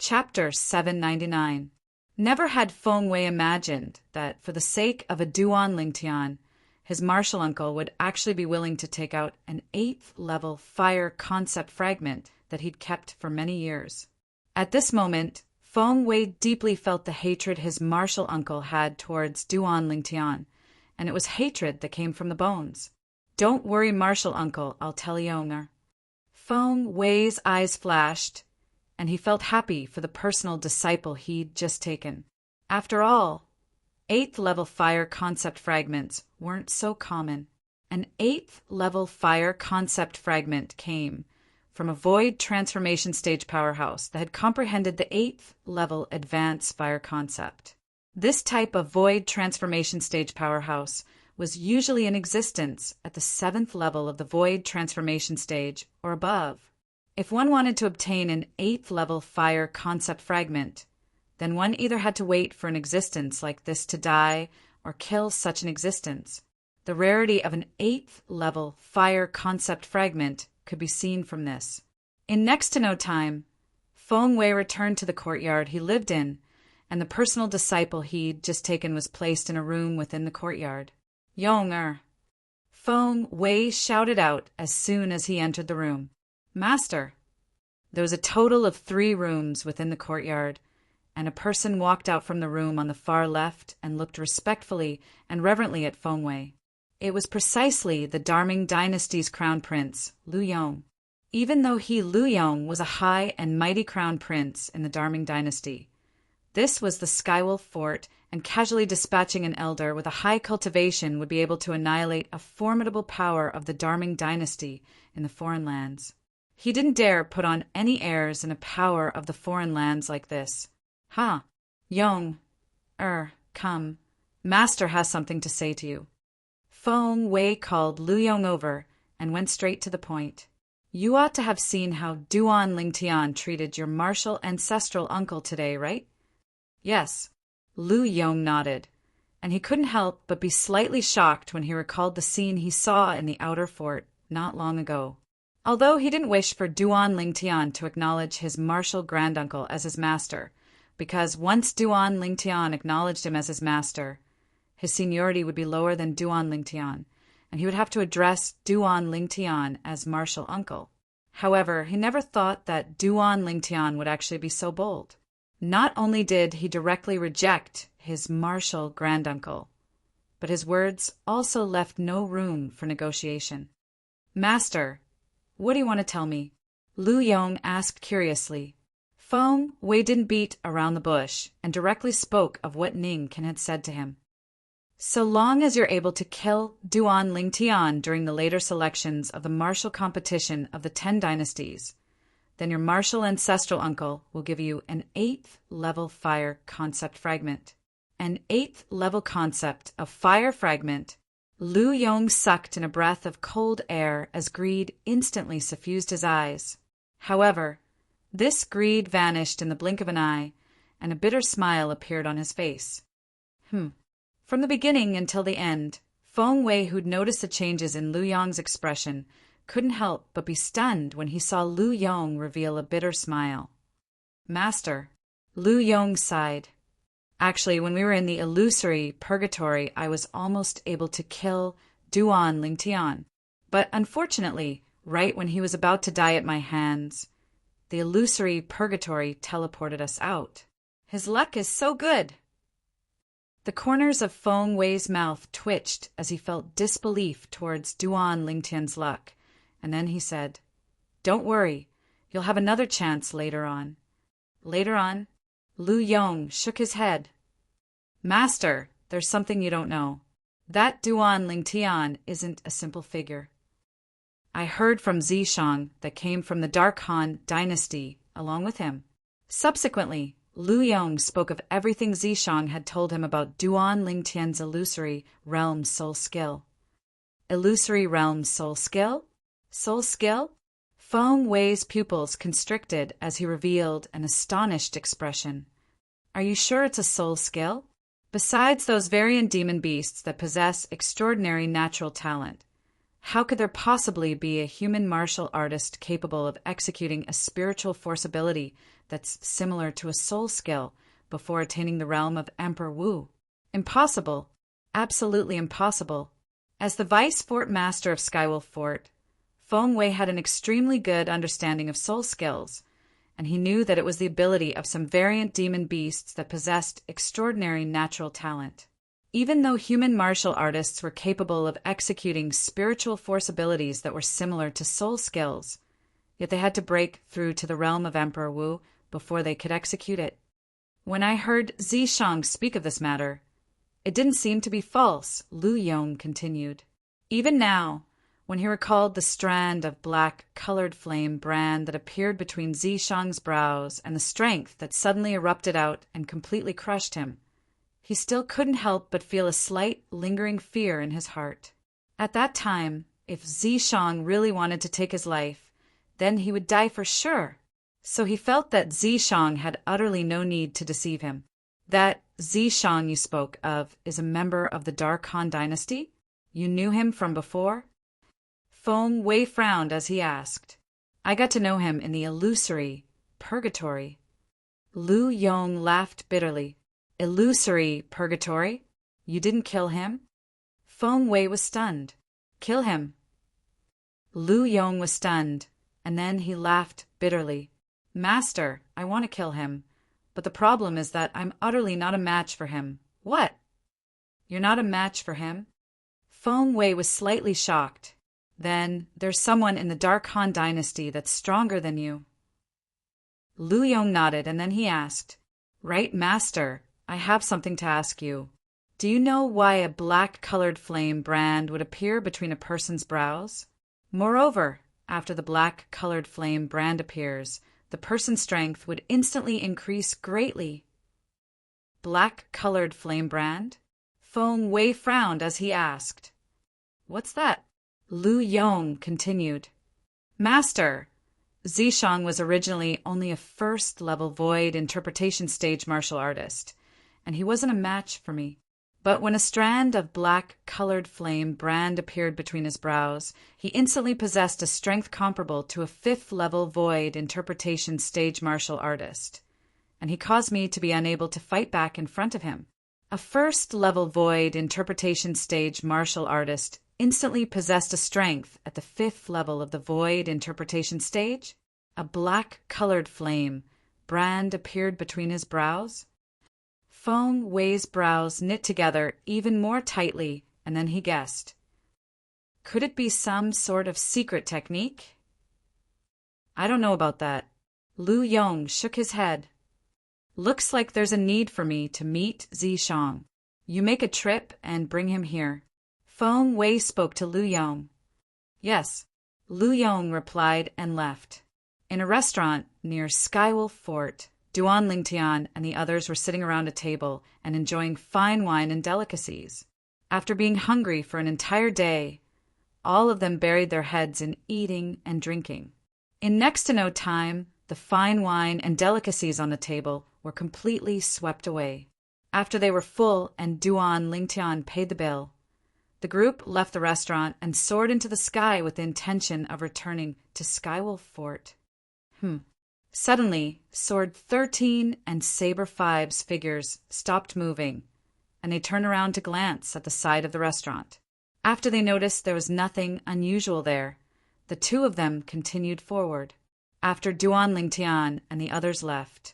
Chapter 799. Never had Feng Wei imagined that, for the sake of a Duan Lingtian, his martial uncle would actually be willing to take out an 8th-level fire concept fragment that he'd kept for many years. At this moment, Feng Wei deeply felt the hatred his martial uncle had towards Duan Lingtian, and it was hatred that came from the bones. "Don't worry, martial uncle, I'll tell Yonger." Feng Wei's eyes flashed, and he felt happy for the personal disciple he'd just taken. After all, 8th-level fire concept fragments weren't so common. An 8th-level fire concept fragment came from a void transformation stage powerhouse that had comprehended the 8th-level advanced fire concept. This type of void transformation stage powerhouse was usually in existence at the 7th level of the void transformation stage or above. If one wanted to obtain an 8th-level fire concept fragment, then one either had to wait for an existence like this to die or kill such an existence. The rarity of an 8th-level fire concept fragment could be seen from this. In next to no time, Feng Wei returned to the courtyard he lived in, and the personal disciple he'd just taken was placed in a room within the courtyard. "Yonger!" Feng Wei shouted out as soon as he entered the room. "Master!" There was a total of 3 rooms within the courtyard, and a person walked out from the room on the far left and looked respectfully and reverently at Feng Wei. It was precisely the Darming dynasty's crown prince, Lu Yong. Even though Lu Yong was a high and mighty crown prince in the Darming dynasty, this was the Skywolf fort, and casually dispatching an elder with a high cultivation would be able to annihilate a formidable power of the Darming dynasty in the foreign lands. He didn't dare put on any airs in a power of the foreign lands like this. "Ha! Yong! Come. Master has something to say to you." Feng Wei called Lu Yong over and went straight to the point. "You ought to have seen how Duan Lingtian treated your martial ancestral uncle today, right?" "Yes." Lu Yong nodded, and he couldn't help but be slightly shocked when he recalled the scene he saw in the outer fort not long ago. Although he didn't wish for Duan Lingtian to acknowledge his martial granduncle as his master, because once Duan Lingtian acknowledged him as his master, his seniority would be lower than Duan Lingtian, and he would have to address Duan Lingtian as martial uncle. However, he never thought that Duan Lingtian would actually be so bold. Not only did he directly reject his martial granduncle, but his words also left no room for negotiation. "Master, what do you want to tell me?" Lu Yong asked curiously. Feng Wei didn't beat around the bush and directly spoke of what Ningqian had said to him. "So long as you're able to kill Duan Lingtian during the later selections of the martial competition of the 10 dynasties, then your martial ancestral uncle will give you an 8th-level fire concept fragment." An 8th-level concept of fire fragment. Lu Yong sucked in a breath of cold air as greed instantly suffused his eyes. However, this greed vanished in the blink of an eye, and a bitter smile appeared on his face. From the beginning until the end, Feng Wei, who'd noticed the changes in Lu Yong's expression, couldn't help but be stunned when he saw Lu Yong reveal a bitter smile. "Master," Lu Yong sighed. "Actually, when we were in the illusory purgatory, I was almost able to kill Duan Lingtian. But unfortunately, right when he was about to die at my hands, the illusory purgatory teleported us out. His luck is so good." The corners of Feng Wei's mouth twitched as he felt disbelief towards Duan Lingtian's luck, and then he said, "Don't worry, you'll have another chance later on." "Later on?" Lu Yong shook his head. "Master, there's something you don't know. That Duan Lingtian isn't a simple figure. I heard from Zishang that came from the Dark Han dynasty along with him." Subsequently, Lu Yong spoke of everything Zishang had told him about Duan Lingtian's illusory realm soul skill. Illusory realm soul skill? Soul skill? Feng Wei's pupils constricted as he revealed an astonished expression. "Are you sure it's a soul skill? Besides those Varian demon beasts that possess extraordinary natural talent, how could there possibly be a human martial artist capable of executing a spiritual force ability that's similar to a soul skill before attaining the realm of Emperor Wu. Impossible. Absolutely impossible. As the vice fort master of Skywolf Fort, Feng Wei had an extremely good understanding of soul skills, and he knew that it was the ability of some variant demon beasts that possessed extraordinary natural talent. Even though human martial artists were capable of executing spiritual force abilities that were similar to soul skills, yet they had to break through to the realm of Emperor Wu before they could execute it. When I heard Zishang speak of this matter, it didn't seem to be false, Lu Yong continued. Even now, when he recalled the strand of black-colored flame brand that appeared between Zishang's brows and the strength that suddenly erupted out and completely crushed him, he still couldn't help but feel a slight, lingering fear in his heart. At that time, if Zishang really wanted to take his life, then he would die for sure. So he felt that Zishang had utterly no need to deceive him. That Zishang you spoke of is a member of the Dark Han dynasty? You knew him from before? Feng Wei frowned as he asked. I got to know him in the illusory purgatory. Lu Yong laughed bitterly. Illusory purgatory? You didn't kill him? Feng Wei was stunned. Kill him? Lu Yong was stunned, and then he laughed bitterly. Master, I want to kill him, but the problem is that I'm utterly not a match for him. What? You're not a match for him? Feng Wei was slightly shocked. Then there's someone in the Dark Han dynasty that's stronger than you. Lu Yong nodded, and then he asked, Right, Master, I have something to ask you. Do you know why a black-colored flame brand would appear between a person's brows? Moreover, after the black-colored flame brand appears, the person's strength would instantly increase greatly. Black-colored flame brand? Feng Wei frowned as he asked, What's that? Lu Yong continued, Master, Zishang was originally only a first-level void interpretation stage martial artist, and he wasn't a match for me. But when a strand of black-colored flame brand appeared between his brows, he instantly possessed a strength comparable to a fifth-level void interpretation stage martial artist, and he caused me to be unable to fight back in front of him. A first-level void interpretation stage martial artist instantly possessed a strength at the fifth level of the void interpretation stage? A black-colored flame brand appeared between his brows? Feng Wei's brows knit together even more tightly, and then he guessed. Could it be some sort of secret technique? I don't know about that. Lu Yong shook his head. Looks like there's a need for me to meet Zishang. You make a trip and bring him here. Feng Wei spoke to Lu Yong. Yes, Lu Yong replied and left. In a restaurant near Skywolf Fort, Duan Lingtian and the others were sitting around a table and enjoying fine wine and delicacies. After being hungry for an entire day, all of them buried their heads in eating and drinking. In next to no time, the fine wine and delicacies on the table were completely swept away. After they were full and Duan Lingtian paid the bill, the group left the restaurant and soared into the sky with the intention of returning to Skywolf Fort. Suddenly, Sword 13 and Saber 5's figures stopped moving, and they turned around to glance at the side of the restaurant. After they noticed there was nothing unusual there, the two of them continued forward. After Duan Lingtian and the others left,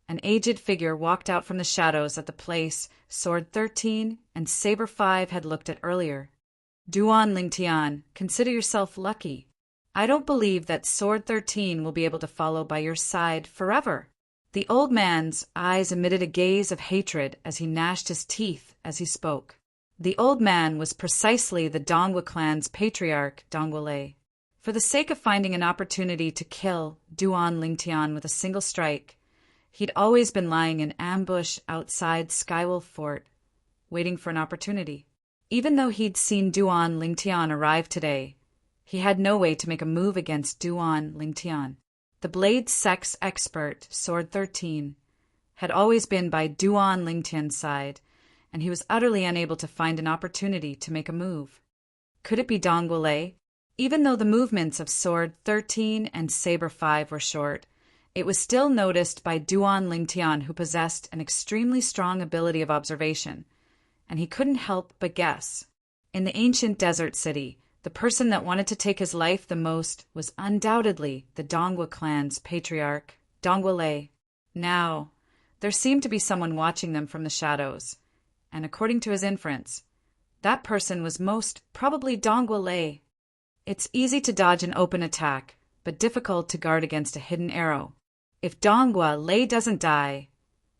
an aged figure walked out from the shadows at the place Sword 13 and Saber 5 had looked at earlier. Duan Lingtian, consider yourself lucky. I don't believe that Sword 13 will be able to follow by your side forever. The old man's eyes emitted a gaze of hatred as he gnashed his teeth as he spoke. The old man was precisely the Dongwu clan's patriarch, Dongwu. For the sake of finding an opportunity to kill Duan Lingtian with a single strike, he'd always been lying in ambush outside Skywolf Fort, waiting for an opportunity. Even though he'd seen Duan Lingtian arrive today, he had no way to make a move against Duan Lingtian. The blade sex expert, Sword 13, had always been by Duan Lingtian's side, and he was utterly unable to find an opportunity to make a move. Could it be Dongwu? Even though the movements of Sword 13 and Saber 5 were short, It was still noticed by Duan Lingtian, who possessed an extremely strong ability of observation, and he couldn't help but guess. In the ancient desert city, the person that wanted to take his life the most was undoubtedly the Dongwa clan's patriarch, Dongwa Lei. Now, there seemed to be someone watching them from the shadows, and according to his inference, that person was most probably Dongwa Lei. It's easy to dodge an open attack, but difficult to guard against a hidden arrow. If Dongwa Lei doesn't die,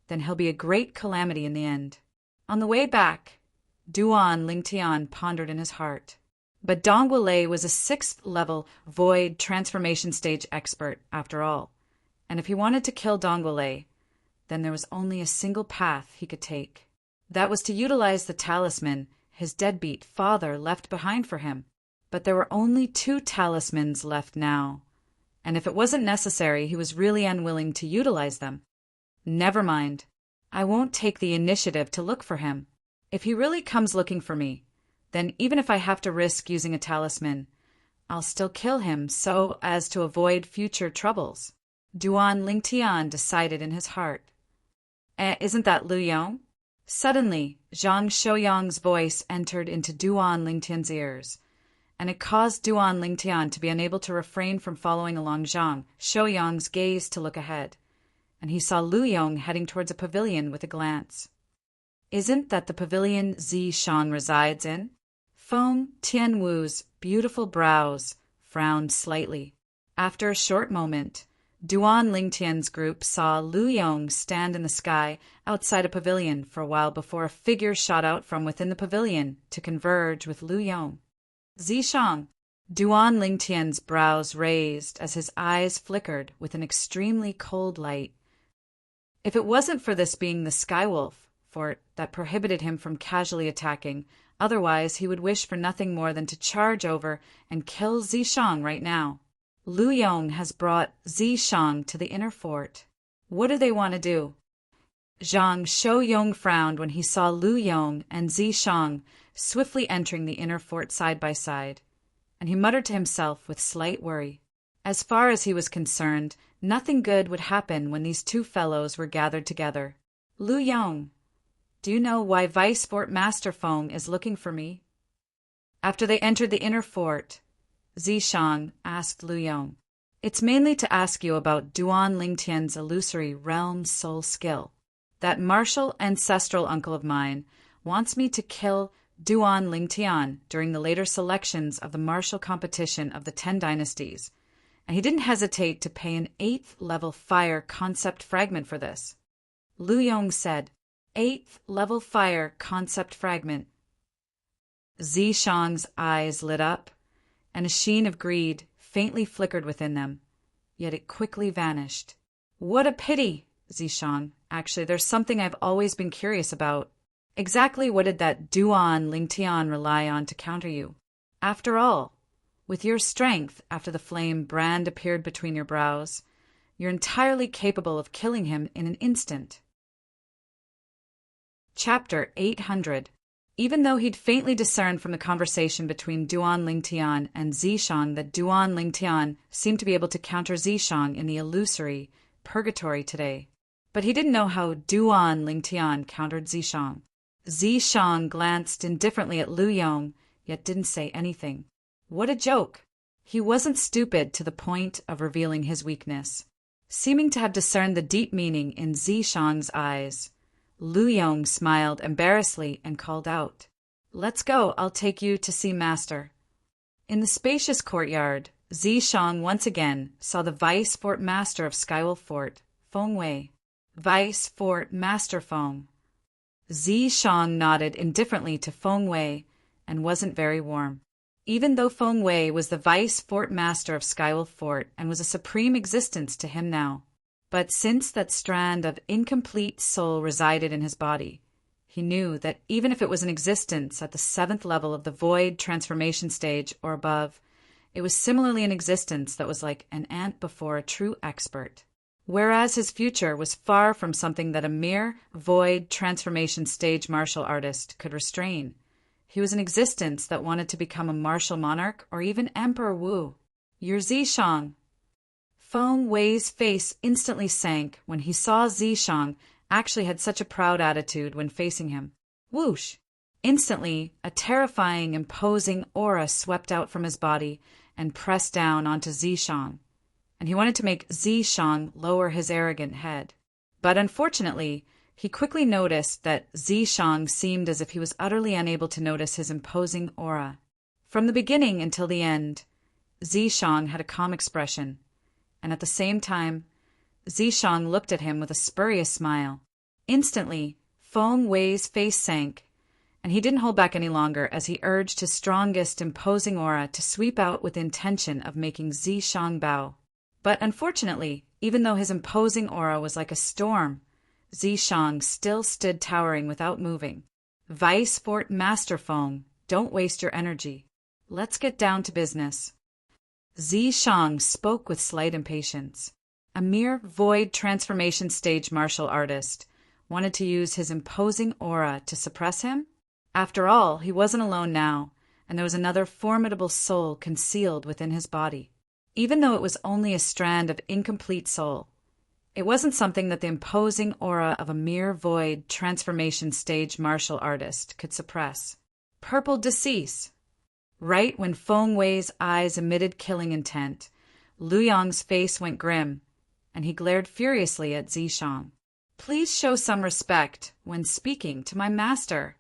then he'll be a great calamity in the end. On the way back, Duan Lingtian pondered in his heart. But Dongwa Lei was a 6th-level void transformation stage expert, after all. And if he wanted to kill Dongwa Lei, then there was only a single path he could take. That was to utilize the talisman his deadbeat father left behind for him. But there were only 2 talismans left now. And if it wasn't necessary, he was really unwilling to utilize them. Never mind. I won't take the initiative to look for him. If he really comes looking for me, then even if I have to risk using a talisman, I'll still kill him so as to avoid future troubles. Duan Lingtian decided in his heart. Isn't that Lu Yong? Suddenly, Zhang Shouyang's voice entered into Duan Lingtian's ears, and it caused Duan Lingtian to be unable to refrain from following along Zhang Shouyang's gaze to look ahead, and he saw Lu Yong heading towards a pavilion with a glance. Isn't that the pavilion Zishang resides in? Feng Tianwu's beautiful brows frowned slightly. After a short moment, Duan Lingtian's group saw Lu Yong stand in the sky outside a pavilion for a while before a figure shot out from within the pavilion to converge with Lu Yong. Zishang! Duan Lingtian's brows raised as his eyes flickered with an extremely cold light. If it wasn't for this being the Skywolf fort that prohibited him from casually attacking, otherwise he would wish for nothing more than to charge over and kill Zishang right now. Lu Yong has brought Zishang to the inner fort. What do they want to do? Zhang Shouyang frowned when he saw Lu Yong and Zishang swiftly entering the inner fort side by side, and he muttered to himself with slight worry. As far as he was concerned, nothing good would happen when these 2 fellows were gathered together. Lu Yong, do you know why Vice Fort Master Feng is looking for me? After they entered the inner fort, Zishang asked Lu Yong. It's mainly to ask you about Duan Lingtian's illusory realm soul skill. That martial ancestral uncle of mine wants me to kill Duan Lingtian during the later selections of the martial competition of the 10 dynasties, and he didn't hesitate to pay an 8th-level fire concept fragment for this. Lu Yong said, 8th-level fire concept fragment. Zishang's eyes lit up, and a sheen of greed faintly flickered within them, yet it quickly vanished. What a pity, Zishang. Actually, there's something I've always been curious about. Exactly what did that Duan Lingtian rely on to counter you? After all, with your strength, after the flame brand appeared between your brows, you're entirely capable of killing him in an instant. Chapter 800. Even though he'd faintly discerned from the conversation between Duan Lingtian and Zishang that Duan Lingtian seemed to be able to counter Zishang in the illusory purgatory today, but he didn't know how Duan Lingtian countered Zishang. Zishang glanced indifferently at Lu Yong, yet didn't say anything. What a joke! He wasn't stupid to the point of revealing his weakness. Seeming to have discerned the deep meaning in Zishang's eyes, Lu Yong smiled embarrassedly and called out, Let's go, I'll take you to see Master. In the spacious courtyard, Zishang once again saw the Vice Fort Master of Skywolf Fort, Feng Wei. Vice Fort Master Feng. Zishang nodded indifferently to Feng Wei and wasn't very warm. Even though Feng Wei was the Vice Fort Master of Skywolf Fort and was a supreme existence to him now, but since that strand of incomplete soul resided in his body, he knew that even if it was an existence at the 7th level of the void transformation stage or above, it was similarly an existence that was like an ant before a true expert. Whereas his future was far from something that a mere void transformation stage martial artist could restrain. He was an existence that wanted to become a martial monarch or even Emperor Wu. You're Zishang. Feng Wei's face instantly sank when he saw Zishang actually had such a proud attitude when facing him. Whoosh! Instantly, a terrifying, imposing aura swept out from his body and pressed down onto Zishang, and he wanted to make Zishang lower his arrogant head. But unfortunately, he quickly noticed that Zishang seemed as if he was utterly unable to notice his imposing aura. From the beginning until the end, Zishang had a calm expression, and at the same time, Zishang looked at him with a spurious smile. Instantly, Feng Wei's face sank, and he didn't hold back any longer as he urged his strongest imposing aura to sweep out with the intention of making Zishang bow. But unfortunately, even though his imposing aura was like a storm, Zishang still stood towering without moving. Vice Fort Master Feng, don't waste your energy. Let's get down to business. Zishang spoke with slight impatience. A mere void transformation stage martial artist wanted to use his imposing aura to suppress him? After all, he wasn't alone now, and there was another formidable soul concealed within his body. Even though it was only a strand of incomplete soul, it wasn't something that the imposing aura of a mere void transformation stage martial artist could suppress. Purple decease. Right when Feng Wei's eyes emitted killing intent, Lu Yong's face went grim, and he glared furiously at Zishang. Please show some respect when speaking to my master.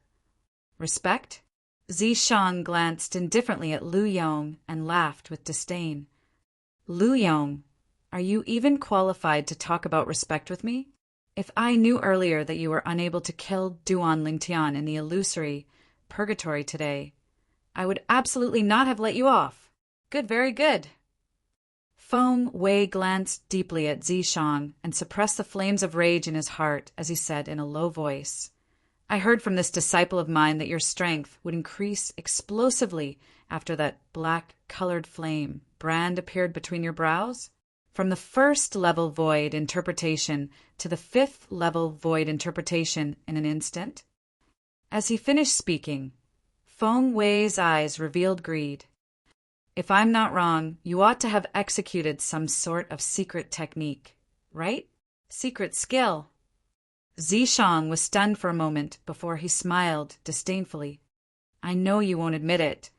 Respect? Zishang glanced indifferently at Lu Yong and laughed with disdain. Lu Yong, are you even qualified to talk about respect with me? If I knew earlier that you were unable to kill Duan Lingtian in the illusory purgatory today, I would absolutely not have let you off. Good, very good. Feng Wei glanced deeply at Zishang and suppressed the flames of rage in his heart as he said in a low voice, I heard from this disciple of mine that your strength would increase explosively after that black-colored flame brand appeared between your brows. From the first level void interpretation to the fifth level void interpretation in an instant. As he finished speaking, Feng Wei's eyes revealed greed. If I'm not wrong, you ought to have executed some sort of secret technique, right? Secret skill. Zishang was stunned for a moment before he smiled disdainfully. I know you won't admit it,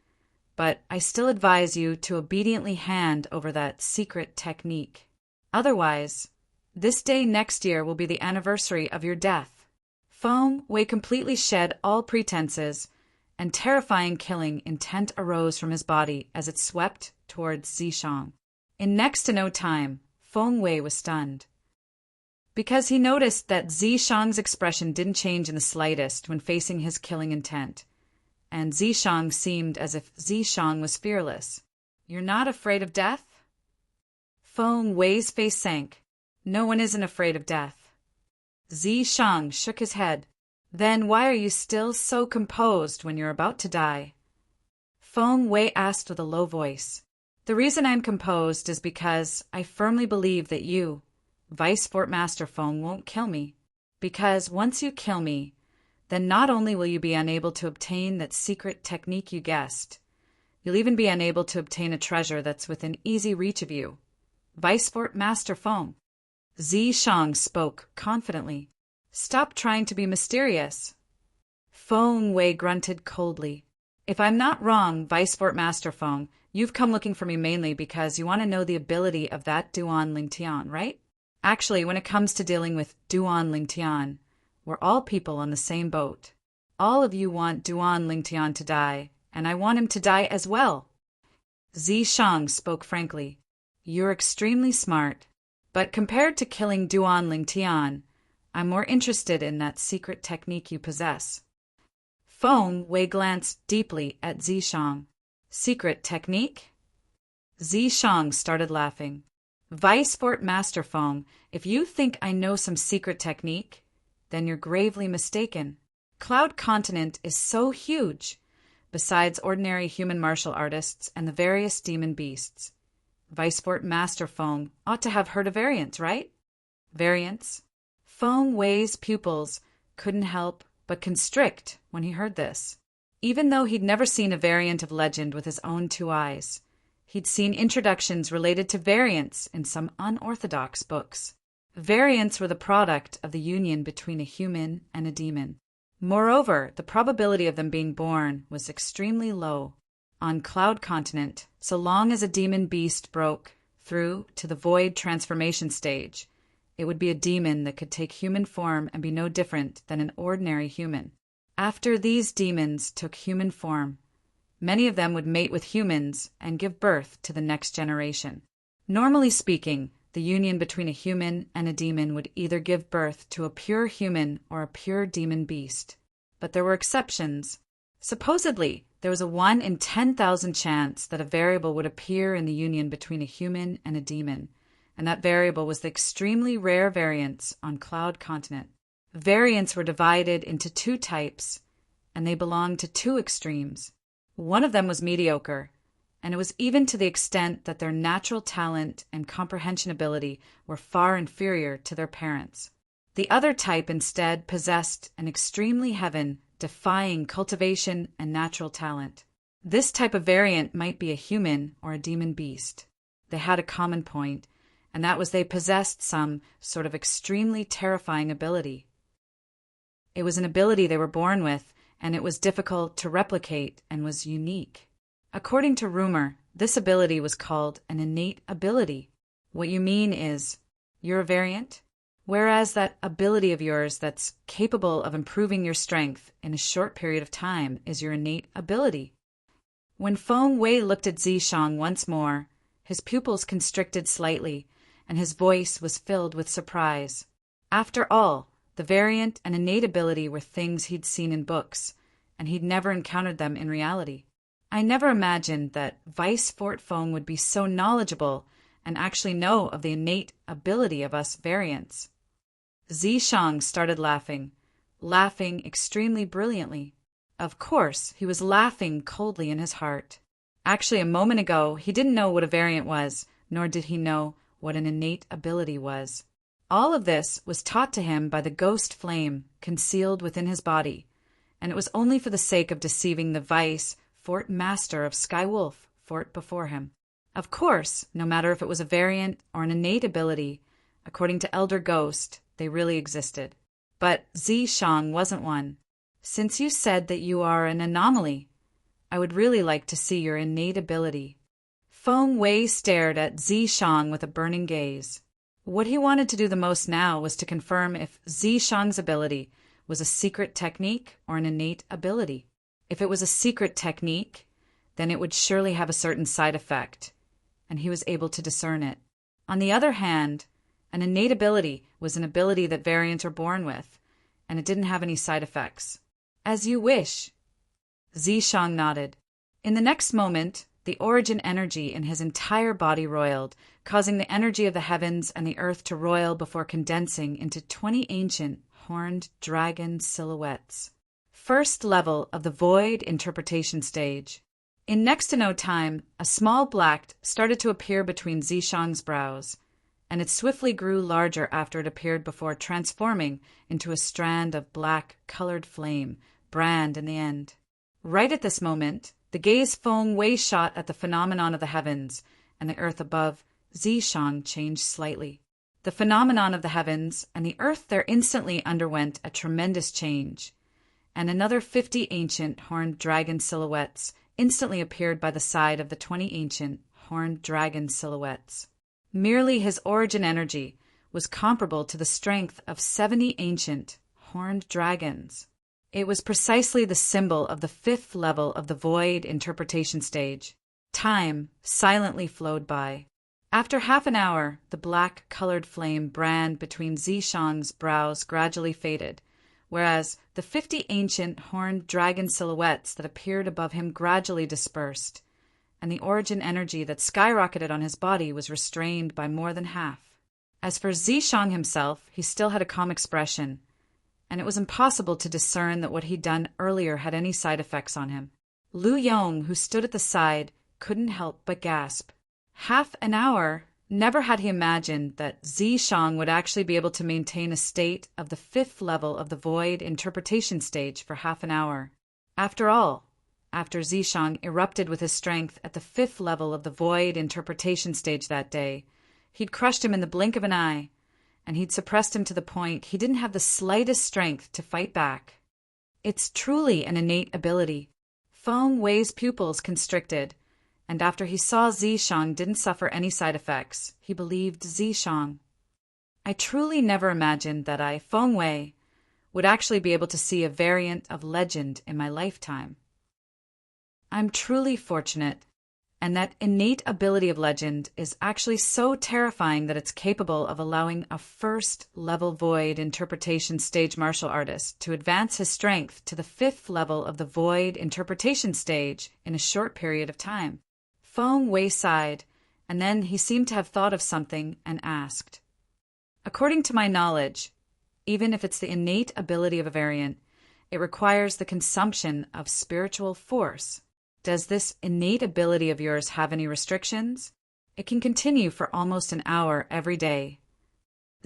but I still advise you to obediently hand over that secret technique. Otherwise, this day next year will be the anniversary of your death. Feng Wei completely shed all pretenses, and terrifying killing intent arose from his body as it swept towards Zishang. In next to no time, Feng Wei was stunned, because he noticed that Zishang's expression didn't change in the slightest when facing his killing intent, and Zishang seemed as if Zishang was fearless. You're not afraid of death? Feng Wei's face sank. No one isn't afraid of death. Zishang shook his head. Then why are you still so composed when you're about to die? Feng Wei asked with a low voice. The reason I'm composed is because I firmly believe that you, Vice Fort Master Feng, won't kill me. Because once you kill me, then not only will you be unable to obtain that secret technique you guessed, you'll even be unable to obtain a treasure that's within easy reach of you. Vice Fort Master Feng. Zishang spoke confidently. Stop trying to be mysterious. Feng Wei grunted coldly. If I'm not wrong, Vice Fort Master Feng, you've come looking for me mainly because you want to know the ability of that Duan Lingtian, right? Actually, when it comes to dealing with Duan Lingtian, we're all people on the same boat. All of you want Duan Lingtian to die, and I want him to die as well. Zishang spoke frankly. You're extremely smart, but compared to killing Duan Lingtian, I'm more interested in that secret technique you possess. Feng Wei glanced deeply at Zishang. Secret technique? Zishang started laughing. Vice Fort Master Feng, if you think I know some secret technique, then you're gravely mistaken. Cloud Continent is so huge, besides ordinary human martial artists and the various demon beasts. Vice Fort Master Feng ought to have heard of variants, right? Variants? Feng Wei's pupils couldn't help but constrict when he heard this. Even though he'd never seen a variant of legend with his own two eyes, He'd seen introductions related to variants in some unorthodox books. Variants were the product of the union between a human and a demon. Moreover, the probability of them being born was extremely low. On Cloud Continent, so long as a demon beast broke through to the void transformation stage, it would be a demon that could take human form and be no different than an ordinary human. After these demons took human form, many of them would mate with humans and give birth to the next generation. Normally speaking, the union between a human and a demon would either give birth to a pure human or a pure demon beast. But there were exceptions. Supposedly, there was a 1 in 10,000 chance that a variable would appear in the union between a human and a demon, and that variable was the extremely rare variants on Cloud Continent. Variants were divided into 2 types, and they belonged to 2 extremes. One of them was mediocre, and it was even to the extent that their natural talent and comprehension ability were far inferior to their parents. The other type instead possessed an extremely heaven-defying cultivation and natural talent. This type of variant might be a human or a demon beast. They had a common point, and that was they possessed some sort of extremely terrifying ability. It was an ability they were born with, and it was difficult to replicate and was unique. According to rumor, this ability was called an innate ability. What you mean is, you're a variant? Whereas that ability of yours that's capable of improving your strength in a short period of time is your innate ability. When Feng Wei looked at Zishang once more, his pupils constricted slightly, and his voice was filled with surprise. After all, the variant and innate ability were things he'd seen in books, and he'd never encountered them in reality. I never imagined that Vice Fort Feng would be so knowledgeable and actually know of the innate ability of us variants. Zishang started laughing extremely brilliantly. Of course, he was laughing coldly in his heart. Actually, a moment ago, he didn't know what a variant was, nor did he know what an innate ability was. All of this was taught to him by the ghost flame concealed within his body, and it was only for the sake of deceiving the Vice Fort Master of Skywolf Fort before him. Of course, no matter if it was a variant or an innate ability, according to Elder Ghost, they really existed. But Zishang wasn't one. Since you said that you are an anomaly, I would really like to see your innate ability. Feng Wei stared at Zishang with a burning gaze. What he wanted to do the most now was to confirm if Zishang's ability was a secret technique or an innate ability. If it was a secret technique, then it would surely have a certain side effect, and he was able to discern it. On the other hand, an innate ability was an ability that variants are born with, and it didn't have any side effects. As you wish. Zishang nodded. In the next moment, the origin energy in his entire body roiled, causing the energy of the heavens and the earth to roil before condensing into 20 ancient, horned dragon silhouettes. First level of the void interpretation stage. In next to no time, a small black started to appear between Zishang's brows, and it swiftly grew larger after it appeared before transforming into a strand of black-colored flame, brand in the end. Right at this moment, the gaze Feng Wei shot at the phenomenon of the heavens, and the earth above Zishang changed slightly. The phenomenon of the heavens and the earth there instantly underwent a tremendous change, and another 50 ancient horned dragon silhouettes instantly appeared by the side of the 20 ancient horned dragon silhouettes. Merely his origin energy was comparable to the strength of 70 ancient horned dragons. It was precisely the symbol of the 5th level of the void interpretation stage. Time silently flowed by. After half an hour, the black-colored flame brand between Zishang's brows gradually faded, whereas the 50 ancient horned dragon silhouettes that appeared above him gradually dispersed, and the origin energy that skyrocketed on his body was restrained by more than half. As for Zishang himself, he still had a calm expression, and it was impossible to discern that what he'd done earlier had any side effects on him. Lu Yong, who stood at the side, couldn't help but gasp. Half an hour? Never had he imagined that Zishang would actually be able to maintain a state of the 5th level of the void interpretation stage for half an hour. After all, after Zishang erupted with his strength at the 5th level of the void interpretation stage that day. He'd crushed him in the blink of an eye, and he'd suppressed him to the point he didn't have the slightest strength to fight back. It's truly an innate ability. Feng Wei's pupils constricted, and after he saw Zishang didn't suffer any side effects, he believed Zishang. I truly never imagined that I, Feng Wei, would actually be able to see a variant of legend in my lifetime. I'm truly fortunate, and that innate ability of legend is actually so terrifying that it's capable of allowing a first-level void interpretation stage martial artist to advance his strength to the 5th level of the void interpretation stage in a short period of time. Feng Wei sighed, and then he seemed to have thought of something and asked, "According to my knowledge, even if it's the innate ability of a variant, it requires the consumption of spiritual force. Does this innate ability of yours have any restrictions? It can continue for almost an hour every day."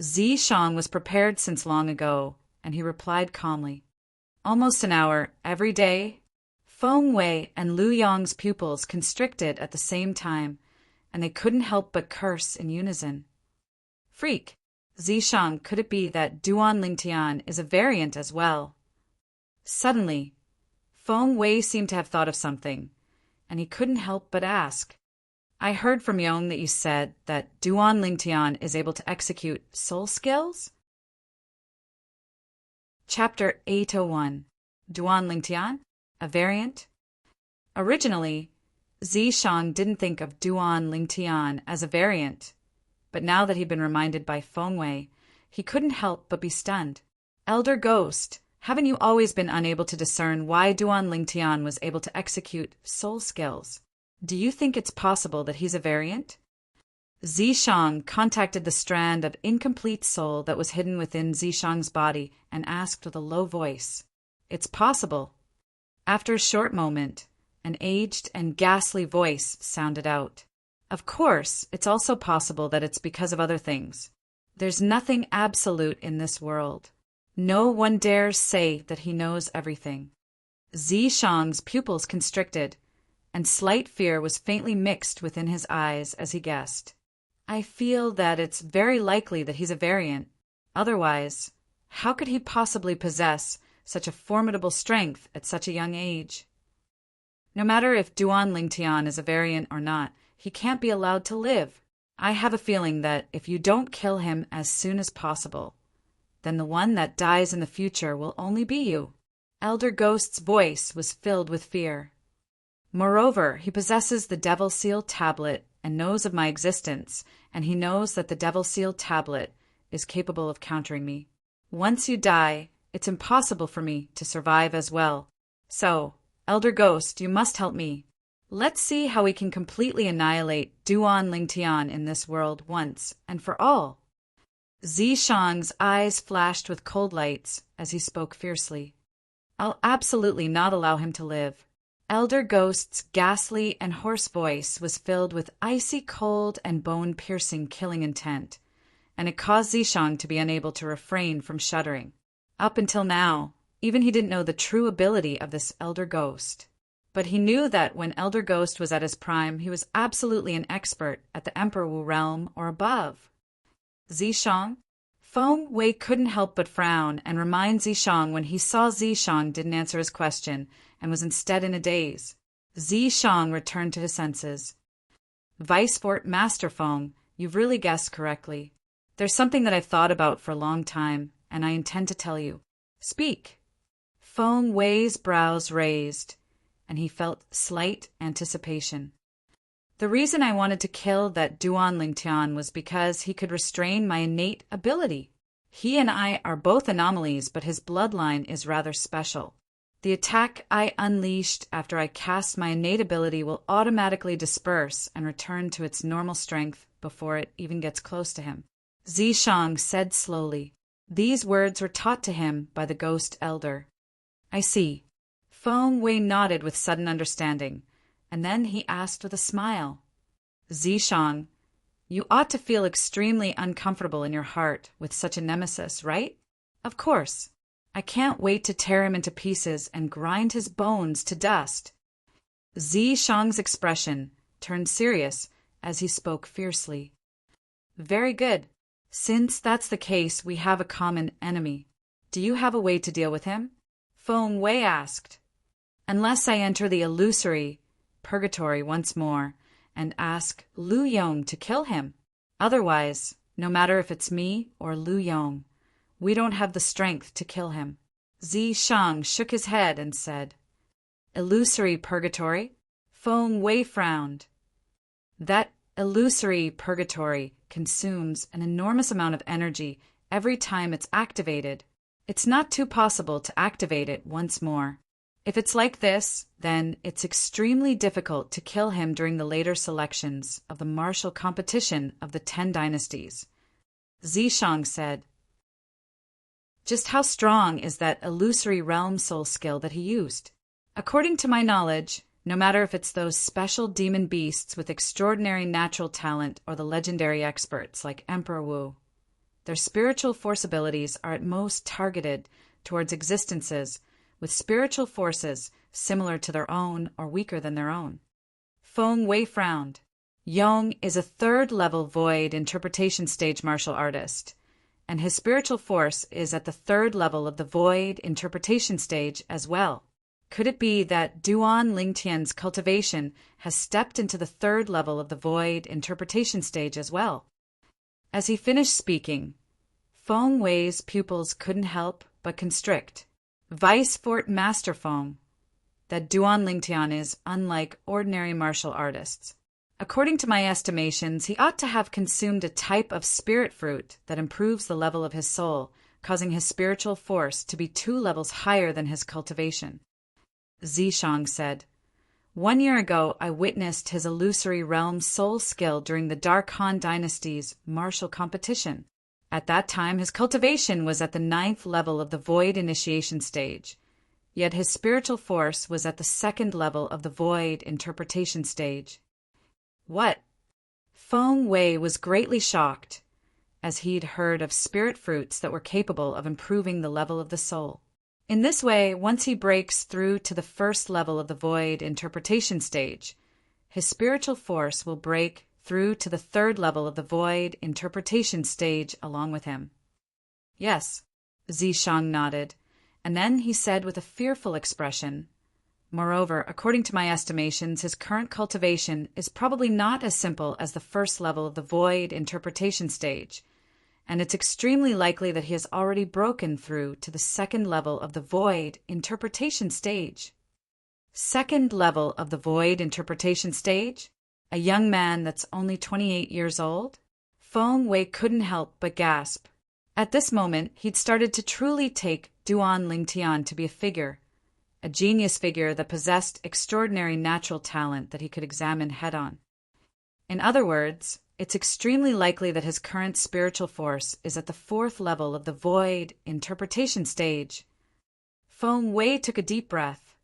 Zishang was prepared since long ago, and he replied calmly, "Almost an hour every day?" Feng Wei and Liu Yang's pupils constricted at the same time, and they couldn't help but curse in unison. "Freak! Zishang, could it be that Duan Lingtian is a variant as well?" Suddenly, Feng Wei seemed to have thought of something, and he couldn't help but ask, "I heard from Yong that you said that Duan Lingtian is able to execute soul skills?" Chapter 801. Duan Lingtian, a variant? Originally, Zishang didn't think of Duan Lingtian as a variant, but now that he'd been reminded by Feng Wei, he couldn't help but be stunned. "Elder Ghost, haven't you always been unable to discern why Duan Lingtian was able to execute soul skills? Do you think it's possible that he's a variant?" Zishang contacted the strand of incomplete soul that was hidden within Zishang's body and asked with a low voice, "It's possible." After a short moment, an aged and ghastly voice sounded out, "Of course, it's also possible that it's because of other things. There's nothing absolute in this world. No one dares say that he knows everything." Zishang's pupils constricted, and slight fear was faintly mixed within his eyes as he guessed, "I feel that it's very likely that he's a variant. Otherwise, how could he possibly possess such a formidable strength at such a young age? No matter if Duan Lingtian is a variant or not, he can't be allowed to live. I have a feeling that if you don't kill him as soon as possible, then the one that dies in the future will only be you." Elder Ghost's voice was filled with fear. "Moreover, he possesses the Devil Seal tablet and knows of my existence, and he knows that the Devil Seal tablet is capable of countering me. Once you die, it's impossible for me to survive as well. So, Elder Ghost, you must help me. Let's see how we can completely annihilate Duan Lingtian in this world once and for all." Zishang's eyes flashed with cold lights as he spoke fiercely. "I'll absolutely not allow him to live." Elder Ghost's ghastly and hoarse voice was filled with icy cold and bone-piercing killing intent, and it caused Zishang to be unable to refrain from shuddering. Up until now, even he didn't know the true ability of this Elder Ghost. But he knew that when Elder Ghost was at his prime, he was absolutely an expert at the Emperor Wu realm or above. "Zishang?" Feng Wei couldn't help but frown and remind Zishang when he saw Zishang didn't answer his question and was instead in a daze. Zishang returned to his senses. "Vice Fort Master Feng, you've really guessed correctly. There's something that I've thought about for a long time, and I intend to tell you." "Speak." Feng Wei's brows raised, and he felt slight anticipation. "The reason I wanted to kill that Duan Lingtian was because he could restrain my innate ability. He and I are both anomalies, but his bloodline is rather special. The attack I unleashed after I cast my innate ability will automatically disperse and return to its normal strength before it even gets close to him." Zishang said slowly. These words were taught to him by the Ghost Elder. "I see." Feng Wei nodded with sudden understanding, and then he asked with a smile, "Zishang, you ought to feel extremely uncomfortable in your heart with such a nemesis, right?" "Of course. I can't wait to tear him into pieces and grind his bones to dust." Shang's expression turned serious as he spoke fiercely. Very good. Since that's the case, we have a common enemy. Do you have a way to deal with him? Feng Wei asked. Unless I enter the illusory purgatory once more and ask Lu Yong to kill him. Otherwise, no matter if it's me or Lu Yong, we don't have the strength to kill him. Shang shook his head and said, Illusory purgatory? Feng Wei frowned. That illusory purgatory consumes an enormous amount of energy every time it's activated. It's not too possible to activate it once more. If it's like this, then it's extremely difficult to kill him during the later selections of the martial competition of the 10 dynasties. Shang said. Just how strong is that illusory realm soul skill that he used? According to my knowledge, no matter if it's those special demon beasts with extraordinary natural talent or the legendary experts like Emperor Wu, their spiritual force abilities are at most targeted towards existences with spiritual forces similar to their own or weaker than their own. Feng Wei frowned. Yong is a 3rd-level void interpretation stage martial artist, and his spiritual force is at the 3rd level of the void interpretation stage as well. Could it be that Duan Lingtian's cultivation has stepped into the 3rd level of the void interpretation stage as well? As he finished speaking, Feng Wei's pupils couldn't help but constrict. Vice Fort Master Feng, that Duan Lingtian is unlike ordinary martial artists. According to my estimations, he ought to have consumed a type of spirit fruit that improves the level of his soul, causing his spiritual force to be 2 levels higher than his cultivation. Shang said, 1 year ago I witnessed his illusory realm soul skill during the Dark Han Dynasty's martial competition. At that time his cultivation was at the 9th level of the void initiation stage, yet his spiritual force was at the 2nd level of the void interpretation stage. What? Feng Wei was greatly shocked, as he'd heard of spirit fruits that were capable of improving the level of the soul. In this way, once he breaks through to the 1st level of the void interpretation stage, his spiritual force will break through to the 3rd level of the void interpretation stage along with him. Yes, Shang nodded, and then he said with a fearful expression, moreover, according to my estimations, his current cultivation is probably not as simple as the 1st level of the void interpretation stage, and it's extremely likely that he has already broken through to the 2nd level of the void interpretation stage. 2nd level of the void interpretation stage? A young man that's only 28 years old? Feng Wei couldn't help but gasp. At this moment, he'd started to truly take Duan Lingtian to be a figure, a genius figure that possessed extraordinary natural talent that he could examine head-on. In other words, it's extremely likely that his current spiritual force is at the 4th level of the void interpretation stage. Feng Wei took a deep breath.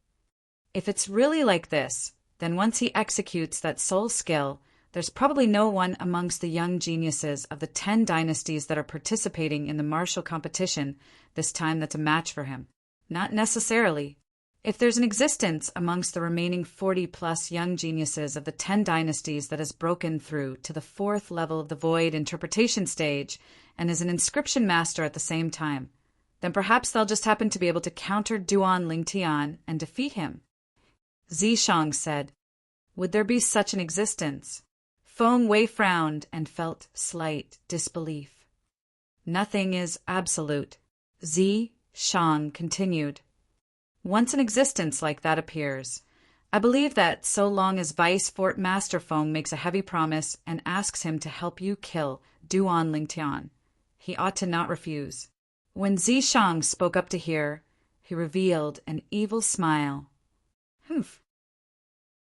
If it's really like this, then once he executes that soul skill, there's probably no one amongst the young geniuses of the 10 dynasties that are participating in the martial competition this time that's a match for him. Not necessarily. If there's an existence amongst the remaining 40-plus young geniuses of the 10 dynasties that has broken through to the 4th level of the void interpretation stage and is an inscription master at the same time, then perhaps they'll just happen to be able to counter Duan Lingtian and defeat him. Shang said, would there be such an existence? Feng Wei frowned and felt slight disbelief. Nothing is absolute, Shang continued. Once an existence like that appears, I believe that so long as Vice Fort Master Feng makes a heavy promise and asks him to help you kill Duan Lingtian, he ought to not refuse. When Shang spoke up to hear, he revealed an evil smile. Humph.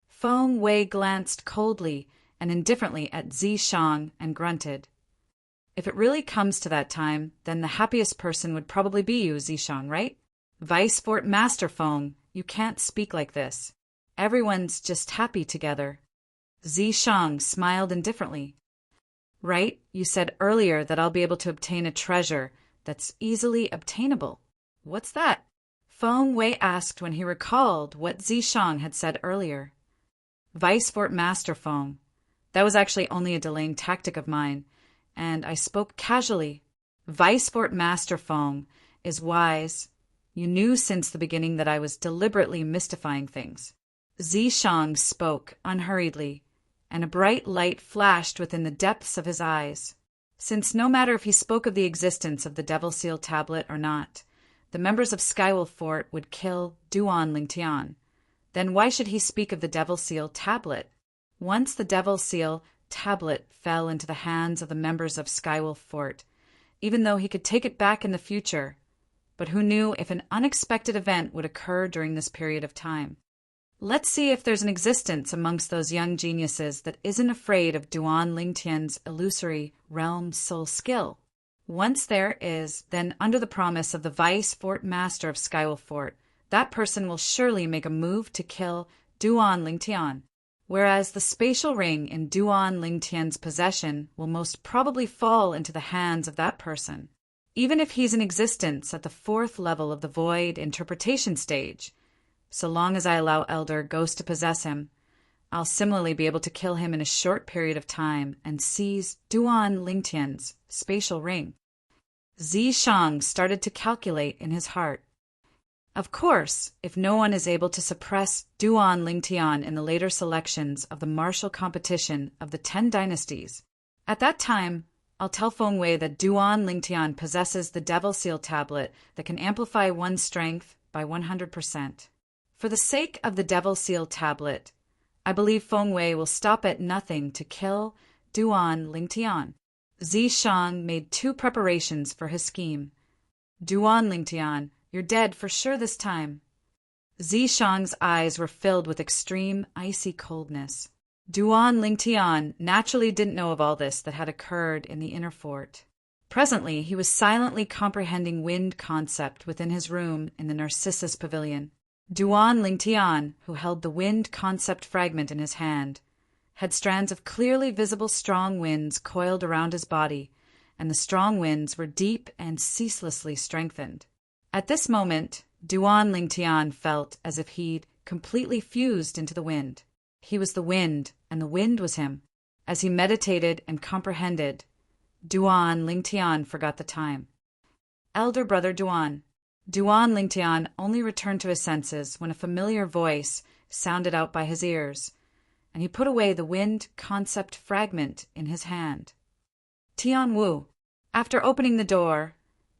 Feng Wei glanced coldly and indifferently at Shang and grunted. If it really comes to that time, then the happiest person would probably be you, Shang, right? Vice Fort Master Feng, you can't speak like this. Everyone's just happy together. Shang smiled indifferently. Right, you said earlier that I'll be able to obtain a treasure that's easily obtainable. What's that? Feng Wei asked when he recalled what Shang had said earlier. Vice Fort Master Fong. That was actually only a delaying tactic of mine, and I spoke casually. Vice Fort Master Fong is wise. You knew since the beginning that I was deliberately mystifying things. Zishang spoke unhurriedly, and a bright light flashed within the depths of his eyes. Since no matter if he spoke of the existence of the Devil Seal tablet or not, the members of Skywolf Fort would kill Duan Lingtian. Then why should he speak of the Devil Seal tablet? Once the Devil Seal tablet fell into the hands of the members of Skywolf Fort, even though he could take it back in the future, but who knew if an unexpected event would occur during this period of time? Let's see if there's an existence amongst those young geniuses that isn't afraid of Duan Lingtian's illusory realm soul skill. Once there is, then under the promise of the Vice Fort Master of Skywolf Fort, that person will surely make a move to kill Duan Lingtian, whereas the spatial ring in Duan Lingtian's possession will most probably fall into the hands of that person. Even if he's in existence at the 4th level of the Void interpretation stage, so long as I allow Elder Ghost to possess him, I'll similarly be able to kill him in a short period of time and seize Duan Lingtian's spatial ring. Zishang started to calculate in his heart. Of course, if no one is able to suppress Duan Lingtian in the later selections of the martial competition of the 10 dynasties, at that time, I'll tell Feng Wei that Duan Lingtian possesses the Devil Seal tablet that can amplify one's strength by 100%. For the sake of the Devil Seal tablet, I believe Feng Wei will stop at nothing to kill Duan Lingtian. Zishang made 2 preparations for his scheme. Duan Lingtian, you're dead for sure this time. Zishang's eyes were filled with extreme, icy coldness. Duan Lingtian naturally didn't know of all this that had occurred in the inner fort. Presently, he was silently comprehending wind concept within his room in the Narcissus Pavilion. Duan Lingtian, who held the wind concept fragment in his hand, had strands of clearly visible strong winds coiled around his body, and the strong winds were deep and ceaselessly strengthened. At this moment, Duan Lingtian felt as if he'd completely fused into the wind. He was the wind, and the wind was him. As he meditated and comprehended, Duan Lingtian forgot the time. Elder brother Duan. Duan Lingtian only returned to his senses when a familiar voice sounded out by his ears, and he put away the wind concept fragment in his hand. Tian Wu. After opening the door,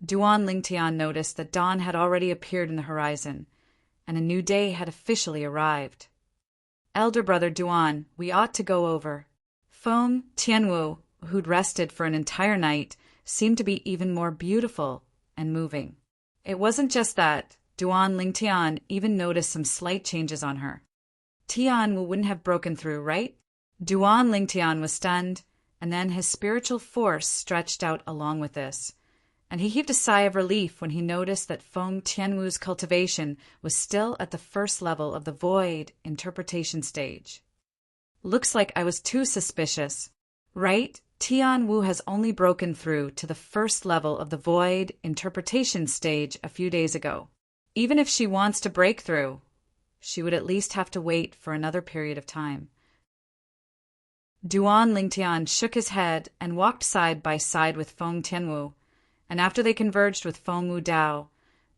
Duan Lingtian noticed that dawn had already appeared in the horizon, and a new day had officially arrived. Elder brother Duan, we ought to go over. Feng Tianwu, who'd rested for an entire night, seemed to be even more beautiful and moving. It wasn't just that. Duan Lingtian even noticed some slight changes on her. Tianwu wouldn't have broken through, right? Duan Lingtian was stunned, and then his spiritual force stretched out along with this, and he heaved a sigh of relief when he noticed that Feng Tianwu's cultivation was still at the 1st level of the Void interpretation stage. Looks like I was too suspicious, right? Tianwu has only broken through to the 1st level of the Void interpretation stage a few days ago. Even if she wants to break through, she would at least have to wait for another period of time. Duan Lingtian shook his head and walked side by side with Feng Tianwu, and after they converged with Feng Wu Dao,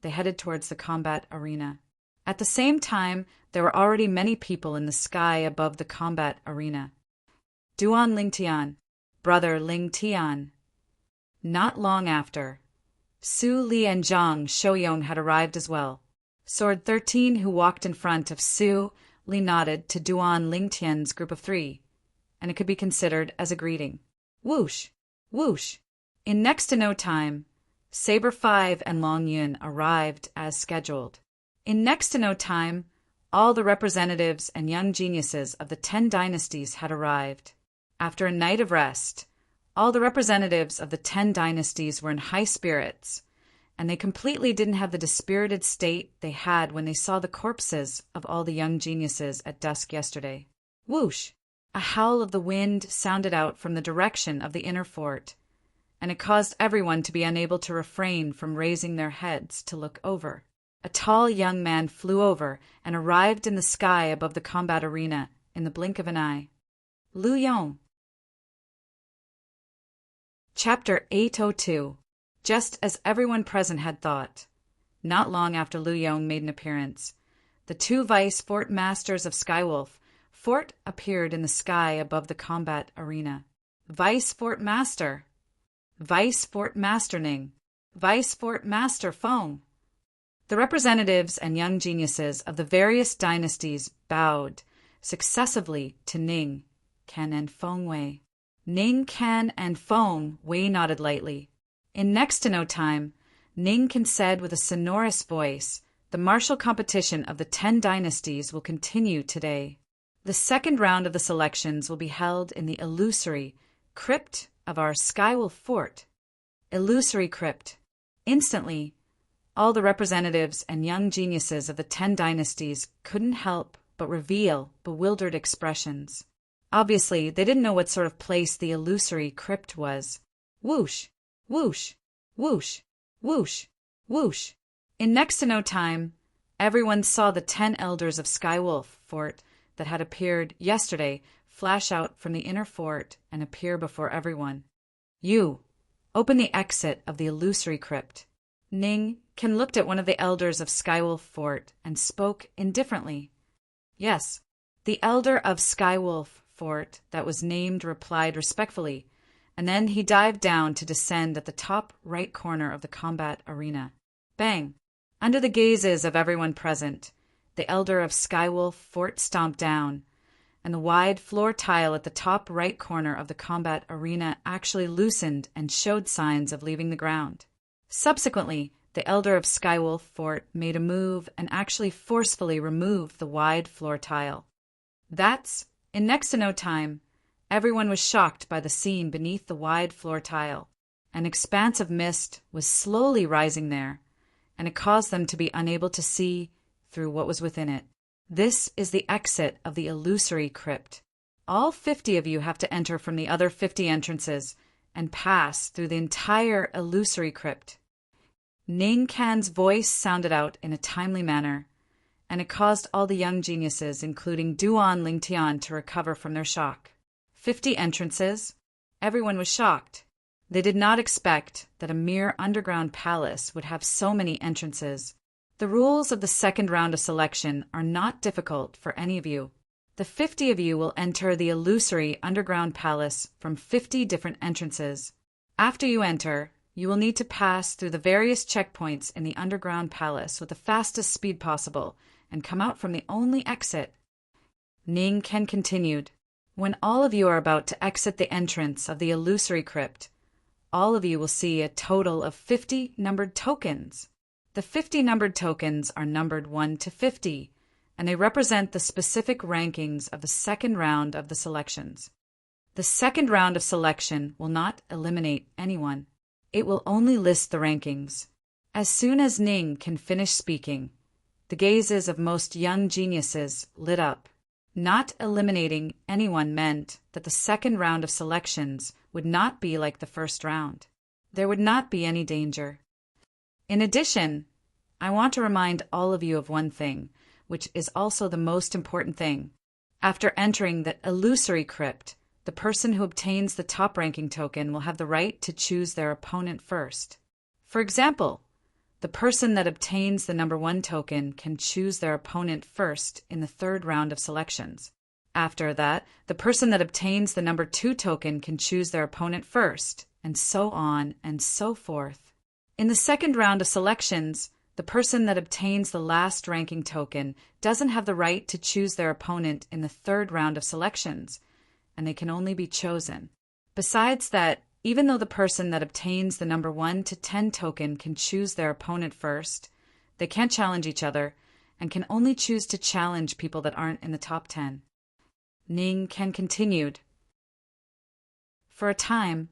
they headed towards the combat arena. At the same time, there were already many people in the sky above the combat arena. Duan Lingtian, brother Lingtian. Not long after, Su Li and Zhang Shouyong had arrived as well. Sword 13, who walked in front of Su Li, nodded to Duan Lingtian's group of 3, and it could be considered as a greeting. Whoosh! Whoosh! In next to no time, Saber 5 and Long Yun arrived as scheduled. In next to no time, all the representatives and young geniuses of the 10 dynasties had arrived. After a night of rest, all the representatives of the 10 dynasties were in high spirits, and they completely didn't have the dispirited state they had when they saw the corpses of all the young geniuses at dusk yesterday. Whoosh! A howl of the wind sounded out from the direction of the inner fort, and it caused everyone to be unable to refrain from raising their heads to look over. A tall young man flew over and arrived in the sky above the combat arena in the blink of an eye. Lu Yong. Chapter 802. Just as everyone present had thought. Not long after Lu Yong made an appearance, the two vice fort masters of Skywolf Fort appeared in the sky above the combat arena. Vice Fort Master! Vice Fort Master Ning! Vice Fort Master Feng! The representatives and young geniuses of the various dynasties bowed successively to Ning, Ken, and Feng Wei. Ning, Ken, and Feng Wei nodded lightly. In next to no time, Ning Ken said with a sonorous voice, "The martial competition of the 10 dynasties will continue today. The second round of the selections will be held in the illusory crypt of our Skywolf Fort." Illusory crypt. Instantly, all the representatives and young geniuses of the 10 dynasties couldn't help but reveal bewildered expressions. Obviously, they didn't know what sort of place the illusory crypt was. Whoosh, whoosh, whoosh, whoosh, whoosh. In next to no time, everyone saw the 10 elders of Skywolf Fort that had appeared yesterday flash out from the inner fort and appear before everyone. "You, open the exit of the illusory crypt." Ning Ken looked at one of the elders of Skywolf Fort and spoke indifferently. "Yes." The elder of Skywolf Fort that was named replied respectfully, and then he dived down to descend at the top right corner of the combat arena. Bang! Under the gazes of everyone present, the elder of Skywolf Fort stomped down, and the wide floor tile at the top right corner of the combat arena actually loosened and showed signs of leaving the ground. Subsequently, the elder of Skywolf Fort made a move and actually forcefully removed the wide floor tile. In next to no time, everyone was shocked by the scene beneath the wide floor tile. An expanse of mist was slowly rising there, and it caused them to be unable to see through what was within it. This is the exit of the illusory crypt. All 50 of you have to enter from the other 50 entrances and pass through the entire illusory crypt. Ning Kan's voice sounded out in a timely manner, and it caused all the young geniuses, including Duan Lingtian, to recover from their shock. 50 entrances. Everyone was shocked. They did not expect that a mere underground palace would have so many entrances. The rules of the second round of selection are not difficult for any of you. The 50 of you will enter the illusory underground palace from 50 different entrances. After you enter, you will need to pass through the various checkpoints in the underground palace with the fastest speed possible and come out from the only exit. Ning Ken continued, "When all of you are about to exit the entrance of the illusory crypt, all of you will see a total of 50 numbered tokens. The 50 numbered tokens are numbered 1 to 50, and they represent the specific rankings of the second round of the selections. The second round of selection will not eliminate anyone. It will only list the rankings." As soon as Ning can finish speaking, the gazes of most young geniuses lit up. Not eliminating anyone meant that the second round of selections would not be like the first round. There would not be any danger. In addition, I want to remind all of you of one thing, which is also the most important thing. After entering the illusory crypt, the person who obtains the top ranking token will have the right to choose their opponent first. For example, the person that obtains the number 1 token can choose their opponent first in the third round of selections. After that, the person that obtains the number 2 token can choose their opponent first, and so on and so forth. In the second round of selections, the person that obtains the last ranking token doesn't have the right to choose their opponent in the third round of selections, and they can only be chosen. Besides that, even though the person that obtains the number 1 to 10 token can choose their opponent first, they can't challenge each other and can only choose to challenge people that aren't in the top 10. Ning Ken continued. For a time,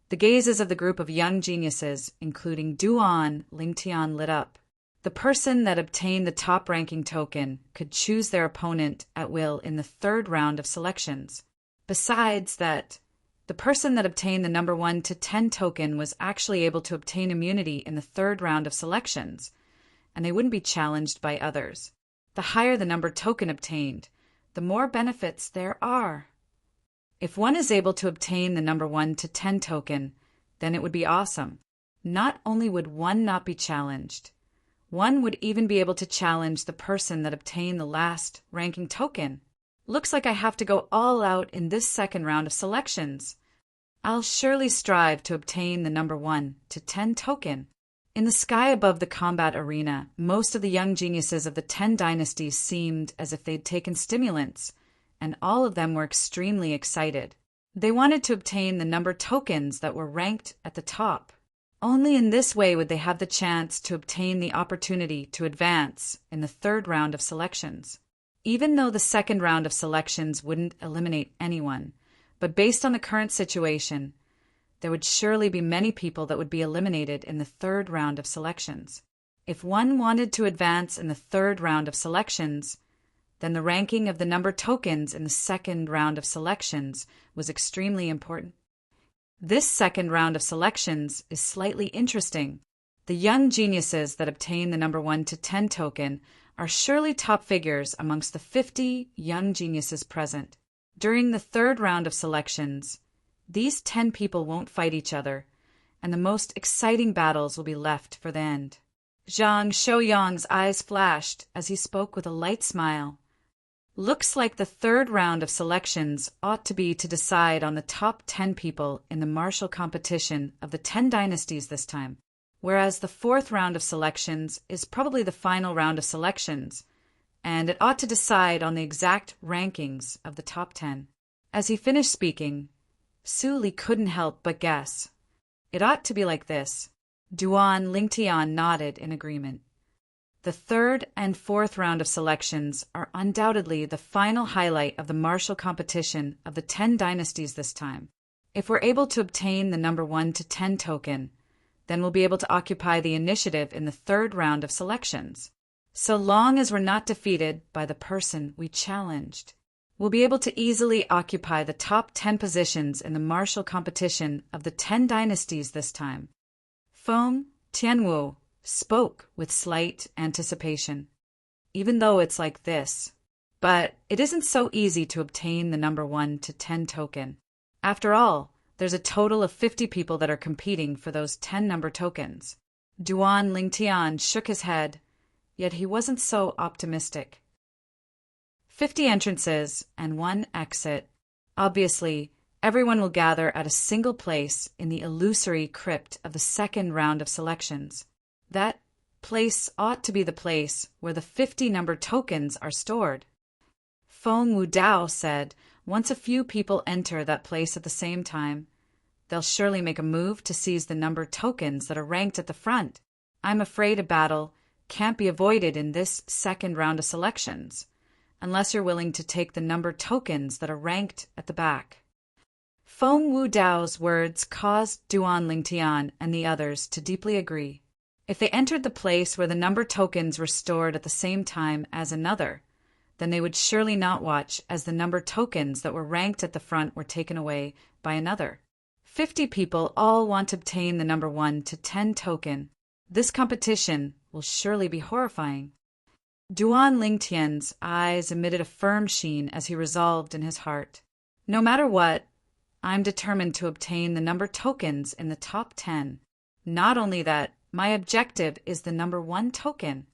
the gazes of the group of young geniuses, including Duan Lingtian, lit up. The person that obtained the top ranking token could choose their opponent at will in the third round of selections. Besides that, the person that obtained the number 1 to 10 token was actually able to obtain immunity in the third round of selections, and they wouldn't be challenged by others. The higher the number token obtained, the more benefits there are. If one is able to obtain the number 1 to 10 token, then it would be awesome. Not only would one not be challenged, one would even be able to challenge the person that obtained the last ranking token. Looks like I have to go all out in this second round of selections. I'll surely strive to obtain the number 1 to 10 token. In the sky above the combat arena, most of the young geniuses of the 10 dynasties seemed as if they'd taken stimulants, and all of them were extremely excited. They wanted to obtain the number tokens that were ranked at the top. Only in this way would they have the chance to obtain the opportunity to advance in the third round of selections. Even though the second round of selections wouldn't eliminate anyone, but based on the current situation, there would surely be many people that would be eliminated in the third round of selections. If one wanted to advance in the third round of selections, then the ranking of the number tokens in the second round of selections was extremely important. This second round of selections is slightly interesting. The young geniuses that obtain the number 1 to 10 token are surely top figures amongst the 50 young geniuses present. During the third round of selections, these 10 people won't fight each other, and the most exciting battles will be left for the end. Zhang Shouyang's eyes flashed as he spoke with a light smile. Looks like the third round of selections ought to be to decide on the top 10 people in the martial competition of the 10 dynasties this time, whereas the fourth round of selections is probably the final round of selections, and it ought to decide on the exact rankings of the top 10. As he finished speaking, Su Li couldn't help but guess. It ought to be like this. Duan Lingtian nodded in agreement. The third and fourth round of selections are undoubtedly the final highlight of the martial competition of the 10 dynasties this time. If we're able to obtain the number 1 to 10 token, then we'll be able to occupy the initiative in the third round of selections. So long as we're not defeated by the person we challenged, we'll be able to easily occupy the top 10 positions in the martial competition of the 10 dynasties this time. Feng Tianwu spoke with slight anticipation. Even though it's like this, but it isn't so easy to obtain the number 1 to 10 token. After all, there's a total of 50 people that are competing for those 10 number tokens. Duan Lingtian shook his head, yet he wasn't so optimistic. 50 entrances and 1 exit. Obviously, everyone will gather at a single place in the illusory crypt of the second round of selections. That place ought to be the place where the 50 number tokens are stored. Feng Wudao said, once a few people enter that place at the same time, they'll surely make a move to seize the number tokens that are ranked at the front. I'm afraid a battle can't be avoided in this second round of selections, unless you're willing to take the number tokens that are ranked at the back. Feng Wudao's words caused Duan Lingtian and the others to deeply agree. If they entered the place where the number tokens were stored at the same time as another, then they would surely not watch as the number tokens that were ranked at the front were taken away by another. 50 people all want to obtain the number 1 to 10 token. This competition will surely be horrifying. Duan Lingtian's eyes emitted a firm sheen as he resolved in his heart. No matter what, I'm determined to obtain the number tokens in the top 10. Not only that, my objective is the number 1 token.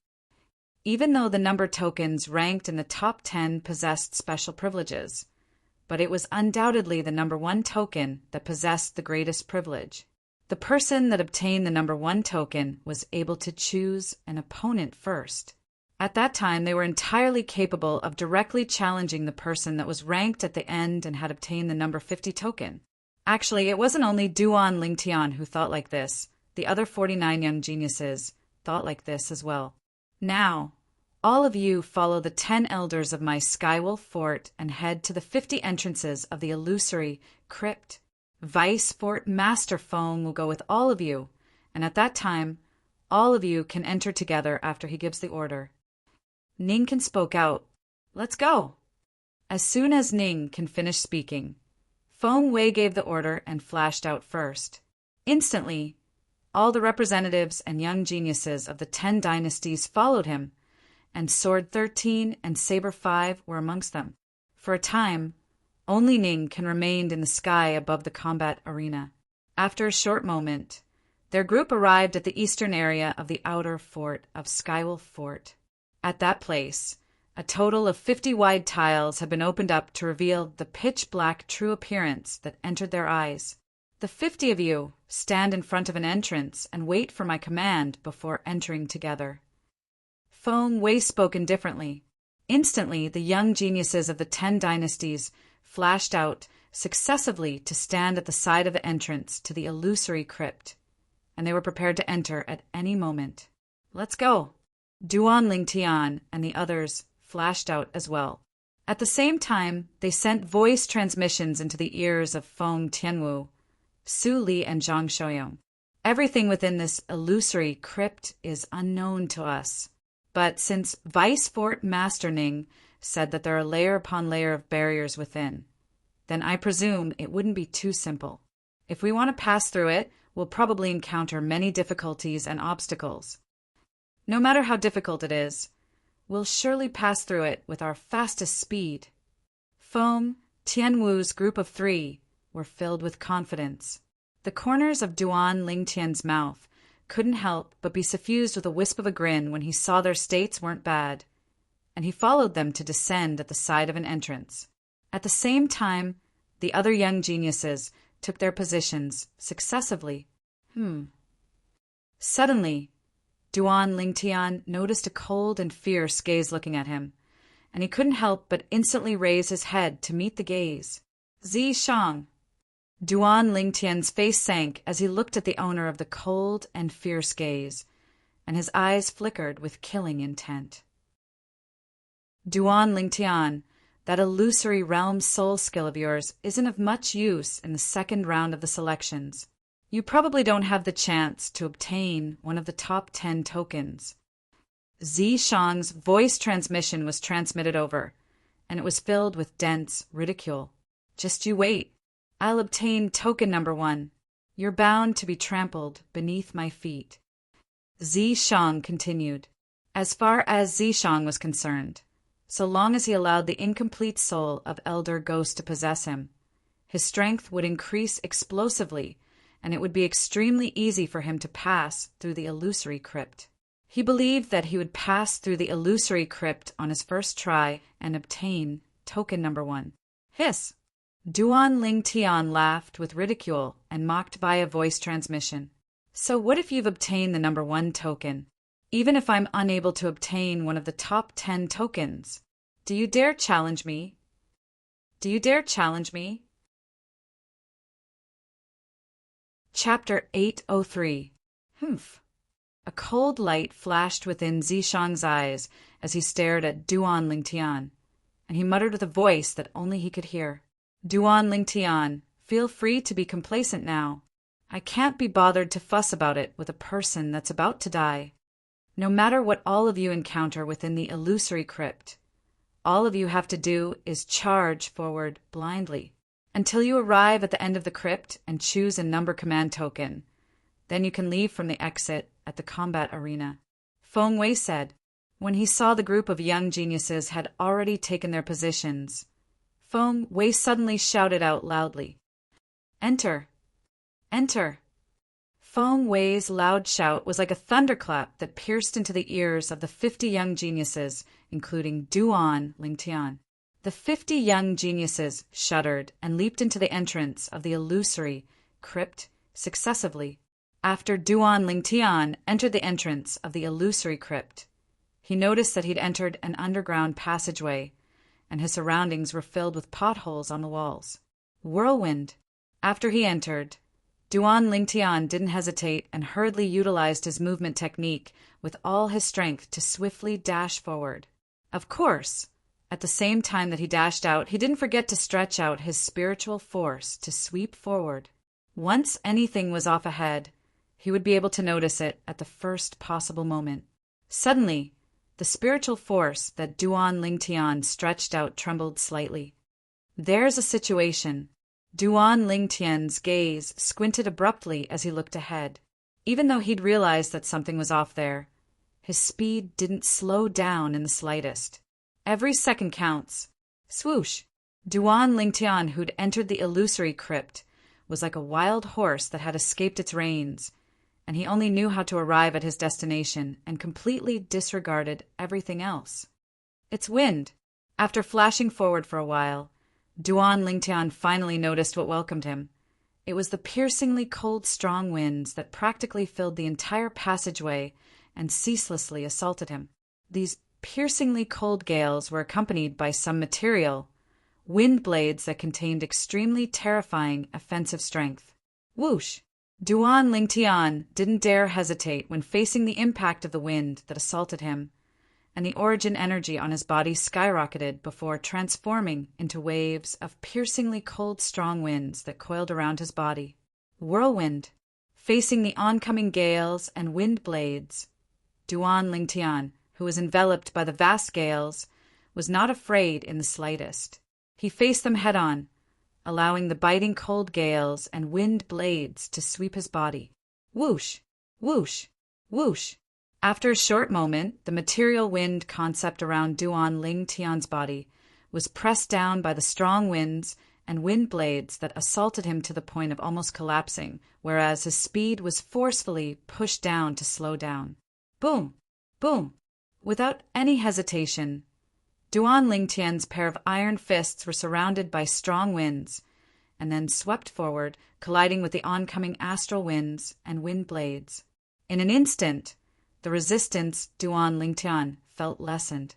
Even though the number tokens ranked in the top 10 possessed special privileges, but it was undoubtedly the number 1 token that possessed the greatest privilege. The person that obtained the number 1 token was able to choose an opponent first. At that time, they were entirely capable of directly challenging the person that was ranked at the end and had obtained the number 50 token. Actually, it wasn't only Duan Lingtian who thought like this. The other 49 young geniuses thought like this as well. Now, all of you follow the 10 elders of my Skywolf Fort and head to the 50 entrances of the illusory crypt. Vice Fort Master Feng will go with all of you, and at that time, all of you can enter together after he gives the order. Ningkan spoke out. Let's go. As soon as Ningkan finished speaking, Feng Wei gave the order and flashed out first. Instantly, all the representatives and young geniuses of the 10 dynasties followed him, and Sword 13 and Saber 5 were amongst them. For a time, only Ning can remained in the sky above the combat arena. After a short moment, their group arrived at the eastern area of the outer fort of Skywolf Fort. At that place, a total of 50 wide tiles had been opened up to reveal the pitch-black true appearance that entered their eyes. The 50 of you stand in front of an entrance and wait for my command before entering together. Feng Wei spoke indifferently. Instantly, the young geniuses of the 10 dynasties flashed out successively to stand at the side of the entrance to the illusory crypt, and they were prepared to enter at any moment. Let's go! Duan Lingtian and the others flashed out as well. At the same time, they sent voice transmissions into the ears of Feng Tianwu, Su Li, and Zhang Shouyong. Everything within this illusory crypt is unknown to us. But since Vice Fort Master Ning said that there are layer upon layer of barriers within, then I presume it wouldn't be too simple. If we want to pass through it, we'll probably encounter many difficulties and obstacles. No matter how difficult it is, we'll surely pass through it with our fastest speed. Feng Tianwu's group of 3 were filled with confidence. The corners of Duan Lingtian's mouth couldn't help but be suffused with a wisp of a grin when he saw their states weren't bad, and he followed them to descend at the side of an entrance. At the same time, the other young geniuses took their positions successively. Suddenly, Duan Lingtian noticed a cold and fierce gaze looking at him, and he couldn't help but instantly raise his head to meet the gaze. Zi Shang. Duan Lingtian's face sank as he looked at the owner of the cold and fierce gaze, and his eyes flickered with killing intent. Duan Lingtian, that illusory realm soul skill of yours isn't of much use in the second round of the selections. You probably don't have the chance to obtain one of the top 10 tokens. Zi Shang's voice transmission was transmitted over, and it was filled with dense ridicule. Just you wait. I'll obtain token number 1. You're bound to be trampled beneath my feet. Zi Shang continued. As far as Zi Shang was concerned, so long as he allowed the incomplete soul of Elder Ghost to possess him, his strength would increase explosively, and it would be extremely easy for him to pass through the illusory crypt. He believed that he would pass through the illusory crypt on his first try and obtain token number 1. Hiss! Duan Lingtian laughed with ridicule and mocked via voice transmission. So what if you've obtained the number 1 token? Even if I'm unable to obtain one of the top 10 tokens, do you dare challenge me? Do you dare challenge me? Chapter 803. A cold light flashed within Zishang's eyes as he stared at Duan Lingtian, and he muttered with a voice that only he could hear. Duan Lingtian, feel free to be complacent now. I can't be bothered to fuss about it with a person that's about to die. No matter what all of you encounter within the illusory crypt, all of you have to do is charge forward blindly until you arrive at the end of the crypt and choose a number command token. Then you can leave from the exit at the combat arena. Feng Wei said, when he saw the group of young geniuses had already taken their positions. Feng Wei suddenly shouted out loudly, "Enter! Enter!" Feng Wei's loud shout was like a thunderclap that pierced into the ears of the 50 young geniuses, including Duan Lingtian. The 50 young geniuses shuddered and leaped into the entrance of the illusory crypt successively. After Duan Lingtian entered the entrance of the illusory crypt, he noticed that he'd entered an underground passageway, and his surroundings were filled with potholes on the walls. Whirlwind! After he entered, Duan Lingtian didn't hesitate and hurriedly utilized his movement technique with all his strength to swiftly dash forward. Of course, at the same time that he dashed out, he didn't forget to stretch out his spiritual force to sweep forward. Once anything was off ahead, he would be able to notice it at the first possible moment. Suddenly, the spiritual force that Duan Lingtian stretched out trembled slightly. There's a situation. Duan Lingtian's gaze squinted abruptly as he looked ahead. Even though he'd realized that something was off there, his speed didn't slow down in the slightest. Every second counts. Swoosh! Duan Lingtian, who'd entered the illusory crypt, was like a wild horse that had escaped its reins, and he only knew how to arrive at his destination and completely disregarded everything else. It's wind. After flashing forward for a while, Duan Lingtian finally noticed what welcomed him. It was the piercingly cold, strong winds that practically filled the entire passageway and ceaselessly assaulted him. These piercingly cold gales were accompanied by some material, wind blades that contained extremely terrifying offensive strength. Whoosh! Duan Lingtian didn't dare hesitate when facing the impact of the wind that assaulted him, and the origin energy on his body skyrocketed before transforming into waves of piercingly cold, strong winds that coiled around his body. Whirlwind. Facing the oncoming gales and wind blades, Duan Lingtian, who was enveloped by the vast gales, was not afraid in the slightest. He faced them head-on, allowing the biting cold gales and wind blades to sweep his body. Whoosh! Whoosh! Whoosh! After a short moment, the material wind concept around Duan Lingtian's body was pressed down by the strong winds and wind blades that assaulted him to the point of almost collapsing, whereas his speed was forcefully pushed down to slow down. Boom! Boom! Without any hesitation, Duan Lingtian's pair of iron fists were surrounded by strong winds, and then swept forward, colliding with the oncoming astral winds and wind blades. In an instant, the resistance Duan Lingtian felt lessened.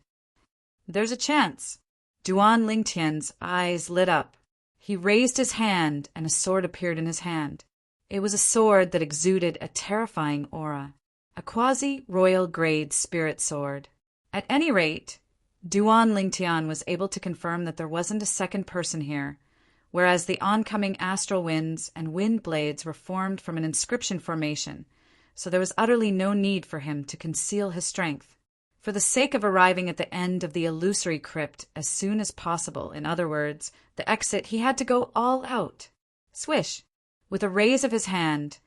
There's a chance. Duan Lingtian's eyes lit up. He raised his hand, and a sword appeared in his hand. It was a sword that exuded a terrifying aura, a quasi-royal grade spirit sword. At any rate, Duan Lingtian was able to confirm that there wasn't a second person here, whereas the oncoming astral winds and wind blades were formed from an inscription formation, so there was utterly no need for him to conceal his strength. For the sake of arriving at the end of the illusory crypt as soon as possible, in other words, the exit, he had to go all out. Swish! With a raise of his hand,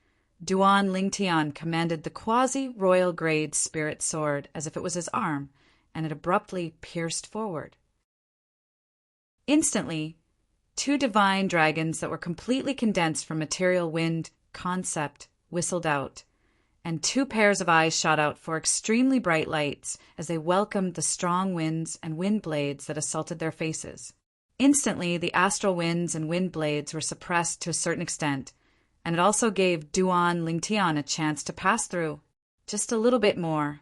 Duan Lingtian commanded the quasi-royal grade spirit sword as if it was his arm, and it abruptly pierced forward. Instantly, two divine dragons that were completely condensed from material wind concept whistled out, and two pairs of eyes shot out for extremely bright lights as they welcomed the strong winds and wind blades that assaulted their faces. Instantly, the astral winds and wind blades were suppressed to a certain extent, and it also gave Duan Lingtian a chance to pass through. Just a little bit more.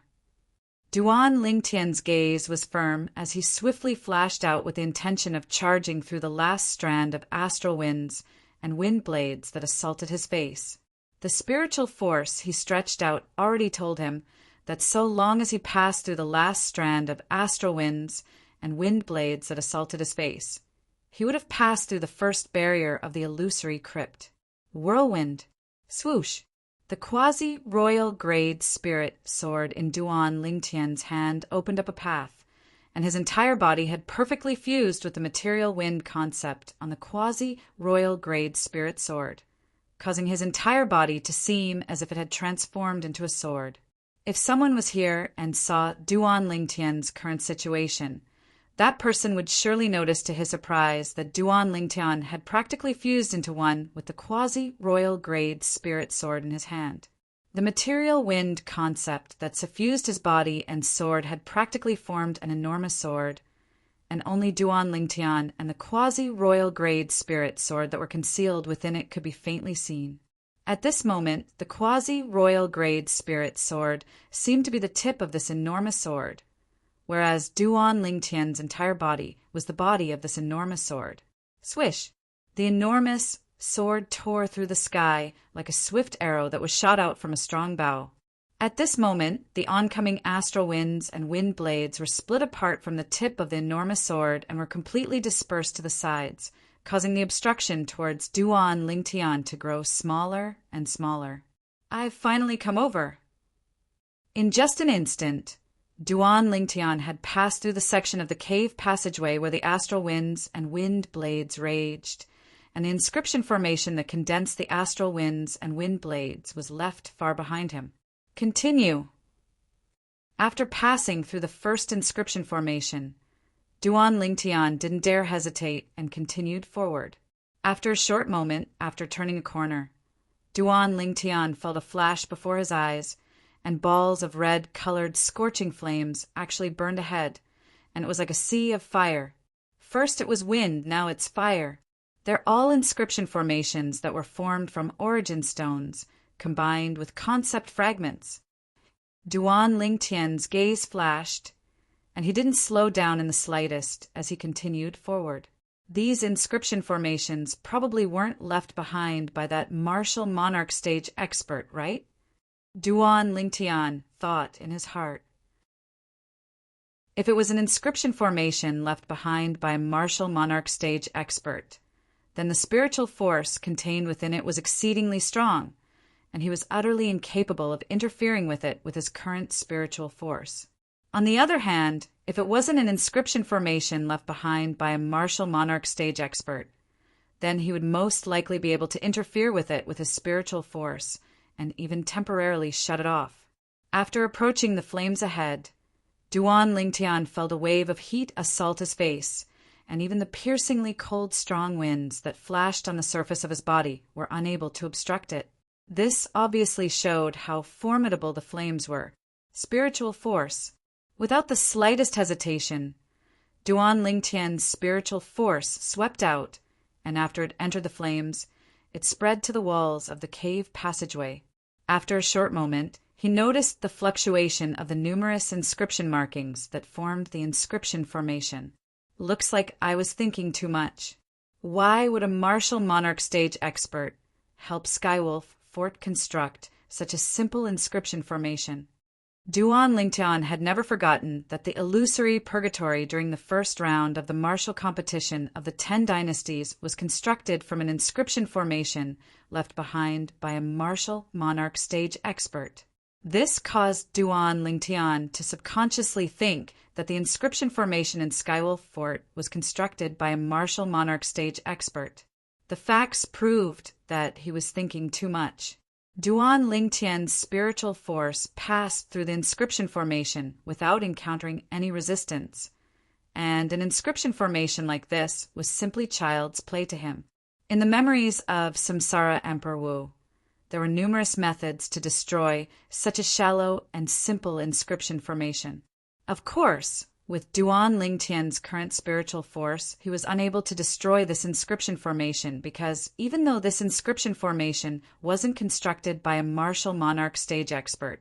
Duan Lingtian's gaze was firm as he swiftly flashed out with the intention of charging through the last strand of astral winds and wind blades that assaulted his face. The spiritual force he stretched out already told him that so long as he passed through the last strand of astral winds and wind blades that assaulted his face, he would have passed through the first barrier of the illusory crypt. Whirlwind! Swoosh! The quasi-royal grade spirit sword in Duan Lingtian's hand opened up a path, and his entire body had perfectly fused with the material wind concept on the quasi-royal grade spirit sword, causing his entire body to seem as if it had transformed into a sword. If someone was here and saw Duan Lingtian's current situation, that person would surely notice to his surprise that Duan Lingtian had practically fused into one with the quasi-royal grade spirit sword in his hand. The material wind concept that suffused his body and sword had practically formed an enormous sword, and only Duan Lingtian and the quasi-royal grade spirit sword that were concealed within it could be faintly seen. At this moment, the quasi-royal grade spirit sword seemed to be the tip of this enormous sword, whereas Duan Lingtian's entire body was the body of this enormous sword. Swish! The enormous sword tore through the sky like a swift arrow that was shot out from a strong bow. At this moment, the oncoming astral winds and wind blades were split apart from the tip of the enormous sword and were completely dispersed to the sides, causing the obstruction towards Duan Lingtian to grow smaller and smaller. I've finally come over. In just an instant, Duan Lingtian had passed through the section of the cave passageway where the astral winds and wind blades raged, and the inscription formation that condensed the astral winds and wind blades was left far behind him. Continue. After passing through the first inscription formation, Duan Lingtian didn't dare hesitate and continued forward. After a short moment, after turning a corner, Duan Lingtian felt a flash before his eyes, and balls of red-colored scorching flames actually burned ahead, and it was like a sea of fire. First it was wind, now it's fire. They're all inscription formations that were formed from origin stones, combined with concept fragments. Duan Lingtian's gaze flashed, and he didn't slow down in the slightest as he continued forward. These inscription formations probably weren't left behind by that martial monarch stage expert, right? Duan Lingtian thought in his heart. If it was an inscription formation left behind by a martial monarch stage expert, then the spiritual force contained within it was exceedingly strong, and he was utterly incapable of interfering with it with his current spiritual force. On the other hand, if it wasn't an inscription formation left behind by a martial monarch stage expert, then he would most likely be able to interfere with it with his spiritual force and even temporarily shut it off. After approaching the flames ahead, Duan Lingtian felt a wave of heat assault his face, and even the piercingly cold strong winds that flashed on the surface of his body were unable to obstruct it. This obviously showed how formidable the flames were. Spiritual force. Without the slightest hesitation, Duan Lingtian's spiritual force swept out, and after it entered the flames, it spread to the walls of the cave passageway. After a short moment, he noticed the fluctuation of the numerous inscription markings that formed the inscription formation. Looks like I was thinking too much. Why would a martial monarch stage expert help Skywolf Fort construct such a simple inscription formation? Duan Lingtian had never forgotten that the illusory purgatory during the first round of the martial competition of the 10 dynasties was constructed from an inscription formation left behind by a martial monarch stage expert. This caused Duan Lingtian to subconsciously think that the inscription formation in Skywolf Fort was constructed by a martial monarch stage expert. The facts proved that he was thinking too much. Duan Lingtian's spiritual force passed through the inscription formation without encountering any resistance, and an inscription formation like this was simply child's play to him. In the memories of Samsara Emperor Wu, there were numerous methods to destroy such a shallow and simple inscription formation. Of course, with Duan Lingtian's current spiritual force, he was unable to destroy this inscription formation because even though this inscription formation wasn't constructed by a martial monarch stage expert,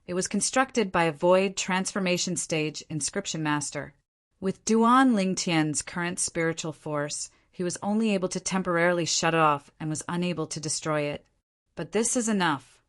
it was constructed by a void transformation stage inscription master. With Duan Lingtian's current spiritual force, he was only able to temporarily shut it off and was unable to destroy it. But this is enough.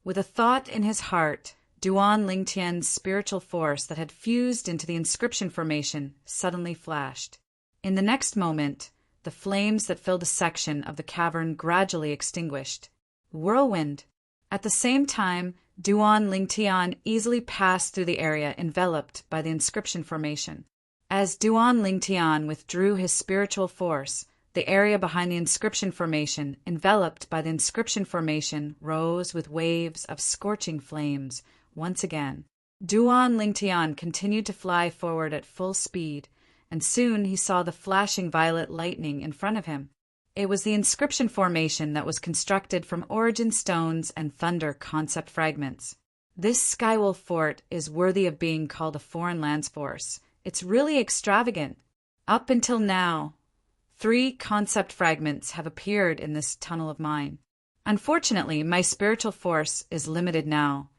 With a thought in his heart, Duan Lingtian's spiritual force that had fused into the inscription formation suddenly flashed. In the next moment, the flames that filled a section of the cavern gradually extinguished. Whirlwind! At the same time, Duan Lingtian easily passed through the area enveloped by the inscription formation. As Duan Lingtian withdrew his spiritual force, the area behind the inscription formation, enveloped by the inscription formation, rose with waves of scorching flames. Once again, Duan Lingtian continued to fly forward at full speed, and soon he saw the flashing violet lightning in front of him. It was the inscription formation that was constructed from origin stones and thunder concept fragments. This Skywolf Fort is worthy of being called a foreign lands force. It's really extravagant. Up until now, 3 concept fragments have appeared in this tunnel of mine. Unfortunately, my spiritual force is limited now,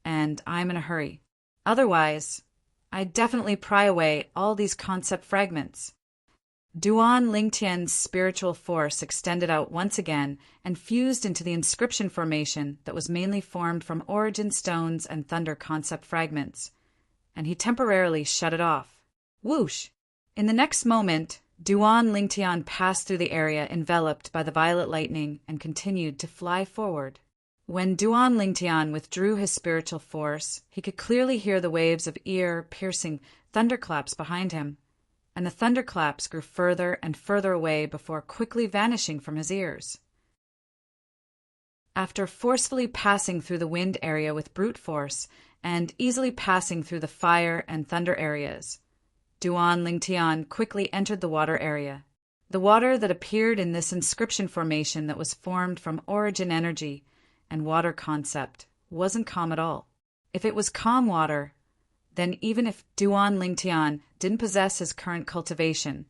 and I'm in a hurry. Otherwise, I'd definitely pry away all these concept fragments. Duan Lingtian's spiritual force extended out once again and fused into the inscription formation that was mainly formed from origin stones and thunder concept fragments, and he temporarily shut it off. Whoosh! In the next moment, Duan Lingtian passed through the area enveloped by the violet lightning and continued to fly forward. When Duan Lingtian withdrew his spiritual force, he could clearly hear the waves of ear-piercing thunderclaps behind him, and the thunderclaps grew further and further away before quickly vanishing from his ears. After forcefully passing through the wind area with brute force and easily passing through the fire and thunder areas, Duan Lingtian quickly entered the water area. The water that appeared in this inscription formation that was formed from origin energy and water concept wasn't calm at all. If it was calm water, then even if Duan Lingtian didn't possess his current cultivation,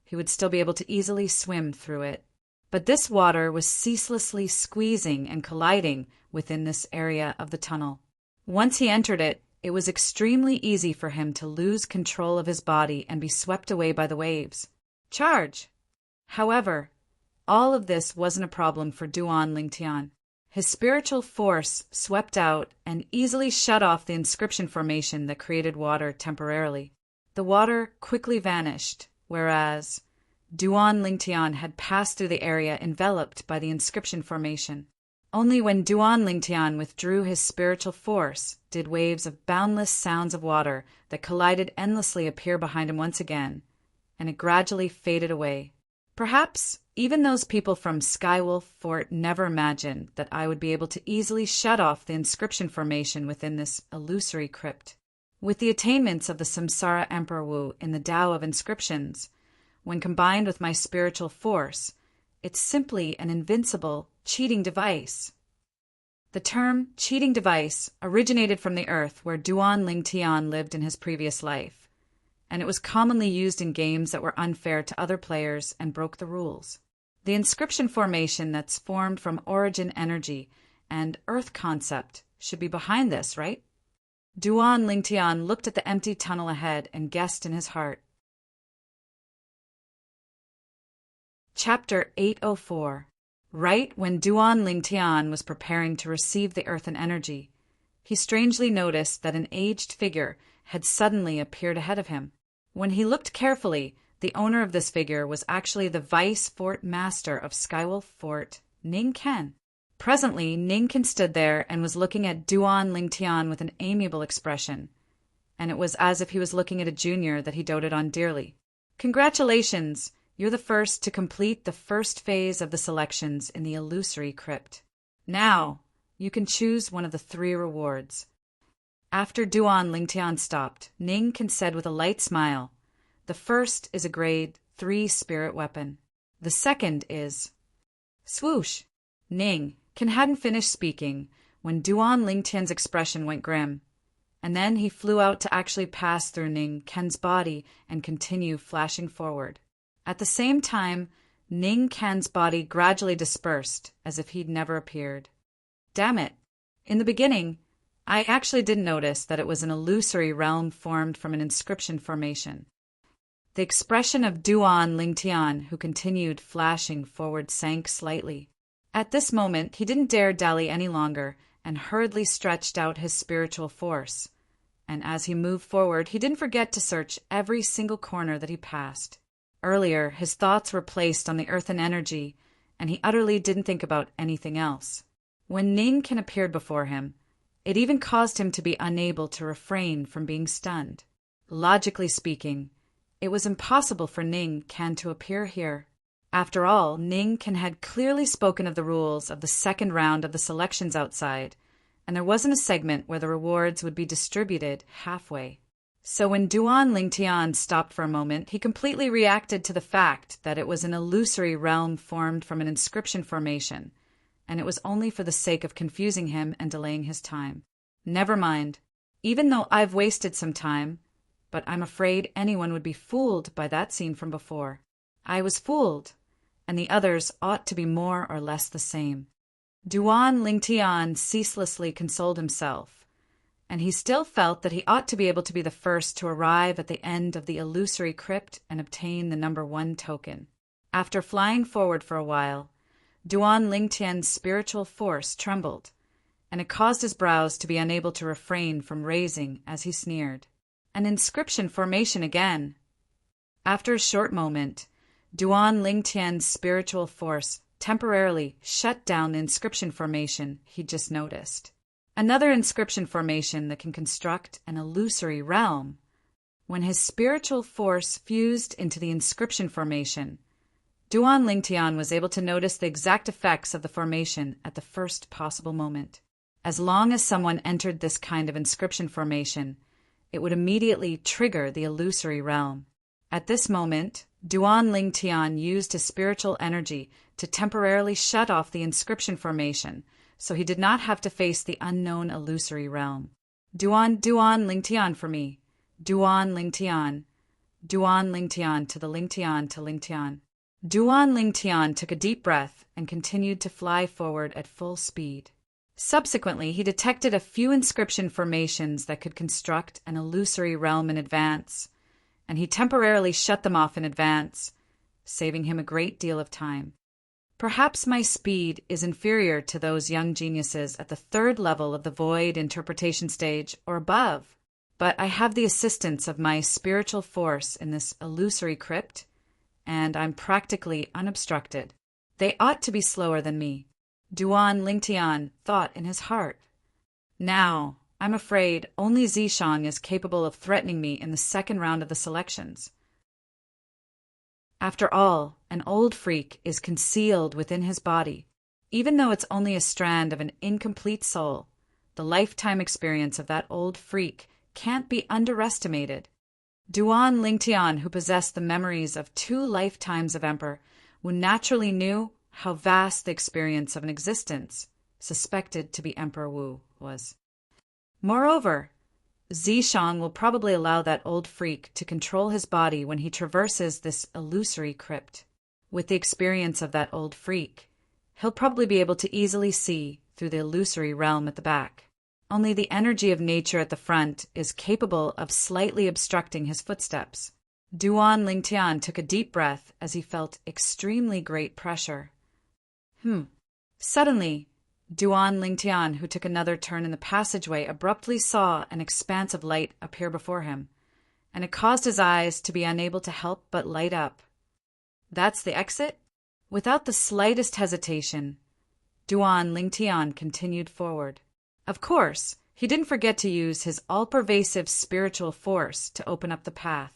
he would still be able to easily swim through it. But this water was ceaselessly squeezing and colliding within this area of the tunnel. Once he entered it, it was extremely easy for him to lose control of his body and be swept away by the waves. Charge! However, all of this wasn't a problem for Duan Lingtian. His spiritual force swept out and easily shut off the inscription formation that created water temporarily. The water quickly vanished, whereas Duan Lingtian had passed through the area enveloped by the inscription formation. Only when Duan Lingtian withdrew his spiritual force did waves of boundless sounds of water that collided endlessly appear behind him once again, and it gradually faded away. Perhaps even those people from Skywolf Fort never imagined that I would be able to easily shut off the inscription formation within this illusory crypt. With the attainments of the Samsara Emperor Wu in the Tao of Inscriptions, when combined with my spiritual force, it's simply an invincible cheating device. The term cheating device originated from the earth where Duan Lingtian lived in his previous life, and it was commonly used in games that were unfair to other players and broke the rules. The inscription formation that's formed from origin energy and earth concept should be behind this, right? Duan Lingtian looked at the empty tunnel ahead and guessed in his heart. Chapter 804. Right when Duan Lingtian was preparing to receive the earthen energy, he strangely noticed that an aged figure had suddenly appeared ahead of him. When he looked carefully, the owner of this figure was actually the Vice Fort Master of Skywolf Fort, Ning Ken. Presently, Ning Ken stood there and was looking at Duan Lingtian with an amiable expression, and it was as if he was looking at a junior that he doted on dearly. Congratulations! You're the first to complete the first phase of the selections in the illusory crypt. Now, you can choose one of the 3 rewards. After Duan Lingtian stopped, Ning Ken said with a light smile, the first is a grade 3 spirit weapon. The second is... Swoosh! Ning Ken hadn't finished speaking when Duan Lingtian's expression went grim, and then he flew out to actually pass through Ning Ken's body and continue flashing forward. At the same time, Ning Ken's body gradually dispersed, as if he'd never appeared. Damn it! In the beginning, I actually didn't notice that it was an illusory realm formed from an inscription formation. The expression of Duan Lingtian, who continued flashing forward, sank slightly. At this moment, he didn't dare dally any longer and hurriedly stretched out his spiritual force. And as he moved forward, he didn't forget to search every single corner that he passed. Earlier, his thoughts were placed on the earthen energy, and he utterly didn't think about anything else. When Ning Ken appeared before him, it even caused him to be unable to refrain from being stunned. Logically speaking, it was impossible for Ning Ken to appear here. After all, Ning Ken had clearly spoken of the rules of the second round of the selections outside, and there wasn't a segment where the rewards would be distributed halfway. So when Duan Lingtian stopped for a moment, he completely reacted to the fact that it was an illusory realm formed from an inscription formation, and it was only for the sake of confusing him and delaying his time. Never mind. Even though I've wasted some time, but I'm afraid anyone would be fooled by that scene from before. I was fooled, and the others ought to be more or less the same. Duan Lingtian ceaselessly consoled himself, and he still felt that he ought to be able to be the first to arrive at the end of the illusory crypt and obtain the number 1 token. After flying forward for a while, Duan Lingtian's spiritual force trembled, and it caused his brows to be unable to refrain from raising as he sneered. An inscription formation again! After a short moment, Duan Lingtian's spiritual force temporarily shut down the inscription formation he'd just noticed. Another inscription formation that can construct an illusory realm. When his spiritual force fused into the inscription formation, Duan Lingtian was able to notice the exact effects of the formation at the first possible moment. As long as someone entered this kind of inscription formation, it would immediately trigger the illusory realm. At this moment, Duan Lingtian used his spiritual energy to temporarily shut off the inscription formation, so he did not have to face the unknown illusory realm. Duan Lingtian for me. Duan Lingtian. Duan Lingtian to the Lingtian to Lingtian. Duan Lingtian took a deep breath and continued to fly forward at full speed. Subsequently, he detected a few inscription formations that could construct an illusory realm in advance, and he temporarily shut them off in advance, saving him a great deal of time. Perhaps my speed is inferior to those young geniuses at the third level of the void interpretation stage or above, but I have the assistance of my spiritual force in this illusory crypt, and I'm practically unobstructed. They ought to be slower than me, Duan Lingtian thought in his heart. Now, I'm afraid only Zishang is capable of threatening me in the second round of the selections. After all, an old freak is concealed within his body. Even though it's only a strand of an incomplete soul, the lifetime experience of that old freak can't be underestimated. Duan Lingtian, who possessed the memories of 2 lifetimes of Emperor, who naturally knew how vast the experience of an existence suspected to be Emperor Wu was. Moreover, Zishang will probably allow that old freak to control his body when he traverses this illusory crypt. With the experience of that old freak, he'll probably be able to easily see through the illusory realm at the back. Only the energy of nature at the front is capable of slightly obstructing his footsteps. Duan Lingtian took a deep breath as he felt extremely great pressure. Suddenly, Duan Lingtian, who took another turn in the passageway, abruptly saw an expanse of light appear before him, and it caused his eyes to be unable to help but light up. That's the exit? Without the slightest hesitation, Duan Lingtian continued forward. Of course, he didn't forget to use his all-pervasive spiritual force to open up the path.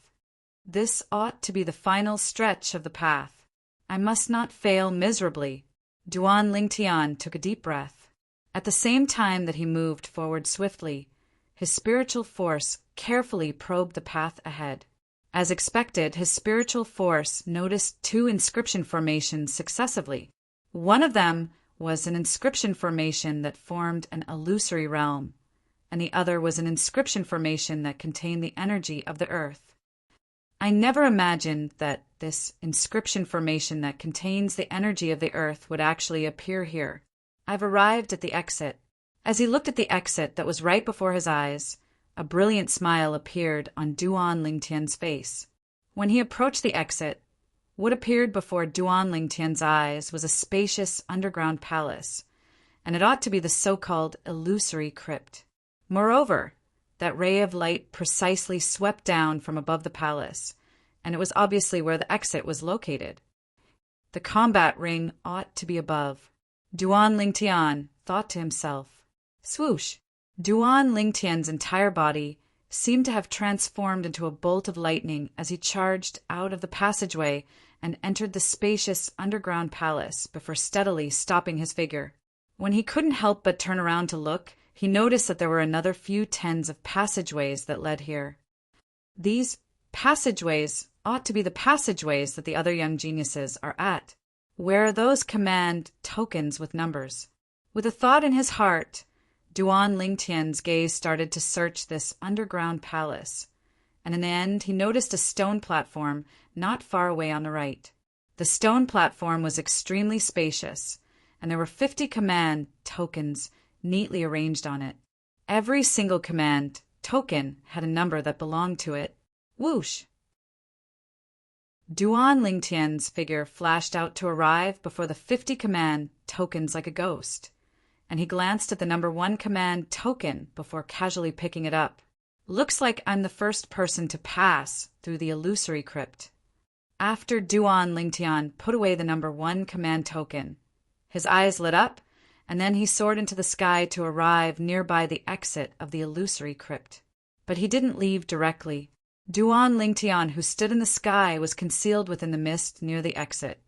This ought to be the final stretch of the path. I must not fail miserably. Duan Lingtian took a deep breath. At the same time that he moved forward swiftly, his spiritual force carefully probed the path ahead. As expected, his spiritual force noticed 2 inscription formations successively. One of them was an inscription formation that formed an illusory realm, and the other was an inscription formation that contained the energy of the earth. I never imagined that this inscription formation that contains the energy of the earth would actually appear here. I've arrived at the exit. As he looked at the exit that was right before his eyes, a brilliant smile appeared on Duan Lingtian's face. When he approached the exit, what appeared before Duan Lingtian's eyes was a spacious underground palace, and it ought to be the so-called illusory crypt. Moreover, that ray of light precisely swept down from above the palace, and it was obviously where the exit was located. The combat ring ought to be above. Duan Lingtian thought to himself. Swoosh! Duan Lingtian's entire body seemed to have transformed into a bolt of lightning as he charged out of the passageway and entered the spacious underground palace before steadily stopping his figure. When he couldn't help but turn around to look, he noticed that there were another few tens of passageways that led here. These passageways ought to be the passageways that the other young geniuses are at. Where are those command tokens with numbers? With a thought in his heart, Duan Lingtian's gaze started to search this underground palace, and in the end he noticed a stone platform not far away on the right. The stone platform was extremely spacious, and there were 50 command tokens neatly arranged on it. Every single command token had a number that belonged to it. Whoosh! Duan Lingtian's figure flashed out to arrive before the 50 command tokens like a ghost, and he glanced at the number 1 command token before casually picking it up. Looks like I'm the first person to pass through the illusory crypt. After Duan Lingtian put away the number 1 command token, his eyes lit up, and then he soared into the sky to arrive nearby the exit of the illusory crypt. But he didn't leave directly. Duan Lingtian, who stood in the sky, was concealed within the mist near the exit,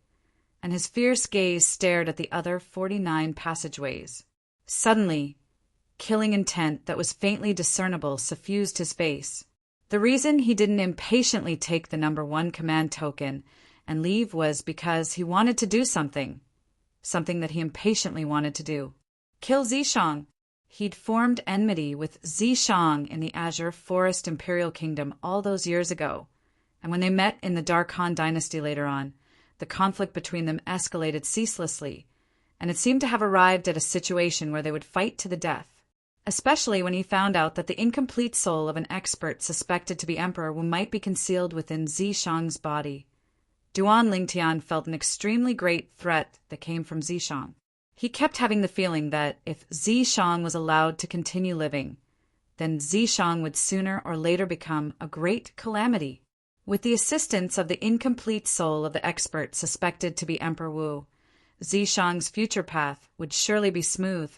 and his fierce gaze stared at the other 49 passageways. Suddenly, killing intent that was faintly discernible suffused his face. The reason he didn't impatiently take the number 1 command token and leave was because he wanted to do something that he impatiently wanted to do. Kill Zishang. He'd formed enmity with Zishang in the Azure Forest Imperial Kingdom all those years ago, and when they met in the Dark Han dynasty later on, the conflict between them escalated ceaselessly, and it seemed to have arrived at a situation where they would fight to the death, especially when he found out that the incomplete soul of an expert suspected to be emperor might be concealed within Zishang's body. Duan Lingtian felt an extremely great threat that came from Zishang. He kept having the feeling that if Zishang was allowed to continue living, then Zishang would sooner or later become a great calamity. With the assistance of the incomplete soul of the expert suspected to be Emperor Wu, Zishang's future path would surely be smooth,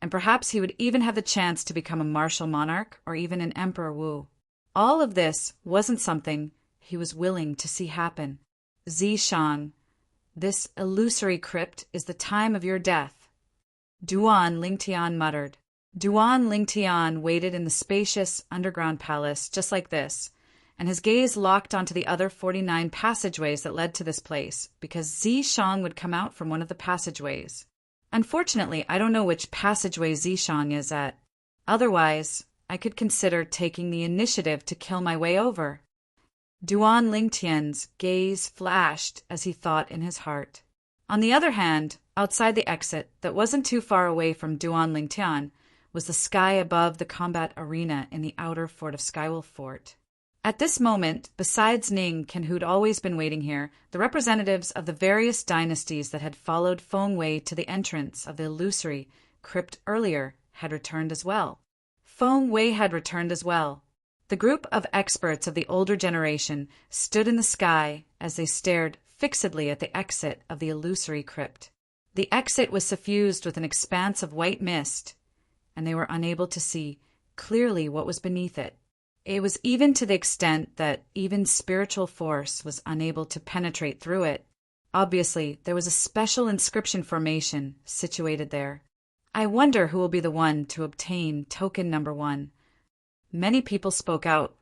and perhaps he would even have the chance to become a martial monarch or even an Emperor Wu. All of this wasn't something he was willing to see happen. Zishang, this illusory crypt is the time of your death, Duan Lingtian muttered. Duan Lingtian waited in the spacious underground palace just like this, and his gaze locked onto the other 49 passageways that led to this place, because Zishang would come out from one of the passageways. Unfortunately, I don't know which passageway Zishang is at. Otherwise, I could consider taking the initiative to kill my way over. Duan Lingtian's gaze flashed as he thought in his heart. On the other hand, outside the exit, that wasn't too far away from Duan Lingtian, was the sky above the combat arena in the outer fort of Skywolf Fort. At this moment, besides Ning Ken, who'd always been waiting here, the representatives of the various dynasties that had followed Feng Wei to the entrance of the illusory crypt earlier had returned as well. Feng Wei had returned as well. The group of experts of the older generation stood in the sky as they stared fixedly at the exit of the illusory crypt. The exit was suffused with an expanse of white mist, and they were unable to see clearly what was beneath it. It was even to the extent that even spiritual force was unable to penetrate through it. Obviously, there was a special inscription formation situated there. I wonder who will be the one to obtain token number 1. Many people spoke out,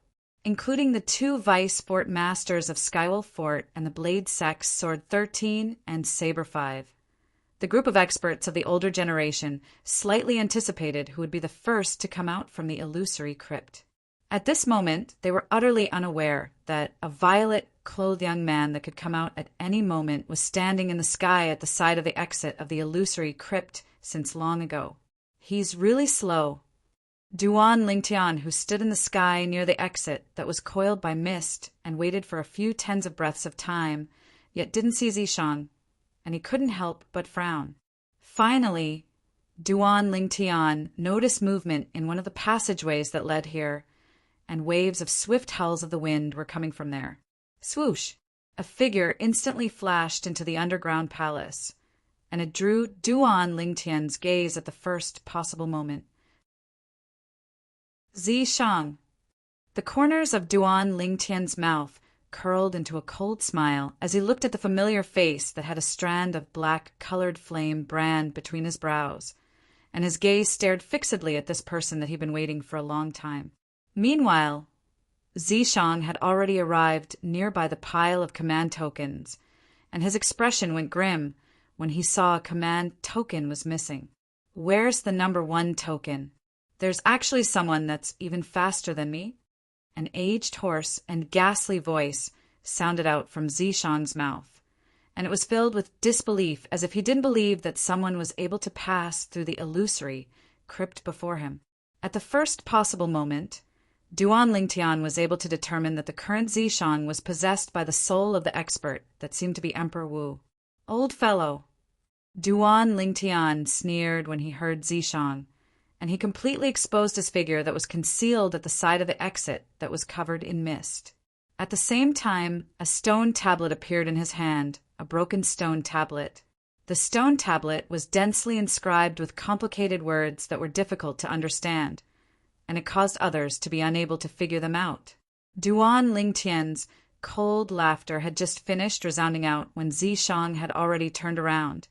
including the 2 vice fort masters of Skywolf Fort and the Blade Sects Sword 13 and Saber 5. The group of experts of the older generation slightly anticipated who would be the first to come out from the illusory crypt. At this moment, they were utterly unaware that a violet-clothed young man that could come out at any moment was standing in the sky at the side of the exit of the illusory crypt since long ago. He's really slow. Duan Lingtian, who stood in the sky near the exit that was coiled by mist and waited for a few tens of breaths of time, yet didn't see Zishang, and he couldn't help but frown. Finally, Duan Lingtian noticed movement in one of the passageways that led here, and waves of swift hulls of the wind were coming from there. Swoosh! A figure instantly flashed into the underground palace, and it drew Duan Lingtian's gaze at the first possible moment. Zishang. The corners of Duan Lingtian's mouth curled into a cold smile as he looked at the familiar face that had a strand of black-colored flame brand between his brows, and his gaze stared fixedly at this person that he'd been waiting for a long time. Meanwhile, Zishang had already arrived nearby the pile of command tokens, and his expression went grim when he saw a command token was missing. Where's the number 1 token? There's actually someone that's even faster than me? An aged, hoarse, and ghastly voice sounded out from Zishang's mouth, and it was filled with disbelief, as if he didn't believe that someone was able to pass through the illusory crypt before him. At the first possible moment, Duan Lingtian was able to determine that the current Zishang was possessed by the soul of the expert that seemed to be Emperor Wu. Old fellow. Duan Lingtian sneered when he heard Zishang, and he completely exposed his figure that was concealed at the side of the exit that was covered in mist. At the same time, a stone tablet appeared in his hand, a broken stone tablet. The stone tablet was densely inscribed with complicated words that were difficult to understand, and it caused others to be unable to figure them out. Duan Lingtian's cold laughter had just finished resounding out when Zishang had already turned around,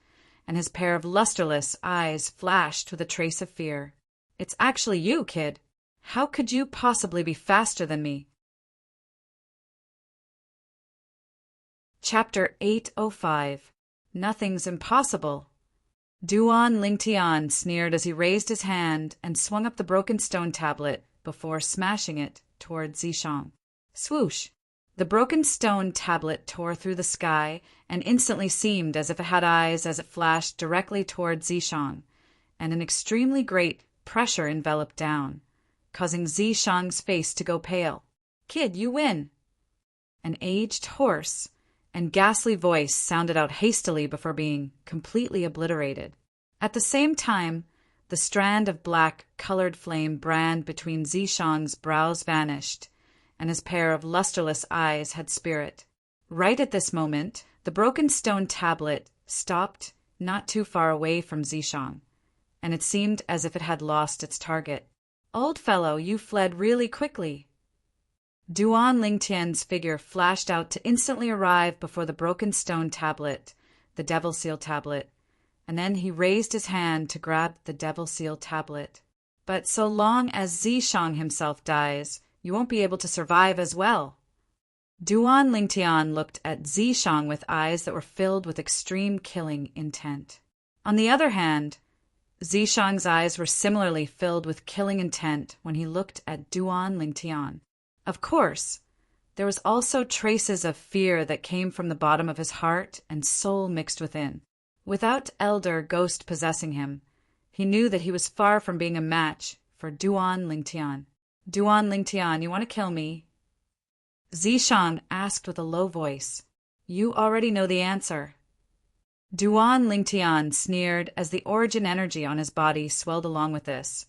and his pair of lusterless eyes flashed with a trace of fear. It's actually you, kid. How could you possibly be faster than me? Chapter 805. Nothing's Impossible. Duan Lingtian sneered as he raised his hand and swung up the broken stone tablet before smashing it toward Zishang. Swoosh! The broken stone tablet tore through the sky and instantly seemed as if it had eyes as it flashed directly toward Zishang, and an extremely great pressure enveloped down, causing Zishang's face to go pale. Kid, you win! An aged, hoarse, and ghastly voice sounded out hastily before being completely obliterated. At the same time, the strand of black-colored flame brand between Zishang's brows vanished, and his pair of lusterless eyes had spirit. Right at this moment, the broken stone tablet stopped not too far away from Zishang, and it seemed as if it had lost its target. Old fellow, you fled really quickly. Duan Lingtian's figure flashed out to instantly arrive before the broken stone tablet, the Devil Seal tablet, and then he raised his hand to grab the Devil Seal tablet. But so long as Zishang himself dies, you won't be able to survive as well. Duan Lingtian looked at Zishang with eyes that were filled with extreme killing intent. On the other hand, Zishang's eyes were similarly filled with killing intent when he looked at Duan Lingtian. Of course, there was also traces of fear that came from the bottom of his heart and soul mixed within. Without elder ghost possessing him, he knew that he was far from being a match for Duan Lingtian. Duan Lingtian, you want to kill me? Zishang asked with a low voice. You already know the answer. Duan Lingtian sneered as the origin energy on his body swelled along with this,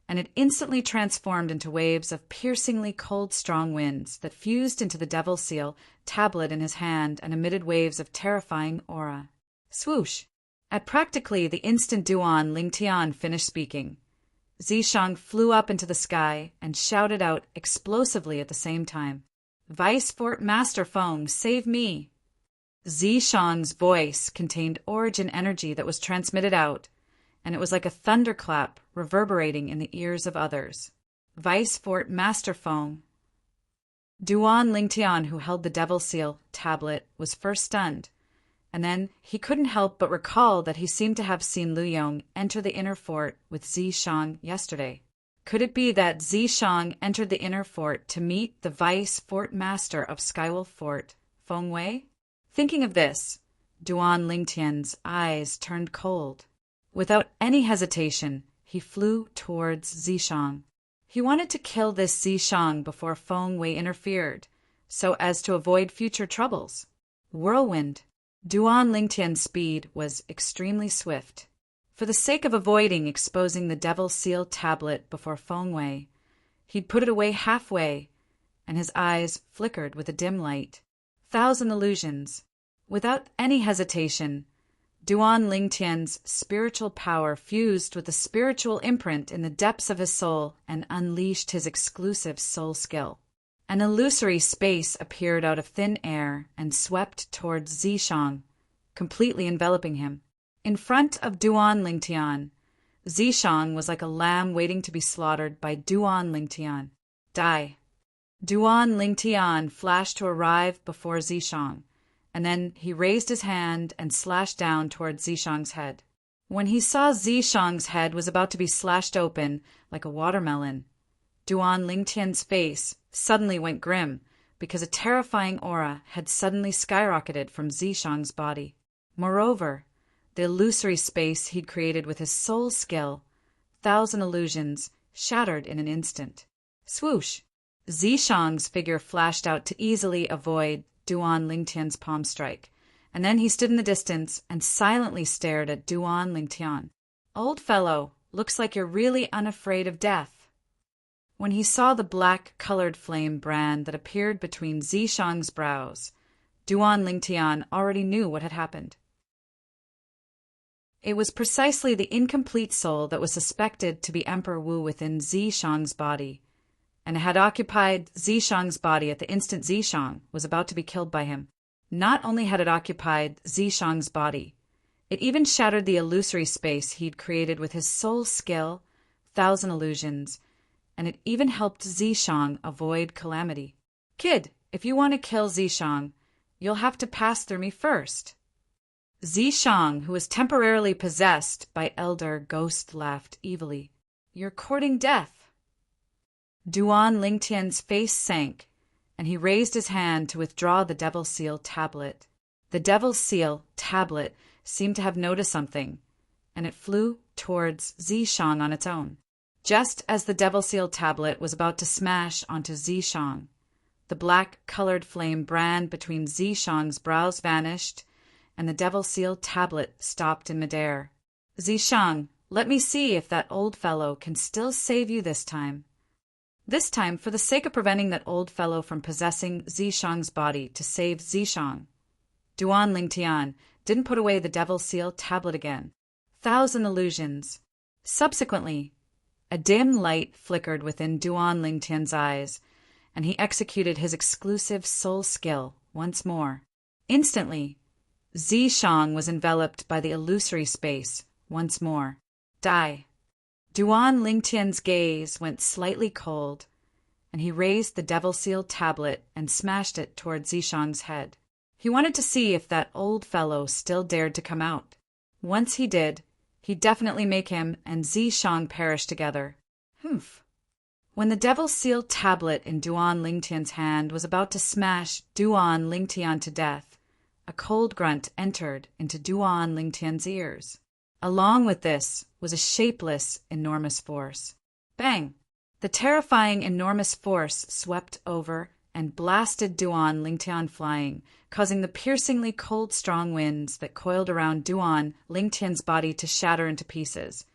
and it instantly transformed into waves of piercingly cold, strong winds that fused into the Devil Seal tablet in his hand and emitted waves of terrifying aura. Swoosh! At practically the instant Duan Lingtian finished speaking, Zishang flew up into the sky and shouted out explosively at the same time, Vice Fort Master Feng, save me! Zishang's voice contained origin energy that was transmitted out, and it was like a thunderclap reverberating in the ears of others. Vice Fort Master Feng. Duan Lingtian, who held the Devil Seal tablet, was first stunned, and then he couldn't help but recall that he seemed to have seen Lu Yong enter the inner fort with Zishang yesterday. Could it be that Zishang entered the inner fort to meet the Vice Fort Master of Skywolf Fort, Feng Wei? Thinking of this, Duan Lingtian's eyes turned cold. Without any hesitation, he flew towards Zishang. He wanted to kill this Zishang before Feng Wei interfered, so as to avoid future troubles. Whirlwind. Duan Lingtian's speed was extremely swift. For the sake of avoiding exposing the Devil Seal tablet before Feng Wei, he'd put it away halfway, and his eyes flickered with a dim light. Thousand illusions. Without any hesitation, Duan Lingtian's spiritual power fused with the spiritual imprint in the depths of his soul and unleashed his exclusive soul skill. An illusory space appeared out of thin air and swept towards Zishang, completely enveloping him. In front of Duan Lingtian, Zishang was like a lamb waiting to be slaughtered by Duan Lingtian. Die. Duan Lingtian flashed to arrive before Zishang, and then he raised his hand and slashed down towards Zishang's head. When he saw Zishang's head was about to be slashed open like a watermelon, Duan Lingtian's face suddenly went grim because a terrifying aura had suddenly skyrocketed from Zishang's body. Moreover, the illusory space he'd created with his soul skill, thousand illusions, shattered in an instant. Swoosh! Zishang's figure flashed out to easily avoid Duan Lingtian's palm strike, and then he stood in the distance and silently stared at Duan Lingtian. Old fellow, looks like you're really unafraid of death. When he saw the black-colored flame brand that appeared between Zishang's brows, Duan Lingtian already knew what had happened. It was precisely the incomplete soul that was suspected to be Emperor Wu within Zishang's body, and it had occupied Zishang's body at the instant Zishang was about to be killed by him. Not only had it occupied Zishang's body, it even shattered the illusory space he'd created with his soul skill, 1,000 illusions, and it even helped Zishang avoid calamity. "Kid, if you want to kill Zishang, you'll have to pass through me first." Zishang, who was temporarily possessed by Elder Ghost, laughed evilly. "You're courting death." Duan Lingtian's face sank, and he raised his hand to withdraw the Devil Seal tablet. The Devil Seal tablet seemed to have noticed something, and it flew towards Zishang on its own. Just as the Devil Seal tablet was about to smash onto Zishang, the black-colored flame brand between Zishang's brows vanished, and the Devil Seal tablet stopped in midair. "Zishang, let me see if that old fellow can still save you this time." This time, for the sake of preventing that old fellow from possessing Zishang's body to save Zishang, Duan Lingtian didn't put away the Devil Seal tablet again. 1,000 illusions. Subsequently, a dim light flickered within Duan Lingtian's eyes, and he executed his exclusive soul skill once more. Instantly, Zishang was enveloped by the illusory space once more. Die. Duan Lingtian's gaze went slightly cold, and he raised the Devil Seal tablet and smashed it toward Zishang's head. He wanted to see if that old fellow still dared to come out. Once he did, he'd definitely make him and Zishang perish together. Humph. When the Devil Seal tablet in Duan Lingtian's hand was about to smash Duan Lingtian to death, a cold grunt entered into Duan Lingtian's ears. Along with this was a shapeless, enormous force. Bang! The terrifying, enormous force swept over and blasted Duan Lingtian flying, causing the piercingly cold, strong winds that coiled around Duan Lingtian's body to shatter into pieces,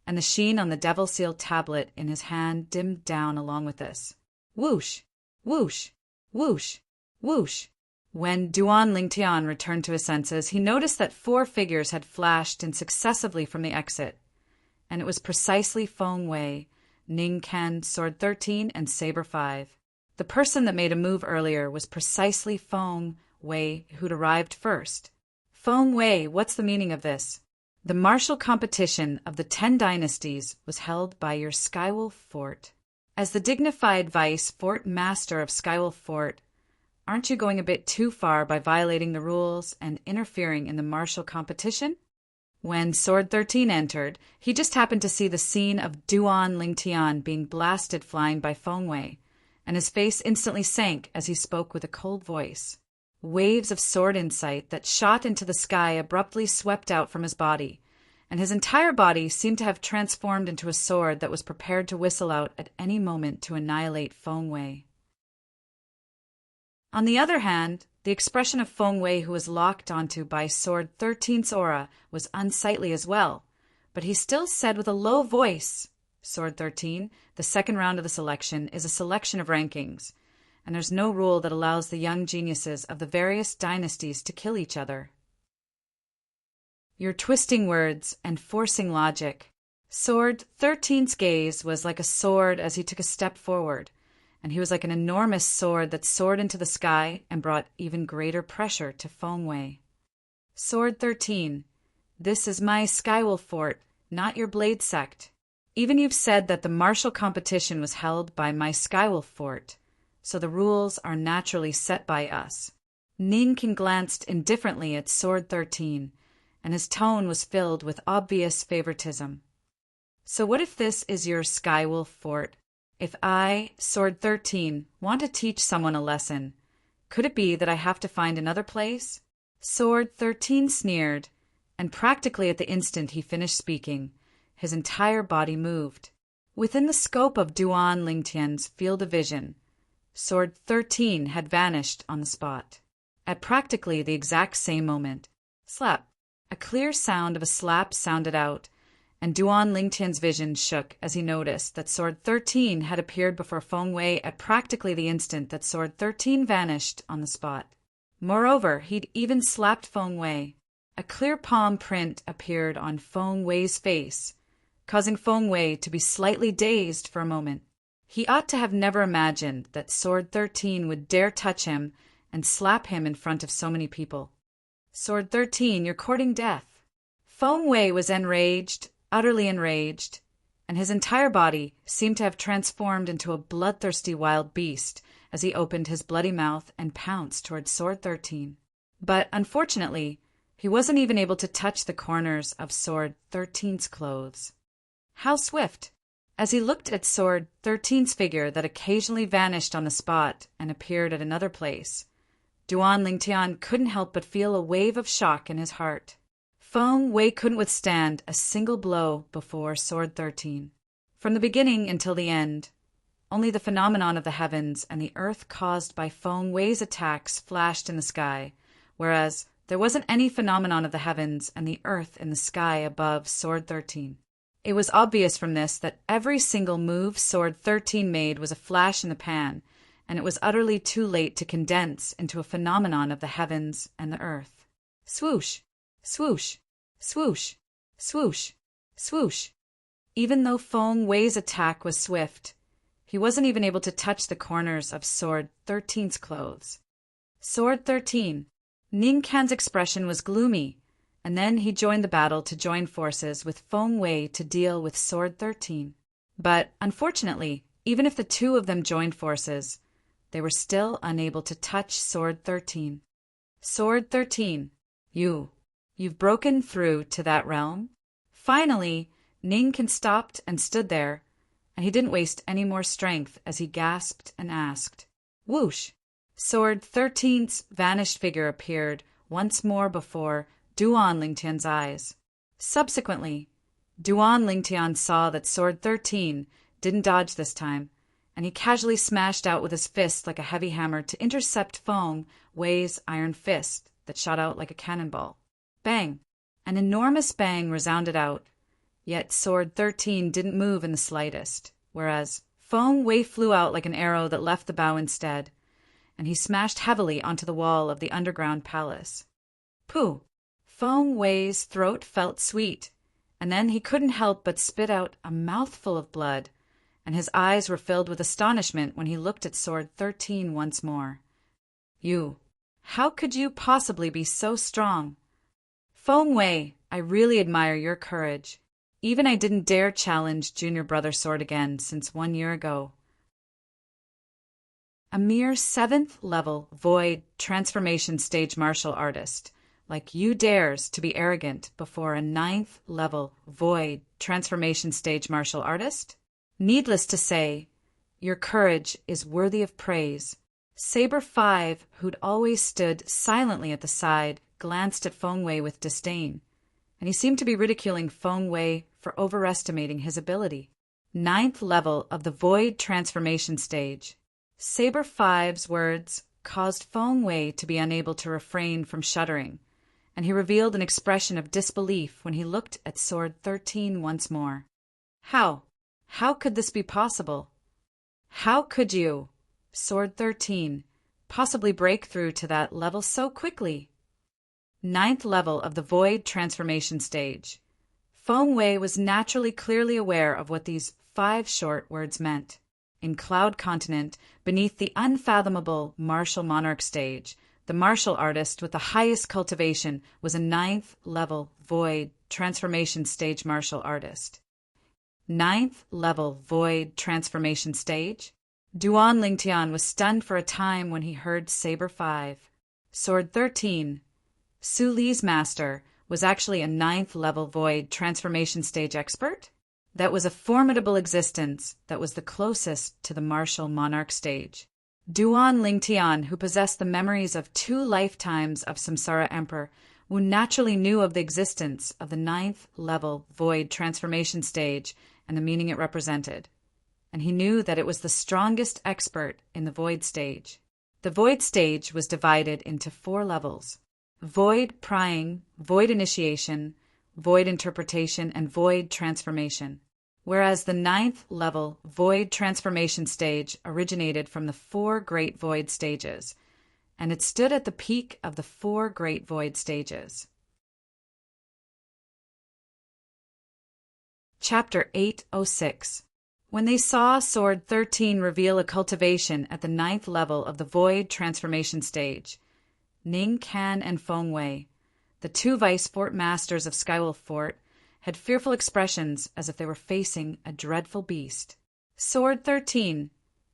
and the sheen on the Devil Seal tablet in his hand dimmed down along with this. Whoosh! Whoosh! Whoosh! Whoosh! When Duan Lingtian returned to his senses, he noticed that 4 figures had flashed in successively from the exit, and it was precisely Feng Wei, Ning Ken, Sword 13, and Saber 5. The person that made a move earlier was precisely Feng Wei, who'd arrived first. Feng Wei, what's the meaning of this? The martial competition of the 10 dynasties was held by your Skywolf Fort. As the dignified vice fort master of Skywolf Fort, aren't you going a bit too far by violating the rules and interfering in the martial competition? When Sword 13 entered, he just happened to see the scene of Duan Lingtian being blasted flying by Feng Wei, and his face instantly sank as he spoke with a cold voice. Waves of sword insight that shot into the sky abruptly swept out from his body, and his entire body seemed to have transformed into a sword that was prepared to whistle out at any moment to annihilate Feng Wei. On the other hand, the expression of Feng Wei, who was locked onto by Sword 13's aura, was unsightly as well, but he still said with a low voice, Sword 13, the second round of the selection is a selection of rankings, and there's no rule that allows the young geniuses of the various dynasties to kill each other. You're twisting words and forcing logic. Sword 13's gaze was like a sword as he took a step forward, and he was like an enormous sword that soared into the sky and brought even greater pressure to Feng Wei. Sword 13, this is my Skywolf Fort, not your Blade Sect. Even you've said that the martial competition was held by my Skywolf Fort, so the rules are naturally set by us. Ning glanced indifferently at Sword 13, and his tone was filled with obvious favoritism. So what if this is your Skywolf Fort? If I, Sword 13, want to teach someone a lesson, could it be that I have to find another place? Sword 13 sneered, and practically at the instant he finished speaking, his entire body moved. Within the scope of Duan Lingtian's field of vision, Sword 13 had vanished on the spot. At practically the exact same moment, slap, a clear sound of a slap sounded out, and Duan Lingtian's vision shook as he noticed that Sword 13 had appeared before Feng Wei at practically the instant that Sword 13 vanished on the spot. Moreover, he'd even slapped Feng Wei. A clear palm print appeared on Feng Wei's face, causing Feng Wei to be slightly dazed for a moment. He ought to have never imagined that Sword 13 would dare touch him and slap him in front of so many people. Sword 13, you're courting death. Feng Wei was enraged, utterly enraged, and his entire body seemed to have transformed into a bloodthirsty wild beast as he opened his bloody mouth and pounced towards Sword 13. But unfortunately, he wasn't even able to touch the corners of Sword 13's clothes. How swift! As he looked at Sword 13's figure that occasionally vanished on the spot and appeared at another place, Duan Lingtian couldn't help but feel a wave of shock in his heart. Feng Wei couldn't withstand a single blow before Sword 13. From the beginning until the end, only the phenomenon of the heavens and the earth caused by Feng Wei's attacks flashed in the sky, whereas there wasn't any phenomenon of the heavens and the earth in the sky above Sword 13. It was obvious from this that every single move Sword 13 made was a flash in the pan, and it was utterly too late to condense into a phenomenon of the heavens and the earth. Swoosh! Swoosh! Swoosh! Swoosh! Swoosh! Even though Feng Wei's attack was swift, he wasn't even able to touch the corners of Sword 13's clothes. Sword 13. Ning Can's expression was gloomy, and then he joined the battle to join forces with Feng Wei to deal with Sword 13. But, unfortunately, even if the two of them joined forces, they were still unable to touch Sword 13. Sword 13, you've broken through to that realm? Finally, Ning Can stopped and stood there, and he didn't waste any more strength as he gasped and asked. Whoosh! Sword 13's vanished figure appeared once more before Duan Lingtian's eyes. Subsequently, Duan Lingtian saw that Sword 13 didn't dodge this time, and he casually smashed out with his fist like a heavy hammer to intercept Feng Wei's iron fist that shot out like a cannonball. Bang! An enormous bang resounded out, yet Sword 13 didn't move in the slightest, whereas Feng Wei flew out like an arrow that left the bow instead, and he smashed heavily onto the wall of the underground palace. Pooh! Feng Wei's throat felt sweet, and then he couldn't help but spit out a mouthful of blood, and his eyes were filled with astonishment when he looked at Sword 13 once more. How could you possibly be so strong? Feng Wei, I really admire your courage. Even I didn't dare challenge Junior Brother Sword again since 1 year ago. A mere 7th level void transformation stage martial artist like you dares to be arrogant before a 9th level void transformation stage martial artist? Needless to say, your courage is worthy of praise. Saber 5, who'd always stood silently at the side, glanced at Feng Wei with disdain, and he seemed to be ridiculing Feng Wei for overestimating his ability. 9th level of the void transformation stage. Saber 5's words caused Feng Wei to be unable to refrain from shuddering, and he revealed an expression of disbelief when he looked at Sword 13 once more. How could this be possible? How could you, Sword 13, possibly break through to that level so quickly? 9th level of the void transformation stage. Feng Wei was naturally clearly aware of what these 5 short words meant. In Cloud Continent, beneath the unfathomable martial monarch stage, the martial artist with the highest cultivation was a 9th level void transformation stage martial artist. 9th level void transformation stage? Duan Lingtian was stunned for a time when he heard Saber 5. Sword 13, Su Li's master, was actually a 9th level void transformation stage expert? That was a formidable existence that was the closest to the martial monarch stage. Duan Lingtian, who possessed the memories of 2 lifetimes of Samsara Emperor, who naturally knew of the existence of the 9th level void transformation stage and the meaning it represented. And he knew that it was the strongest expert in the void stage. The void stage was divided into 4 levels: void prying, void initiation, void interpretation, and void transformation. Whereas the 9th level void transformation stage originated from the 4 great void stages, and it stood at the peak of the 4 great void stages. Chapter 806. When they saw Sword 13 reveal a cultivation at the 9th level of the void transformation stage, Ning Can and Feng Wei, the 2 vice fort masters of Skywolf Fort, had fearful expressions as if they were facing a dreadful beast. Sword 13.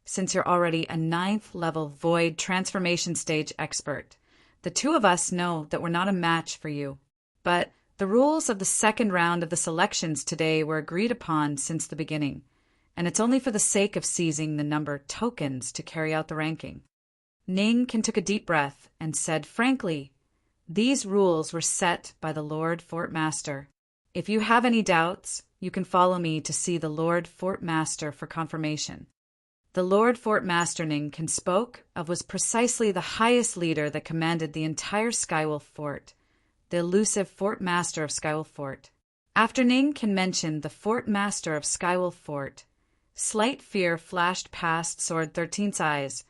Since you're already a 9th level void transformation stage expert, the two of us know that we're not a match for you. But the rules of the second round of the selections today were agreed upon since the beginning, and it's only for the sake of seizing the number tokens to carry out the ranking. Ning-Kan took a deep breath and said frankly, "These rules were set by the Lord Fort Master. If you have any doubts, you can follow me to see the Lord Fort Master for confirmation." The Lord Fort Master Ning-Kan spoke of was precisely the highest leader that commanded the entire Skywolf Fort, the elusive Fort Master of Skywolf Fort. After Ning-Kan mentioned the Fort Master of Skywolf Fort, slight fear flashed past Sword 13's eyes,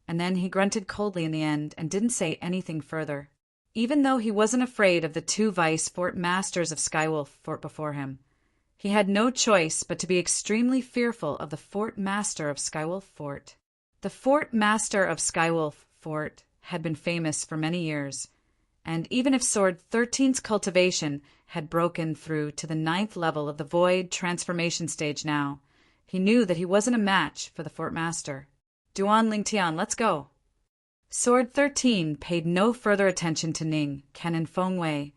and then he grunted coldly in the end and didn't say anything further. Even though he wasn't afraid of the two vice Fort Masters of Skywolf Fort before him, he had no choice but to be extremely fearful of the Fort Master of Skywolf Fort. The Fort Master of Skywolf Fort had been famous for many years, and even if Sword 13's cultivation had broken through to the 9th level of the Void transformation stage now, he knew that he wasn't a match for the Fort Master. "Duan Lingtian, let's go." Sword 13 paid no further attention to Ning, Ken, and Feng Wei,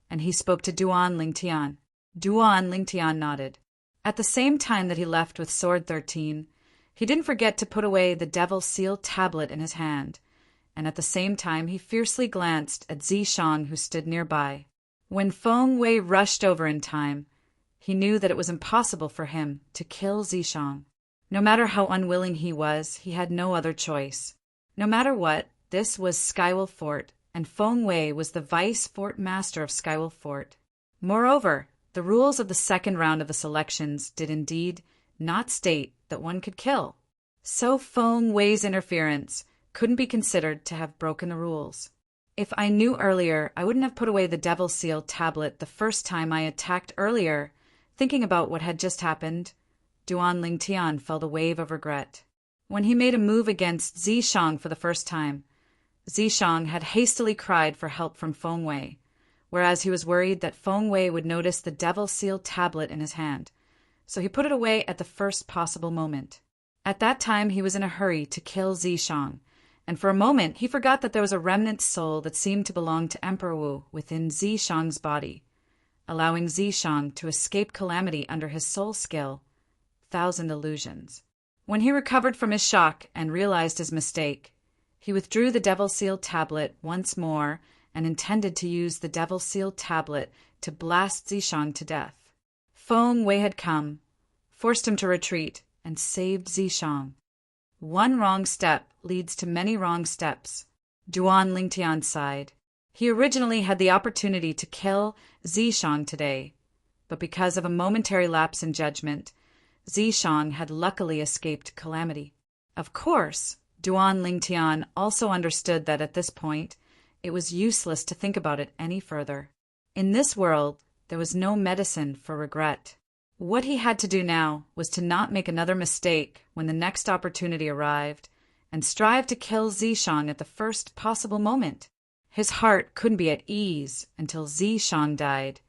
and he spoke to Duan Lingtian. Duan Lingtian nodded. At the same time that he left with Sword 13, he didn't forget to put away the Devil Seal tablet in his hand, and at the same time he fiercely glanced at Zishang, who stood nearby. When Feng Wei rushed over in time, he knew that it was impossible for him to kill Zishang. No matter how unwilling he was, he had no other choice. No matter what, this was Skywolf Fort, and Feng Wei was the Vice Fort Master of Skywolf Fort. Moreover, the rules of the second round of the selections did indeed not state that one could kill. So Feng Wei's interference couldn't be considered to have broken the rules. If I knew earlier, I wouldn't have put away the Devil Seal tablet the first time I attacked earlier. Thinking about what had just happened, Duan Lingtian felt a wave of regret. When he made a move against Zishang for the first time, Zishang had hastily cried for help from Feng Wei, whereas he was worried that Feng Wei would notice the Devil Seal tablet in his hand, so he put it away at the first possible moment. At that time he was in a hurry to kill Zishang, and for a moment he forgot that there was a remnant soul that seemed to belong to Emperor Wu within Zishang's body, allowing Zishang to escape calamity under his soul skill, 1,000 Illusions. When he recovered from his shock and realized his mistake, he withdrew the Devil Seal tablet once more and intended to use the Devil Seal tablet to blast Zishang to death. Feng Wei had come, forced him to retreat, and saved Zishang. One wrong step leads to many wrong steps. Duan Lingtian sighed. He originally had the opportunity to kill Zishang today, but because of a momentary lapse in judgment, Zishang had luckily escaped calamity. Of course, Duan Lingtian also understood that at this point, it was useless to think about it any further. In this world, there was no medicine for regret. What he had to do now was to not make another mistake when the next opportunity arrived, and strive to kill Zishang at the first possible moment. His heart couldn't be at ease until Zishang died.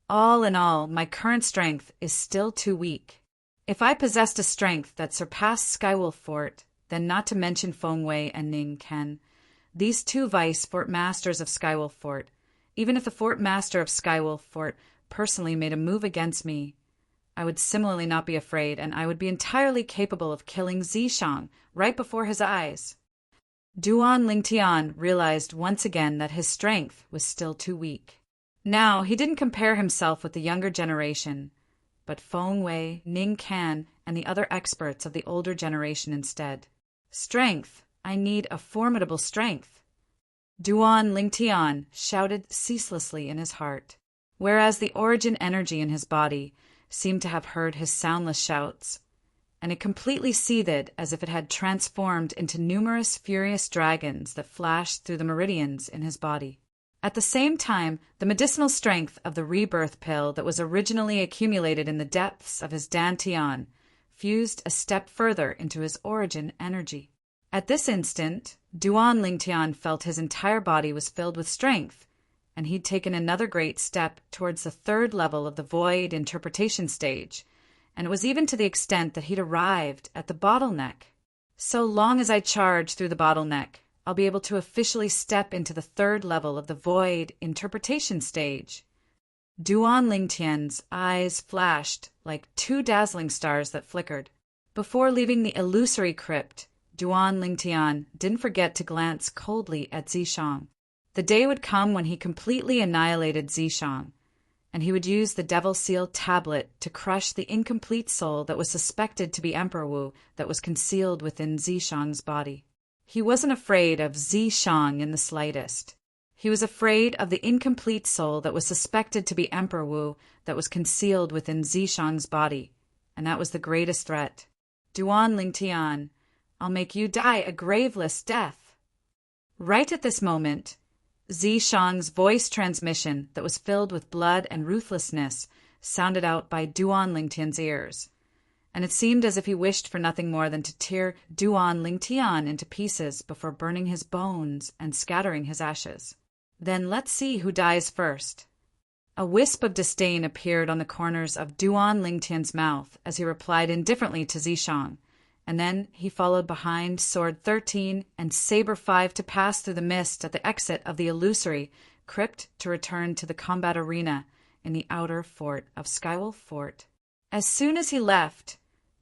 All in all, my current strength is still too weak. If I possessed a strength that surpassed Skywolf Fort, then not to mention Feng Wei and Ning-Kan, these two Vice Fort Masters of Skywolf Fort, even if the Fort Master of Skywolf Fort personally made a move against me, I would similarly not be afraid, and I would be entirely capable of killing Zishang right before his eyes. Duan Lingtian realized once again that his strength was still too weak. Now, he didn't compare himself with the younger generation, but Feng Wei, Ning-Kan, and the other experts of the older generation instead. Strength. I need a formidable strength. Duan Lingtian shouted ceaselessly in his heart, whereas the origin energy in his body seemed to have heard his soundless shouts, and it completely seethed as if it had transformed into numerous furious dragons that flashed through the meridians in his body. At the same time, the medicinal strength of the rebirth pill that was originally accumulated in the depths of his dantian fused a step further into his origin energy. At this instant, Duan Lingtian felt his entire body was filled with strength, and he'd taken another great step towards the third level of the void interpretation stage, and it was even to the extent that he'd arrived at the bottleneck. So long as I charge through the bottleneck, I'll be able to officially step into the third level of the void interpretation stage. Duan Lingtian's eyes flashed like two dazzling stars that flickered. Before leaving the illusory crypt, Duan Lingtian didn't forget to glance coldly at Zishang. The day would come when he completely annihilated Zishang, and he would use the Devil Seal tablet to crush the incomplete soul that was suspected to be Emperor Wu that was concealed within Zishang's body. He wasn't afraid of Zishang in the slightest. He was afraid of the incomplete soul that was suspected to be Emperor Wu that was concealed within Zishang's body, and that was the greatest threat. Duan Lingtian, I'll make you die a graveless death. Right at this moment, Zishang's voice transmission that was filled with blood and ruthlessness sounded out by Duan Lingtian's ears, and it seemed as if he wished for nothing more than to tear Duan Lingtian into pieces before burning his bones and scattering his ashes. Then let's see who dies first. A wisp of disdain appeared on the corners of Duan Lingtian's mouth as he replied indifferently to Zishang, and then he followed behind Sword 13 and Saber 5 to pass through the mist at the exit of the illusory crypt to return to the combat arena in the outer fort of Skywolf Fort. As soon as he left,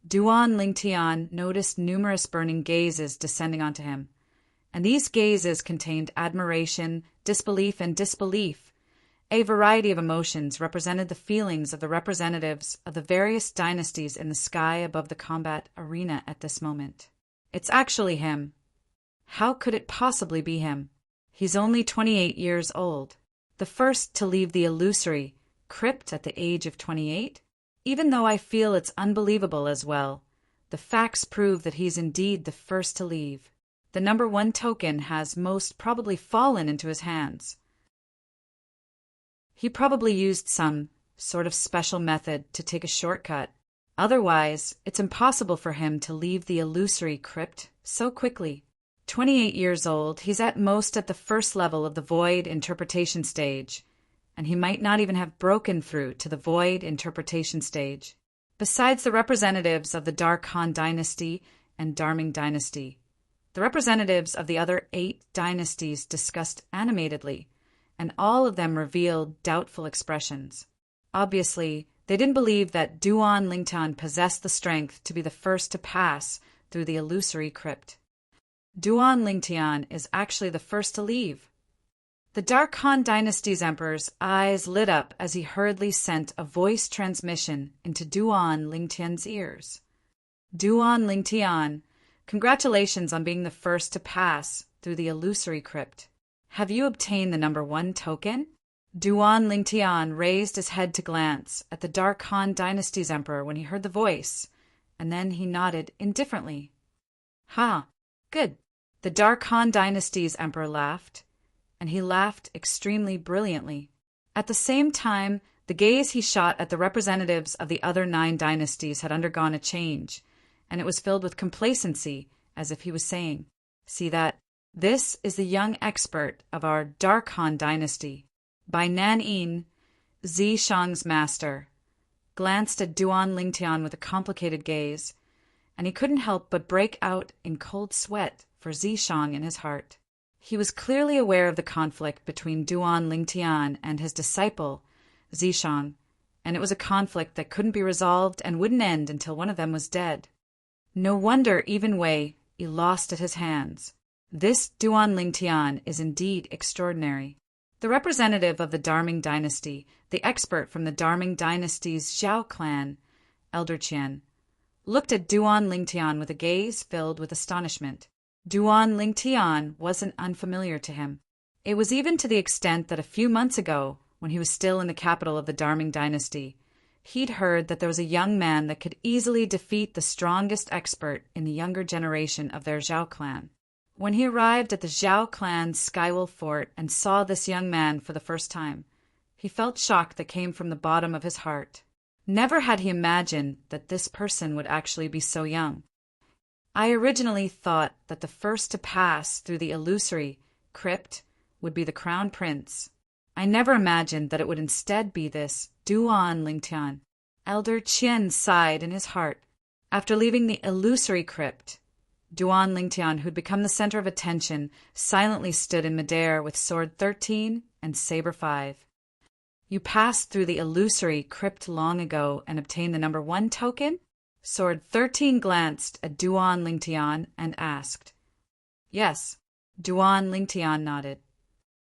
Duan Lingtian noticed numerous burning gazes descending onto him, and these gazes contained admiration, disbelief, and disbelief. A variety of emotions represented the feelings of the representatives of the various dynasties in the sky above the combat arena at this moment. It's actually him. How could it possibly be him? He's only 28 years old, the first to leave the illusory crypt at the age of 28. Even though I feel it's unbelievable as well, the facts prove that he's indeed the first to leave. The number 1 token has most probably fallen into his hands. He probably used some sort of special method to take a shortcut. Otherwise, it's impossible for him to leave the illusory crypt so quickly. 28 years old, he's at most at the first level of the void interpretation stage, and he might not even have broken through to the void interpretation stage. Besides the representatives of the Dark Han dynasty and Darming dynasty, the representatives of the other 8 dynasties discussed animatedly, and all of them revealed doubtful expressions. Obviously, they didn't believe that Duan Lingtian possessed the strength to be the first to pass through the illusory crypt. Duan Lingtian is actually the first to leave. The Dark Han dynasty's emperor's eyes lit up as he hurriedly sent a voice transmission into Duan Lingtian's ears. Duan Lingtian, congratulations on being the first to pass through the illusory crypt. Have you obtained the number 1 token? Duan Lingtian raised his head to glance at the Dark Han dynasty's emperor when he heard the voice, and then he nodded indifferently. Good. The Dark Han dynasty's emperor laughed, and he laughed extremely brilliantly. At the same time, the gaze he shot at the representatives of the other 9 dynasties had undergone a change, and it was filled with complacency, as if he was saying, "See that? This is the young expert of our Dark Han dynasty." By Nan-in, Zishang's master, glanced at Duan Lingtian with a complicated gaze, and he couldn't help but break out in cold sweat for Zishang in his heart. He was clearly aware of the conflict between Duan Lingtian and his disciple, Zishang, and it was a conflict that couldn't be resolved and wouldn't end until one of them was dead. No wonder even Wei lost at his hands. This Duan Lingtian is indeed extraordinary. The representative of the Darming dynasty, the expert from the Darming dynasty's Zhao clan, Elder Qian, looked at Duan Lingtian with a gaze filled with astonishment. Duan Lingtian wasn't unfamiliar to him. It was even to the extent that a few months ago, when he was still in the capital of the Darming dynasty, he'd heard that there was a young man that could easily defeat the strongest expert in the younger generation of their Zhao clan. When he arrived at the Zhao clan's Skywolf Fort and saw this young man for the first time, he felt shock that came from the bottom of his heart. Never had he imagined that this person would actually be so young. I originally thought that the first to pass through the illusory crypt would be the crown prince. I never imagined that it would instead be this Duan Lingtian. Elder Qian sighed in his heart. After leaving the illusory crypt, Duan Lingtian, who'd become the center of attention, silently stood in midair with sword 13 and saber 5. You passed through the illusory crypt long ago and obtained the number 1 token? Sword 13 glanced at Duan Lingtian and asked. Yes, Duan Lingtian nodded.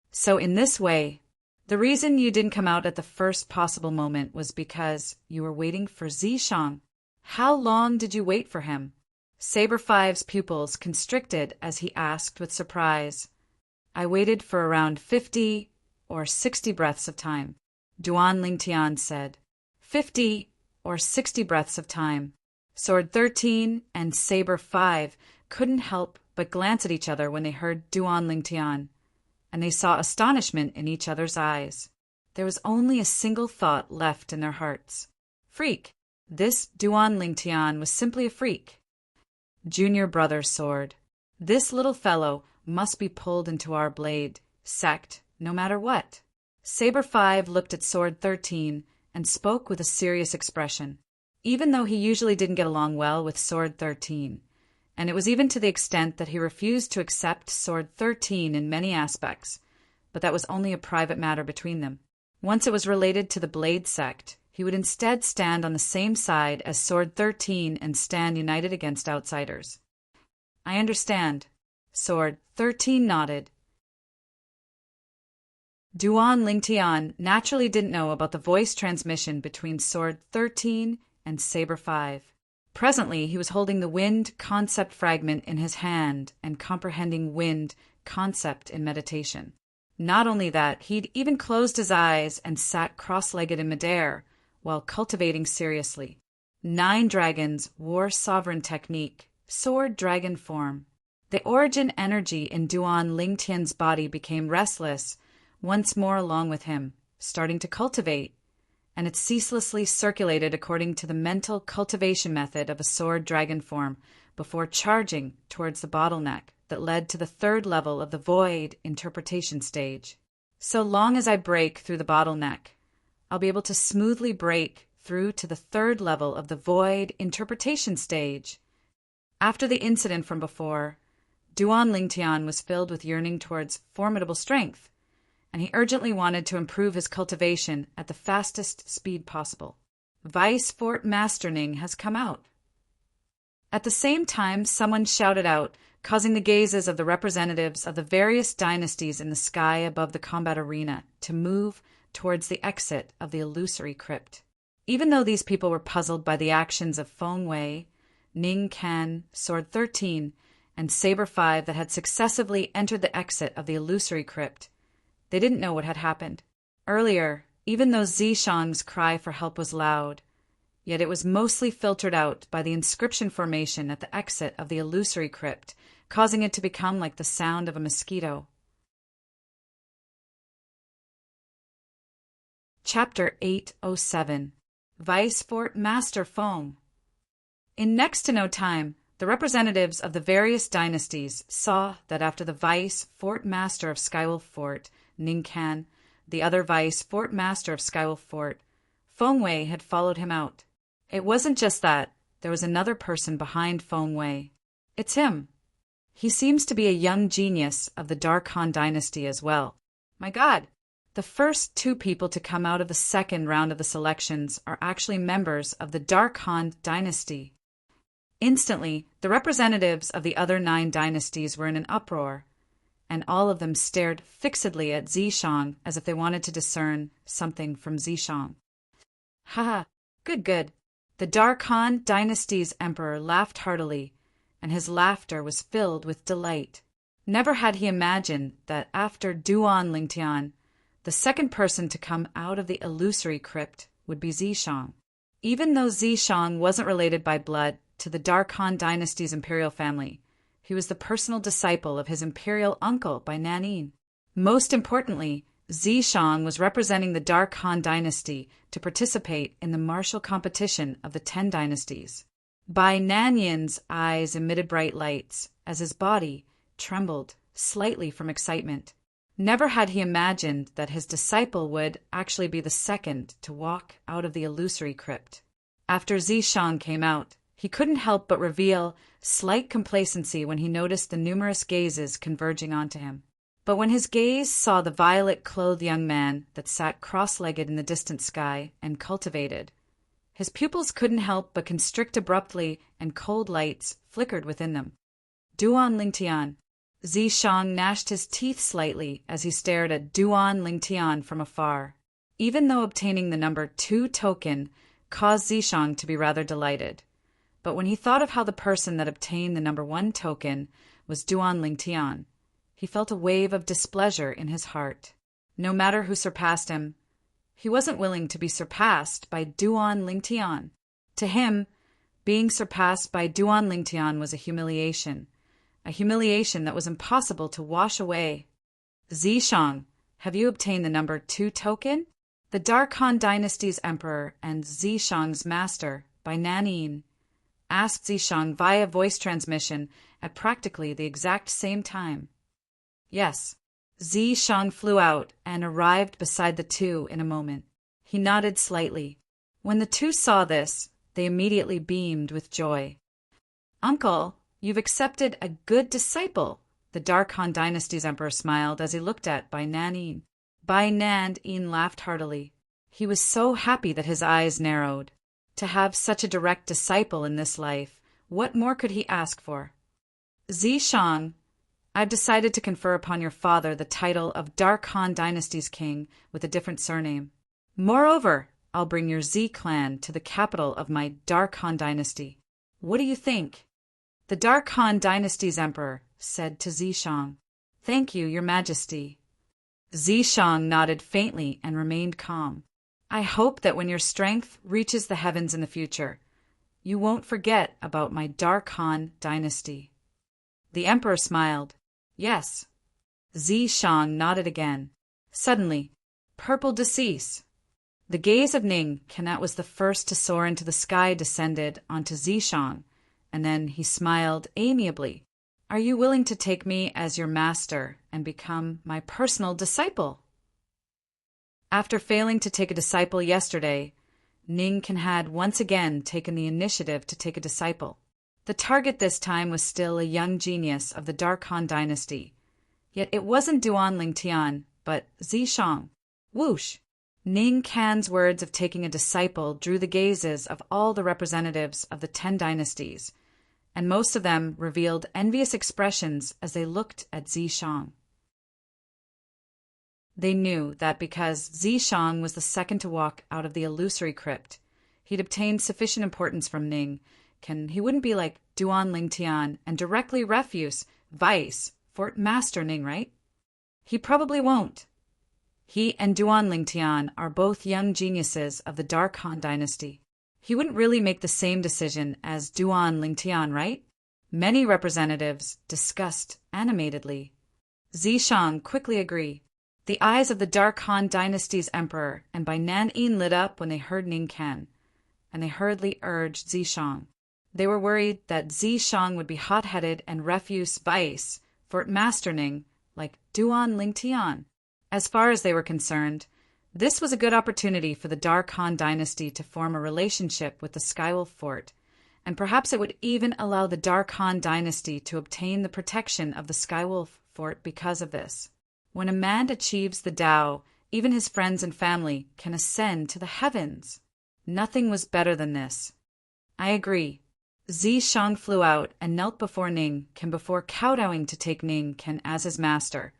So in this way, the reason you didn't come out at the first possible moment was because you were waiting for Zishang. How long did you wait for him? Saber 5's pupils constricted as he asked with surprise. I waited for around 50 or 60 breaths of time, Duan Lingtian said. 50 or 60 breaths of time. Sword 13 and Saber 5 couldn't help but glance at each other when they heard Duan Lingtian, and they saw astonishment in each other's eyes. There was only a single thought left in their hearts. Freak. This Duan Lingtian was simply a freak. Junior brother sword. This little fellow must be pulled into our blade sect, no matter what. Saber 5 looked at sword 13 and spoke with a serious expression, even though he usually didn't get along well with sword 13. And it was even to the extent that he refused to accept sword 13 in many aspects, but that was only a private matter between them. Once it was related to the Blade sect, he would instead stand on the same side as sword 13 and stand united against outsiders. I understand. Sword 13 nodded. Duan Lingtian naturally didn't know about the voice transmission between sword 13 and saber 5. Presently, he was holding the wind concept fragment in his hand and comprehending wind concept in meditation. Not only that, he'd even closed his eyes and sat cross-legged in midair while cultivating seriously. 9 dragons war sovereign technique, sword dragon form. The origin energy in Duan Lingtian's body became restless, once more along with him, starting to cultivate, and it ceaselessly circulated according to the mental cultivation method of a sword dragon form before charging towards the bottleneck that led to the 3rd level of the void interpretation stage. So long as I break through the bottleneck, I'll be able to smoothly break through to the 3rd level of the void interpretation stage. After the incident from before, Duan Lingtian was filled with yearning towards formidable strength, and he urgently wanted to improve his cultivation at the fastest speed possible. Vice Fort Masterning has come out. At the same time, someone shouted out, causing the gazes of the representatives of the various dynasties in the sky above the combat arena to move towards the exit of the illusory crypt. Even though these people were puzzled by the actions of Feng Wei, Ning Can, Sword 13, and Saber 5 that had successively entered the exit of the illusory crypt, they didn't know what had happened. Earlier, even though Zishang's cry for help was loud, yet it was mostly filtered out by the inscription formation at the exit of the illusory crypt, causing it to become like the sound of a mosquito. Chapter 807. Vice Fort Master Feng. In next to no time, the representatives of the various dynasties saw that after the Vice Fort Master of Skywolf Fort, Ning Can, the other Vice Fort Master of Skywolf Fort, Feng Wei had followed him out. It wasn't just that, there was another person behind Feng Wei. It's him. He seems to be a young genius of the Dark Han dynasty as well. My God, the first 2 people to come out of the 2nd round of the selections are actually members of the Dark Han dynasty. Instantly, the representatives of the other 9 dynasties were in an uproar, and all of them stared fixedly at Zishang as if they wanted to discern something from Zishang. Ha! Good. The Dark Han dynasty's emperor laughed heartily, and his laughter was filled with delight. Never had he imagined that after Duan Lingtian, the 2nd person to come out of the illusory crypt would be Zishang. Even though Zishang wasn't related by blood to the Dark Han dynasty's imperial family, he was the personal disciple of his imperial uncle by Nanin. Most importantly, Zishang was representing the Dark Han dynasty to participate in the martial competition of the 10 dynasties. Bai Nanyin's eyes emitted bright lights as his body trembled slightly from excitement. Never had he imagined that his disciple would actually be the second to walk out of the illusory crypt. After Zishang came out, he couldn't help but reveal slight complacency when he noticed the numerous gazes converging onto him. But when his gaze saw the violet-clothed young man that sat cross-legged in the distant sky and cultivated, his pupils couldn't help but constrict abruptly, and cold lights flickered within them. Duan Lingtian. Zishang gnashed his teeth slightly as he stared at Duan Lingtian from afar. Even though obtaining the number 2 token caused Zishang to be rather delighted. But when he thought of how the person that obtained the number 1 token was Duan Lingtian, he felt a wave of displeasure in his heart. No matter who surpassed him, he wasn't willing to be surpassed by Duan Lingtian. To him, being surpassed by Duan Lingtian was a humiliation that was impossible to wash away. Zishang, have you obtained the number 2 token? The Dark Han Dynasty's emperor and Zishang's master, by Nanin, asked Zishang via voice transmission at practically the exact same time. Yes. Zishang flew out and arrived beside the 2 in a moment. He nodded slightly. When the 2 saw this, they immediately beamed with joy. Uncle, you've accepted a good disciple, the Dark Han Dynasty's emperor smiled as he looked at Bai Nan. Bai Nan laughed heartily. He was so happy that his eyes narrowed. To have such a direct disciple in this life, what more could he ask for? Zishang, I've decided to confer upon your father the title of Dark Han Dynasty's king with a different surname. Moreover, I'll bring your Z clan to the capital of my Dark Han Dynasty. What do you think? The Dark Han Dynasty's emperor said to Zishang, Thank you, your majesty. Zishang nodded faintly and remained calm. I hope that when your strength reaches the heavens in the future, you won't forget about my Dark Han Dynasty. The emperor smiled. Yes. Zishang nodded again. Suddenly, purple decease. The gaze of Ning, that was the first to soar into the sky, descended onto Zishang, and then he smiled amiably. Are you willing to take me as your master and become my personal disciple? After failing to take a disciple yesterday, Ning had once again taken the initiative to take a disciple. The target this time was still a young genius of the Dark Han Dynasty. Yet it wasn't Duan Lingtian, but Zishang. Whoosh! Ning Kan's words of taking a disciple drew the gazes of all the representatives of the 10 dynasties, and most of them revealed envious expressions as they looked at Zishang. They knew that because Zishang was the second to walk out of the illusory crypt, he'd obtained sufficient importance from Ning. He wouldn't be like Duan Lingtian and directly refuse vice for Master Ning, right? He probably won't. He and Duan Lingtian are both young geniuses of the Dark Han Dynasty. He wouldn't really make the same decision as Duan Lingtian, right? Many representatives discussed animatedly. Zishang quickly agreed. The eyes of the Dark Han Dynasty's emperor and Bai Nan lit up when they heard Ning Kan, and they hurriedly urged Zishang. They were worried that Zishang would be hot-headed and refuse vice for Master Ning like Duan Lingtian. As far as they were concerned, this was a good opportunity for the Dark Han Dynasty to form a relationship with the Skywolf Fort, and perhaps it would even allow the Dark Han Dynasty to obtain the protection of the Skywolf Fort because of this. When a man achieves the Tao, even his friends and family can ascend to the heavens. Nothing was better than this. I agree. Zishang flew out and knelt before Ning before kowtowing to take Ning as his master,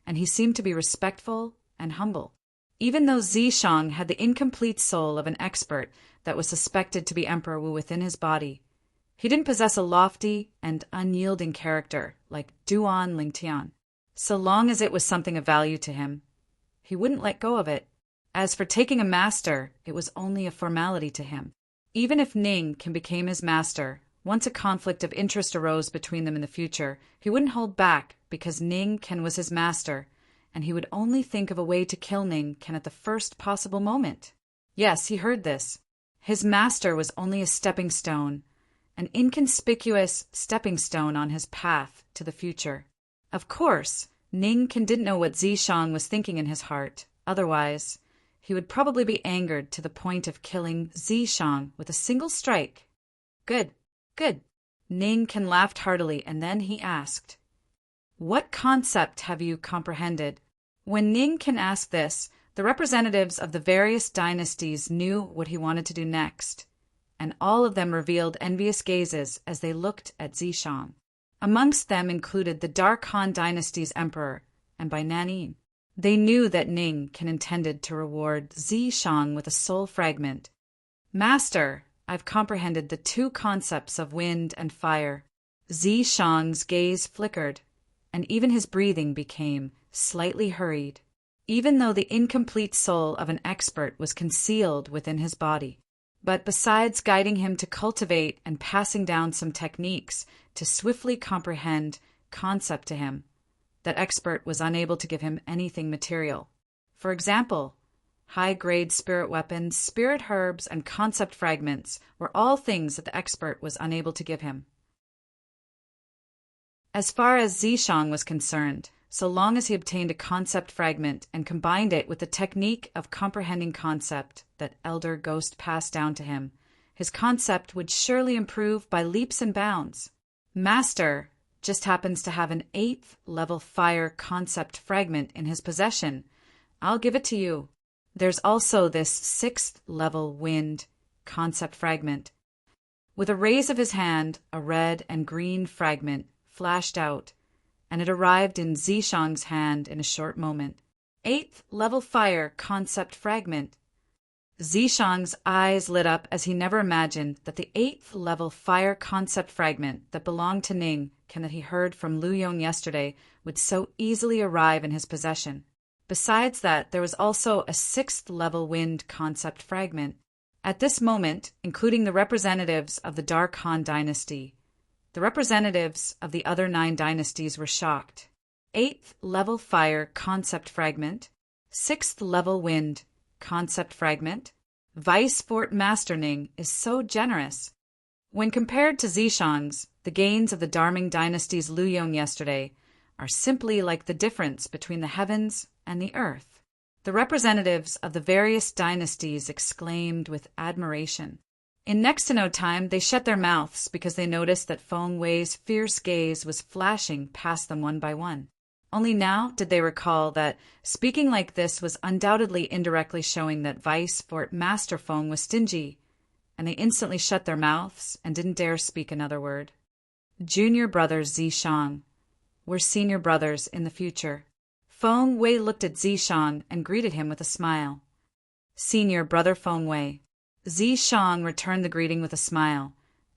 and he seemed to be respectful and humble. Even though Zishang had the incomplete soul of an expert that was suspected to be Emperor Wu within his body, he didn't possess a lofty and unyielding character like Duan Lingtian. So long as it was something of value to him, he wouldn't let go of it. As for taking a master, it was only a formality to him. Even if Ning became his master, once a conflict of interest arose between them in the future, he wouldn't hold back because Ning was his master, and he would only think of a way to kill Ning at the first possible moment. Yes, he heard this. His master was only a stepping stone, an inconspicuous stepping stone on his path to the future. Of course, Ningkan didn't know what Zishang was thinking in his heart. Otherwise, he would probably be angered to the point of killing Zishang with a single strike. Good, good. Ningkan laughed heartily, and then he asked, "What concept have you comprehended?" When Ningkan asked this, the representatives of the various dynasties knew what he wanted to do next, and all of them revealed envious gazes as they looked at Zishang. Amongst them included the Dark Han dynasty's emperor, and by Nanin. They knew that Ningkan intended to reward Zishang with a soul fragment. "Master, I've comprehended the two concepts of wind and fire." Zishang's gaze flickered, and even his breathing became slightly hurried, even though the incomplete soul of an expert was concealed within his body. But besides guiding him to cultivate and passing down some techniques to swiftly comprehend concept to him, that expert was unable to give him anything material. For example, high-grade spirit weapons, spirit herbs, and concept fragments were all things that the expert was unable to give him. As far as Zishang was concerned, so long as he obtained a concept fragment and combined it with the technique of comprehending concept that Elder Ghost passed down to him, his concept would surely improve by leaps and bounds. Master just happens to have an 8th level fire concept fragment in his possession. I'll give it to you. There's also this 6th level wind concept fragment. With a raise of his hand, a red and green fragment flashed out, and it arrived in Zishang's hand in a short moment. 8th level fire concept fragment. Zishang's eyes lit up as he never imagined that the 8th level fire concept fragment that belonged to Ningkan that he heard from Lu Yong yesterday would so easily arrive in his possession. Besides that, there was also a 6th level wind concept fragment. At this moment, including the representatives of the Dark Han dynasty, the representatives of the other 9 dynasties were shocked. 8th level fire concept fragment, 6th level wind concept fragment. Vice Fort Master Ning is so generous. When compared to Zishang's, the gains of the Darming dynasty's Lu Yong yesterday are simply like the difference between the heavens and the earth. The representatives of the various dynasties exclaimed with admiration. In next to no time, they shut their mouths because they noticed that Feng Wei's fierce gaze was flashing past them one by one. Only now did they recall that speaking like this was undoubtedly indirectly showing that Vice Fort Master Feng was stingy, and they instantly shut their mouths and didn't dare speak another word. Junior brother Zishang. We're senior brothers in the future. Feng Wei looked at Zishang and greeted him with a smile. Senior brother Feng Wei. Zishang returned the greeting with a smile,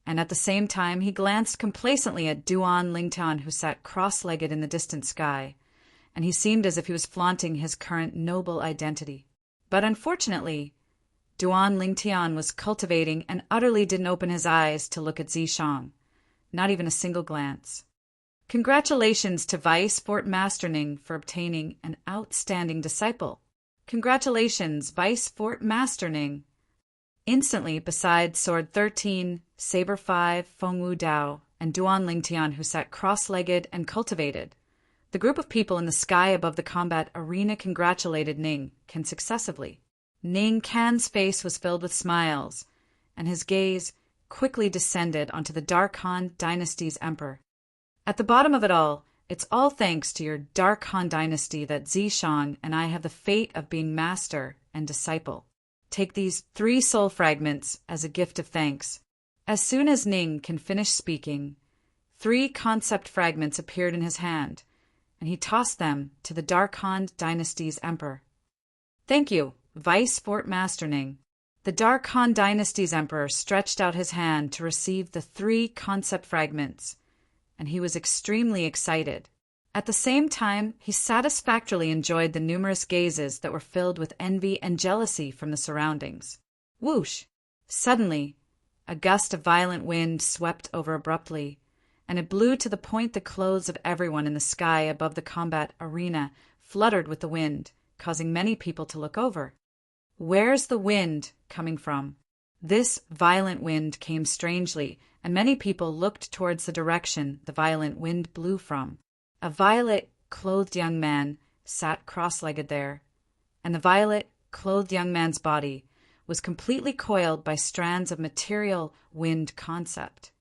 and at the same time he glanced complacently at Duan Lingtian, who sat cross-legged in the distant sky, and he seemed as if he was flaunting his current noble identity. But unfortunately, Duan Lingtian was cultivating and utterly didn't open his eyes to look at Zishang, not even a single glance. Congratulations to Vice Fort Master Ning for obtaining an outstanding disciple. Congratulations, Vice Fort Master Ning. Instantly, beside Sword 13, Saber 5, Fengwu Dao, and Duan Lingtian, who sat cross-legged and cultivated, the group of people in the sky above the combat arena congratulated Ningkan successively. Ningkan's face was filled with smiles, and his gaze quickly descended onto the Dark Han dynasty's emperor. At the bottom of it all, it's all thanks to your Dark Han dynasty that Zishang and I have the fate of being master and disciple. Take these 3 soul fragments as a gift of thanks. As soon as Ningkan finished speaking, 3 concept fragments appeared in his hand, and he tossed them to the Dark Han dynasty's emperor. Thank you, Vice Fort Master Ning. The Dark Han dynasty's emperor stretched out his hand to receive the 3 concept fragments, and he was extremely excited. At the same time, he satisfactorily enjoyed the numerous gazes that were filled with envy and jealousy from the surroundings. Whoosh! Suddenly, a gust of violent wind swept over abruptly, and it blew to the point the clothes of everyone in the sky above the combat arena fluttered with the wind, causing many people to look over. Where's the wind coming from? This violent wind came strangely, and many people looked towards the direction the violent wind blew from. A violet violet-clothed young man sat cross-legged there, and the violet-clothed young man's body was completely coiled by strands of material wind concept.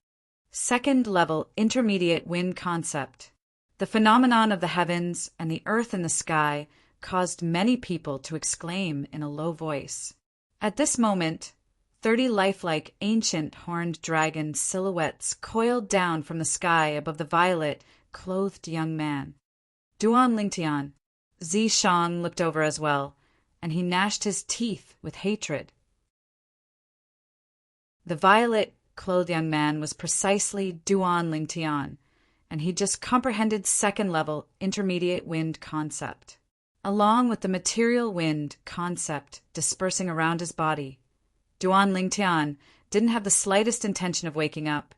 Second-level intermediate wind concept. The phenomenon of the heavens and the earth and the sky caused many people to exclaim in a low voice. At this moment, 30 lifelike ancient horned dragon silhouettes coiled down from the sky above the violet-clothed young man. Duan Lingtian. Zishang looked over as well, and he gnashed his teeth with hatred. The violet-clothed young man was precisely Duan Lingtian, and he just comprehended second-level intermediate wind concept. Along with the material wind concept dispersing around his body, Duan Lingtian didn't have the slightest intention of waking up,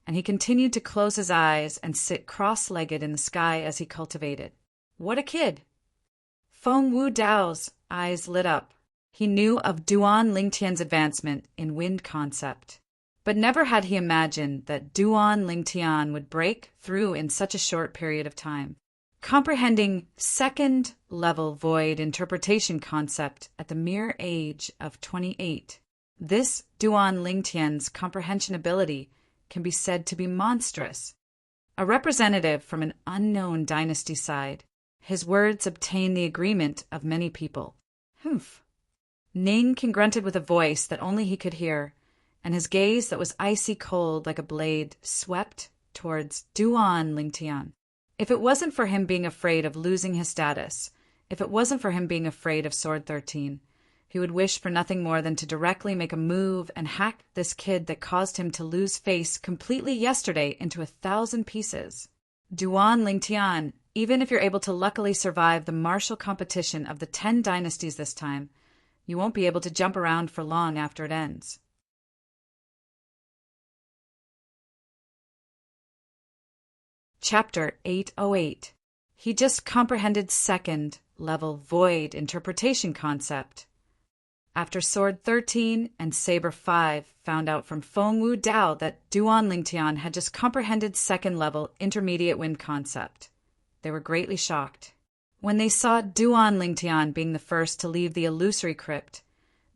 and he continued to close his eyes and sit cross-legged in the sky as he cultivated. What a kid! Feng Wu Dao's eyes lit up. He knew of Duan Lingtian's advancement in wind concept, but never had he imagined that Duan Lingtian would break through in such a short period of time. Comprehending second-level void interpretation concept at the mere age of 28. This Duan Lingtian's comprehension ability can be said to be monstrous. A representative from an unknown dynasty side, his words obtained the agreement of many people. Humph. Ning grunted with a voice that only he could hear, and his gaze that was icy cold like a blade swept towards Duan Lingtian. If it wasn't for him being afraid of losing his status, if it wasn't for him being afraid of Sword 13, he would wish for nothing more than to directly make a move and hack this kid that caused him to lose face completely yesterday into 1,000 pieces. Duan Lingtian, even if you're able to luckily survive the martial competition of the 10 dynasties this time, you won't be able to jump around for long after it ends. Chapter 808. He just comprehended second-level void interpretation concept. After Sword 13 and Saber 5 found out from Feng Wu Dao that Duan Lingtian had just comprehended second-level intermediate wind concept, they were greatly shocked. When they saw Duan Lingtian being the first to leave the illusory crypt,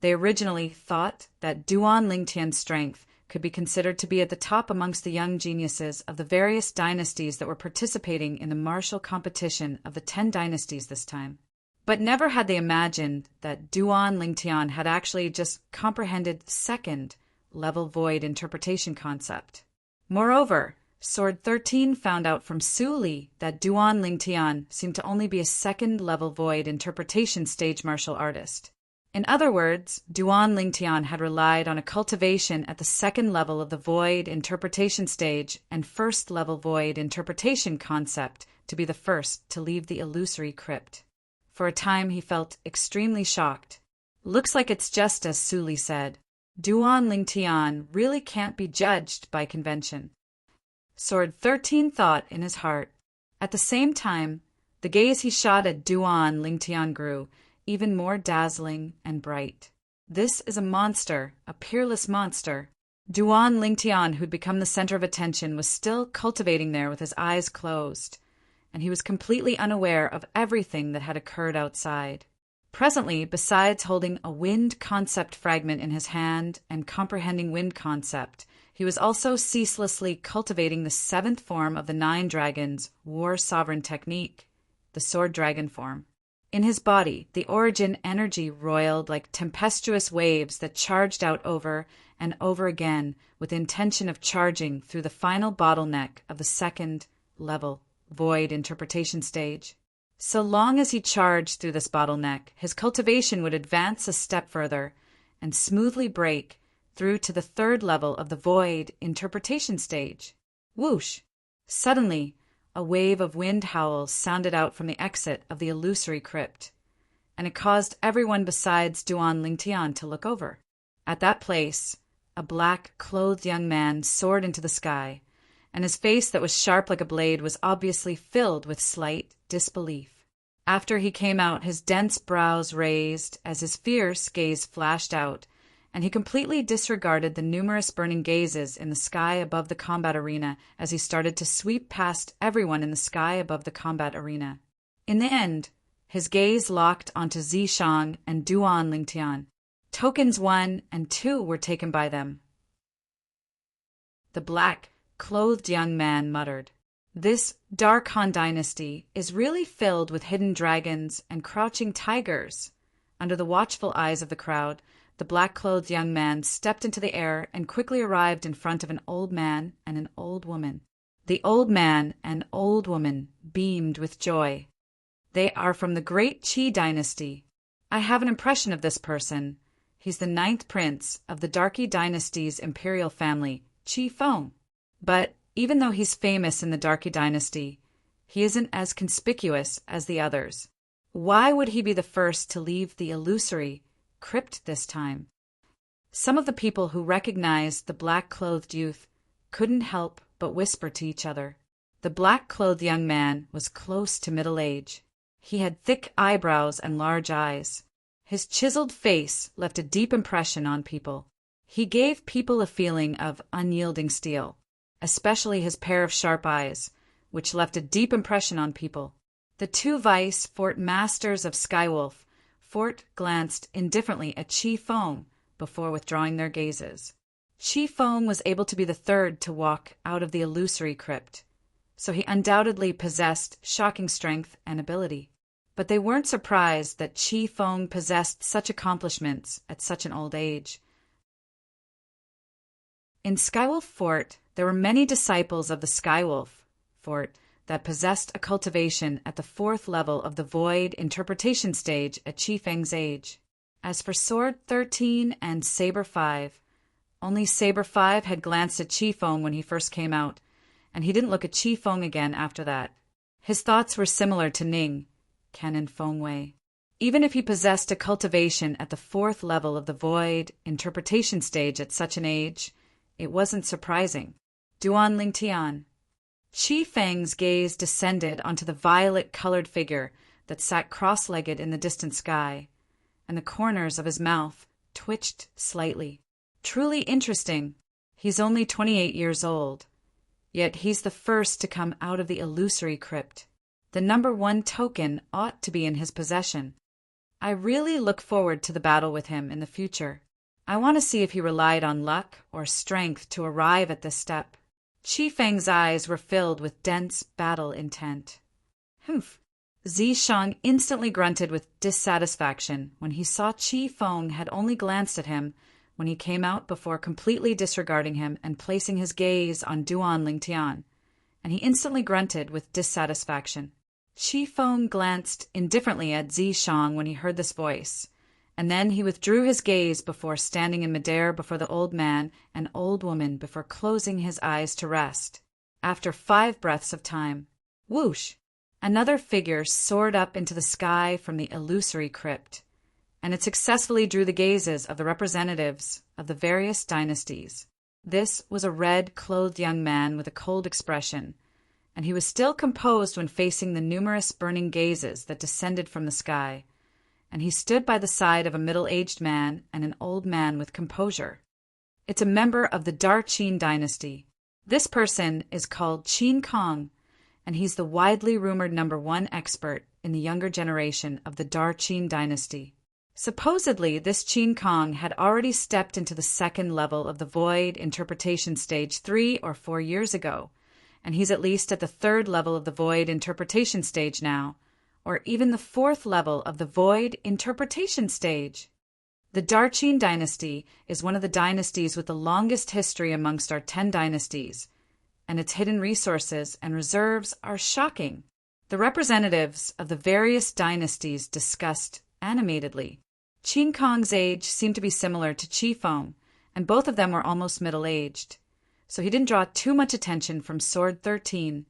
they originally thought that Duan Lingtian's strength could be considered to be at the top amongst the young geniuses of the various dynasties that were participating in the martial competition of the 10 dynasties this time. But never had they imagined that Duan Lingtian had actually just comprehended second-level void interpretation concept. Moreover, Sword 13 found out from Su Li that Duan Lingtian seemed to only be a second-level void interpretation stage martial artist. In other words, Duan Lingtian had relied on a cultivation at the second level of the void interpretation stage and first-level void interpretation concept to be the first to leave the illusory crypt. For a time he felt extremely shocked. Looks like it's just as Su Li said. Duan Lingtian really can't be judged by convention. Sword 13 thought in his heart. At the same time, the gaze he shot at Duan Lingtian grew even more dazzling and bright. This is a monster, a peerless monster. Duan Lingtian, who'd become the center of attention, was still cultivating there with his eyes closed, and he was completely unaware of everything that had occurred outside. Presently, besides holding a wind concept fragment in his hand and comprehending wind concept, he was also ceaselessly cultivating the 7th form of the 9 dragons' war sovereign technique, the sword dragon form. In his body, the origin energy roiled like tempestuous waves that charged out over and over again with intention of charging through the final bottleneck of the second-level void interpretation stage. So long as he charged through this bottleneck, his cultivation would advance a step further and smoothly break through to the 3rd level of the void interpretation stage. Whoosh! Suddenly, a wave of wind howls sounded out from the exit of the illusory crypt, and it caused everyone besides Duan Lingtian to look over. At that place, a black-clothed young man soared into the sky, and his face that was sharp like a blade was obviously filled with slight disbelief. After he came out, his dense brows raised as his fierce gaze flashed out, and he completely disregarded the numerous burning gazes in the sky above the combat arena as he started to sweep past everyone in the sky above the combat arena. In the end, his gaze locked onto Zishang and Duan Lingtian. Tokens 1 and 2 were taken by them. The black-clothed young man muttered, "This Dark Han dynasty is really filled with hidden dragons and crouching tigers." Under the watchful eyes of the crowd, the black-clothed young man stepped into the air and quickly arrived in front of an old man and an old woman. The old man and old woman beamed with joy. "They are from the great Qi dynasty. I have an impression of this person. He's the 9th prince of the Darky dynasty's imperial family, Qi Feng. But even though he's famous in the Darky dynasty, he isn't as conspicuous as the others. Why would he be the first to leave the illusory crypt this time?" Some of the people who recognized the black-clothed youth couldn't help but whisper to each other. The black-clothed young man was close to middle age. He had thick eyebrows and large eyes. His chiseled face left a deep impression on people. He gave people a feeling of unyielding steel, especially his pair of sharp eyes, which left a deep impression on people. The two vice fort masters of Skywolf Fort glanced indifferently at Qi Feng before withdrawing their gazes. Qi Feng was able to be the third to walk out of the illusory crypt, so he undoubtedly possessed shocking strength and ability. But they weren't surprised that Qi Feng possessed such accomplishments at such an old age. In Skywolf Fort, there were many disciples of the Skywolf Fort that possessed a cultivation at the 4th level of the Void interpretation stage at Qi Feng's age. As for Sword 13 and Saber 5, only Saber 5 had glanced at Qi Feng when he first came out, and he didn't look at Qi Feng again after that. His thoughts were similar to Ning, Canon Fengwei. Even if he possessed a cultivation at the 4th level of the Void interpretation stage at such an age, it wasn't surprising. Duan Lingtian. Qi Feng's gaze descended onto the violet-colored figure that sat cross-legged in the distant sky, and the corners of his mouth twitched slightly. Truly interesting. He's only 28 years old, yet he's the first to come out of the illusory crypt. The number 1 token ought to be in his possession. I really look forward to the battle with him in the future. I want to see if he relied on luck or strength to arrive at this step. Qi Feng's eyes were filled with dense battle intent. Humph! Zishang instantly grunted with dissatisfaction when he saw Qi Feng had only glanced at him when he came out before completely disregarding him and placing his gaze on Duan Lingtian, and he instantly grunted with dissatisfaction. Qi Feng glanced indifferently at Zishang when he heard this voice, and then he withdrew his gaze before standing in midair before the old man and old woman before closing his eyes to rest. After 5 breaths of time, whoosh! Another figure soared up into the sky from the illusory crypt, and it successfully drew the gazes of the representatives of the various dynasties. This was a red-clothed young man with a cold expression, and he was still composed when facing the numerous burning gazes that descended from the sky, and he stood by the side of a middle-aged man and an old man with composure. It's a member of the Dar Qin dynasty. This person is called Qin Kong, and he's the widely rumored number 1 expert in the younger generation of the Dar Qin dynasty. Supposedly, this Qin Kong had already stepped into the 2nd level of the Void interpretation stage 3 or 4 years ago, and he's at least at the 3rd level of the Void interpretation stage now, or even the 4th level of the Void interpretation stage. The Dar Qin dynasty is one of the dynasties with the longest history amongst our 10 dynasties, and its hidden resources and reserves are shocking. The representatives of the various dynasties discussed animatedly. Qin Kong's age seemed to be similar to Qi Feng, and both of them were almost middle-aged, so he didn't draw too much attention from Sword 13,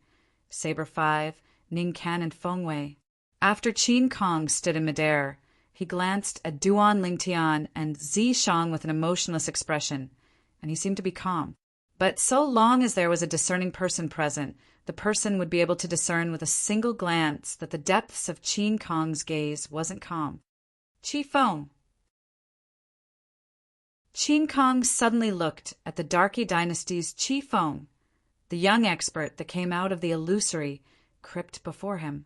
Saber 5, Ning Can, and Fengwei. After Qin Kong stood in midair, he glanced at Duan Lingtian and Zishang with an emotionless expression, and he seemed to be calm. But so long as there was a discerning person present, the person would be able to discern with a single glance that the depths of Qin Kong's gaze wasn't calm. Qi Feng. Qin Kong suddenly looked at the Darky Dynasty's Qi Feng, the young expert that came out of the illusory crypt before him.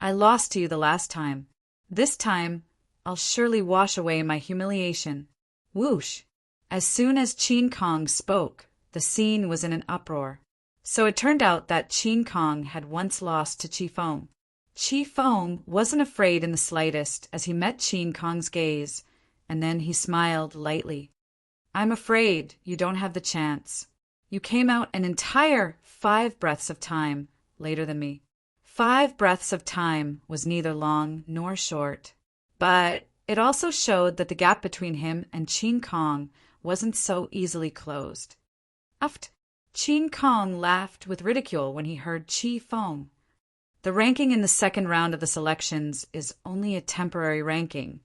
I lost to you the last time. This time, I'll surely wash away my humiliation. Whoosh! As soon as Qin Kong spoke, the scene was in an uproar. So it turned out that Qin Kong had once lost to Qi Feng. Qi Feng wasn't afraid in the slightest as he met Qin Kong's gaze, and then he smiled lightly. I'm afraid you don't have the chance. You came out an entire 5 breaths of time later than me. 5 breaths of time was neither long nor short, but it also showed that the gap between him and Qin Kong wasn't so easily closed. Uft! Qin Kong laughed with ridicule when he heard Qi Feng. The ranking in the second round of the selections is only a temporary ranking,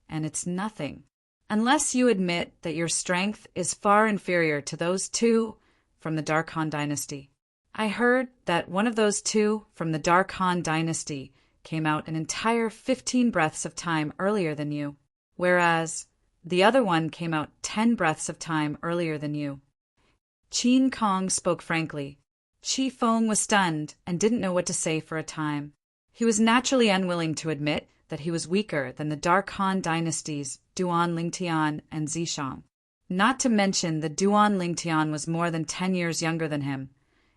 and it's nothing, unless you admit that your strength is far inferior to those 2 from the Dark Han Dynasty. I heard that one of those 2 from the Dark Han Dynasty came out an entire 15 breaths of time earlier than you, whereas the other one came out 10 breaths of time earlier than you. Qin Kong spoke frankly. Qi Feng was stunned and didn't know what to say for a time. He was naturally unwilling to admit that he was weaker than the Dark Han Dynasty's Duan Lingtian and Zishang. Not to mention the Duan Lingtian was more than 10 years younger than him.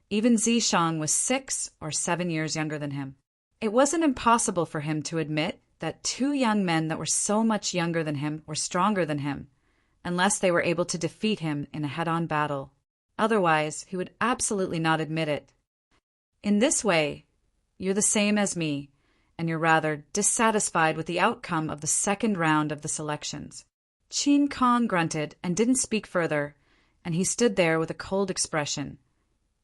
Even Zishang was 6 or 7 years younger than him. It wasn't impossible for him to admit that 2 young men that were so much younger than him were stronger than him, unless they were able to defeat him in a head-on battle. Otherwise, he would absolutely not admit it. In this way, you're the same as me, and you're rather dissatisfied with the outcome of the second round of the selections. Qin Kong grunted and didn't speak further, and he stood there with a cold expression.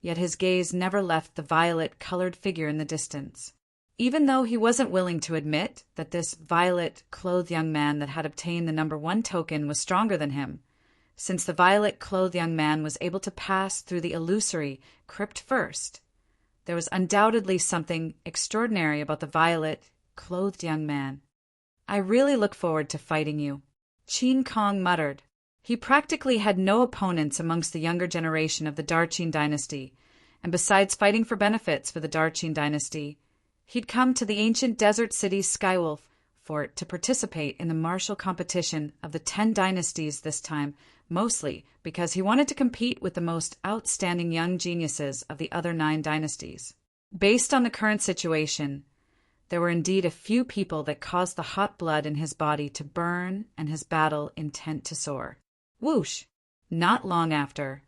Yet his gaze never left the violet-colored figure in the distance. Even though he wasn't willing to admit that this violet-clothed young man that had obtained the number 1 token was stronger than him, since the violet-clothed young man was able to pass through the illusory crypt first, there was undoubtedly something extraordinary about the violet-clothed young man. I really look forward to fighting you, Qin Kong muttered. He practically had no opponents amongst the younger generation of the Darqin dynasty, and besides fighting for benefits for the Darqin dynasty, he'd come to the ancient desert city Skywolf Fort to participate in the martial competition of the 10 dynasties this time, mostly because he wanted to compete with the most outstanding young geniuses of the other 9 dynasties. Based on the current situation, there were indeed a few people that caused the hot blood in his body to burn and his battle intent to soar. Whoosh! Not long after,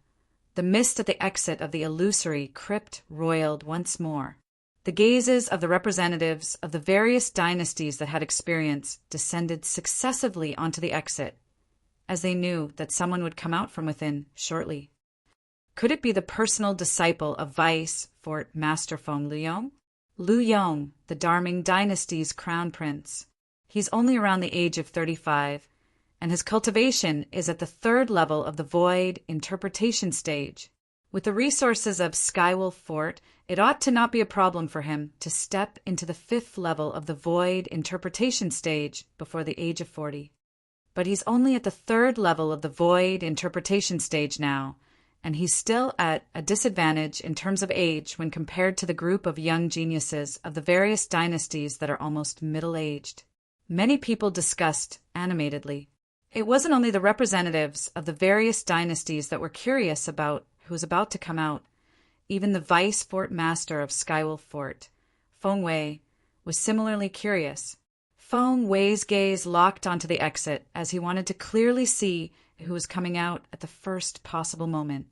the mist at the exit of the illusory crypt roiled once more. The gazes of the representatives of the various dynasties that had experience descended successively onto the exit, as they knew that someone would come out from within shortly. Could it be the personal disciple of Vice Fort Master Feng Luyong? Luyong, the Darming dynasty's crown prince. He's only around the age of 35, and his cultivation is at the 3rd level of the Void interpretation stage. With the resources of Skywolf Fort, it ought to not be a problem for him to step into the 5th level of the Void interpretation stage before the age of 40. But he's only at the 3rd level of the Void interpretation stage now, and he's still at a disadvantage in terms of age when compared to the group of young geniuses of the various dynasties that are almost middle-aged. Many people discussed animatedly. It wasn't only the representatives of the various dynasties that were curious about who was about to come out. Even the Vice Fort Master of Skywolf Fort, Feng Wei, was similarly curious. Feng Wei's gaze locked onto the exit as he wanted to clearly see who was coming out at the first possible moment.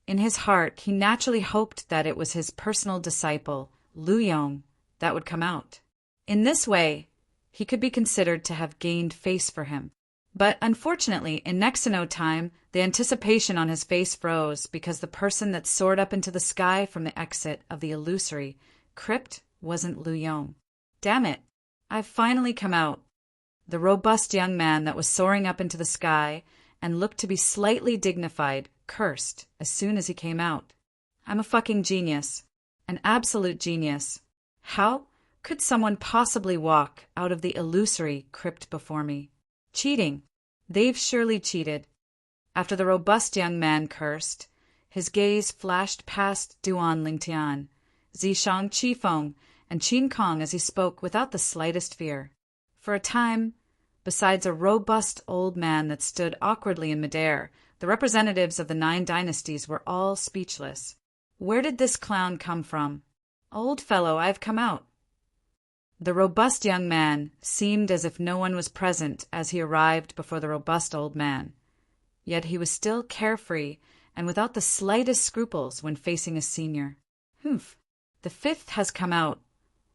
In his heart, he naturally hoped that it was his personal disciple, Lu Yong, that would come out. In this way, he could be considered to have gained face for him. But unfortunately, in next to no time, the anticipation on his face froze because the person that soared up into the sky from the exit of the illusory crypt wasn't Lu Yong. Damn it, I've finally come out. The robust young man that was soaring up into the sky and looked to be slightly dignified cursed as soon as he came out. I'm a fucking genius. An absolute genius. How could someone possibly walk out of the illusory crypt before me? Cheating. They've surely cheated. After the robust young man cursed, his gaze flashed past Duan Lingtian, Zishang Qifeng, and Qin Kong as he spoke without the slightest fear. For a time, besides a robust old man that stood awkwardly in midair, the representatives of the 9 dynasties were all speechless. Where did this clown come from? Old fellow, I've come out. The robust young man seemed as if no one was present as he arrived before the robust old man. Yet he was still carefree and without the slightest scruples when facing a senior. Humph, the 5th has come out.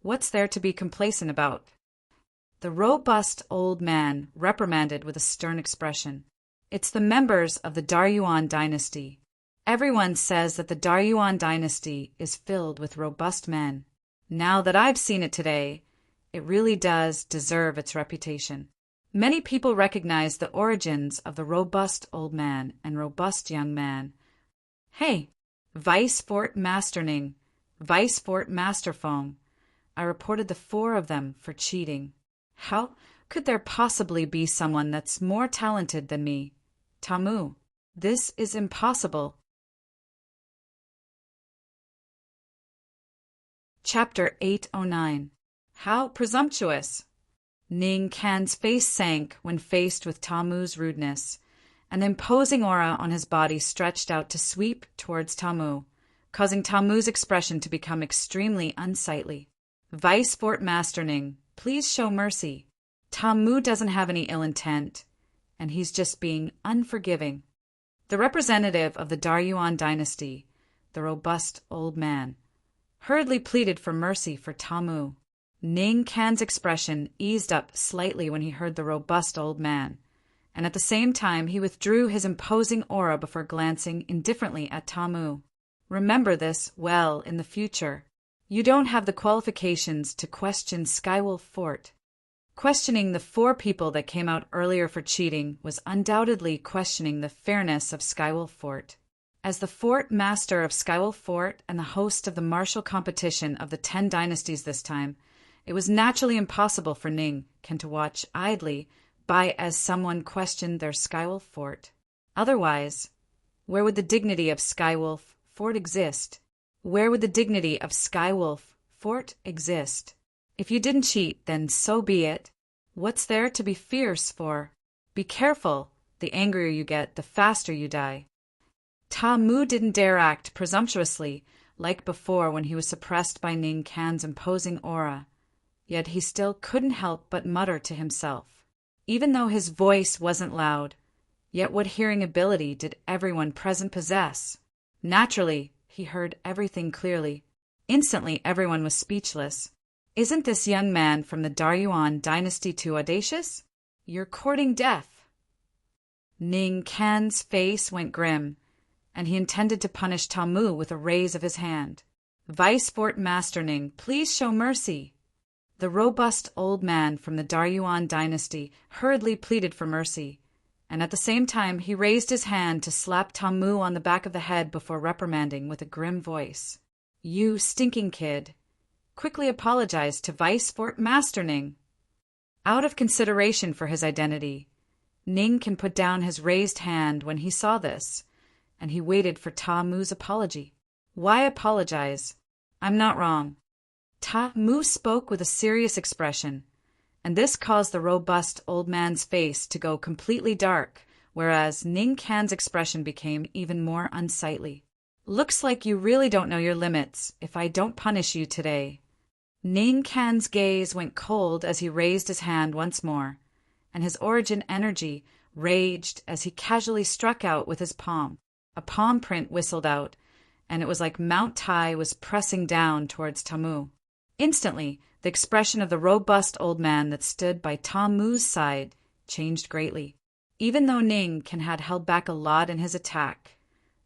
What's there to be complacent about? The robust old man reprimanded with a stern expression. It's the members of the Daryuan dynasty. Everyone says that the Daryuan dynasty is filled with robust men. Now that I've seen it today, it really does deserve its reputation. Many people recognize the origins of the robust old man and robust young man. Hey, Vice Fort Masterning, Vice Fort Masterfong. I reported the 4 of them for cheating. How could there possibly be someone that's more talented than me? Tamu, this is impossible. Chapter 809. How presumptuous! Ning Kan's face sank when faced with Tamu's rudeness. An imposing aura on his body stretched out to sweep towards Tamu, causing Tamu's expression to become extremely unsightly. Vice Fort Master Ning, please show mercy. Tamu doesn't have any ill intent, and he's just being unforgiving. The representative of the Daryuan dynasty, the robust old man, hurriedly pleaded for mercy for Tamu. Ning Kan's expression eased up slightly when he heard the robust old man, and at the same time he withdrew his imposing aura before glancing indifferently at Tamu. Remember this well in the future. You don't have the qualifications to question Skywolf Fort. Questioning the 4 people that came out earlier for cheating was undoubtedly questioning the fairness of Skywolf Fort. As the Fort Master of Skywolf Fort and the host of the martial competition of the 10 dynasties this time, it was naturally impossible for Ning Kan to watch idly by as someone questioned their Skywolf Fort. Otherwise, where would the dignity of Skywolf Fort exist? Where would the dignity of Skywolf Fort exist? If you didn't cheat, then so be it. What's there to be fierce for? Be careful. The angrier you get, the faster you die. Tamu didn't dare act presumptuously like before when he was suppressed by Ning Kan's imposing aura. Yet he still couldn't help but mutter to himself. Even though his voice wasn't loud, yet what hearing ability did everyone present possess? Naturally, he heard everything clearly. Instantly, everyone was speechless. Isn't this young man from the Daryuan dynasty too audacious? You're courting death. Ning Kan's face went grim, and he intended to punish Tamu with a raise of his hand. Vice Fort Master Ning, please show mercy. The robust old man from the Daryuan dynasty hurriedly pleaded for mercy, and at the same time he raised his hand to slap Tamu on the back of the head before reprimanding with a grim voice. You stinking kid. Quickly apologized to Vice Fort Master Ning. Out of consideration for his identity, Ning Kan put down his raised hand when he saw this, and he waited for Tamu's apology. Why apologize? I'm not wrong. Tamu spoke with a serious expression, and this caused the robust old man's face to go completely dark, whereas Ning Kan's expression became even more unsightly. Looks like you really don't know your limits if I don't punish you today. Ning Kan's gaze went cold as he raised his hand once more, and his origin energy raged as he casually struck out with his palm. A palm print whistled out, and it was like Mount Tai was pressing down towards Tamu. Instantly, the expression of the robust old man that stood by Tamu's side changed greatly. Even though Ning Kan had held back a lot in his attack,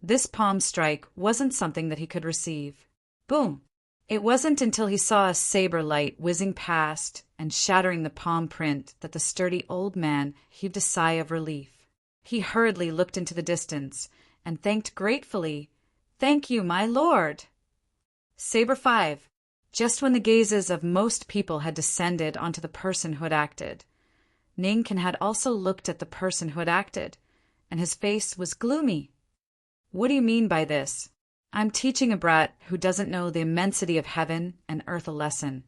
this palm strike wasn't something that he could receive. Boom! It wasn't until he saw a saber light whizzing past and shattering the palm print that the sturdy old man heaved a sigh of relief. He hurriedly looked into the distance and thanked gratefully, "Thank you, my lord!" Saber 5. Just when the gazes of most people had descended onto the person who had acted, Ning Ken had also looked at the person who had acted, and his face was gloomy. "What do you mean by this? I'm teaching a brat who doesn't know the immensity of heaven and earth a lesson.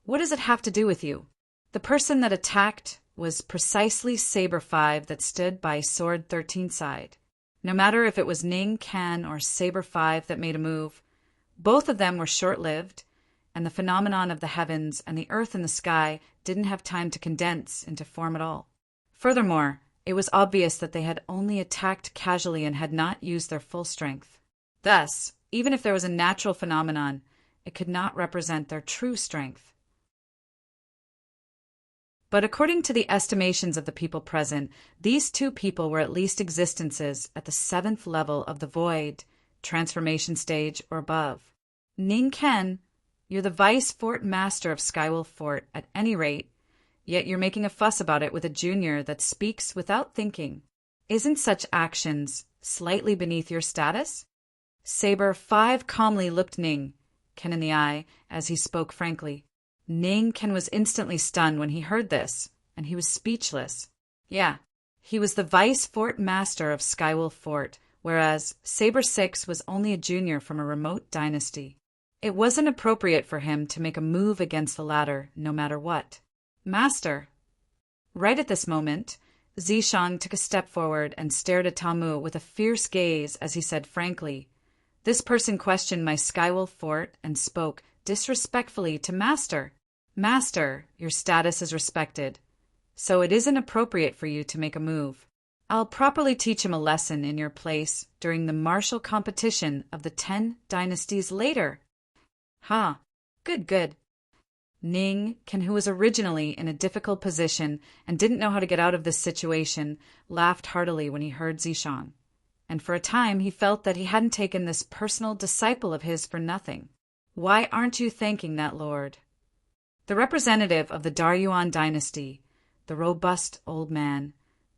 What does it have to do with you?" The person that attacked was precisely Saber 5 that stood by Sword 13's side. No matter if it was Ning Ken or Saber 5 that made a move, both of them were short-lived, and the phenomenon of the heavens and the earth and the sky didn't have time to condense into form at all. Furthermore, it was obvious that they had only attacked casually and had not used their full strength. Thus, even if there was a natural phenomenon, it could not represent their true strength. But according to the estimations of the people present, these two people were at least existences at the 7th level of the void, transformation stage, or above. Ning Ken, you're the vice fort master of Skywolf Fort at any rate, yet you're making a fuss about it with a junior that speaks without thinking. Isn't such actions slightly beneath your status? Saber 5 calmly looked Ning Ken in the eye as he spoke frankly. Ning Ken was instantly stunned when he heard this, and he was speechless. Yeah, he was the vice fort master of Skywolf Fort, whereas Saber 6 was only a junior from a remote dynasty. It wasn't appropriate for him to make a move against the latter, no matter what. "Master." Right at this moment, Zishang took a step forward and stared at Tamu with a fierce gaze as he said frankly, "This person questioned my Skywolf Fort and spoke disrespectfully to Master. Master, your status is respected, so it isn't appropriate for you to make a move. I'll properly teach him a lesson in your place during the martial competition of the 10 dynasties later." "Ha, good. Ning Ken, who was originally in a difficult position and didn't know how to get out of this situation, laughed heartily when he heard Zishang, and for a time he felt that he hadn't taken this personal disciple of his for nothing. "Why aren't you thanking that lord?" The representative of the Daryuan dynasty, the robust old man,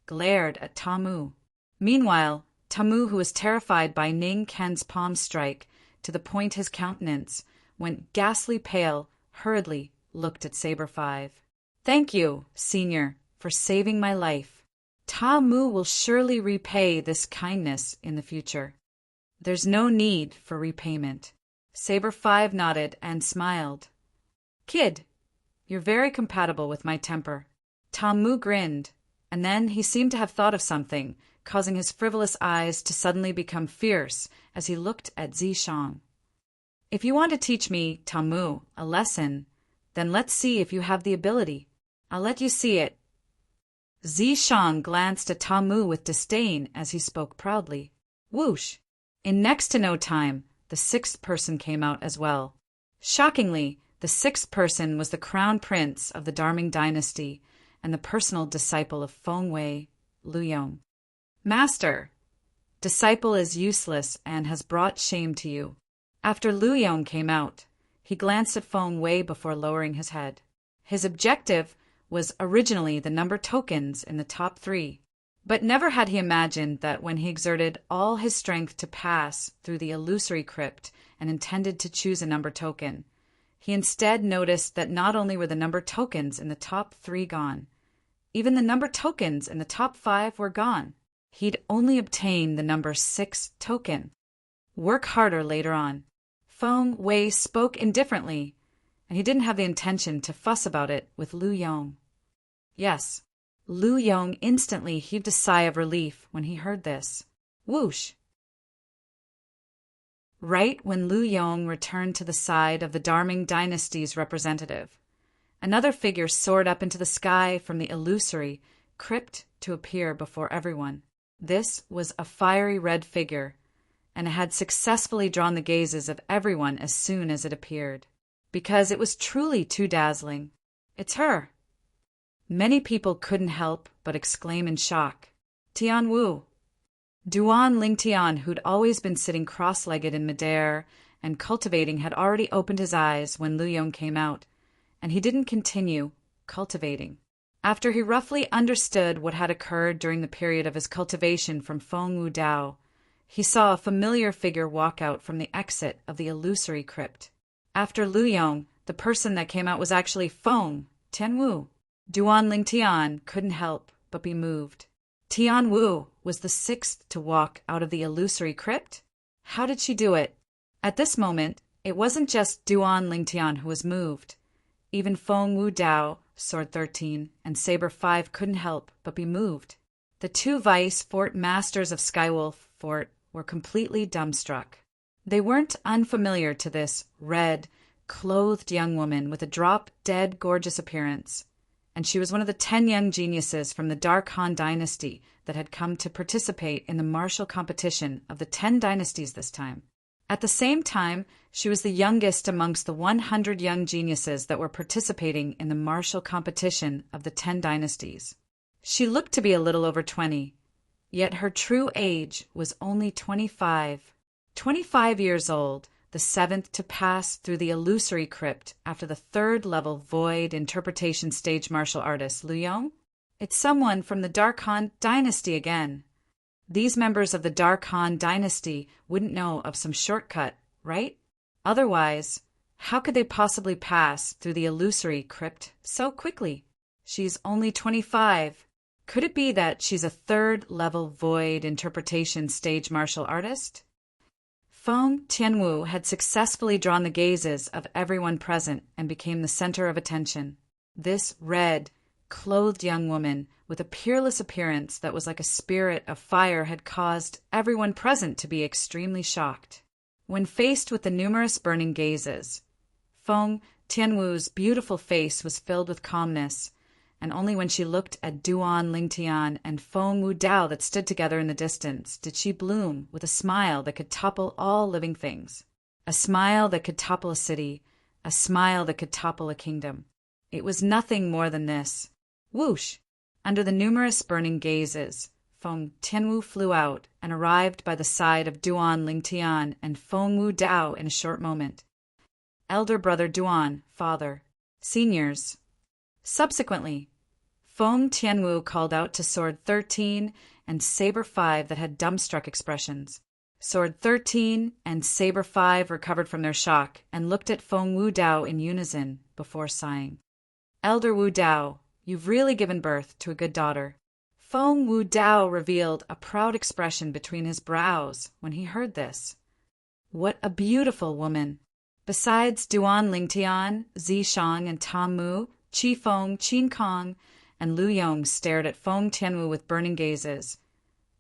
glared at Tamu. Meanwhile, Tamu, who was terrified by Ning Ken's palm strike to the point his countenance went ghastly pale, hurriedly looked at Saber 5. "Thank you, senior, for saving my life. Tamu will surely repay this kindness in the future." "There's no need for repayment." Saber 5 nodded and smiled. "Kid, you're very compatible with my temper." Tamu grinned, and then he seemed to have thought of something, causing his frivolous eyes to suddenly become fierce as he looked at Zishang. "If you want to teach me, Tamu, a lesson, then let's see if you have the ability. I'll let you see it." Zishang glanced at Tamu with disdain as he spoke proudly. Whoosh! In next to no time, the 6th person came out as well. Shockingly, the 6th person was the crown prince of the Darming dynasty and the personal disciple of Feng Wei, Lu Yong. "Master, disciple is useless and has brought shame to you." After Lu Yong came out, he glanced at Feng Wei before lowering his head. His objective was originally the number tokens in the top 3, but never had he imagined that when he exerted all his strength to pass through the illusory crypt and intended to choose a number token, he instead noticed that not only were the number tokens in the top 3 gone, even the number tokens in the top 5 were gone. He'd only obtained the number 6 token. Work harder later on. Feng Wei spoke indifferently, and he didn't have the intention to fuss about it with Lu Yong. Yes, Lu Yong instantly heaved a sigh of relief when he heard this. Whoosh! Right when Lu Yong returned to the side of the Darming dynasty's representative, another figure soared up into the sky from the illusory crypt to appear before everyone. This was a fiery red figure, and it had successfully drawn the gazes of everyone as soon as it appeared, because it was truly too dazzling. "It's her!" Many people couldn't help but exclaim in shock. Tian Wu! Duan Lingtian, who'd always been sitting cross-legged in midair and cultivating, had already opened his eyes when Lu Yong came out, and he didn't continue cultivating. After he roughly understood what had occurred during the period of his cultivation from Feng Wu Dao, he saw a familiar figure walk out from the exit of the illusory crypt. After Lu Yong, the person that came out was actually Feng Tianwu. Duan Ling Tian couldn't help but be moved. Tian Wu was the sixth to walk out of the illusory crypt? How did she do it? At this moment, it wasn't just Duan Ling Tian who was moved. Even Feng Wu Dao, Sword 13, and Saber 5 couldn't help but be moved. The two Vice Fort Masters of Skywolf Fort were completely dumbstruck. They weren't unfamiliar to this red, clothed young woman with a drop-dead gorgeous appearance, and she was one of the 10 young geniuses from the Dark Han dynasty that had come to participate in the martial competition of the 10 dynasties this time. At the same time, she was the youngest amongst the 100 young geniuses that were participating in the martial competition of the 10 dynasties. She looked to be a little over 20, yet her true age was only 25. 25 years old, the seventh to pass through the illusory crypt after the third-level void interpretation stage martial artist Liu Yong? It's someone from the Dark Han dynasty again. These members of the Dark Han dynasty wouldn't know of some shortcut, right? Otherwise, how could they possibly pass through the illusory crypt so quickly? She's only 25. Could it be that she's a third-level void interpretation stage martial artist? Feng Tianwu had successfully drawn the gazes of everyone present and became the center of attention. This red, clothed young woman with a peerless appearance that was like a spirit of fire had caused everyone present to be extremely shocked. When faced with the numerous burning gazes, Feng Tianwu's beautiful face was filled with calmness, and only when she looked at Duan Lingtian and Feng Wu Dao that stood together in the distance did she bloom with a smile that could topple all living things. A smile that could topple a city, a smile that could topple a kingdom. It was nothing more than this. Whoosh! Under the numerous burning gazes, Feng Tianwu flew out and arrived by the side of Duan Lingtian and Feng Wu Dao in a short moment. Elder brother Duan, father. Seniors. Subsequently, Feng Tianwu called out to Sword 13 and Saber 5 that had dumbstruck expressions. Sword 13 and Saber 5 recovered from their shock and looked at Feng Wu Dao in unison before sighing. Elder Wu Dao, you've really given birth to a good daughter. Feng Wu Dao revealed a proud expression between his brows when he heard this. What a beautiful woman! Besides Duan Lingtian, Zishang, and Tam Mu, Qi Feng, Qin Kong, and Liu Yong stared at Feng Tianwu with burning gazes,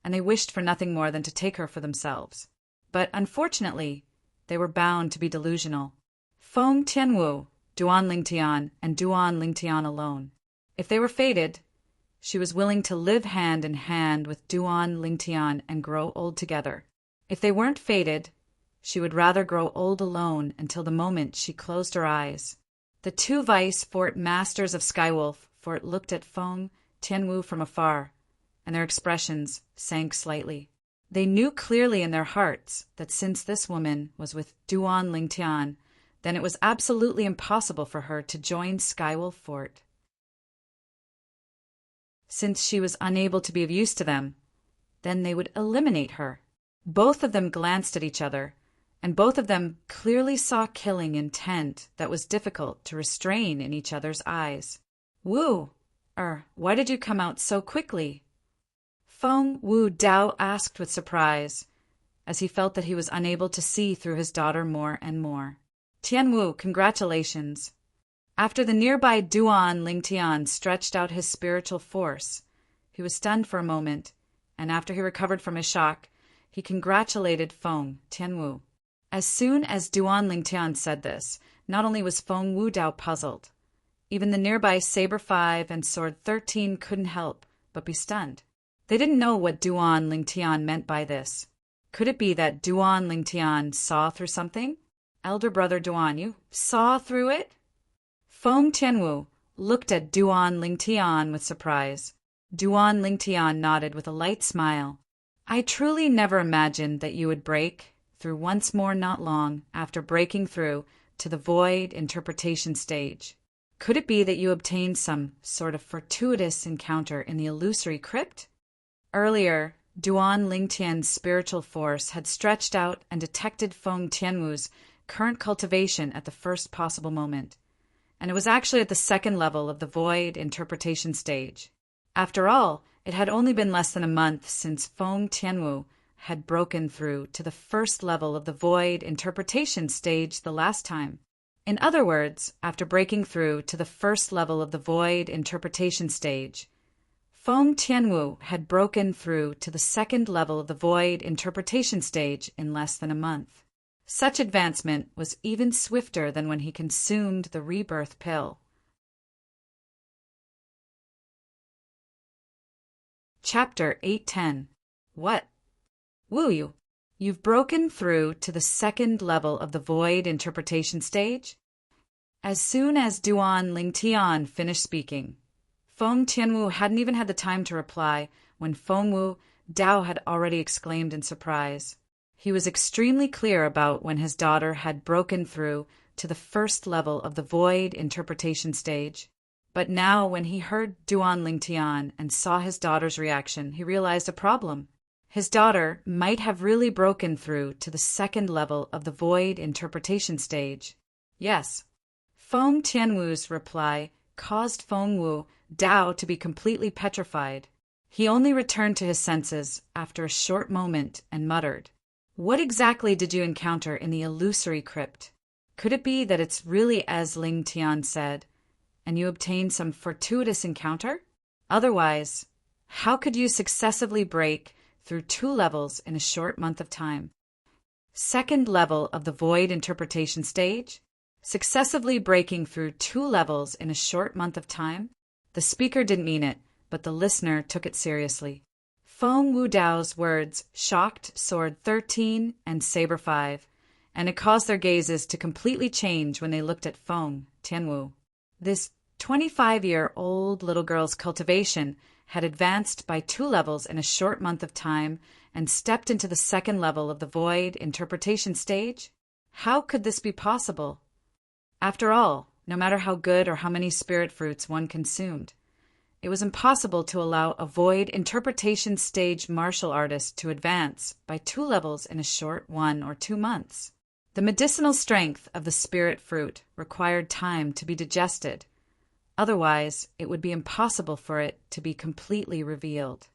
and they wished for nothing more than to take her for themselves. But unfortunately, they were bound to be delusional. Feng Tianwu, Duan Lingtian, and Duan Lingtian alone. If they were fated, she was willing to live hand in hand with Duan Lingtian and grow old together. If they weren't fated, she would rather grow old alone until the moment she closed her eyes. The two Vice Fort Masters of Skywolf Fort looked at Feng Tianwu from afar, and their expressions sank slightly. They knew clearly in their hearts that since this woman was with Duan Lingtian, then it was absolutely impossible for her to join Skywolf Fort. Since she was unable to be of use to them, then they would eliminate her. Both of them glanced at each other, and both of them clearly saw killing intent that was difficult to restrain in each other's eyes. Wu, why did you come out so quickly? Feng Wu Dao asked with surprise, as he felt that he was unable to see through his daughter more and more. Tianwu, congratulations. After the nearby Duan Lingtian stretched out his spiritual force, he was stunned for a moment, and after he recovered from his shock, he congratulated Feng Tianwu. As soon as Duan Lingtian said this, not only was Feng Wu Dao puzzled, even the nearby Saber 5 and Sword 13 couldn't help but be stunned. They didn't know what Duan Lingtian meant by this. Could it be that Duan Lingtian saw through something? Elder brother Duan, you saw through it? Feng Tianwu looked at Duan Lingtian with surprise. Duan Lingtian nodded with a light smile. I truly never imagined that you would break through once more not long after breaking through to the void interpretation stage. Could it be that you obtained some sort of fortuitous encounter in the illusory crypt? Earlier, Duan Lingtian's spiritual force had stretched out and detected Feng Tianwu's current cultivation at the first possible moment, and it was actually at the second level of the void interpretation stage. After all, it had only been less than a month since Feng Tianwu had broken through to the first level of the void interpretation stage the last time. In other words, after breaking through to the first level of the void interpretation stage, Feng Tianwu had broken through to the second level of the void interpretation stage in less than a month. Such advancement was even swifter than when he consumed the rebirth pill. Chapter 810. What? Wu Yu, you've broken through to the second level of the void interpretation stage? As soon as Duan Lingtian finished speaking, Feng Tianwu hadn't even had the time to reply when Feng Wu Dao had already exclaimed in surprise. He was extremely clear about when his daughter had broken through to the first level of the void interpretation stage. But now when he heard Duan Lingtian and saw his daughter's reaction, he realized a problem. His daughter might have really broken through to the second level of the void interpretation stage. Yes. Feng Tianwu's reply caused Feng Wu Dao to be completely petrified. He only returned to his senses after a short moment and muttered, "What exactly did you encounter in the illusory crypt? Could it be that it's really as Ling Tian said, and you obtained some fortuitous encounter? Otherwise, how could you successively break through 2 levels in a short month of time?" Second level of the void interpretation stage? Successively breaking through 2 levels in a short month of time? The speaker didn't mean it, but the listener took it seriously. Feng Wu Dao's words shocked Sword 13 and Saber 5, and it caused their gazes to completely change when they looked at Feng Tianwu. This 25-year-old little girl's cultivation had advanced by 2 levels in a short month of time and stepped into the second level of the void interpretation stage? How could this be possible? After all, no matter how good or how many spirit fruits one consumed, it was impossible to allow a void interpretation stage martial artist to advance by 2 levels in a short 1 or 2 months. The medicinal strength of the spirit fruit required time to be digested. Otherwise, it would be impossible for it to be completely revealed.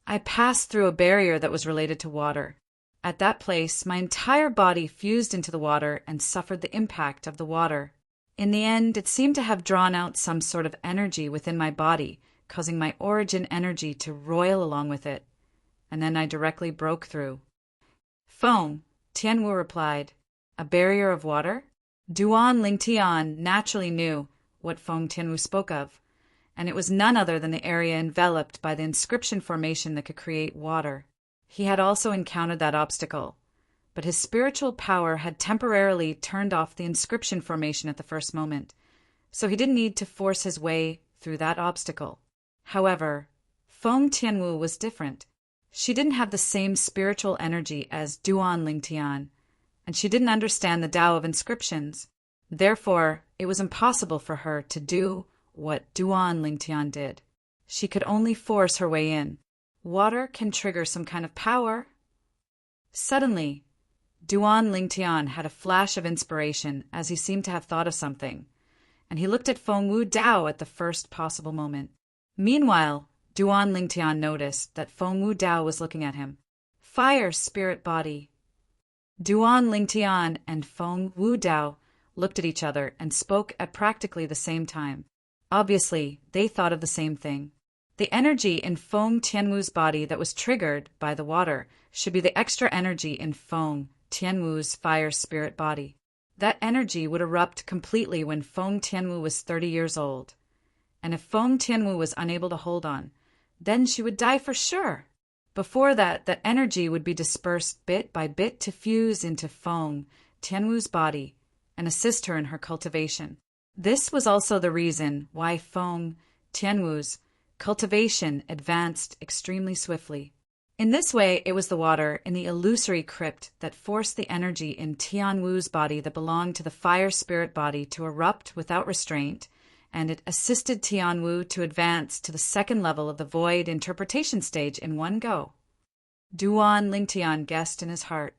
I passed through a barrier that was related to water. At that place, my entire body fused into the water and suffered the impact of the water. In the end, it seemed to have drawn out some sort of energy within my body, causing my origin energy to roil along with it. And then I directly broke through. Feng Tianwu replied, "A barrier of water?" Duan Lingtian naturally knew what Feng Tianwu spoke of, and it was none other than the area enveloped by the inscription formation that could create water. He had also encountered that obstacle, but his spiritual power had temporarily turned off the inscription formation at the first moment, so he didn't need to force his way through that obstacle. However, Feng Tianwu was different. She didn't have the same spiritual energy as Duan Lingtian, and she didn't understand the Tao of inscriptions. Therefore, it was impossible for her to do what Duan Lingtian did. She could only force her way in. Water can trigger some kind of power. Suddenly, Duan Lingtian had a flash of inspiration as he seemed to have thought of something, and he looked at Feng Wu Dao at the first possible moment. Meanwhile, Duan Lingtian noticed that Feng Wu Dao was looking at him. Fire spirit body. Duan Lingtian and Feng Wu Dao looked at each other and spoke at practically the same time. Obviously, they thought of the same thing. The energy in Feng Tianwu's body that was triggered by the water should be the extra energy in Feng Tianwu's fire spirit body. That energy would erupt completely when Feng Tianwu was 30 years old. And if Feng Tianwu was unable to hold on, then she would die for sure. Before that, that energy would be dispersed bit by bit to fuse into Feng Tianwu's body and assist her in her cultivation. This was also the reason why Feng Tianwu's cultivation advanced extremely swiftly. In this way, it was the water in the illusory crypt that forced the energy in Tianwu's body that belonged to the fire spirit body to erupt without restraint, and it assisted Tianwu to advance to the second level of the void interpretation stage in one go. Duan Lingtian guessed in his heart,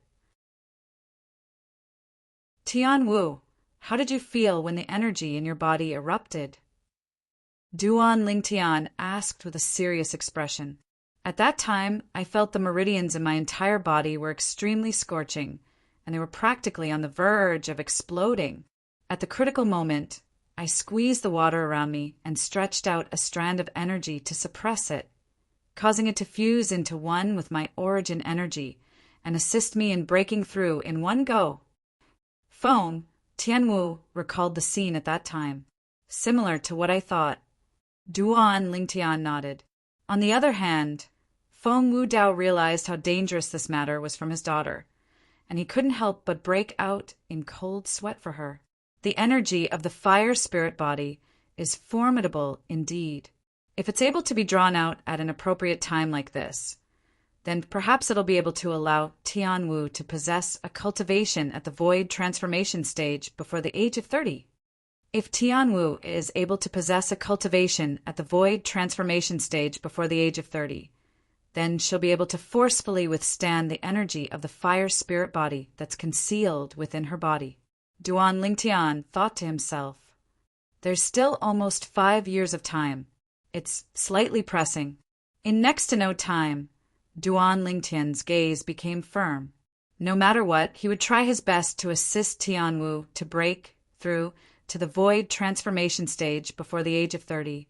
"Tianwu, How did you feel when the energy in your body erupted? Duan Lingtian asked with a serious expression. At that time, I felt the meridians in my entire body were extremely scorching, and they were practically on the verge of exploding. At the critical moment, I squeezed the water around me and stretched out a strand of energy to suppress it, causing it to fuse into one with my origin energy and assist me in breaking through in one go. Feng Tianwu recalled the scene at that time, similar to what I thought. Duan Lingtian nodded. On the other hand, Feng Wudao realized how dangerous this matter was from his daughter, and he couldn't help but break out in cold sweat for her. The energy of the fire spirit body is formidable indeed. If it's able to be drawn out at an appropriate time like this, then perhaps it'll be able to allow Tianwu to possess a cultivation at the void transformation stage before the age of 30. If Tianwu is able to possess a cultivation at the void transformation stage before the age of 30, then she'll be able to forcefully withstand the energy of the fire spirit body that's concealed within her body. Duan Lingtian thought to himself, there's still almost 5 years of time. It's slightly pressing. In next to no time, Duan Lingtian's gaze became firm. No matter what, he would try his best to assist Tianwu to break through to the void transformation stage before the age of 30,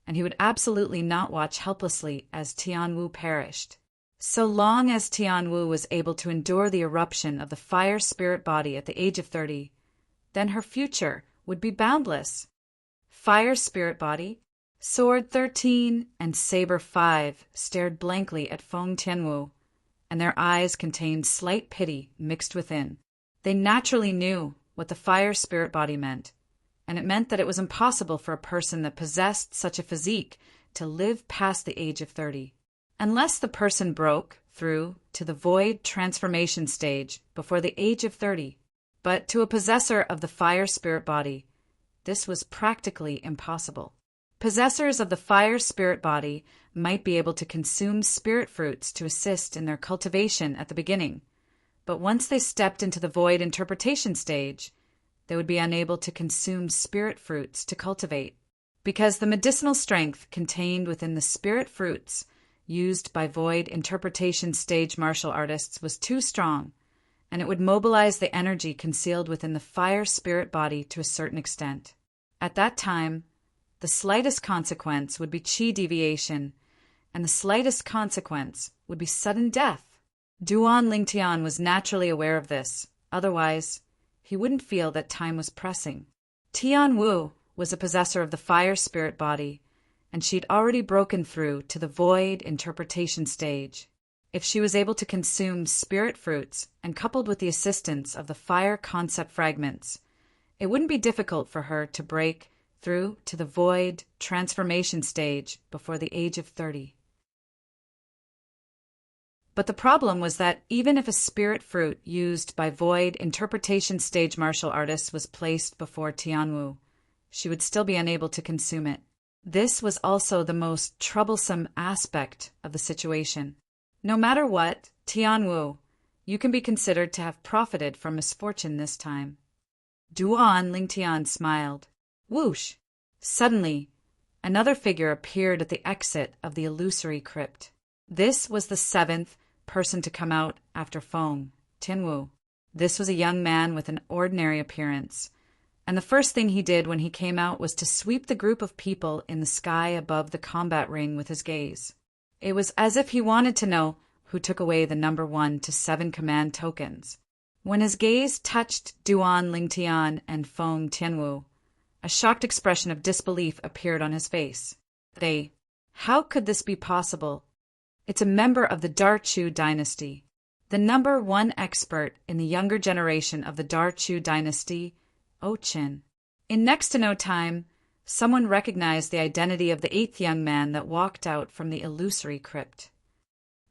and he would absolutely not watch helplessly as Tianwu perished. So long as Tianwu was able to endure the eruption of the fire spirit body at the age of 30, then her future would be boundless. Fire spirit body, Sword 13 and Saber 5 stared blankly at Feng Tianwu, and their eyes contained slight pity mixed within. They naturally knew what the fire spirit body meant, and it meant that it was impossible for a person that possessed such a physique to live past the age of 30, unless the person broke through to the void transformation stage before the age of 30. But to a possessor of the fire spirit body, this was practically impossible. Possessors of the fire spirit body might be able to consume spirit fruits to assist in their cultivation at the beginning, but once they stepped into the void interpretation stage, they would be unable to consume spirit fruits to cultivate, because the medicinal strength contained within the spirit fruits used by void interpretation stage martial artists was too strong, and it would mobilize the energy concealed within the fire spirit body to a certain extent. At that time, the slightest consequence would be qi deviation, and the slightest consequence would be sudden death. Duan Lingtian was naturally aware of this, otherwise he wouldn't feel that time was pressing. Tianwu was a possessor of the fire spirit body, and she'd already broken through to the void interpretation stage. If she was able to consume spirit fruits and coupled with the assistance of the fire concept fragments, it wouldn't be difficult for her to break through to the void transformation stage before the age of 30. But the problem was that even if a spirit fruit used by void interpretation stage martial artists was placed before Tianwu, she would still be unable to consume it. This was also the most troublesome aspect of the situation. No matter what, Tianwu, you can be considered to have profited from misfortune this time. Duan Lingtian smiled. Whoosh! Suddenly, another figure appeared at the exit of the illusory crypt. This was the 7th person to come out after Feng Tianwu. This was a young man with an ordinary appearance, and the first thing he did when he came out was to sweep the group of people in the sky above the combat ring with his gaze. It was as if he wanted to know who took away the number 1 to 7 command tokens. When his gaze touched Duan Lingtian and Feng Tianwu, a shocked expression of disbelief appeared on his face. How could this be possible? It's a member of the Darchu dynasty, the number 1 expert in the younger generation of the Darchu dynasty, Ochin. In next to no time, someone recognized the identity of the 8th young man that walked out from the illusory crypt.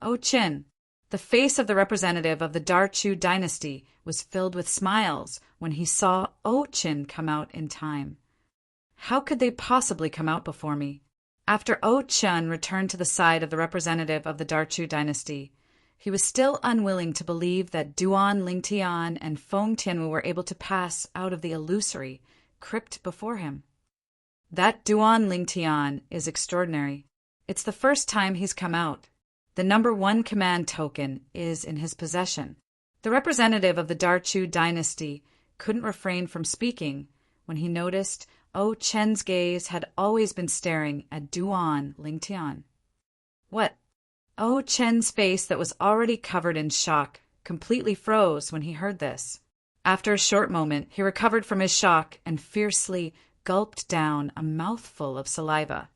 Ochin, the face of the representative of the Darchu dynasty, was filled with smiles when he saw Ochin come out in time. How could they possibly come out before me? After Ochin returned to the side of the representative of the Darchu dynasty, He was still unwilling to believe that Duan Lingtian and Feng Tianwu were able to pass out of the illusory crypt before him. That Duan Lingtian is extraordinary. It's the first time he's come out. The number 1 command token is in his possession. The representative of the Darchu dynasty couldn't refrain from speaking when he noticed Chen's gaze had always been staring at Duan Lingtian. What? Chen's face that was already covered in shock completely froze when he heard this. After a short moment, he recovered from his shock and fiercely gulped down a mouthful of saliva.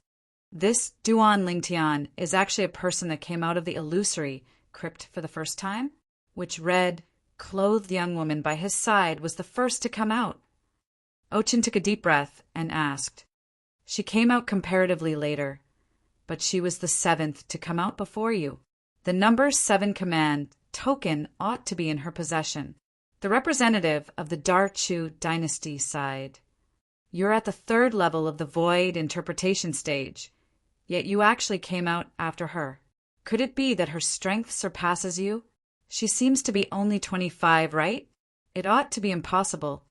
This Duan Lingtian is actually a person that came out of the illusory crypt for the first time, which red, clothed young woman by his side was the first to come out. Chen took a deep breath and asked. She came out comparatively later, but she was the 7th to come out before you. The number 7 command token ought to be in her possession. The representative of the Darchu dynasty sighed. You're at the 3rd level of the void interpretation stage, yet you actually came out after her. Could it be that her strength surpasses you? She seems to be only 25, right? It ought to be impossible.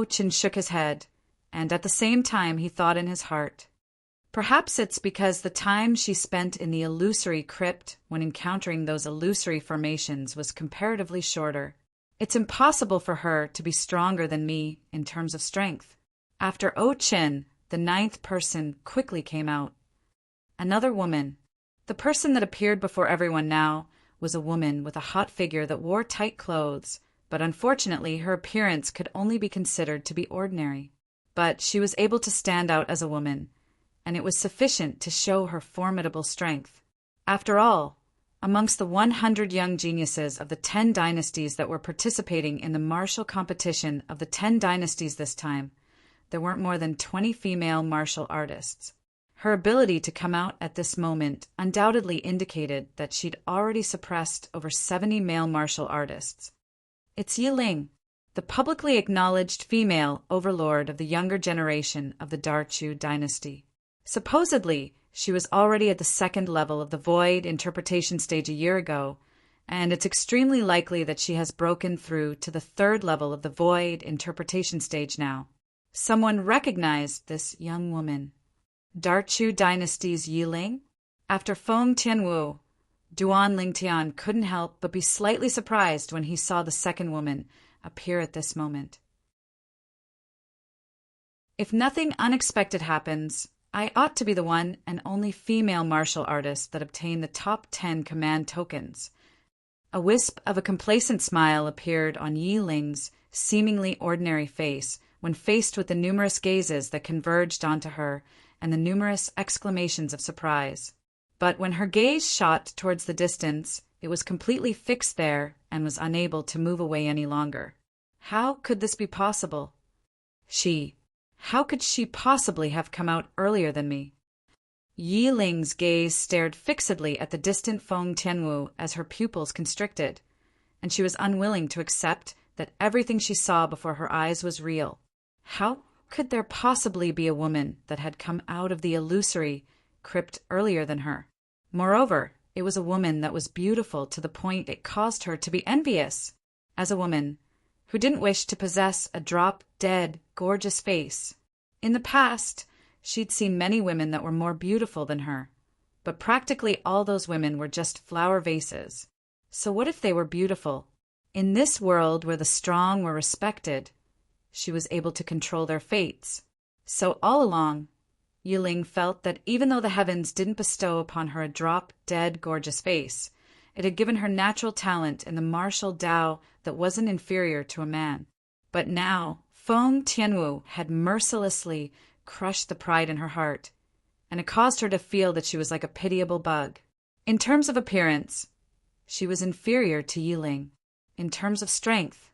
Chen shook his head, and at the same time he thought in his heart. Perhaps it's because the time she spent in the illusory crypt when encountering those illusory formations was comparatively shorter. It's impossible for her to be stronger than me in terms of strength. After Chen, the 9th person quickly came out. Another woman. The person that appeared before everyone now was a woman with a hot figure that wore tight clothes, but unfortunately her appearance could only be considered to be ordinary. But she was able to stand out as a woman, and it was sufficient to show her formidable strength. After all, amongst the 100 young geniuses of the 10 dynasties that were participating in the martial competition of the 10 dynasties this time, there weren't more than 20 female martial artists. Her ability to come out at this moment undoubtedly indicated that she'd already suppressed over 70 male martial artists. It's Yi Ling, the publicly acknowledged female overlord of the younger generation of the Darchu dynasty. Supposedly, she was already at the 2nd level of the void interpretation stage a year ago, and it's extremely likely that she has broken through to the 3rd level of the void interpretation stage now. Someone recognized this young woman. Darchu dynasty's Yi Ling? After Feng Tianwu, Duan Lingtian couldn't help but be slightly surprised when he saw the 2nd woman appear at this moment. If nothing unexpected happens, I ought to be the one and only female martial artist that obtained the top 10 command tokens. A wisp of a complacent smile appeared on Yi Ling's seemingly ordinary face when faced with the numerous gazes that converged onto her and the numerous exclamations of surprise. But when her gaze shot towards the distance, it was completely fixed there and was unable to move away any longer. How could this be possible? How could she possibly have come out earlier than me? Yi Ling's gaze stared fixedly at the distant Feng Tianwu as her pupils constricted, and she was unwilling to accept that everything she saw before her eyes was real. How could there possibly be a woman that had come out of the illusory crypt earlier than her? Moreover, it was a woman that was beautiful to the point it caused her to be envious. As a woman who didn't wish to possess a drop-dead, gorgeous face. In the past, she'd seen many women that were more beautiful than her, but practically all those women were just flower vases. So what if they were beautiful? In this world where the strong were respected, she was able to control their fates. So all along, Yi Ling felt that even though the heavens didn't bestow upon her a drop-dead gorgeous face, it had given her natural talent in the martial Tao that wasn't inferior to a man. But now, Feng Tianwu had mercilessly crushed the pride in her heart, and it caused her to feel that she was like a pitiable bug. In terms of appearance, she was inferior to Yi Ling. In terms of strength,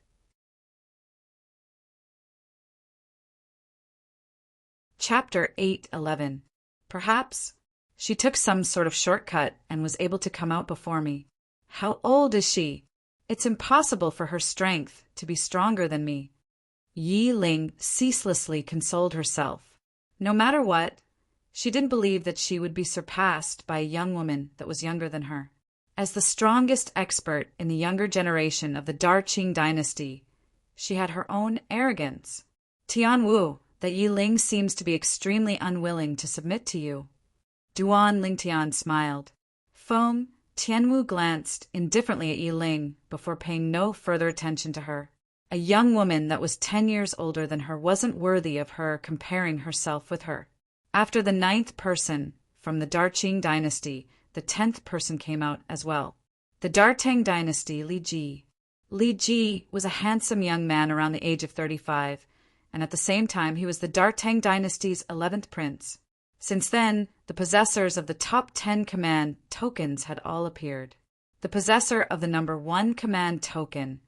Chapter 8:11. Perhaps she took some sort of shortcut and was able to come out before me. How old is she? It's impossible for her strength to be stronger than me. Yi Ling ceaselessly consoled herself. No matter what, she didn't believe that she would be surpassed by a young woman that was younger than her. As the strongest expert in the younger generation of the Qing dynasty, she had her own arrogance. Tianwu, that Yi Ling seems to be extremely unwilling to submit to you. Duan Lingtian smiled. Feng Tianwu glanced indifferently at Yi Ling before paying no further attention to her. A young woman that was 10 years older than her wasn't worthy of her comparing herself with her. After the 9th person from the Qing dynasty, the 10th person came out as well. The Tang dynasty, Li Ji. Li Ji was a handsome young man around the age of 35, and at the same time he was the Tang dynasty's 11th prince. Since then, the possessors of the top 10 command tokens had all appeared. The possessor of the number 1 command token,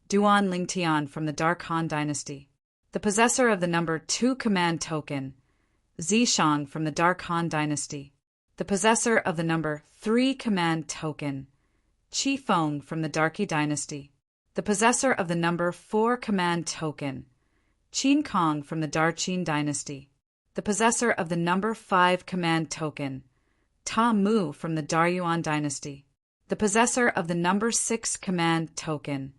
Duan Lingtian from the Han dynasty. The possessor of the number 2 command token, Zishang from the Han dynasty. The possessor of the number 3 command token, Qi Feng from the Qi dynasty. The possessor of the number 4 command token, Qin Kong from the Qin dynasty. The possessor of the number 5 command token, Ta Mu from the Yuan dynasty. The possessor of the number 6 command token,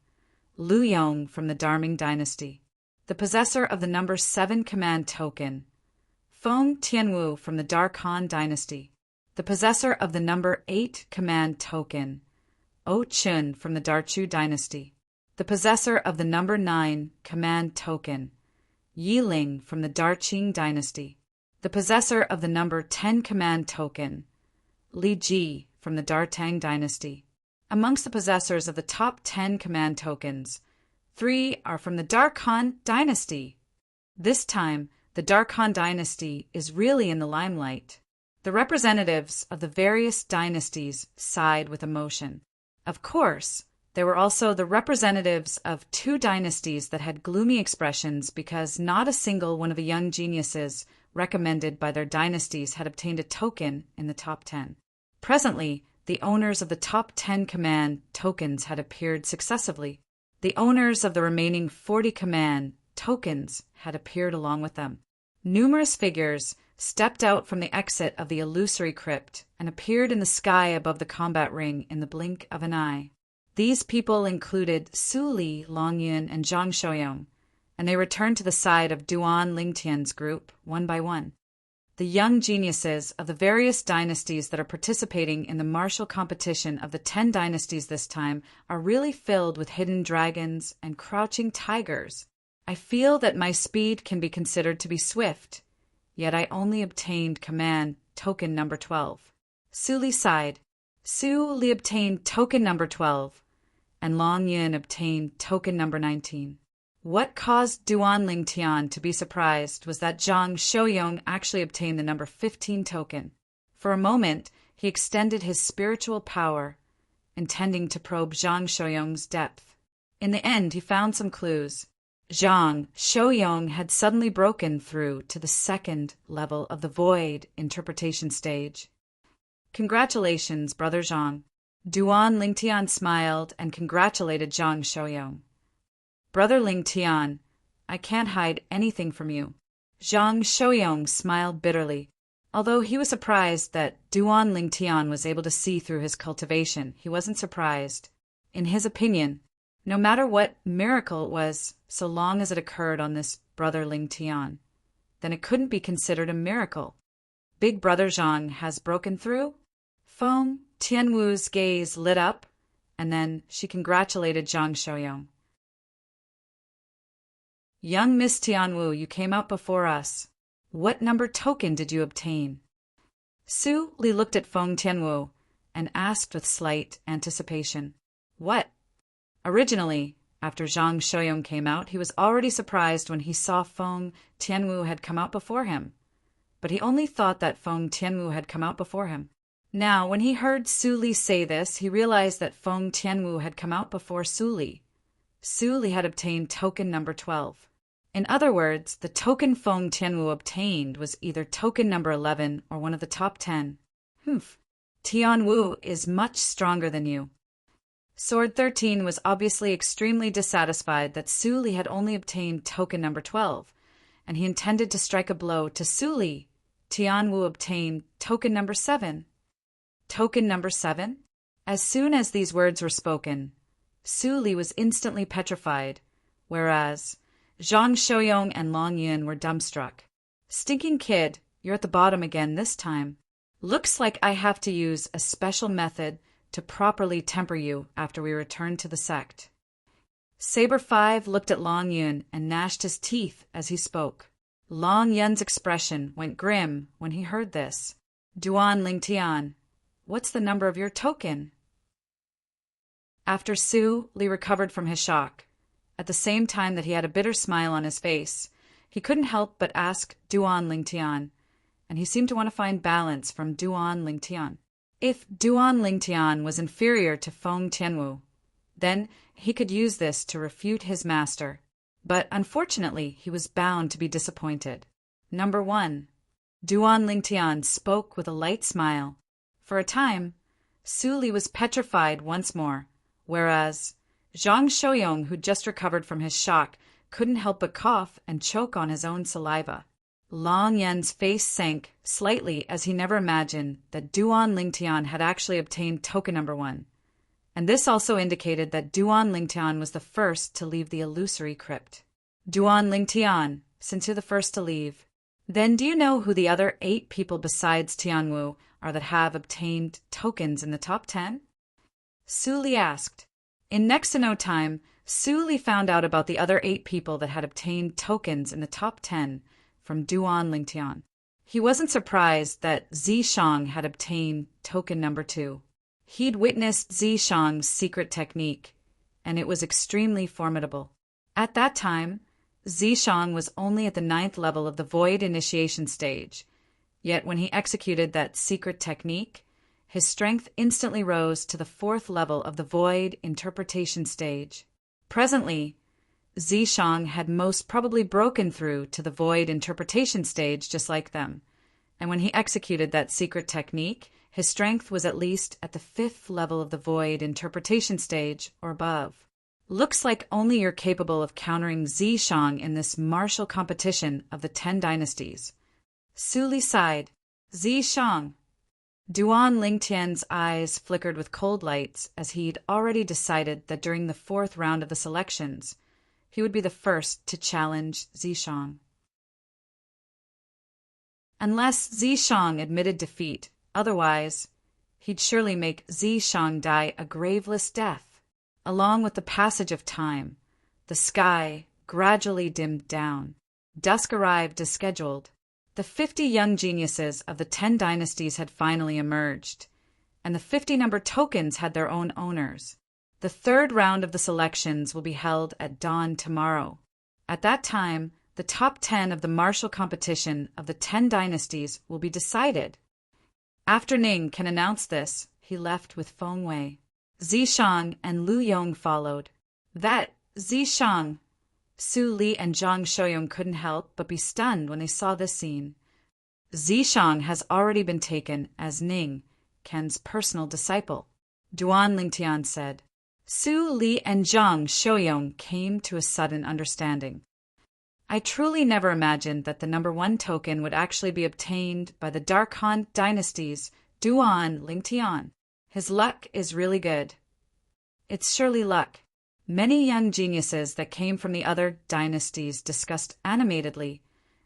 Lu Yong from the Ming dynasty. The possessor of the number 7 command token, Feng Tianwu from the Han dynasty. The possessor of the number 8 command token, O Chun from the Chu dynasty. The possessor of the number 9 command token, Yi Ling from the Qing dynasty. The possessor of the number 10 command token, Li Ji from the Tang dynasty. Amongst the possessors of the top 10 command tokens, 3 are from the Han dynasty. This time, the Han dynasty is really in the limelight. The representatives of the various dynasties sighed with emotion. Of course, there were also the representatives of 2 dynasties that had gloomy expressions because not a single one of the young geniuses recommended by their dynasties had obtained a token in the top 10. Presently, the owners of the top 10 command tokens had appeared successively. The owners of the remaining 40 command tokens had appeared along with them. Numerous figures stepped out from the exit of the illusory crypt and appeared in the sky above the combat ring in the blink of an eye. These people included Su Li, Long Yun, and Zhang Shouyong, and they returned to the side of Duan Lingtian's group one by one. The young geniuses of the various dynasties that are participating in the martial competition of the 10 dynasties this time are really filled with hidden dragons and crouching tigers. I feel that my speed can be considered to be swift, yet I only obtained command token number 12. Su Li sighed. Su Li obtained token number 12, and Long Yun obtained token number 19. What caused Duan Lingtian to be surprised was that Zhang Shouyong actually obtained the number 15 token. For a moment, he extended his spiritual power, intending to probe Zhang Shouyong's depth. In the end, he found some clues. Zhang Shouyong had suddenly broken through to the 2nd level of the void interpretation stage. Congratulations, Brother Zhang. Duan Lingtian smiled and congratulated Zhang Shouyong. Brother Lingtian, I can't hide anything from you. Zhang Shouyong smiled bitterly. Although he was surprised that Duan Lingtian was able to see through his cultivation, he wasn't surprised. In his opinion, no matter what miracle it was, so long as it occurred on this Brother Lingtian, then it couldn't be considered a miracle. Big Brother Zhang has broken through? Feng Tianwu's gaze lit up, and then she congratulated Zhang Shouyong. Young Miss Tianwu, you came out before us. What number token did you obtain? Su Li looked at Feng Tianwu and asked with slight anticipation. What? Originally, after Zhang Shouyong came out, he was already surprised when he saw Feng Tianwu had come out before him. But he only thought that Feng Tianwu had come out before him. Now, when he heard Su Li say this, he realized that Feng Tianwu had come out before Su Li. Su Li had obtained token number 12. In other words, the token Feng Tianwu obtained was either token number 11 or one of the top 10. Tianwu is much stronger than you. Sword 13 was obviously extremely dissatisfied that Su Li had only obtained token number 12, and he intended to strike a blow to Su Li. Tianwu obtained token number 7. Token number 7? As soon as these words were spoken, Su Li was instantly petrified, whereas Zhang Shouyong and Long Yun were dumbstruck. Stinking kid, you're at the bottom again this time. Looks like I have to use a special method to properly temper you after we return to the sect. Saber 5 looked at Long Yun and gnashed his teeth as he spoke. Long Yun's expression went grim when he heard this. Duan Lingtian, what's the number of your token? After Su Li recovered from his shock, at the same time that he had a bitter smile on his face, he couldn't help but ask Duan Lingtian, and he seemed to want to find balance from Duan Lingtian. If Duan Lingtian was inferior to Feng Tianwu, then he could use this to refute his master. But unfortunately, he was bound to be disappointed. Number 1. Duan Lingtian spoke with a light smile. For a time, Su Li was petrified once more, whereas Zhang Shouyong, who'd just recovered from his shock, couldn't help but cough and choke on his own saliva. Long Yun's face sank slightly as he never imagined that Duan Lingtian had actually obtained token number 1. And this also indicated that Duan Lingtian was the first to leave the illusory crypt. Duan Lingtian, since you're the first to leave, then do you know who the other 8 people besides Tianwu are that have obtained tokens in the top 10? Su Li asked. In next to no time, Su Li found out about the other 8 people that had obtained tokens in the top 10 from Duan Lingtian. He wasn't surprised that Zishang had obtained token number 2. He'd witnessed Zishang's secret technique, and it was extremely formidable. At that time, Zishang was only at the 9th level of the Void Initiation stage, yet when he executed that secret technique, his strength instantly rose to the 4th level of the Void Interpretation stage. Presently, Zishang had most probably broken through to the Void Interpretation stage just like them, and when he executed that secret technique, his strength was at least at the 5th level of the Void Interpretation stage or above. Looks like only you're capable of countering Zishang in this martial competition of the 10 dynasties. Su Li sighed. Zishang. Duan Lingtian's eyes flickered with cold lights as he'd already decided that during the 4th round of the selections, he would be the first to challenge Zishang. Unless Zishang admitted defeat, otherwise, he'd surely make Zishang die a graveless death. Along with the passage of time, the sky gradually dimmed down. Dusk arrived as scheduled. The 50 young geniuses of the 10 dynasties had finally emerged, and the 50 number tokens had their own owners. The 3rd round of the selections will be held at dawn tomorrow. At that time, the top 10 of the martial competition of the 10 dynasties will be decided. After Ning can announce this, he left with Feng Wei. Zishang and Lu Yong followed. That Zishang! Su Li and Zhang Shouyong couldn't help but be stunned when they saw this scene. Zishang has already been taken as Ning, Ken's personal disciple, Duan Lingtian said. Su Li and Zhang Shouyong came to a sudden understanding. I truly never imagined that the number 1 token would actually be obtained by the Dark Han dynasty's Duan Lingtian. His luck is really good. It's surely luck. Many young geniuses that came from the other dynasties discussed animatedly,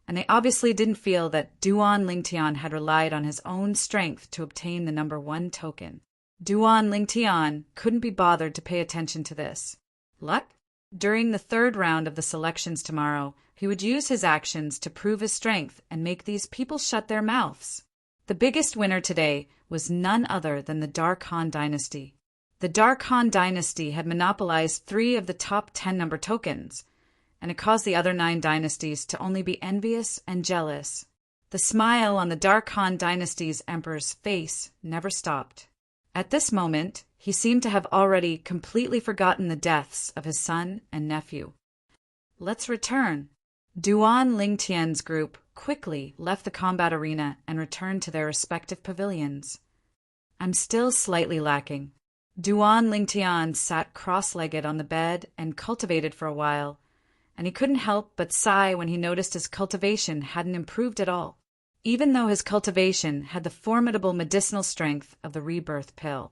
and they obviously didn't feel that Duan Lingtian had relied on his own strength to obtain the number 1 token. Duan Lingtian couldn't be bothered to pay attention to this. Luck? During the 3rd round of the selections tomorrow, he would use his actions to prove his strength and make these people shut their mouths. The biggest winner today was none other than the Dark Han dynasty. The Dark Han dynasty had monopolized 3 of the top 10 number tokens, and it caused the other 9 dynasties to only be envious and jealous. The smile on the Dark Han dynasty's emperor's face never stopped. At this moment, he seemed to have already completely forgotten the deaths of his son and nephew. Let's return. Duan Lingtian's group quickly left the combat arena and returned to their respective pavilions. I'm still slightly lacking. Duan Lingtian sat cross-legged on the bed and cultivated for a while, and he couldn't help but sigh when he noticed his cultivation hadn't improved at all, even though his cultivation had the formidable medicinal strength of the rebirth pill.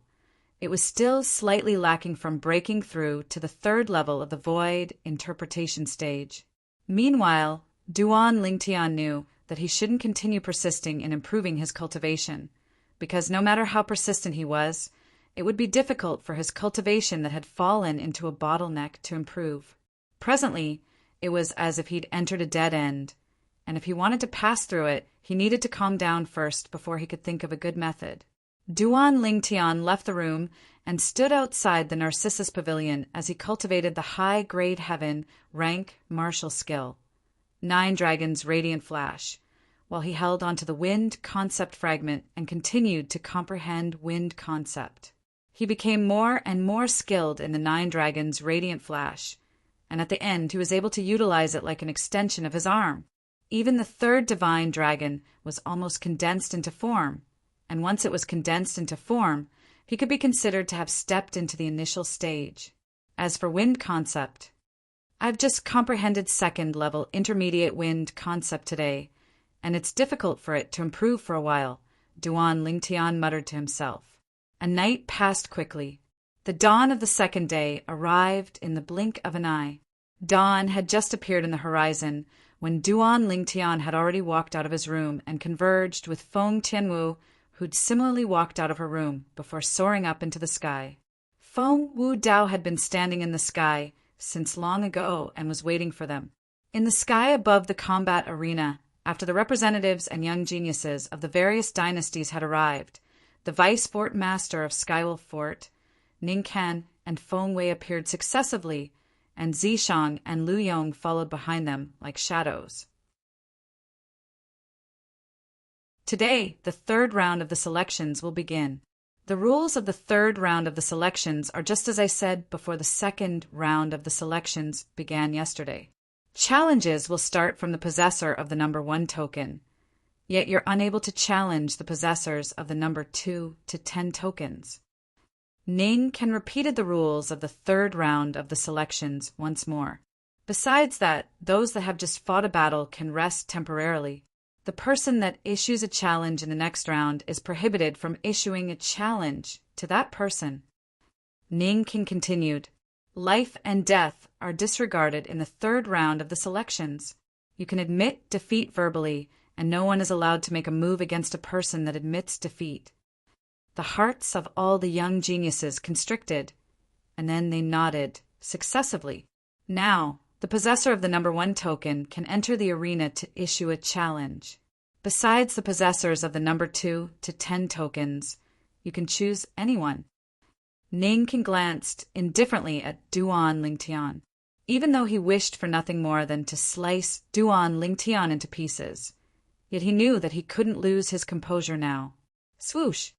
it was still slightly lacking from breaking through to the third level of the void interpretation stage. Meanwhile, Duan Lingtian knew that he shouldn't continue persisting in improving his cultivation, because no matter how persistent he was, it would be difficult for his cultivation that had fallen into a bottleneck to improve. Presently, it was as if he'd entered a dead end, and if he wanted to pass through it, he needed to calm down first before he could think of a good method. Duan Lingtian left the room and stood outside the Narcissus Pavilion as he cultivated the high-grade heaven rank martial skill, 9 Dragons Radiant Flash, while he held onto the wind concept fragment and continued to comprehend wind concept. He became more and more skilled in the 9 Dragons Radiant Flash, and at the end he was able to utilize it like an extension of his arm. Even the 3rd Divine Dragon was almost condensed into form, and once it was condensed into form, he could be considered to have stepped into the initial stage. As for wind concept, I've just comprehended 2nd level intermediate wind concept today, and it's difficult for it to improve for a while, Duan Lingtian muttered to himself. A night passed quickly. The dawn of the 2nd day arrived in the blink of an eye. Dawn had just appeared in the horizon when Duan Lingtian had already walked out of his room and converged with Feng Tianwu, who'd similarly walked out of her room before soaring up into the sky. Feng Wu Dao had been standing in the sky since long ago and was waiting for them. In the sky above the combat arena, after the representatives and young geniuses of the various dynasties had arrived, the vice fort master of Skywolf Fort, Ning Kan and Feng Wei appeared successively, and Zishang and Lu Yong followed behind them like shadows. Today, the 3rd round of the selections will begin. The rules of the 3rd round of the selections are just as I said before the 2nd round of the selections began yesterday. Challenges will start from the possessor of the number 1 token, yet you're unable to challenge the possessors of the number 2 to 10 tokens. Ning Kan repeated the rules of the 3rd round of the selections once more. Besides that, those that have just fought a battle can rest temporarily. The person that issues a challenge in the next round is prohibited from issuing a challenge to that person. Ning Kan continued, life and death are disregarded in the 3rd round of the selections. You can admit defeat verbally, and no one is allowed to make a move against a person that admits defeat. The hearts of all the young geniuses constricted, and then they nodded successively. Now, the possessor of the number 1 token can enter the arena to issue a challenge. Besides the possessors of the number 2 to 10 tokens, you can choose anyone. Ning Kan glanced indifferently at Duan Lingtian, even though he wished for nothing more than to slice Duan Lingtian into pieces. Yet he knew that he couldn't lose his composure now. Swoosh!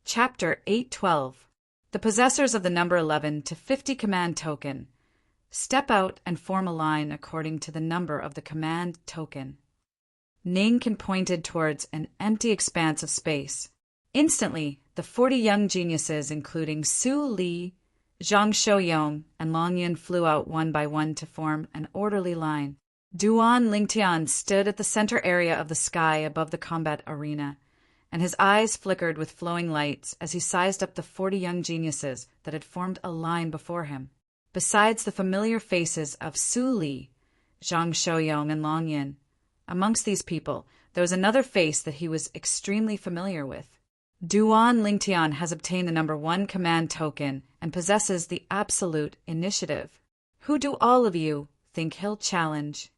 Chapter 812. The possessors of the number 11 to 50 command token. Step out and form a line according to the number of the command token. Ning Kan pointed towards an empty expanse of space. Instantly, the 40 young geniuses, including Su Li, Zhang Shouyong, and Long Yin, flew out one by one to form an orderly line. Duan Lingtian stood at the center area of the sky above the combat arena, and his eyes flickered with flowing lights as he sized up the 40 young geniuses that had formed a line before him. Besides the familiar faces of Su Li, Zhang Shouyong, and Long Yin, amongst these people, there was another face that he was extremely familiar with. Duan Lingtian has obtained the number 1 command token and possesses the absolute initiative. Who do all of you think he'll challenge?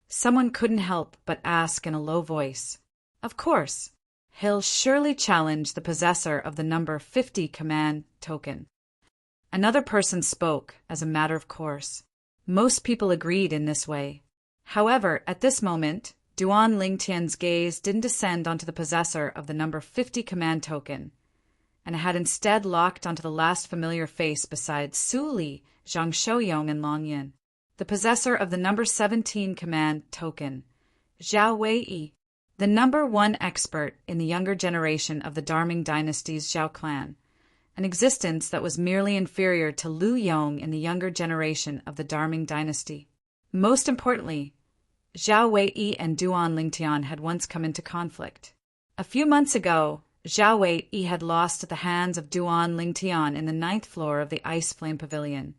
Someone couldn't help but ask in a low voice. Of course, he'll surely challenge the possessor of the number 50 command token. Another person spoke as a matter of course. Most people agreed in this way. However, at this moment, Duan Lingtian's gaze didn't descend onto the possessor of the number 50 command token, and it had instead locked onto the last familiar face besides Su Li, Zhang Shouyong, and Long Yin, the possessor of the number 17 command token, Zhao Wei, the number 1 expert in the younger generation of the Darming dynasty's Zhao clan, an existence that was merely inferior to Lu Yong in the younger generation of the Darming dynasty. Most importantly, Zhao Wei and Duan Lingtian had once come into conflict. A few months ago, Zhao Wei had lost at the hands of Duan Lingtian in the 9th floor of the Ice Flame Pavilion,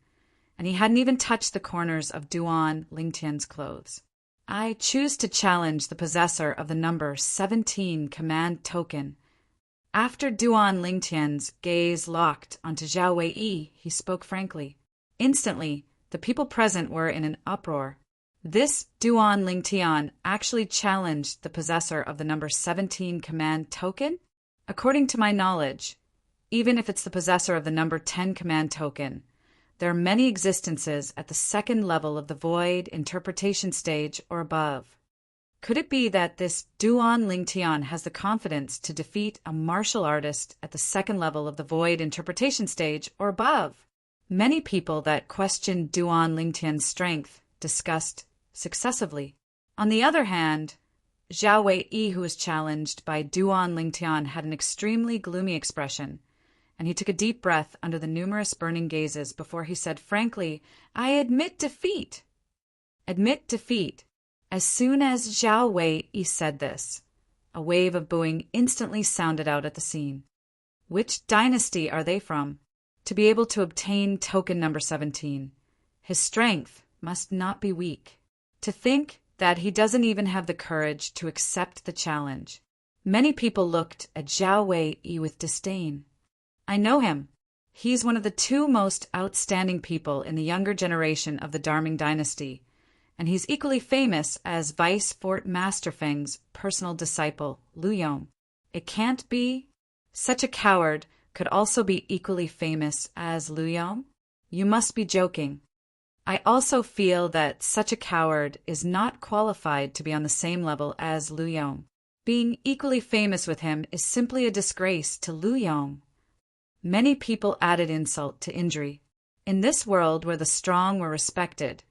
and he hadn't even touched the corners of Duan Lingtian's clothes. I choose to challenge the possessor of the number 17 command token. After Duan Lingtian's gaze locked onto Zhao Wei, he spoke frankly. Instantly, the people present were in an uproar. This Duan Lingtian actually challenged the possessor of the number 17 command token? According to my knowledge, even if it's the possessor of the number 10 command token, there are many existences at the second level of the void interpretation stage or above. Could it be that this Duan Lingtian has the confidence to defeat a martial artist at the second level of the void interpretation stage or above? Many people that questioned Duan Lingtian's strength discussed successively. On the other hand, Zhao Wei, who was challenged by Duan Lingtian, had an extremely gloomy expression, and he took a deep breath under the numerous burning gazes before he said frankly, "I admit defeat." Admit defeat. As soon as Zhao Wei said this, a wave of booing instantly sounded out at the scene. Which dynasty are they from? To be able to obtain token number 17, his strength must not be weak. To think that he doesn't even have the courage to accept the challenge. Many people looked at Zhao Wei with disdain. I know him. He's one of the 2 most outstanding people in the younger generation of the Darming dynasty, and he's equally famous as Vice Fort Master Feng's personal disciple, Lu Yong. It can't be? Such a coward could also be equally famous as Lu Yong? You must be joking. I also feel that such a coward is not qualified to be on the same level as Lu Yong. Being equally famous with him is simply a disgrace to Lu Yong. Many people added insult to injury. In this world where the strong were respected,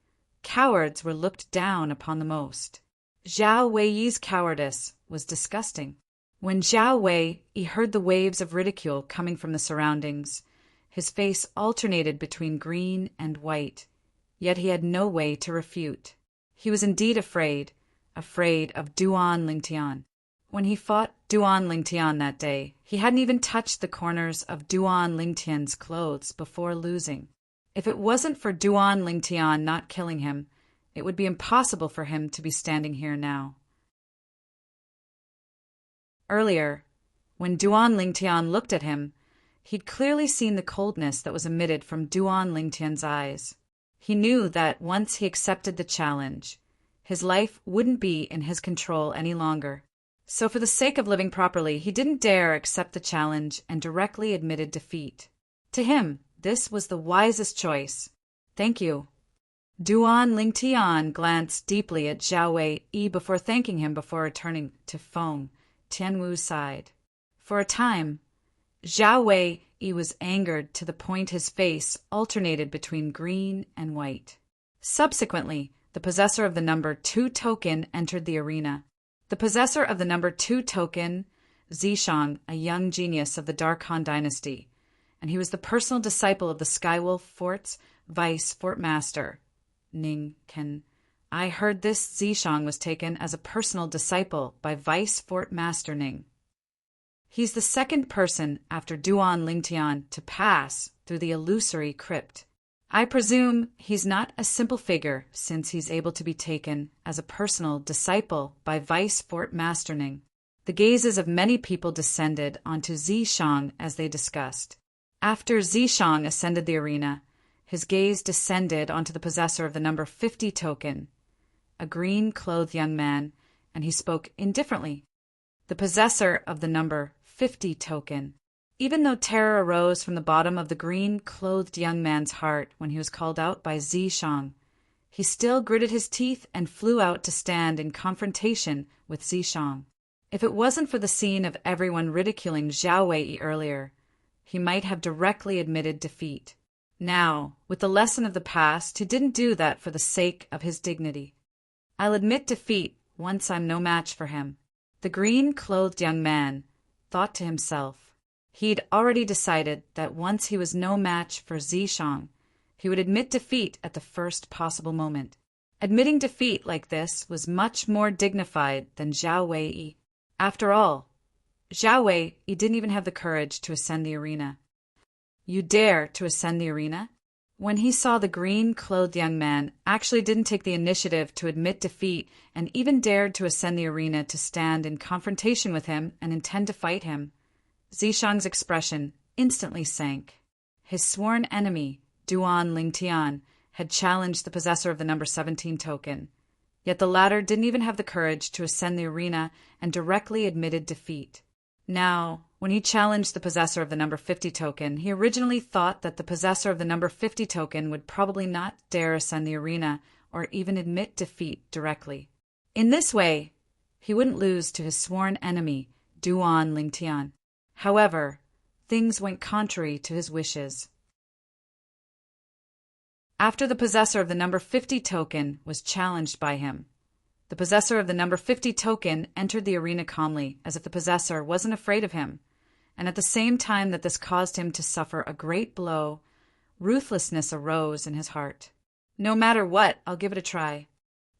cowards were looked down upon the most. Zhao Wei's cowardice was disgusting. When Zhao Wei heard the waves of ridicule coming from the surroundings, his face alternated between green and white, yet he had no way to refute. He was indeed afraid of Duan Lingtian. When he fought Duan Lingtian that day, he hadn't even touched the corners of Duan Lingtian's clothes before losing. If it wasn't for Duan Lingtian not killing him, it would be impossible for him to be standing here now. Earlier, when Duan Lingtian looked at him, he'd clearly seen the coldness that was emitted from Duan Lingtian's eyes. He knew that once he accepted the challenge, his life wouldn't be in his control any longer. So for the sake of living properly, he didn't dare accept the challenge and directly admitted defeat. To him, this was the wisest choice. Thank you. Duan Lingtian glanced deeply at Zhao Wei before thanking him before returning to Feng Tianwu's side. For a time, Zhao Wei was angered to the point his face alternated between green and white. Subsequently, the possessor of the number 2 token entered the arena. The possessor of the number 2 token, Zishang, a young genius of the Dark Han dynasty, and he was the personal disciple of the Skywolf Fort's Vice Fort Master, Ning Ken. I heard this Zishang was taken as a personal disciple by Vice Fort Master Ning. He's the second person after Duan Lingtian to pass through the illusory crypt. I presume he's not a simple figure since he's able to be taken as a personal disciple by Vice Fort Master Ning. The gazes of many people descended onto Zishang as they discussed. After Zishang ascended the arena, his gaze descended onto the possessor of the number 50 token, a green-clothed young man, and he spoke indifferently. The possessor of the number 50 token. Even though terror arose from the bottom of the green-clothed young man's heart when he was called out by Zishang, he still gritted his teeth and flew out to stand in confrontation with Zishang. If it wasn't for the scene of everyone ridiculing Zhao Wei earlier, he might have directly admitted defeat. Now, with the lesson of the past, he didn't do that for the sake of his dignity. I'll admit defeat once I'm no match for him. The green-clothed young man thought to himself. He'd already decided that once he was no match for Zishang, he would admit defeat at the first possible moment. Admitting defeat like this was much more dignified than Zhao Wei. After all, Zhao Wei, he didn't even have the courage to ascend the arena. You dare to ascend the arena? When he saw the green-clothed young man actually didn't take the initiative to admit defeat and even dared to ascend the arena to stand in confrontation with him and intend to fight him, Zishang's expression instantly sank. His sworn enemy, Duan Lingtian, had challenged the possessor of the number 17 token, yet the latter didn't even have the courage to ascend the arena and directly admitted defeat. Now, when he challenged the possessor of the number 50 token, he originally thought that the possessor of the number 50 token would probably not dare ascend the arena or even admit defeat directly. In this way, he wouldn't lose to his sworn enemy, Duan Lingtian. However, things went contrary to his wishes. After the possessor of the number 50 token was challenged by him, the possessor of the number 50 token entered the arena calmly, as if the possessor wasn't afraid of him, and at the same time that this caused him to suffer a great blow, ruthlessness arose in his heart. No matter what, I'll give it a try.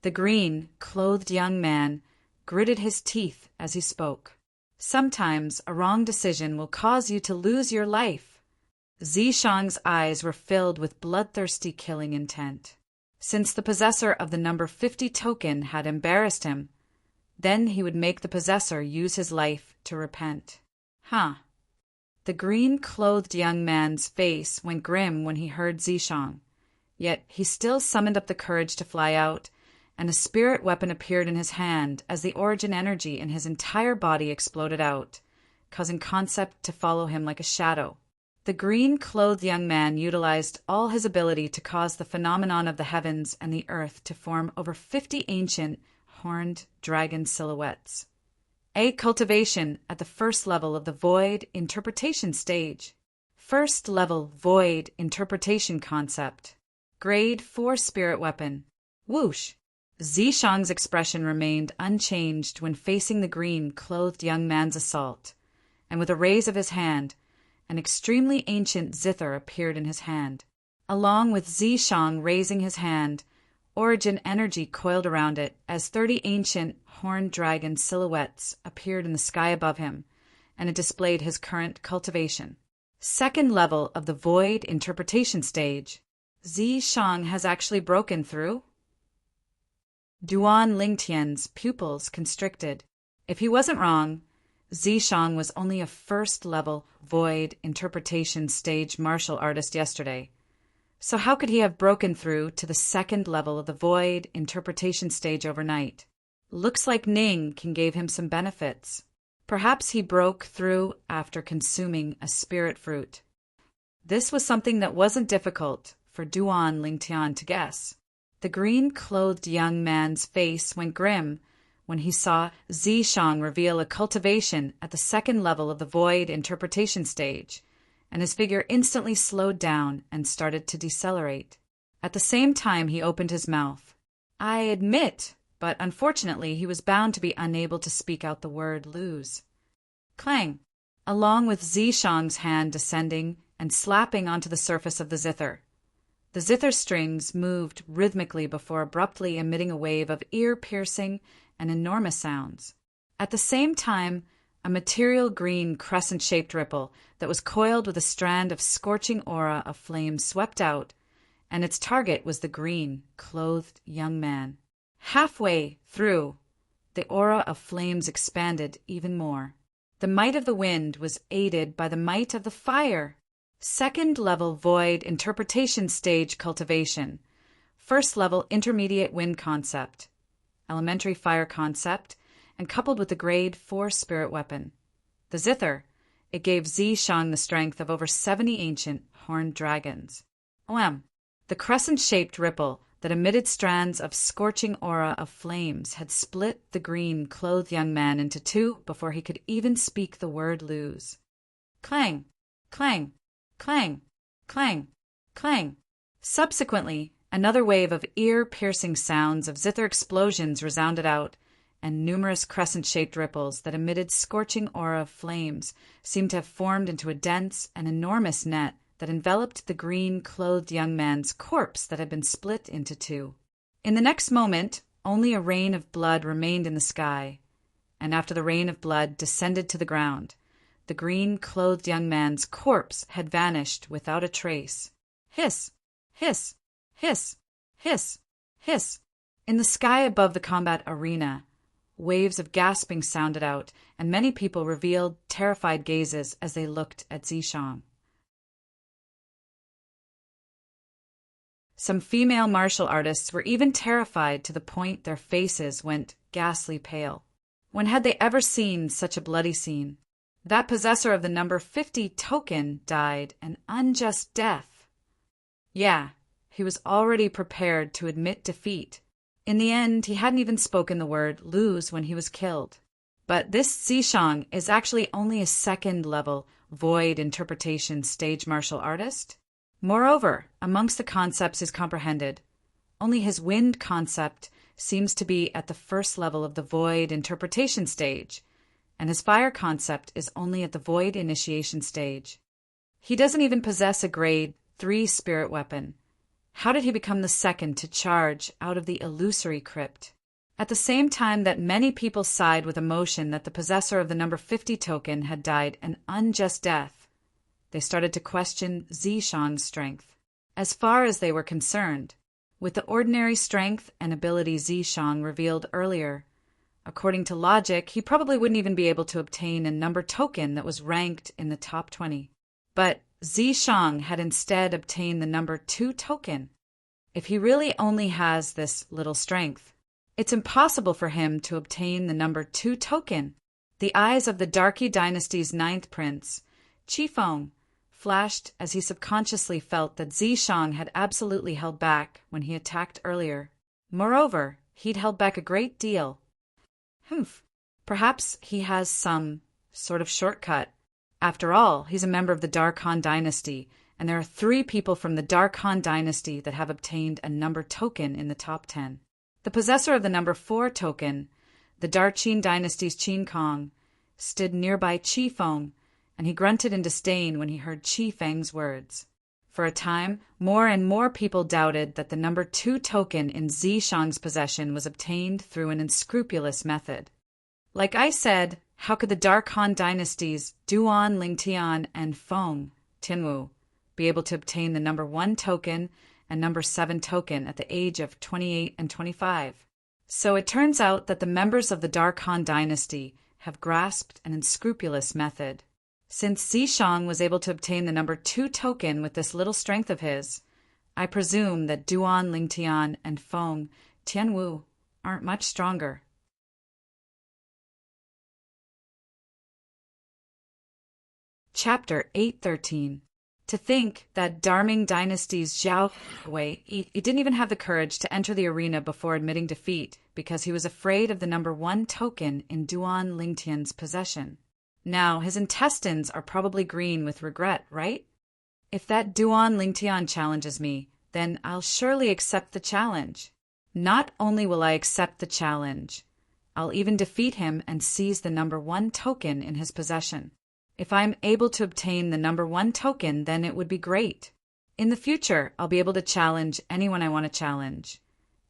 The green-clothed young man gritted his teeth as he spoke. Sometimes a wrong decision will cause you to lose your life. Zishang's eyes were filled with bloodthirsty killing intent. Since the possessor of the number 50 token had embarrassed him, then he would make the possessor use his life to repent. The green-clothed young man's face went grim when he heard Zishang, yet he still summoned up the courage to fly out, and a spirit weapon appeared in his hand as the origin energy in his entire body exploded out, causing Concept to follow him like a shadow. The green-clothed young man utilized all his ability to cause the phenomenon of the heavens and the earth to form over 50 ancient, horned dragon silhouettes. A cultivation at the first level of the Void Interpretation stage. First level Void Interpretation concept. Grade 4 spirit weapon. Whoosh! Zishang's expression remained unchanged when facing the green-clothed young man's assault, and with a raise of his hand, an extremely ancient zither appeared in his hand. Along with Zishang raising his hand, origin energy coiled around it as 30 ancient horned dragon silhouettes appeared in the sky above him, and it displayed his current cultivation. Second level of the Void Interpretation stage. Zishang has actually broken through? Duan Lingtian's pupils constricted. If he wasn't wrong, Zishang was only a first-level Void Interpretation stage martial artist yesterday. So how could he have broken through to the second level of the Void Interpretation stage overnight? Looks like Ning can gave him some benefits. Perhaps he broke through after consuming a spirit fruit. This was something that wasn't difficult for Duan Lingtian to guess. The green-clothed young man's face went grim when he saw Zishang reveal a cultivation at the second level of the Void Interpretation stage, and his figure instantly slowed down and started to decelerate. At the same time, he opened his mouth. I admit, but unfortunately he was bound to be unable to speak out the word lose. Clang! Along with Zishang's hand descending and slapping onto the surface of the zither. The zither strings moved rhythmically before abruptly emitting a wave of ear-piercing and enormous sounds. At the same time, a material green crescent-shaped ripple that was coiled with a strand of scorching aura of flame swept out, and its target was the green-clothed young man. Halfway through, the aura of flames expanded even more. The might of the wind was aided by the might of the fire. Second-level Void Interpretation stage cultivation. First-level Intermediate Wind concept. Elementary Fire concept, and coupled with the Grade 4 spirit weapon. The zither, it gave Zishang the strength of over 70 ancient horned dragons. The crescent-shaped ripple that emitted strands of scorching aura of flames had split the green-clothed young man into two before he could even speak the word lose. Clang! Clang! Clang! Clang! Clang! Subsequently, another wave of ear-piercing sounds of zither explosions resounded out, and numerous crescent-shaped ripples that emitted scorching aura of flames seemed to have formed into a dense and enormous net that enveloped the green-clothed young man's corpse that had been split into two. In the next moment, only a rain of blood remained in the sky, and after the rain of blood descended to the ground, the green-clothed young man's corpse had vanished without a trace. Hiss! Hiss! Hiss! Hiss! Hiss! In the sky above the combat arena, waves of gasping sounded out, and many people revealed terrified gazes as they looked at Zishang. Some female martial artists were even terrified to the point their faces went ghastly pale. When had they ever seen such a bloody scene? That possessor of the number 50 token died an unjust death. Yeah, he was already prepared to admit defeat. In the end, he hadn't even spoken the word lose when he was killed. But this Zishang is actually only a second-level void interpretation stage martial artist. Moreover, amongst the concepts he's comprehended, only his wind concept seems to be at the first level of the void interpretation stage, and his fire concept is only at the void initiation stage. He doesn't even possess a grade 3 spirit weapon. How did he become the second to charge out of the illusory crypt? At the same time that many people sighed with emotion that the possessor of the number 50 token had died an unjust death, they started to question Zishang's strength. As far as they were concerned, with the ordinary strength and ability Zishang revealed earlier, according to logic, he probably wouldn't even be able to obtain a number token that was ranked in the top 20. But Zishang had instead obtained the number 2 token. If he really only has this little strength, it's impossible for him to obtain the number 2 token. The eyes of the Darky dynasty's 9th prince, Qifeng, flashed as he subconsciously felt that Zishang had absolutely held back when he attacked earlier. Moreover, he'd held back a great deal. Perhaps he has some sort of shortcut. After all, he's a member of the Dark Han dynasty, and there are 3 people from the Dark Han dynasty that have obtained a number token in the top 10. The possessor of the number 4 token, the Darqin dynasty's Qin Kong, stood nearby Qifeng, and he grunted in disdain when he heard Qi Feng's words. For a time, more and more people doubted that the number 2 token in Zishang's possession was obtained through an unscrupulous method. Like I said, how could the Dark Han dynasties Duan Lingtian and Feng Tianwu be able to obtain the number 1 token and number 7 token at the age of 28 and 25? So it turns out that the members of the Dark Han dynasty have grasped an unscrupulous method. Since Zishang was able to obtain the number 2 token with this little strength of his, I presume that Duan Lingtian and Feng Tianwu aren't much stronger. Chapter 813. To think that Darming Dynasty's Zhao Wei, he didn't even have the courage to enter the arena before admitting defeat because he was afraid of the number 1 token in Duan Lingtian's possession. Now, his intestines are probably green with regret, right? If that Duan Lingtian challenges me, then I'll surely accept the challenge. Not only will I accept the challenge, I'll even defeat him and seize the number 1 token in his possession. If I'm able to obtain the number 1 token, then it would be great. In the future, I'll be able to challenge anyone I want to challenge,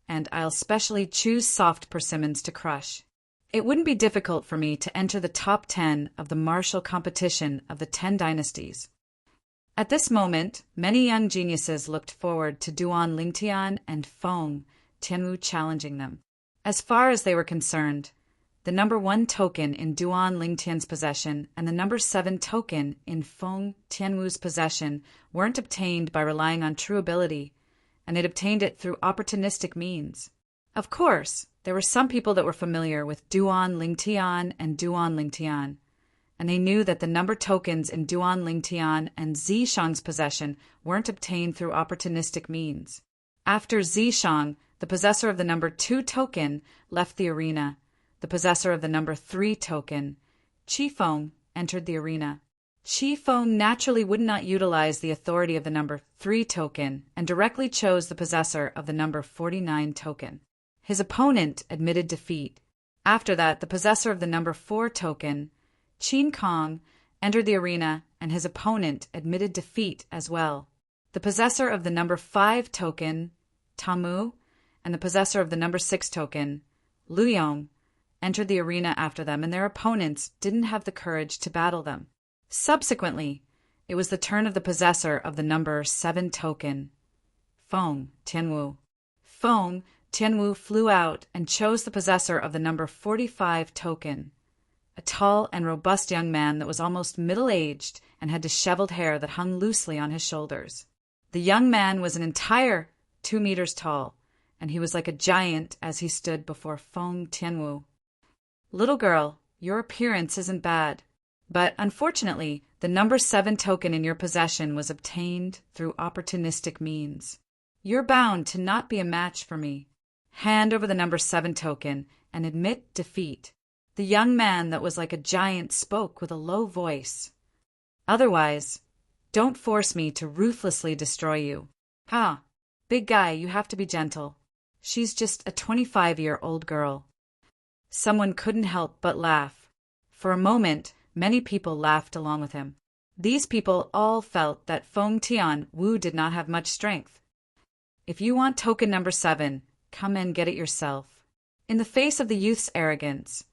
and I'll specially choose soft persimmons to crush. It wouldn't be difficult for me to enter the top 10 of the martial competition of the 10 dynasties. At this moment, many young geniuses looked forward to Duan Lingtian and Feng Tianwu challenging them. As far as they were concerned, the number 1 token in Duan Lingtian's possession and the number 7 token in Feng Tianwu's possession weren't obtained by relying on true ability, and they'd obtained it through opportunistic means. Of course, there were some people that were familiar with Duan Lingtian and Duan Lingtian, and they knew that the number tokens in Duan Lingtian and Zishang's possession weren't obtained through opportunistic means. After Zishang, the possessor of the number 2 token, left the arena, the possessor of the number 3 token, Qifeng, entered the arena. Qifeng naturally would not utilize the authority of the number 3 token and directly chose the possessor of the number 49 token. His opponent admitted defeat. After that, the possessor of the number 4 token, Qin Kong, entered the arena and his opponent admitted defeat as well. The possessor of the number 5 token, Tamu, and the possessor of the number 6 token, Luyong, entered the arena after them, and their opponents didn't have the courage to battle them. Subsequently, it was the turn of the possessor of the number 7 token, Feng Tianwu. Feng Tianwu flew out and chose the possessor of the number 45 token, a tall and robust young man that was almost middle-aged and had disheveled hair that hung loosely on his shoulders. The young man was an entire 2 meters tall, and he was like a giant as he stood before Feng Tianwu. "Little girl, your appearance isn't bad, but unfortunately, the number 7 token in your possession was obtained through opportunistic means. You're bound to not be a match for me. Hand over the number 7 token and admit defeat." The young man that was like a giant spoke with a low voice. "Otherwise, don't force me to ruthlessly destroy you." "Ha, big guy, you have to be gentle. She's just a 25-year-old girl." Someone couldn't help but laugh. For a moment, many people laughed along with him. These people all felt that Feng Tianwu did not have much strength. "If you want token number 7, come and get it yourself." In the face of the youth's arrogance,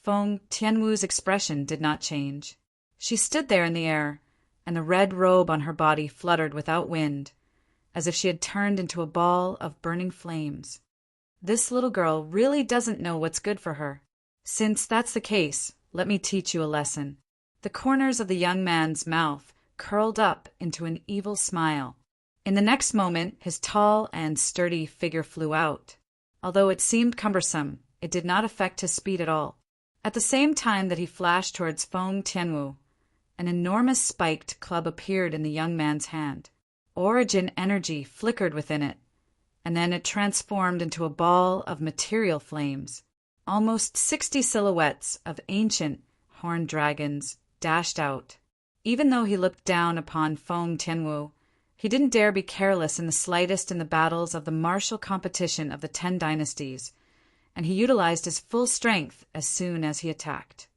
Feng Tianwu's expression did not change. She stood there in the air, and the red robe on her body fluttered without wind, as if she had turned into a ball of burning flames. This little girl really doesn't know what's good for her. Since that's the case, let me teach you a lesson. The corners of the young man's mouth curled up into an evil smile. In the next moment, his tall and sturdy figure flew out. Although it seemed cumbersome, it did not affect his speed at all. At the same time that he flashed towards Feng Tianwu, an enormous spiked club appeared in the young man's hand. Origin energy flickered within it, and then it transformed into a ball of material flames. Almost 60 silhouettes of ancient horned dragons dashed out. Even though he looked down upon Feng Tianwu, he didn't dare be careless in the slightest in the battles of the martial competition of the 10 dynasties, and he utilized his full strength as soon as he attacked.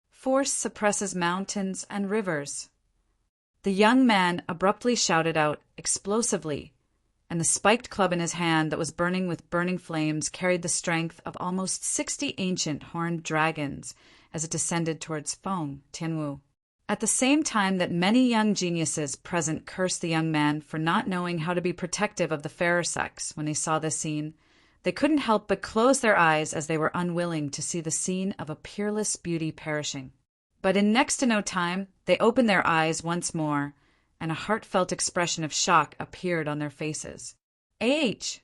Force suppresses mountains and rivers. The young man abruptly shouted out explosively, and the spiked club in his hand that was burning with burning flames carried the strength of almost 60 ancient horned dragons as it descended towards Feng Tianwu. At the same time that many young geniuses present cursed the young man for not knowing how to be protective of the fairer sex when they saw this scene, they couldn't help but close their eyes as they were unwilling to see the scene of a peerless beauty perishing. But in next to no time, they opened their eyes once more, and a heartfelt expression of shock appeared on their faces. The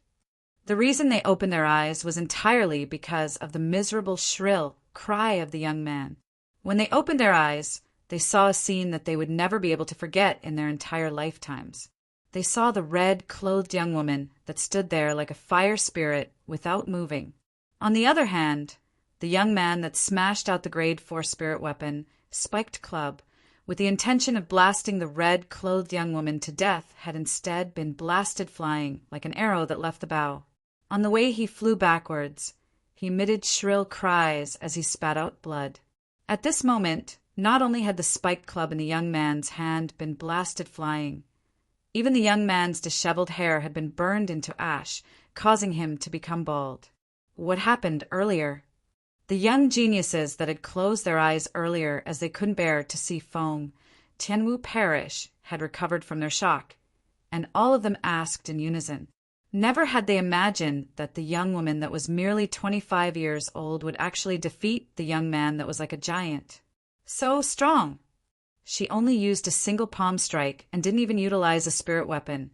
reason they opened their eyes was entirely because of the miserable shrill cry of the young man. When they opened their eyes, they saw a scene that they would never be able to forget in their entire lifetimes. They saw the red-clothed young woman that stood there like a fire spirit without moving. On the other hand, the young man that smashed out the grade 4 spirit weapon, spiked club, with the intention of blasting the red-clothed young woman to death had instead been blasted flying like an arrow that left the bow. On the way he flew backwards, he emitted shrill cries as he spat out blood. At this moment, not only had the spiked club in the young man's hand been blasted flying, even the young man's disheveled hair had been burned into ash, causing him to become bald. What happened earlier? The young geniuses that had closed their eyes earlier as they couldn't bear to see Feng Tianwu perish had recovered from their shock, and all of them asked in unison. Never had they imagined that the young woman that was merely 25 years old would actually defeat the young man that was like a giant. So strong! She only used a single palm strike and didn't even utilize a spirit weapon,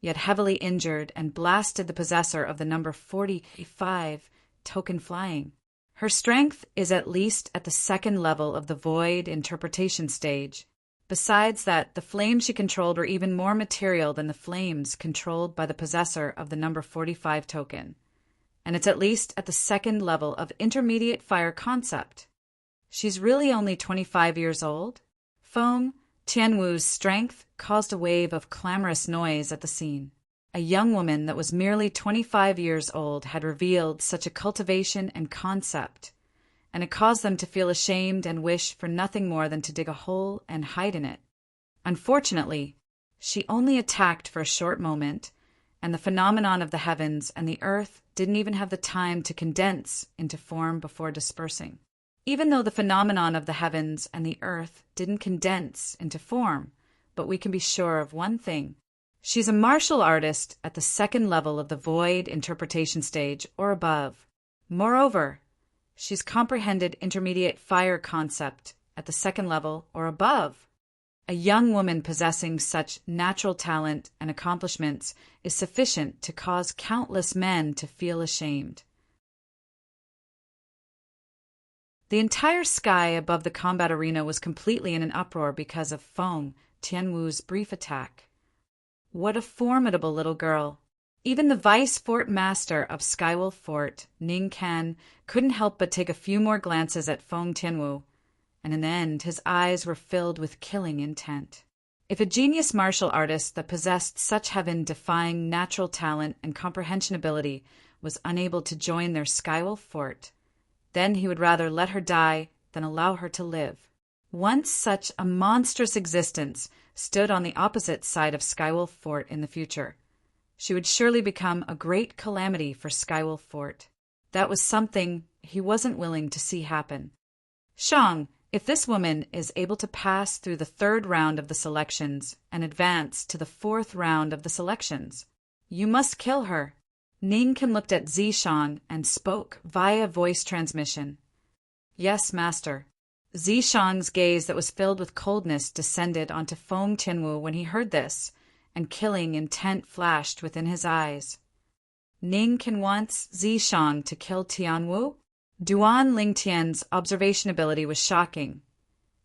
yet heavily injured and blasted the possessor of the number 45 token flying. Her strength is at least at the second level of the void interpretation stage. Besides that, the flames she controlled were even more material than the flames controlled by the possessor of the number 45 token. And it's at least at the second level of intermediate fire concept. She's really only 25 years old? Feng Tianwu's strength caused a wave of clamorous noise at the scene. A young woman that was merely 25 years old had revealed such a cultivation and concept, and it caused them to feel ashamed and wish for nothing more than to dig a hole and hide in it. Unfortunately, she only attacked for a short moment, and the phenomenon of the heavens and the earth didn't even have the time to condense into form before dispersing. Even though the phenomenon of the heavens and the earth didn't condense into form, but we can be sure of one thing. She's a martial artist at the second level of the void interpretation stage or above. Moreover, she's comprehended intermediate fire concept at the second level or above. A young woman possessing such natural talent and accomplishments is sufficient to cause countless men to feel ashamed. The entire sky above the combat arena was completely in an uproar because of Feng Tianwu's brief attack. What a formidable little girl! Even the vice fort master of Skywolf Fort, Ning Kan, couldn't help but take a few more glances at Feng Tianwu, and in the end his eyes were filled with killing intent. If a genius martial artist that possessed such heaven-defying natural talent and comprehension ability was unable to join their Skywolf Fort, then he would rather let her die than allow her to live. Once such a monstrous existence stood on the opposite side of Skywolf Fort in the future, she would surely become a great calamity for Skywolf Fort. That was something he wasn't willing to see happen. Shang, if this woman is able to pass through the third round of the selections and advance to the fourth round of the selections, you must kill her. Ning Kan looked at Zishang and spoke via voice transmission. Yes, master. Zishang's gaze that was filled with coldness descended onto Feng Tianwu when he heard this, and killing intent flashed within his eyes. Ning Kan wants Zishang to kill Tianwu? Duan Lingtian's observation ability was shocking,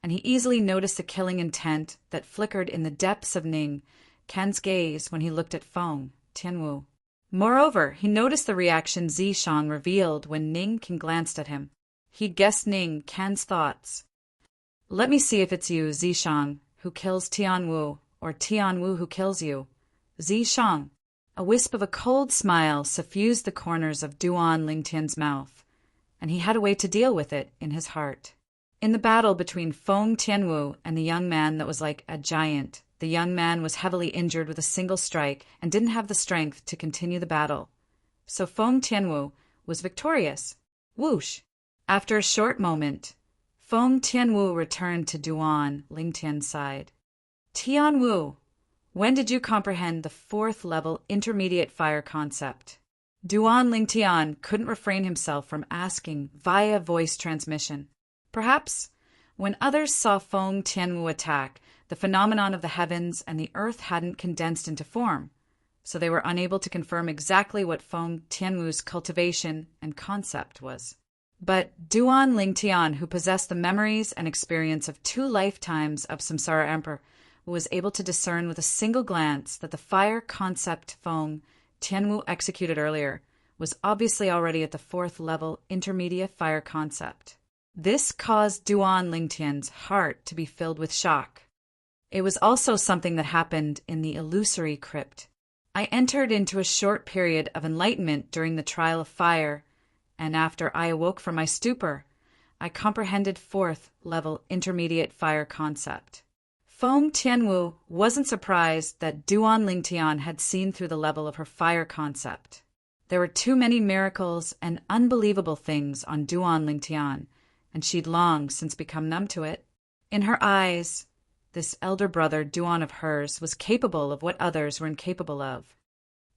and he easily noticed the killing intent that flickered in the depths of Ning Kan's gaze when he looked at Feng Tianwu. Moreover, he noticed the reaction Zishang revealed when Ning Kan glanced at him. He'd guessed Ning Kan's thoughts. Let me see if it's you, Zishang, who kills Tianwu, or Tianwu who kills you. Zishang. A wisp of a cold smile suffused the corners of Duan Lingtian's mouth, and he had a way to deal with it in his heart. In the battle between Feng Tianwu and the young man that was like a giant, the young man was heavily injured with a single strike and didn't have the strength to continue the battle. So Feng Tianwu was victorious. Whoosh! After a short moment, Feng Tianwu returned to Duan Lingtian's side. Tianwu, when did you comprehend the fourth level intermediate fire concept? Duan Lingtian couldn't refrain himself from asking via voice transmission. Perhaps, when others saw Feng Tianwu attack, the phenomenon of the heavens and the earth hadn't condensed into form, so they were unable to confirm exactly what Feng Tianwu's cultivation and concept was. But Duan Lingtian, who possessed the memories and experience of 2 lifetimes of Samsara Emperor, was able to discern with a single glance that the fire concept Feng Tianwu executed earlier was obviously already at the 4th level intermediate fire concept. This caused Duan Lingtian's heart to be filled with shock. It was also something that happened in the illusory crypt. I entered into a short period of enlightenment during the trial of fire, and after I awoke from my stupor, I comprehended 4th level intermediate fire concept. Feng Tianwu wasn't surprised that Duan Lingtian had seen through the level of her fire concept. There were too many miracles and unbelievable things on Duan Lingtian, and she'd long since become numb to it. In her eyes, this elder brother Duan of hers was capable of what others were incapable of.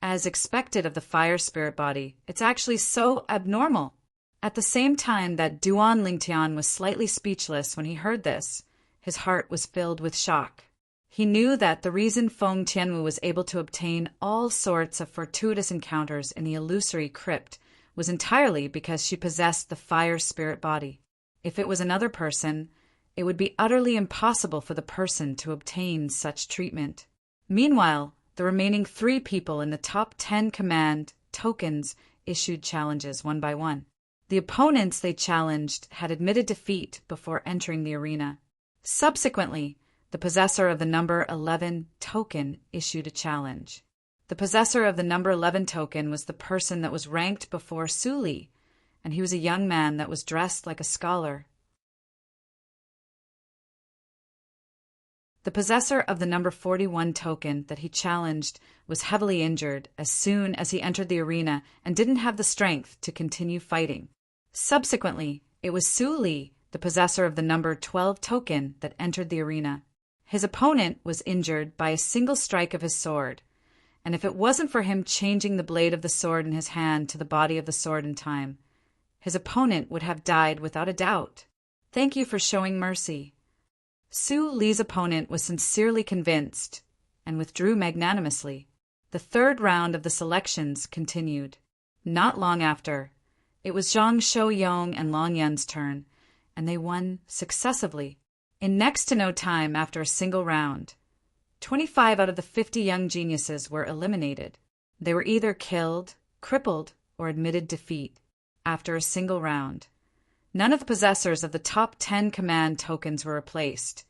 As expected of the fire spirit body, it's actually so abnormal. At the same time that Duan Lingtian was slightly speechless when he heard this, his heart was filled with shock. He knew that the reason Feng Tianwu was able to obtain all sorts of fortuitous encounters in the illusory crypt was entirely because she possessed the fire spirit body. If it was another person, it would be utterly impossible for the person to obtain such treatment. Meanwhile, the remaining 3 people in the top 10 command tokens issued challenges one by one. The opponents they challenged had admitted defeat before entering the arena. Subsequently, the possessor of the number 11 token issued a challenge. The possessor of the number 11 token was the person that was ranked before Su Li, and he was a young man that was dressed like a scholar. The possessor of the number 41 token that he challenged was heavily injured as soon as he entered the arena and didn't have the strength to continue fighting. Subsequently, it was Su Li, the possessor of the number 12 token, that entered the arena. His opponent was injured by a single strike of his sword, and if it wasn't for him changing the blade of the sword in his hand to the body of the sword in time, his opponent would have died without a doubt. Thank you for showing mercy. Su Li's opponent was sincerely convinced and withdrew magnanimously. The third round of the selections continued. Not long after, it was Zhang Shouyong and Long Yun's turn, and they won successively. In next to no time after a single round, 25 out of the 50 young geniuses were eliminated. They were either killed, crippled, or admitted defeat after a single round. None of the possessors of the top 10 command tokens were replaced,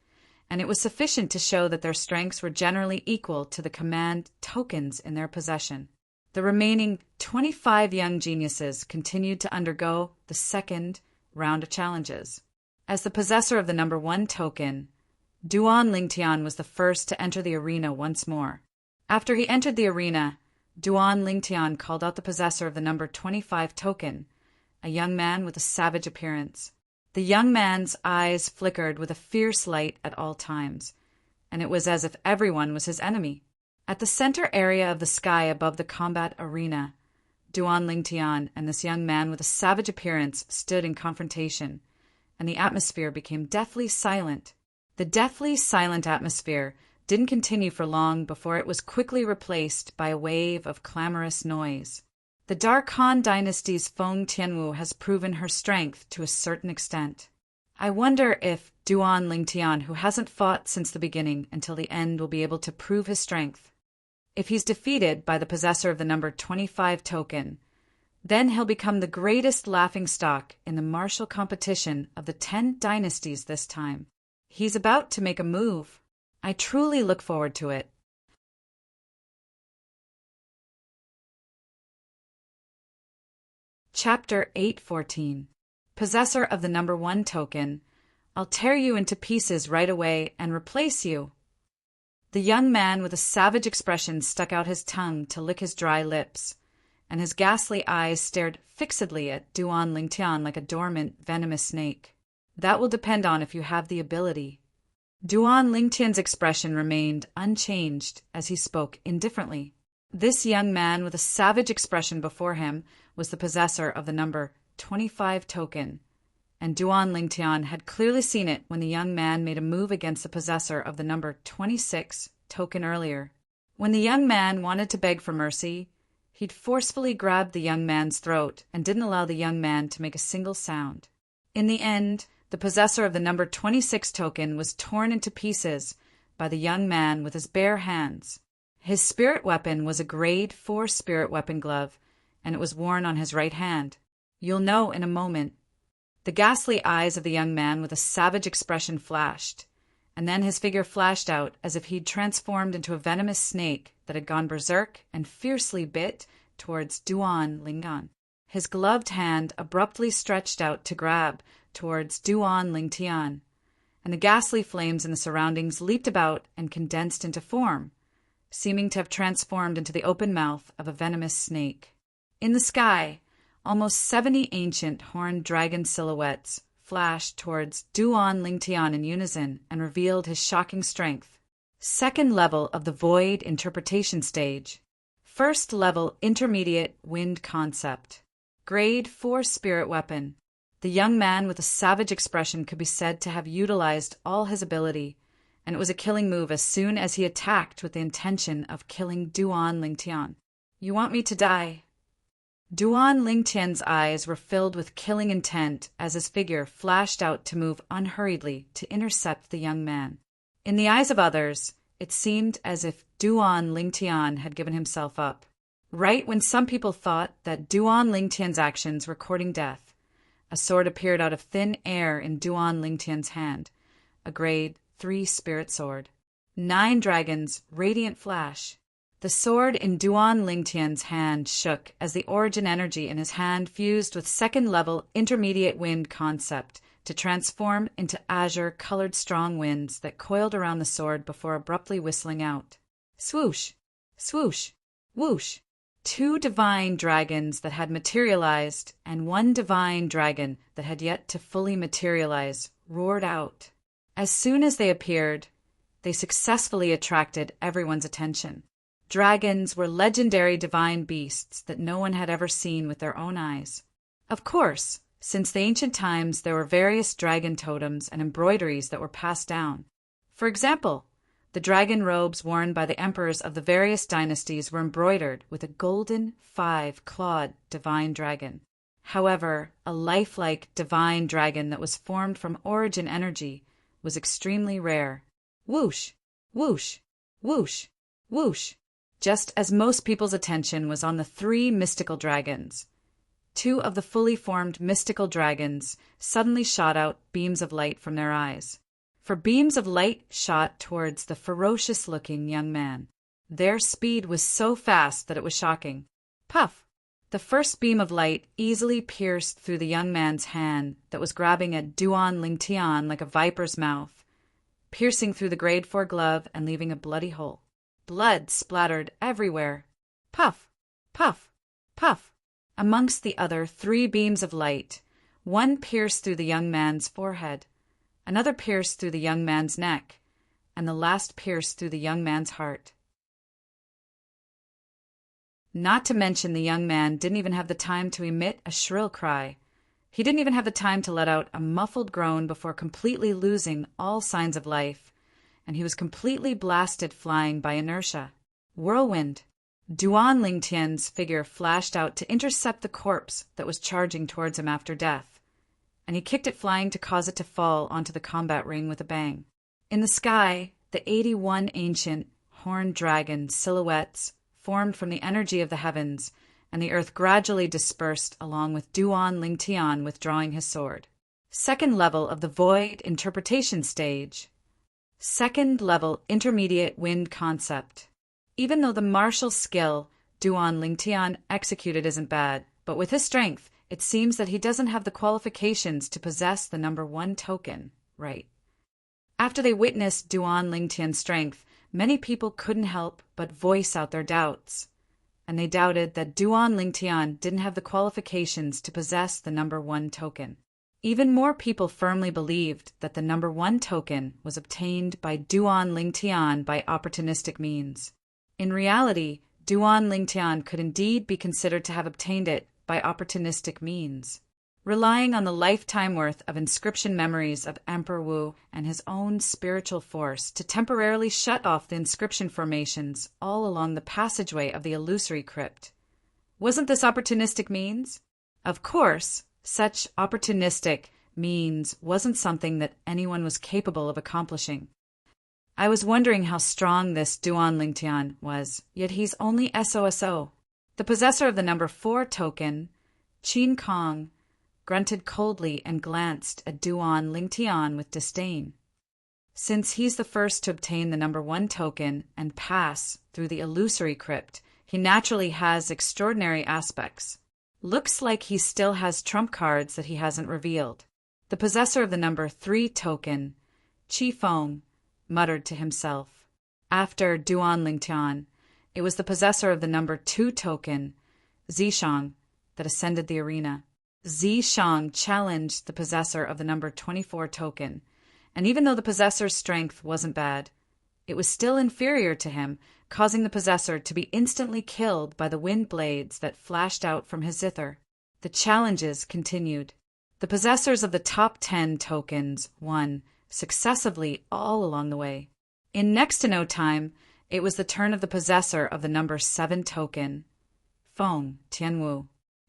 and it was sufficient to show that their strengths were generally equal to the command tokens in their possession. The remaining 25 young geniuses continued to undergo the second round of challenges. As the possessor of the number 1 token, Duan Lingtian was the first to enter the arena once more. After he entered the arena, Duan Lingtian called out the possessor of the number 25 token, a young man with a savage appearance. The young man's eyes flickered with a fierce light at all times, and it was as if everyone was his enemy. At the center area of the sky above the combat arena, Duan Lingtian and this young man with a savage appearance stood in confrontation, and the atmosphere became deathly silent. The deathly silent atmosphere didn't continue for long before it was quickly replaced by a wave of clamorous noise. The Dark Han dynasty's Feng Tianwu has proven her strength to a certain extent. I wonder if Duan Lingtian, who hasn't fought since the beginning until the end, will be able to prove his strength. If he's defeated by the possessor of the number 25 token, then he'll become the greatest laughingstock in the martial competition of the 10 dynasties this time. He's about to make a move. I truly look forward to it. Chapter 814. Possessor of the number 1 token, I'll tear you into pieces right away and replace you. The young man with a savage expression stuck out his tongue to lick his dry lips, and his ghastly eyes stared fixedly at Duan Lingtian like a dormant, venomous snake. That will depend on if you have the ability. Duan Lingtian's expression remained unchanged as he spoke indifferently. This young man with a savage expression before him was the possessor of the number 25 token, and Duan Lingtian had clearly seen it when the young man made a move against the possessor of the number 26 token earlier. When the young man wanted to beg for mercy, he'd forcefully grabbed the young man's throat and didn't allow the young man to make a single sound. In the end, the possessor of the number 26 token was torn into pieces by the young man with his bare hands. His spirit weapon was a grade 4 spirit weapon glove, and it was worn on his right hand. You'll know in a moment. The ghastly eyes of the young man with a savage expression flashed, and then his figure flashed out as if he'd transformed into a venomous snake that had gone berserk and fiercely bit towards Duan Lingtian. His gloved hand abruptly stretched out to grab towards Duan Lingtian, and the ghastly flames in the surroundings leaped about and condensed into form, seeming to have transformed into the open mouth of a venomous snake. In the sky, almost 70 ancient horned dragon silhouettes flashed towards Duan Lingtian in unison and revealed his shocking strength. Second level of the Void Interpretation Stage. First level Intermediate Wind Concept. Grade 4 Spirit Weapon. The young man with a savage expression could be said to have utilized all his ability, and it was a killing move as soon as he attacked with the intention of killing Duan Lingtian. You want me to die? Duan Lingtian's eyes were filled with killing intent as his figure flashed out to move unhurriedly to intercept the young man. In the eyes of others, it seemed as if Duan Lingtian had given himself up. Right when some people thought that Duan Lingtian's actions were courting death, a sword appeared out of thin air in Duan Lingtian's hand, a grade 3 spirit sword. 9 dragons, radiant flash. The sword in Duan Lingtian's hand shook as the origin energy in his hand fused with second-level intermediate wind concept to transform into azure-colored strong winds that coiled around the sword before abruptly whistling out. Swoosh! Swoosh! Whoosh! 2 divine dragons that had materialized and 1 divine dragon that had yet to fully materialize roared out. As soon as they appeared, they successfully attracted everyone's attention. Dragons were legendary divine beasts that no one had ever seen with their own eyes. Of course, since the ancient times there were various dragon totems and embroideries that were passed down. For example, the dragon robes worn by the emperors of the various dynasties were embroidered with a golden 5-clawed divine dragon. However, a lifelike divine dragon that was formed from origin energy was extremely rare. Whoosh! Whoosh! Whoosh! Whoosh! Just as most people's attention was on the 3 mystical dragons, 2 of the fully formed mystical dragons suddenly shot out beams of light from their eyes. For beams of light shot towards the ferocious-looking young man. Their speed was so fast that it was shocking. Puff! The first beam of light easily pierced through the young man's hand that was grabbing at Duan Lingtian like a viper's mouth, piercing through the grade 4 glove and leaving a bloody hole. Blood splattered everywhere. Puff! Puff! Puff! Amongst the other 3 beams of light, 1 pierced through the young man's forehead, another pierced through the young man's neck, and the last pierced through the young man's heart. Not to mention the young man didn't even have the time to emit a shrill cry. He didn't even have the time to let out a muffled groan before completely losing all signs of life, and he was completely blasted flying by inertia. Whirlwind! Duan Lingtian's figure flashed out to intercept the corpse that was charging towards him after death, and he kicked it flying to cause it to fall onto the combat ring with a bang. In the sky, the 81 ancient horned dragon silhouettes formed from the energy of the heavens, and the earth gradually dispersed along with Duan Lingtian withdrawing his sword. Second level of the void interpretation stage. Second level intermediate wind concept. Even though the martial skill Duan Lingtian executed isn't bad, but with his strength, it seems that he doesn't have the qualifications to possess the number 1 token, right? After they witnessed Duan Lingtian's strength, many people couldn't help but voice out their doubts. And they doubted that Duan Lingtian didn't have the qualifications to possess the number 1 token. Even more people firmly believed that the number 1 token was obtained by Duan Lingtian by opportunistic means. In reality, Duan Lingtian could indeed be considered to have obtained it by opportunistic means, relying on the lifetime worth of inscription memories of Emperor Wu and his own spiritual force to temporarily shut off the inscription formations all along the passageway of the illusory crypt. Wasn't this opportunistic means? Of course, such opportunistic means wasn't something that anyone was capable of accomplishing. I was wondering how strong this Duan Lingtian was, yet he's only SOSO. The possessor of the number 4 token, Qin Kong, grunted coldly and glanced at Duan Lingtian with disdain. Since he's the first to obtain the number 1 token and pass through the illusory crypt, he naturally has extraordinary aspects. Looks like he still has trump cards that he hasn't revealed. The possessor of the number 3 token, Qi Feng, muttered to himself. After Duan Lingtian, it was the possessor of the number 2 token, Zishang, that ascended the arena. Zishang challenged the possessor of the number 24 token, and even though the possessor's strength wasn't bad, it was still inferior to him, causing the possessor to be instantly killed by the wind blades that flashed out from his zither. The challenges continued. The possessors of the top 10 tokens won successively all along the way. In next to no time, it was the turn of the possessor of the number 7 token, Feng Tianwu.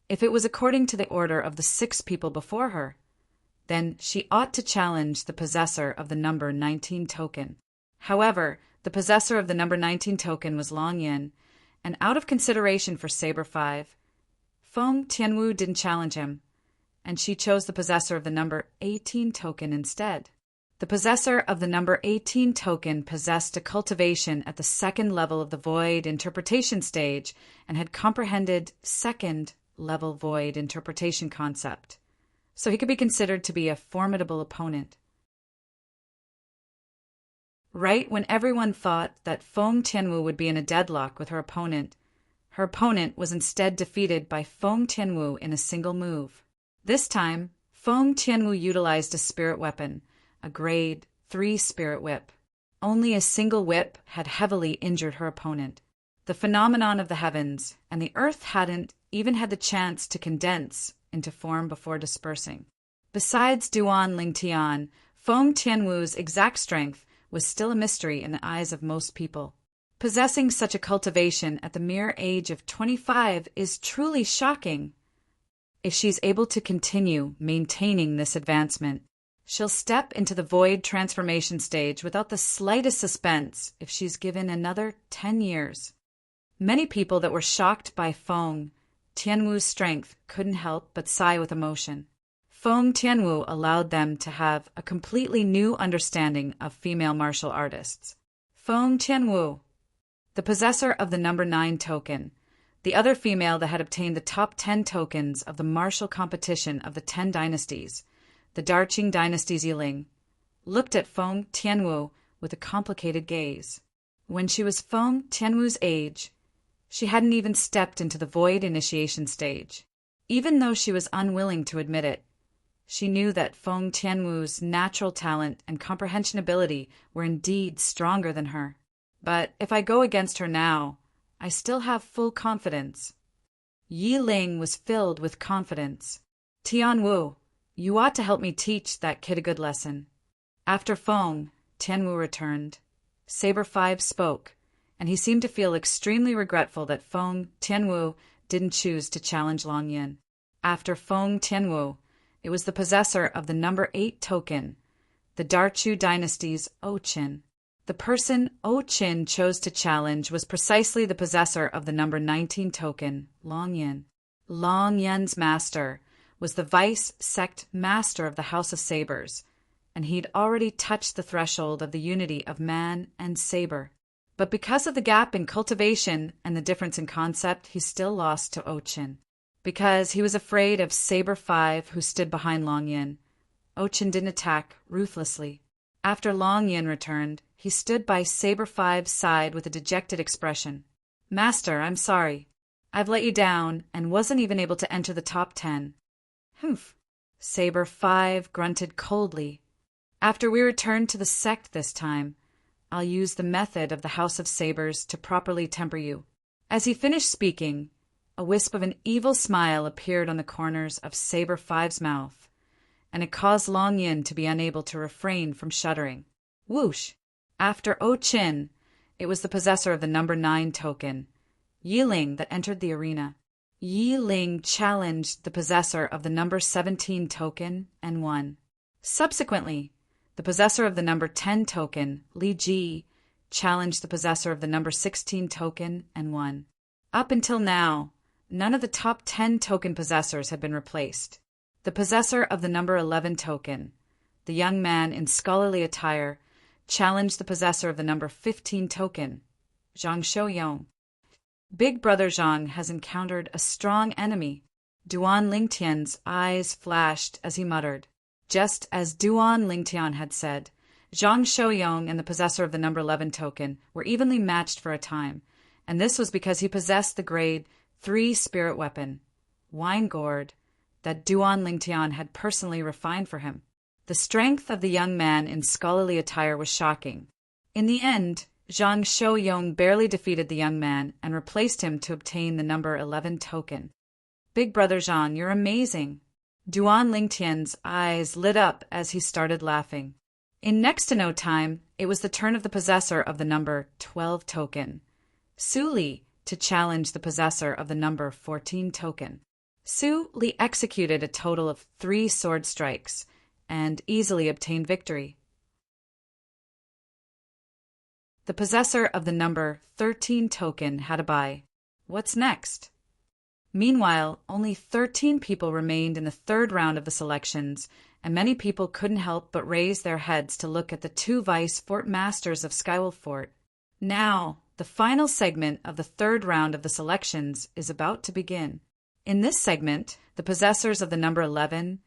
If it was according to the order of the 6 people before her, then she ought to challenge the possessor of the number 19 token. However, the possessor of the number 19 token was Long Yin, and out of consideration for Saber 5, Feng Tianwu didn't challenge him, and she chose the possessor of the number 18 token instead. The possessor of the number 18 token possessed a cultivation at the 2nd level of the void interpretation stage and had comprehended 2nd level void interpretation concept. so he could be considered to be a formidable opponent. Right when everyone thought that Feng Tianwu would be in a deadlock with her opponent was instead defeated by Feng Tianwu in a single move. This time, Feng Tianwu utilized a spirit weapon, a grade 3 spirit whip. Only a single whip had heavily injured her opponent. The phenomenon of the heavens and the earth hadn't even had the chance to condense into form before dispersing. Besides Duan Lingtian, Feng Tianwu's exact strength was still a mystery in the eyes of most people. Possessing such a cultivation at the mere age of 25 is truly shocking. If she's able to continue maintaining this advancement, she'll step into the void transformation stage without the slightest suspense if she's given another 10 years. Many people that were shocked by Feng Tianwu's strength couldn't help but sigh with emotion. Feng Tianwu allowed them to have a completely new understanding of female martial artists. Feng Tianwu, the possessor of the number 9 token, the other female that had obtained the top 10 tokens of the martial competition of the 10 dynasties, the Darqing dynasty's Yiling, looked at Feng Tianwu with a complicated gaze. When she was Feng Tianwu's age, she hadn't even stepped into the void initiation stage. Even though she was unwilling to admit it, she knew that Feng Tianwu's natural talent and comprehension ability were indeed stronger than her. But if I go against her now, I still have full confidence. Yi Ling was filled with confidence. Tianwu, you ought to help me teach that kid a good lesson. After Feng, Tianwu returned. Saber 5 spoke, and he seemed to feel extremely regretful that Feng Tianwu didn't choose to challenge Long Yin. After Feng Tianwu, it was the possessor of the number 8 token, the Darchu dynasty's Ochin. The person Ochin chose to challenge was precisely the possessor of the number 19 token, Long Yin. Long Yin's master was the vice sect master of the House of Sabers, and he'd already touched the threshold of the unity of man and saber. But because of the gap in cultivation and the difference in concept, he still lost to Ochin. Because he was afraid of Saber 5, who stood behind Long Yin, Ochin didn't attack ruthlessly. After Long Yin returned, he stood by Saber 5's side with a dejected expression. "Master, I'm sorry. I've let you down and wasn't even able to enter the top 10. "Humph." Saber 5 grunted coldly. "After we return to the sect this time, I'll use the method of the House of Sabers to properly temper you." As he finished speaking, a wisp of an evil smile appeared on the corners of Saber 5's mouth, and it caused Long Yin to be unable to refrain from shuddering. Whoosh! After Ochin, it was the possessor of the number 9 token, Yiling, that entered the arena. Yiling challenged the possessor of the number 17 token and won. Subsequently, the possessor of the number 10 token, Li Ji, challenged the possessor of the number 16 token and won. Up until now, none of the top 10 token possessors had been replaced. The possessor of the number 11 token, the young man in scholarly attire, challenged the possessor of the number 15 token, Zhang Shouyong. Big Brother Zhang has encountered a strong enemy. Duan Lingtian's eyes flashed as he muttered. Just as Duan Lingtian had said, Zhang Shouyong and the possessor of the number 11 token were evenly matched for a time, and this was because he possessed the grade 3 spirit weapon, Wine Gourd, that Duan Lingtian had personally refined for him. The strength of the young man in scholarly attire was shocking. In the end, Zhang Shouyong barely defeated the young man and replaced him to obtain the number 11 token. Big Brother Zhang, you're amazing. Duan Lingtian's eyes lit up as he started laughing. In next to no time, it was the turn of the possessor of the number 12 token, Su Li, to challenge the possessor of the number 14 token. Su Li executed a total of 3 sword strikes and easily obtained victory. The possessor of the number 13 token had a bye. What's next? Meanwhile, only 13 people remained in the 3rd round of the selections, and many people couldn't help but raise their heads to look at the 2 vice fort masters of Skywolf Fort. Now, the final segment of the 3rd round of the selections is about to begin. In this segment, the possessors of the number 11,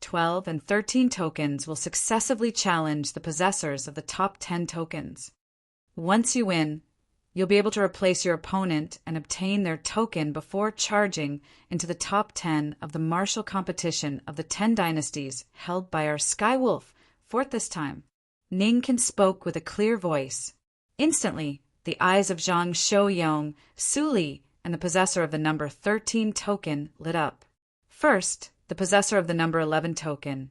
12, and 13 tokens will successively challenge the possessors of the top 10 tokens. Once you win, you'll be able to replace your opponent and obtain their token before charging into the top 10 of the martial competition of the 10 dynasties held by our Skywolf, fourth this time. Ningkin spoke with a clear voice. Instantly, the eyes of Zhang Shouyong, Su Li, and the possessor of the number 13 token lit up. First, the possessor of the number 11 token,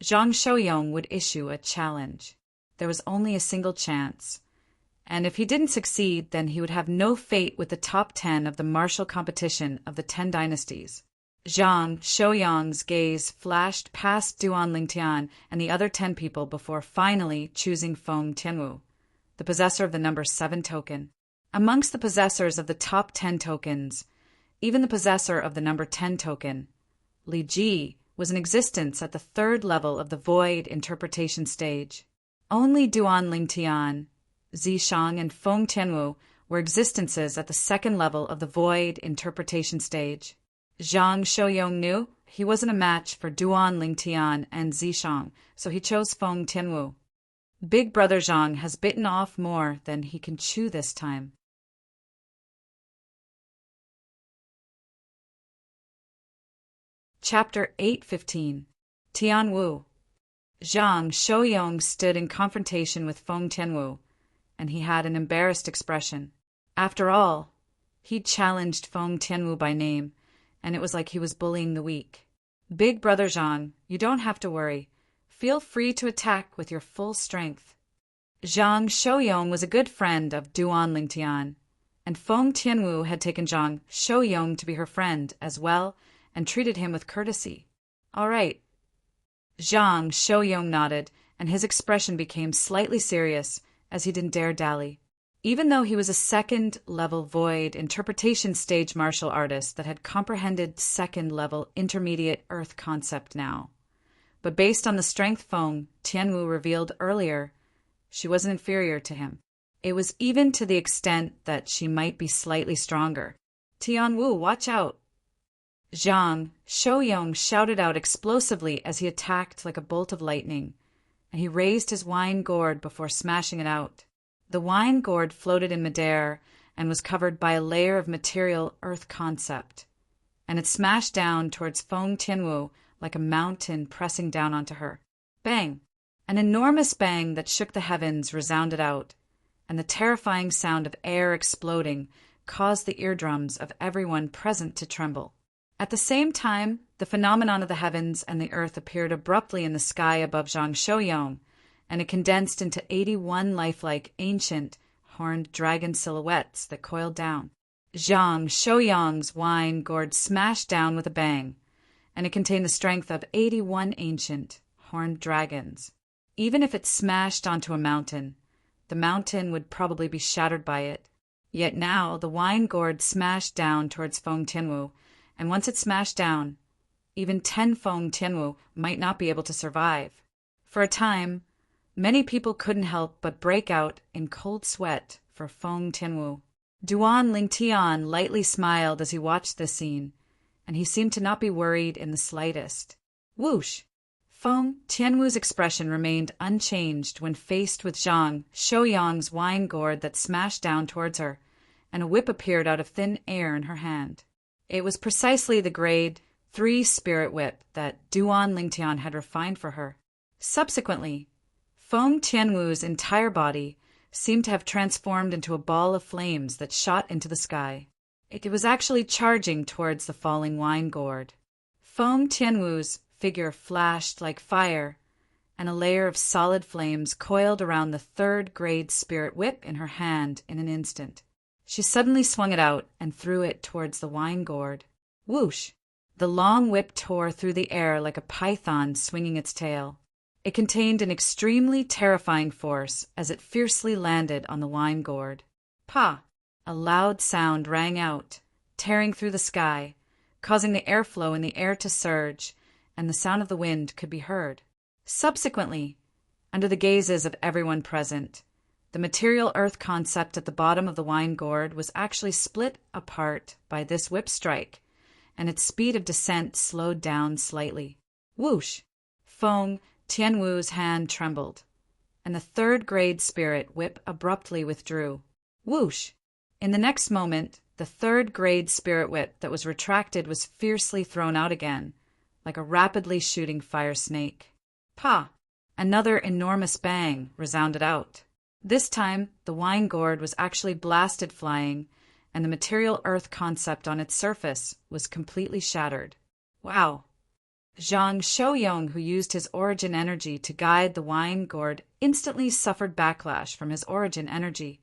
Zhang Shouyong, would issue a challenge. There was only a single chance, and if he didn't succeed, then he would have no fate with the top 10 of the martial competition of the 10 dynasties. Zhang Shouyong's gaze flashed past Duan Lingtian and the other 10 people before finally choosing Feng Tianwu, the possessor of the number 7 token. Amongst the possessors of the top 10 tokens, even the possessor of the number 10 token, Li Ji, was in existence at the 3rd level of the void interpretation stage. Only Duan Lingtian, Zishang, and Feng Tianwu were existences at the 2nd level of the void interpretation stage. Zhang Shouyong knew he wasn't a match for Duan Lingtian and Zishang, so he chose Feng Tianwu. Big Brother Zhang has bitten off more than he can chew this time. Chapter 8:15. Tianwu. Zhang Shouyong stood in confrontation with Feng Tianwu, and he had an embarrassed expression. After all, he'd challenged Feng Tianwu by name, and it was like he was bullying the weak. Big Brother Zhang, you don't have to worry. Feel free to attack with your full strength. Zhang Shouyong was a good friend of Duan Lingtian, and Feng Tianwu had taken Zhang Shouyong to be her friend as well and treated him with courtesy. All right. Zhang Shouyong nodded, and his expression became slightly serious as he didn't dare dally. Even though he was a 2nd-level void interpretation stage martial artist that had comprehended 2nd-level intermediate earth concept now. But based on the strength Feng Tianwu revealed earlier, she wasn't inferior to him. It was even to the extent that she might be slightly stronger. Tianwu, watch out! Zhang Shouyong shouted out explosively as he attacked like a bolt of lightning, and he raised his wine gourd before smashing it out. The wine gourd floated in midair and was covered by a layer of material earth concept, and it smashed down towards Feng Tianwu like a mountain pressing down onto her. Bang! An enormous bang that shook the heavens resounded out, and the terrifying sound of air exploding caused the eardrums of everyone present to tremble. At the same time, the phenomenon of the heavens and the earth appeared abruptly in the sky above Zhang Shouyong, and it condensed into 81 lifelike, ancient, horned dragon silhouettes that coiled down. Zhang Shouyong's wine gourd smashed down with a bang, and it contained the strength of 81 ancient, horned dragons. Even if it smashed onto a mountain, the mountain would probably be shattered by it. Yet now the wine gourd smashed down towards Feng Tianwu, and once it smashed down, even 10 Feng Tianwu might not be able to survive. For a time, many people couldn't help but break out in cold sweat for Feng Tianwu. Duan Lingtian lightly smiled as he watched this scene, and he seemed to not be worried in the slightest. Whoosh! Feng Tianwu's expression remained unchanged when faced with Zhang Shouyong's wine gourd that smashed down towards her, and a whip appeared out of thin air in her hand. It was precisely the grade 3 spirit whip that Duan Lingtian had refined for her. Subsequently, Feng Tianwu's entire body seemed to have transformed into a ball of flames that shot into the sky. It was actually charging towards the falling wine gourd. Feng Tianwu's figure flashed like fire, and a layer of solid flames coiled around the 3rd grade spirit whip in her hand in an instant. She suddenly swung it out and threw it towards the wine gourd. Whoosh! The long whip tore through the air like a python swinging its tail. It contained an extremely terrifying force as it fiercely landed on the wine gourd. Pa! A loud sound rang out, tearing through the sky, causing the airflow in the air to surge, and the sound of the wind could be heard. Subsequently, under the gazes of everyone present, the material earth concept at the bottom of the wine gourd was actually split apart by this whip strike, and its speed of descent slowed down slightly. Whoosh! Feng Tianwu's hand trembled, and the third-grade spirit whip abruptly withdrew. Whoosh! In the next moment, the third-grade spirit whip that was retracted was fiercely thrown out again, like a rapidly shooting fire snake. Pa! Another enormous bang resounded out. This time, the wine gourd was actually blasted flying, and the material earth concept on its surface was completely shattered. Wow! Zhang Shouyong, who used his origin energy to guide the wine gourd, instantly suffered backlash from his origin energy,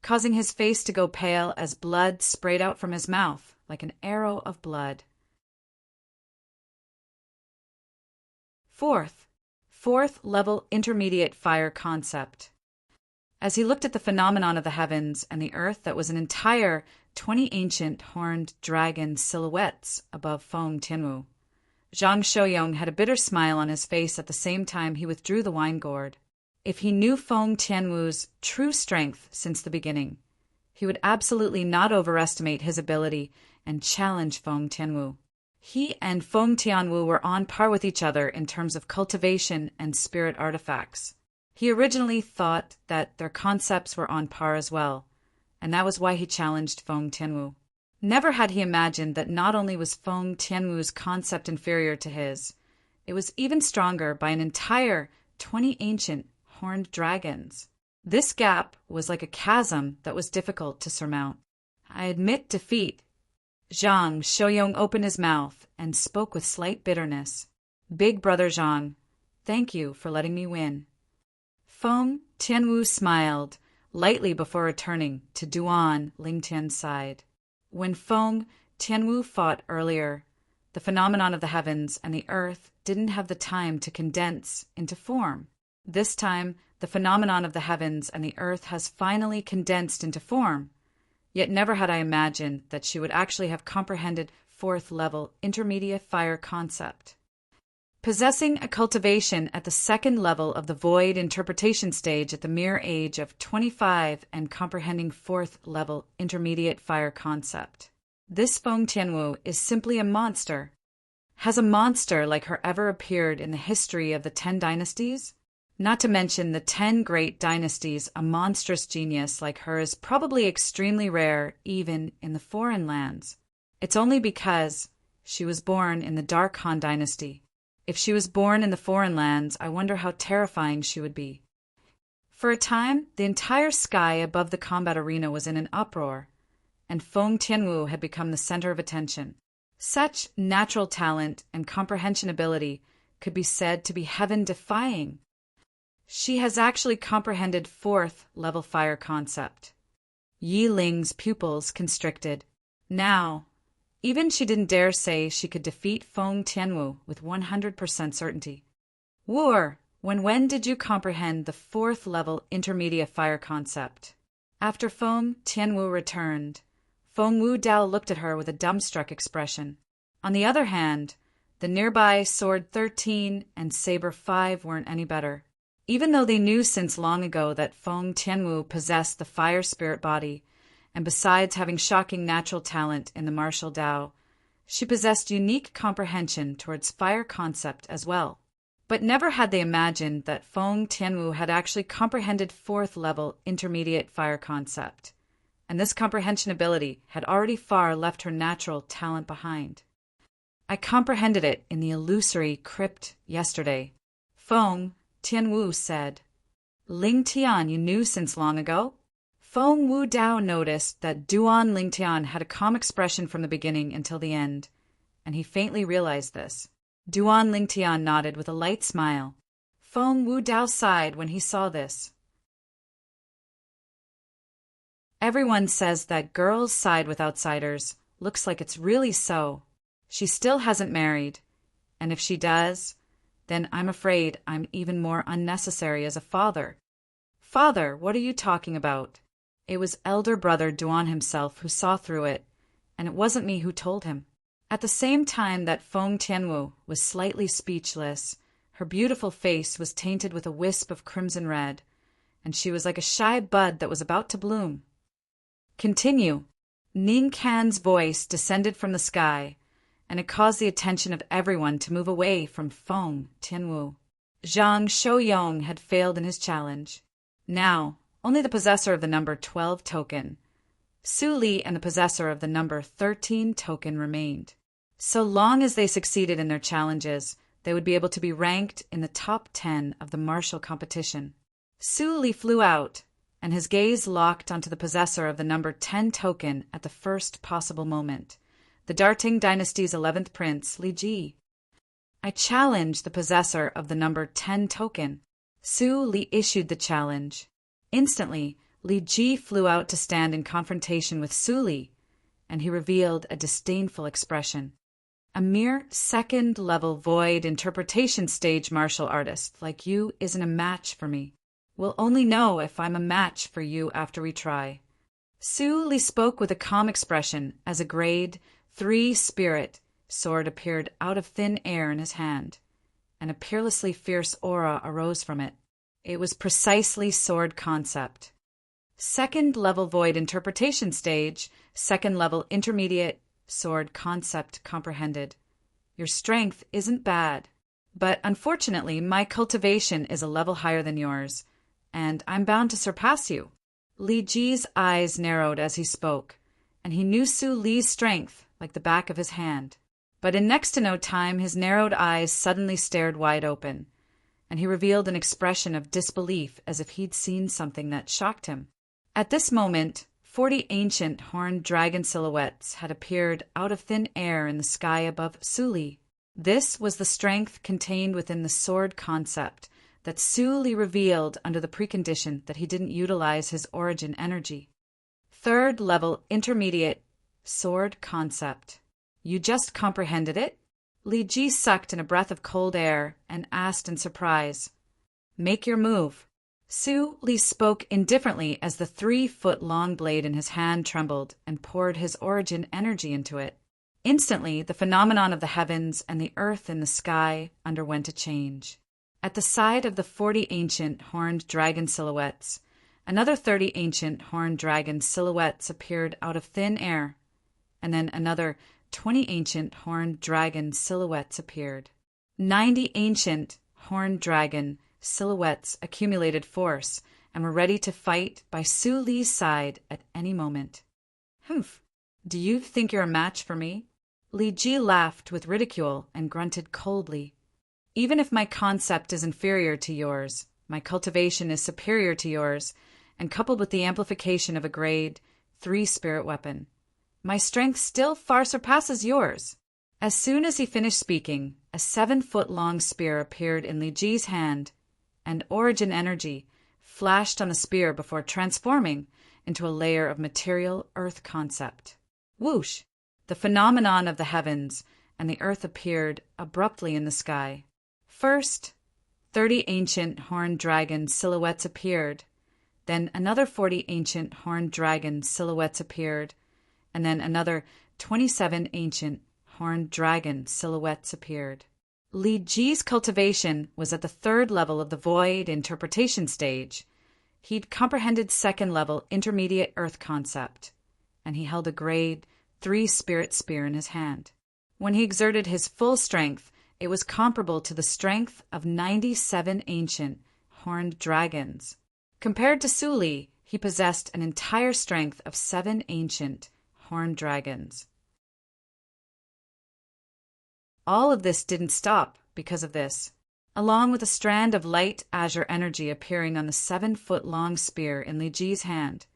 causing his face to go pale as blood sprayed out from his mouth like an arrow of blood. Fourth level intermediate fire concept. As he looked at the phenomenon of the heavens and the earth that was an entire 20 ancient horned dragon silhouettes above Feng Tianwu, Zhang Shouyong had a bitter smile on his face at the same time he withdrew the wine gourd. If he knew Feng Tianwu's true strength since the beginning, he would absolutely not overestimate his ability and challenge Feng Tianwu. He and Feng Tianwu were on par with each other in terms of cultivation and spirit artifacts. He originally thought that their concepts were on par as well, and that was why he challenged Feng Tianwu. Never had he imagined that not only was Feng Tianwu's concept inferior to his, it was even stronger by an entire 20 ancient horned dragons. This gap was like a chasm that was difficult to surmount. I admit defeat. Zhang Shouyong opened his mouth and spoke with slight bitterness. Big brother Zhang, thank you for letting me win. Feng Tianwu smiled lightly before returning to Duan Lingtian's side. When Feng Tianwu fought earlier, the phenomenon of the heavens and the earth didn't have the time to condense into form. This time, the phenomenon of the heavens and the earth has finally condensed into form. Yet never had I imagined that she would actually have comprehended fourth-level intermediate fire concept. Possessing a cultivation at the second level of the void interpretation stage at the mere age of 25 and comprehending fourth-level intermediate fire concept. This Feng Tianwu is simply a monster. Has a monster like her ever appeared in the history of the 10 dynasties? Not to mention the 10 great dynasties, a monstrous genius like her is probably extremely rare even in the foreign lands. It's only because she was born in the Dark Han dynasty. If she was born in the foreign lands, I wonder how terrifying she would be. For a time, the entire sky above the combat arena was in an uproar, and Feng Tianwu had become the center of attention. Such natural talent and comprehension ability could be said to be heaven-defying. She has actually comprehended fourth-level fire concept. Yi Ling's pupils constricted. Now, even she didn't dare say she could defeat Feng Tianwu with 100% certainty. Wu, when did you comprehend the fourth-level intermediate fire concept? After Feng Tianwu returned, Feng Wudao looked at her with a dumbstruck expression. On the other hand, the nearby Sword 13 and Saber 5 weren't any better. Even though they knew since long ago that Feng Tianwu possessed the fire spirit body, and besides having shocking natural talent in the martial Dao, she possessed unique comprehension towards fire concept as well. But never had they imagined that Feng Tianwu had actually comprehended fourth-level intermediate fire concept, and this comprehension ability had already far left her natural talent behind. I comprehended it in the illusory crypt yesterday. Feng Tianwu said. Ling Tian you knew since long ago? Feng Wudao noticed that Duan Ling Tian had a calm expression from the beginning until the end, and he faintly realized this. Duan Ling Tian nodded with a light smile. Feng Wudao sighed when he saw this. Everyone says that girls side with outsiders. Looks like it's really so. She still hasn't married, and if she does, then I'm afraid I'm even more unnecessary as a father. Father, what are you talking about? It was elder brother Duan himself who saw through it, and it wasn't me who told him. At the same time that Feng Tianwu was slightly speechless, her beautiful face was tainted with a wisp of crimson red, and she was like a shy bud that was about to bloom. Continue. Ning Can's voice descended from the sky, and it caused the attention of everyone to move away from Feng Tianwu. Zhang Shouyong had failed in his challenge. Now, only the possessor of the number 12 token, Su Li, and the possessor of the number 13 token remained. So long as they succeeded in their challenges, they would be able to be ranked in the top 10 of the martial competition. Su Li flew out, and his gaze locked onto the possessor of the number 10 token at the first possible moment, the Darting Dynasty's 11th prince, Li Ji. I challenge the possessor of the number 10 token. Su Li issued the challenge. Instantly, Li Ji flew out to stand in confrontation with Su Li, and he revealed a disdainful expression. A mere second-level void interpretation stage martial artist like you isn't a match for me. We'll only know if I'm a match for you after we try. Su Li spoke with a calm expression as a grade 3 spirit sword appeared out of thin air in his hand, and a peerlessly fierce aura arose from it. It was precisely sword concept. Second-level void interpretation stage, second-level intermediate sword concept comprehended. Your strength isn't bad, but unfortunately my cultivation is a level higher than yours, and I'm bound to surpass you. Li Ji's eyes narrowed as he spoke, and he knew Su Li's strength like the back of his hand. But in next to no time his narrowed eyes suddenly stared wide open, and he revealed an expression of disbelief as if he'd seen something that shocked him. At this moment, 40 ancient horned dragon silhouettes had appeared out of thin air in the sky above Su Li. This was the strength contained within the sword concept that Su Li revealed under the precondition that he didn't utilize his origin energy. Third-level intermediate sword concept. You just comprehended it? Li Ji sucked in a breath of cold air and asked in surprise. Make your move. Su Li spoke indifferently as the 3-foot-long blade in his hand trembled and poured his origin energy into it. Instantly, the phenomenon of the heavens and the earth in the sky underwent a change. At the side of the 40 ancient horned dragon silhouettes, another 30 ancient horned dragon silhouettes appeared out of thin air, and then another 20 ancient horned dragon silhouettes appeared. 90 ancient horned dragon silhouettes accumulated force and were ready to fight by Su Li's side at any moment. Humph! Do you think you're a match for me? Li Ji laughed with ridicule and grunted coldly. Even if my concept is inferior to yours, my cultivation is superior to yours, and coupled with the amplification of a grade 3 spirit weapon, my strength still far surpasses yours. As soon as he finished speaking, a 7-foot-long spear appeared in Li Ji's hand, and origin energy flashed on the spear before transforming into a layer of material earth concept. Whoosh! The phenomenon of the heavens and the earth appeared abruptly in the sky. First, 30 ancient horned dragon silhouettes appeared, then another 40 ancient horned dragon silhouettes appeared, and then another 27 ancient horned dragon silhouettes appeared. Li Ji's cultivation was at the 3rd level of the void interpretation stage. He'd comprehended 2nd level intermediate earth concept, and he held a grade 3 spirit spear in his hand. When he exerted his full strength, it was comparable to the strength of 97 ancient horned dragons. Compared to Su Li, he possessed an entire strength of 7 ancient horned dragons. All of this didn't stop because of this. Along with a strand of light azure energy appearing on the 7-foot-long spear in Li Ji's hand,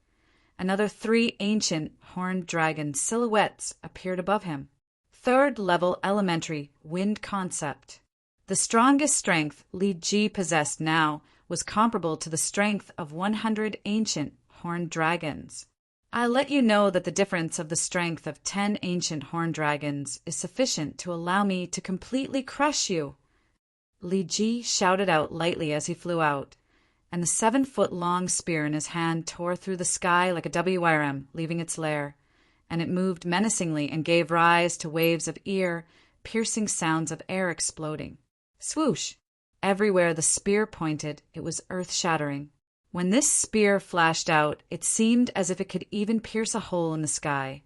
another 3 ancient horned dragon silhouettes appeared above him. 3rd level elementary wind concept. The strongest strength Li Ji possessed now was comparable to the strength of 100 ancient horned dragons. I'll let you know that the difference of the strength of 10 ancient horned dragons is sufficient to allow me to completely crush you. Li Ji shouted out lightly as he flew out, and the 7-foot-long spear in his hand tore through the sky like a WRM, leaving its lair, and it moved menacingly and gave rise to waves of ear-piercing sounds of air exploding. Swoosh! Everywhere the spear pointed, it was earth-shattering. When this spear flashed out, it seemed as if it could even pierce a hole in the sky,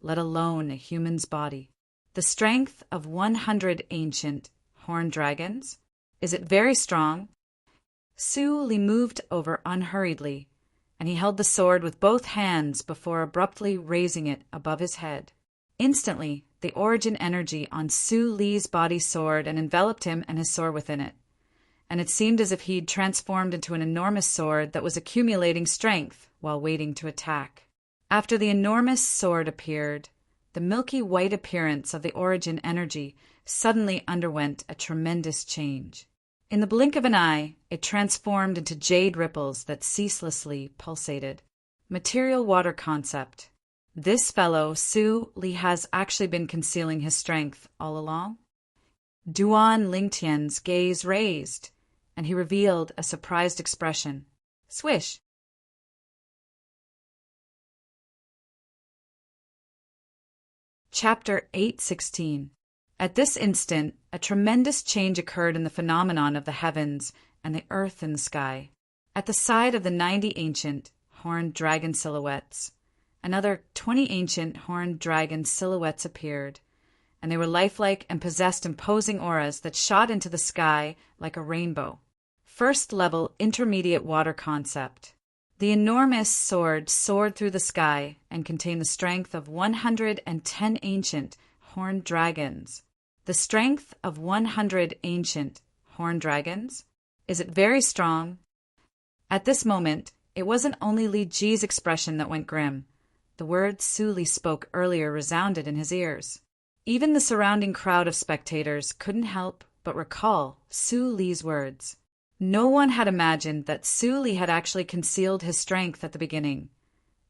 let alone a human's body. The strength of 100 ancient horned dragons? Is it very strong? Su Li moved over unhurriedly, and he held the sword with both hands before abruptly raising it above his head. Instantly, the origin energy on Su Li's body soared and enveloped him and his sword within it, and it seemed as if he'd transformed into an enormous sword that was accumulating strength while waiting to attack. After the enormous sword appeared, the milky white appearance of the origin energy suddenly underwent a tremendous change. In the blink of an eye, it transformed into jade ripples that ceaselessly pulsated. Material water concept. This fellow, Su Li, has actually been concealing his strength all along? Duan Lingtian's gaze raised, and he revealed a surprised expression. Swish! Chapter 816. At this instant, a tremendous change occurred in the phenomenon of the heavens and the earth in the sky. At the side of the 90 ancient horned dragon silhouettes, another 20 ancient horned dragon silhouettes appeared, and they were lifelike and possessed imposing auras that shot into the sky like a rainbow. First level intermediate water concept. The enormous sword soared through the sky and contained the strength of 110 ancient horned dragons. The strength of 100 ancient horned dragons? Is it very strong? At this moment, it wasn't only Li Ji's expression that went grim. The words Su Li spoke earlier resounded in his ears. Even the surrounding crowd of spectators couldn't help but recall Su Li's words. No one had imagined that Su Li had actually concealed his strength at the beginning,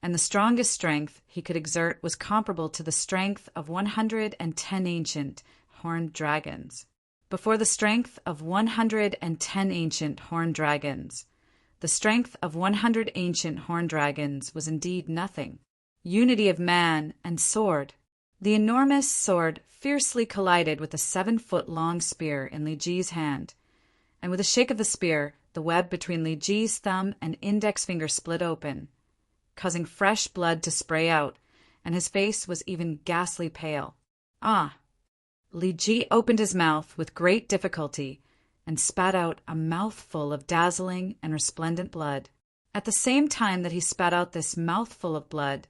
and the strongest strength he could exert was comparable to the strength of 110 ancient horned dragons. Before the strength of 110 ancient horned dragons, the strength of 100 ancient horned dragons was indeed nothing. Unity of man and sword. The enormous sword fiercely collided with the 7-foot-long spear in Li Ji's hand, and with a shake of the spear, the web between Li Ji's thumb and index finger split open, causing fresh blood to spray out, and his face was even ghastly pale. Ah! Li Ji opened his mouth with great difficulty and spat out a mouthful of dazzling and resplendent blood. At the same time that he spat out this mouthful of blood,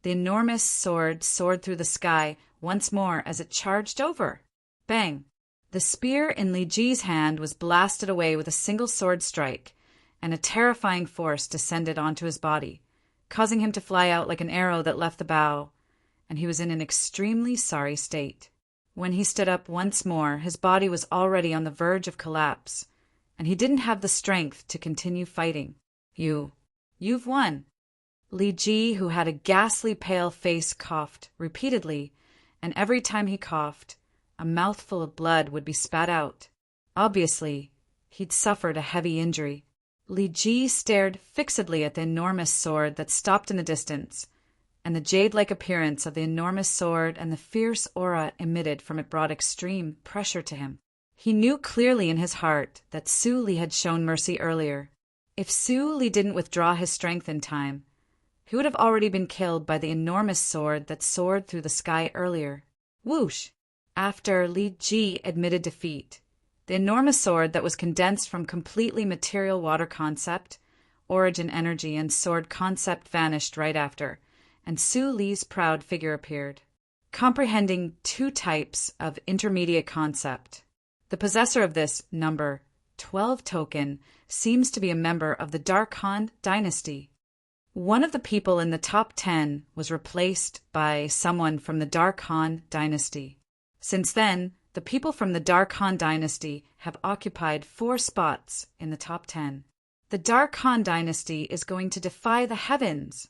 the enormous sword soared through the sky once more as it charged over. Bang! The spear in Li Ji's hand was blasted away with a single sword strike, and a terrifying force descended onto his body, causing him to fly out like an arrow that left the bow, and he was in an extremely sorry state. When he stood up once more, his body was already on the verge of collapse, and he didn't have the strength to continue fighting. You've won. Li Ji, who had a ghastly pale face, coughed repeatedly, and every time he coughed, a mouthful of blood would be spat out. Obviously, he'd suffered a heavy injury. Li Ji stared fixedly at the enormous sword that stopped in the distance, and the jade-like appearance of the enormous sword and the fierce aura emitted from it brought extreme pressure to him. He knew clearly in his heart that Su Li had shown mercy earlier. If Su Li didn't withdraw his strength in time, he would have already been killed by the enormous sword that soared through the sky earlier. Whoosh! After Li Ji admitted defeat, the enormous sword that was condensed from completely material water concept, origin energy, and sword concept vanished right after, and Su Li's proud figure appeared, comprehending 2 types of intermediate concept. The possessor of this number 12 token seems to be a member of the Dark Han dynasty. One of the people in the top 10 was replaced by someone from the Dark Han dynasty. Since then, the people from the Dark Han dynasty have occupied 4 spots in the top 10. The Dark Han dynasty is going to defy the heavens.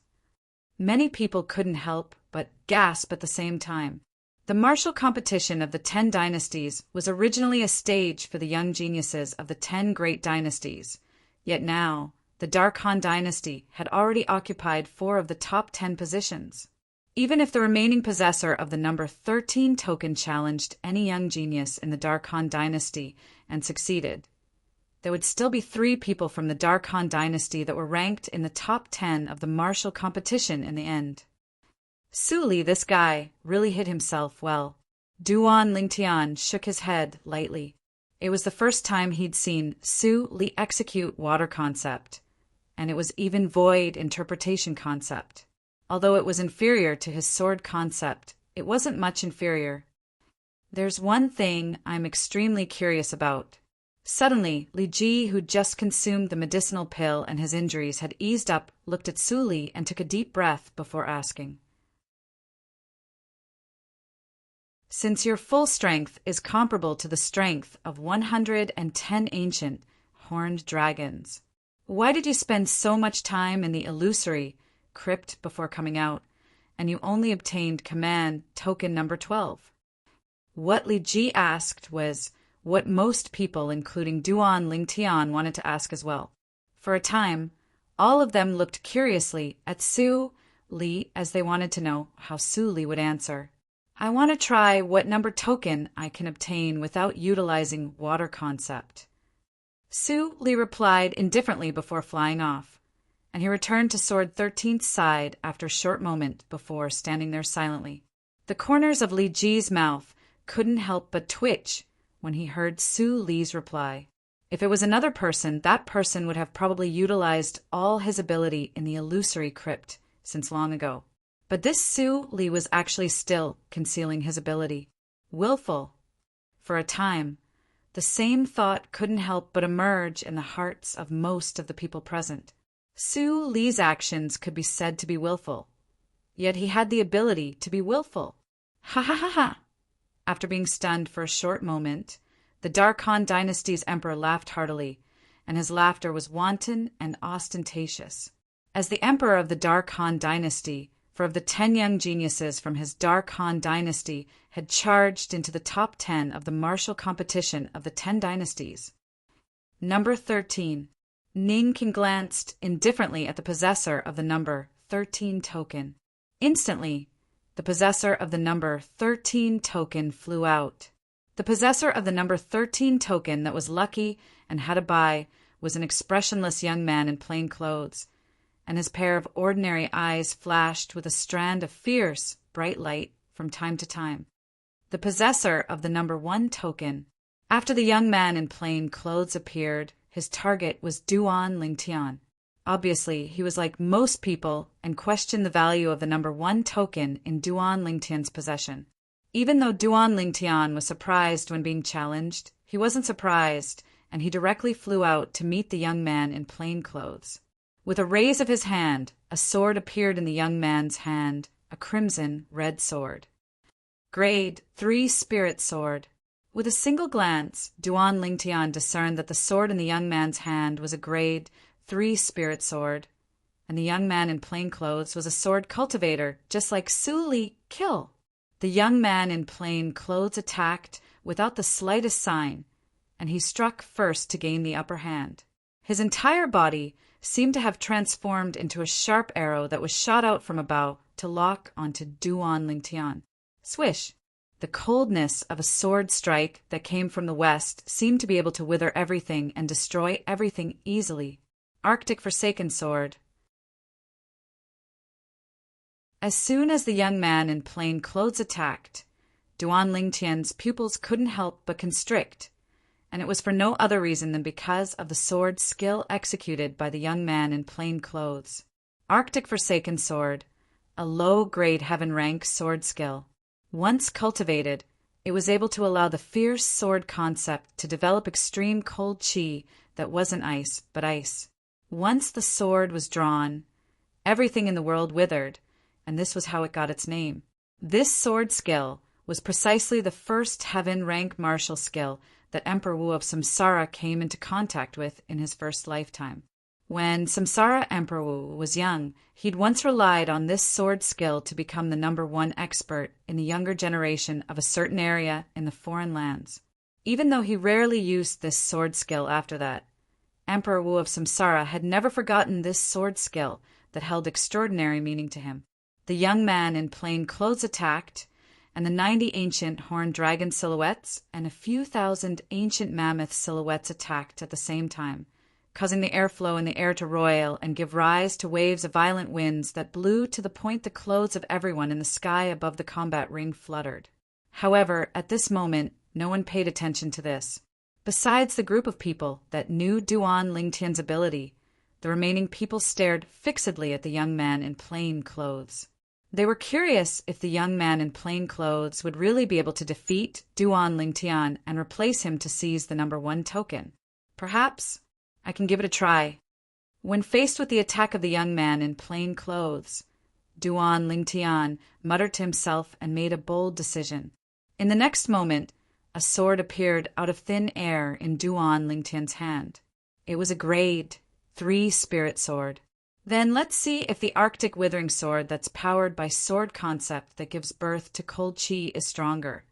Many people couldn't help but gasp at the same time. The martial competition of the 10 dynasties was originally a stage for the young geniuses of the 10 great dynasties, yet now the Dark Han dynasty had already occupied 4 of the top 10 positions. Even if the remaining possessor of the number 13 token challenged any young genius in the Dark Han dynasty and succeeded, there would still be 3 people from the Dark Han dynasty that were ranked in the top 10 of the martial competition in the end. Su Li, this guy, really hid himself well. Duan Lingtian shook his head lightly. It was the first time he'd seen Su Li execute water concept, and it was even void interpretation concept. Although it was inferior to his sword concept, it wasn't much inferior. There's one thing I'm extremely curious about. Suddenly, Li Ji, who'd just consumed the medicinal pill and his injuries had eased up, looked at Su Li and took a deep breath before asking. Since your full strength is comparable to the strength of 110 ancient horned dragons, why did you spend so much time in the illusory crypt before coming out, and you only obtained command token number 12? What Li Ji asked was what most people, including Duan Lingtian, wanted to ask as well. For a time, all of them looked curiously at Su Li as they wanted to know how Su Li would answer. I want to try what number token I can obtain without utilizing water concept. Su Li replied indifferently before flying off, and he returned to Sword 13's side after a short moment before standing there silently. The corners of Li Ji's mouth couldn't help but twitch when he heard Su Li's reply. If it was another person, that person would have probably utilized all his ability in the illusory crypt since long ago. But this Su Li was actually still concealing his ability. Willful. For a time, the same thought couldn't help but emerge in the hearts of most of the people present. Su Li's actions could be said to be willful, yet he had the ability to be willful. Ha ha ha ha! After being stunned for a short moment, the Dark Han dynasty's emperor laughed heartily, and his laughter was wanton and ostentatious. As the emperor of the Dark Han dynasty, for of the 10 young geniuses from his Dark Han dynasty had charged into the top 10 of the martial competition of the 10 dynasties. Number 13. Ning King glanced indifferently at the possessor of the number 13 token. Instantly, the possessor of the number 13 token flew out. The possessor of the number 13 token that was lucky and had a buy was an expressionless young man in plain clothes, and his pair of ordinary eyes flashed with a strand of fierce, bright light from time to time. The possessor of the number 1 token. After the young man in plain clothes appeared, his target was Duan Lingtian. Obviously, he was like most people and questioned the value of the number 1 token in Duan Lingtian's possession. Even though Duan Lingtian was surprised when being challenged, he wasn't surprised, and he directly flew out to meet the young man in plain clothes. With a raise of his hand, a sword appeared in the young man's hand, a crimson red sword. Grade 3 Spirit Sword. With a single glance, Duan Lingtian discerned that the sword in the young man's hand was a grade 3 Spirit Sword, and the young man in plain clothes was a sword cultivator, just like Su Li Kill. The young man in plain clothes attacked without the slightest sign, and he struck first to gain the upper hand. His entire body seemed to have transformed into a sharp arrow that was shot out from a bow to lock onto Duan Lingtian. Swish! The coldness of a sword strike that came from the west seemed to be able to wither everything and destroy everything easily. Arctic Forsaken Sword. As soon as the young man in plain clothes attacked, Duan Lingtian's pupils couldn't help but constrict, and it was for no other reason than because of the sword skill executed by the young man in plain clothes. Arctic Forsaken Sword, a low-grade heaven-rank sword skill. Once cultivated, it was able to allow the fierce sword concept to develop extreme cold chi that wasn't ice, but ice. Once the sword was drawn, everything in the world withered, and this was how it got its name. This sword skill was precisely the first heaven-rank martial skill that Emperor Wu of Samsara came into contact with in his first lifetime. When Samsara Emperor Wu was young, he'd once relied on this sword skill to become the number 1 expert in the younger generation of a certain area in the foreign lands. Even though he rarely used this sword skill after that, Emperor Wu of Samsara had never forgotten this sword skill that held extraordinary meaning to him. The young man in plain clothes attacked, and the 90 ancient horned dragon silhouettes and a few thousand ancient mammoth silhouettes attacked at the same time, causing the airflow in the air to roil and give rise to waves of violent winds that blew to the point the clothes of everyone in the sky above the combat ring fluttered. However, at this moment, no one paid attention to this. Besides the group of people that knew Duan Lingtian's ability, the remaining people stared fixedly at the young man in plain clothes. They were curious if the young man in plain clothes would really be able to defeat Duan Lingtian and replace him to seize the number 1 token. Perhaps I can give it a try. When faced with the attack of the young man in plain clothes, Duan Lingtian muttered to himself and made a bold decision. In the next moment, a sword appeared out of thin air in Duan Lingtian's hand. It was a grade 3 spirit sword. Then let's see if the Arctic Withering Sword that's powered by sword concept that gives birth to cold chi is stronger,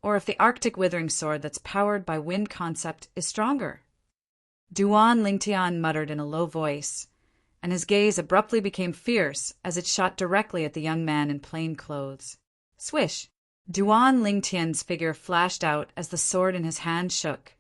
or if the Arctic Withering Sword that's powered by wind concept is stronger. Duan Lingtian muttered in a low voice, and his gaze abruptly became fierce as it shot directly at the young man in plain clothes. Swish! Duan Lingtian's figure flashed out as the sword in his hand shook,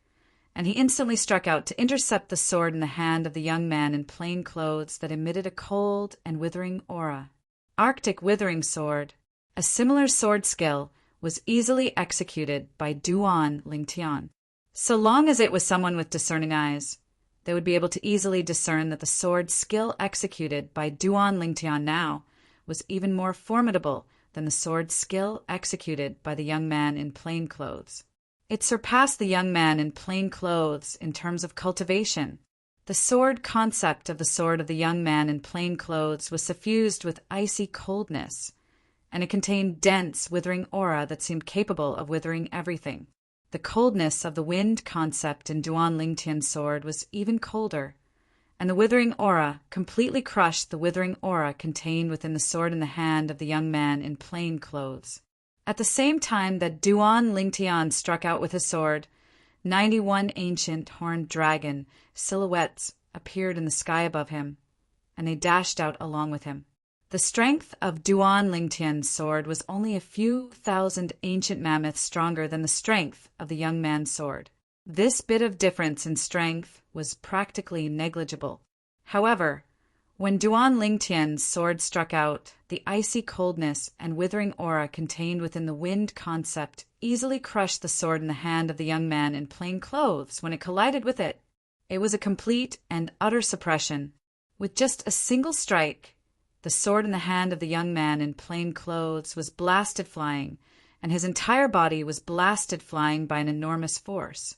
and he instantly struck out to intercept the sword in the hand of the young man in plain clothes that emitted a cold and withering aura. Arctic Withering Sword, a similar sword skill, was easily executed by Duan Lingtian. So long as it was someone with discerning eyes, they would be able to easily discern that the sword skill executed by Duan Lingtian now was even more formidable than the sword skill executed by the young man in plain clothes. It surpassed the young man in plain clothes in terms of cultivation. The sword concept of the sword of the young man in plain clothes was suffused with icy coldness, and it contained dense, withering aura that seemed capable of withering everything. The coldness of the wind concept in Duan Lingtian's sword was even colder, and the withering aura completely crushed the withering aura contained within the sword in the hand of the young man in plain clothes. At the same time that Duan Lingtian struck out with his sword, 91 ancient horned dragon silhouettes appeared in the sky above him, and they dashed out along with him. The strength of Duan Lingtian's sword was only a few thousand ancient mammoths stronger than the strength of the young man's sword. This bit of difference in strength was practically negligible. However, when Duan Lingtian's sword struck out, the icy coldness and withering aura contained within the wind concept easily crushed the sword in the hand of the young man in plain clothes when it collided with it. It was a complete and utter suppression. With just a single strike, the sword in the hand of the young man in plain clothes was blasted flying, and his entire body was blasted flying by an enormous force.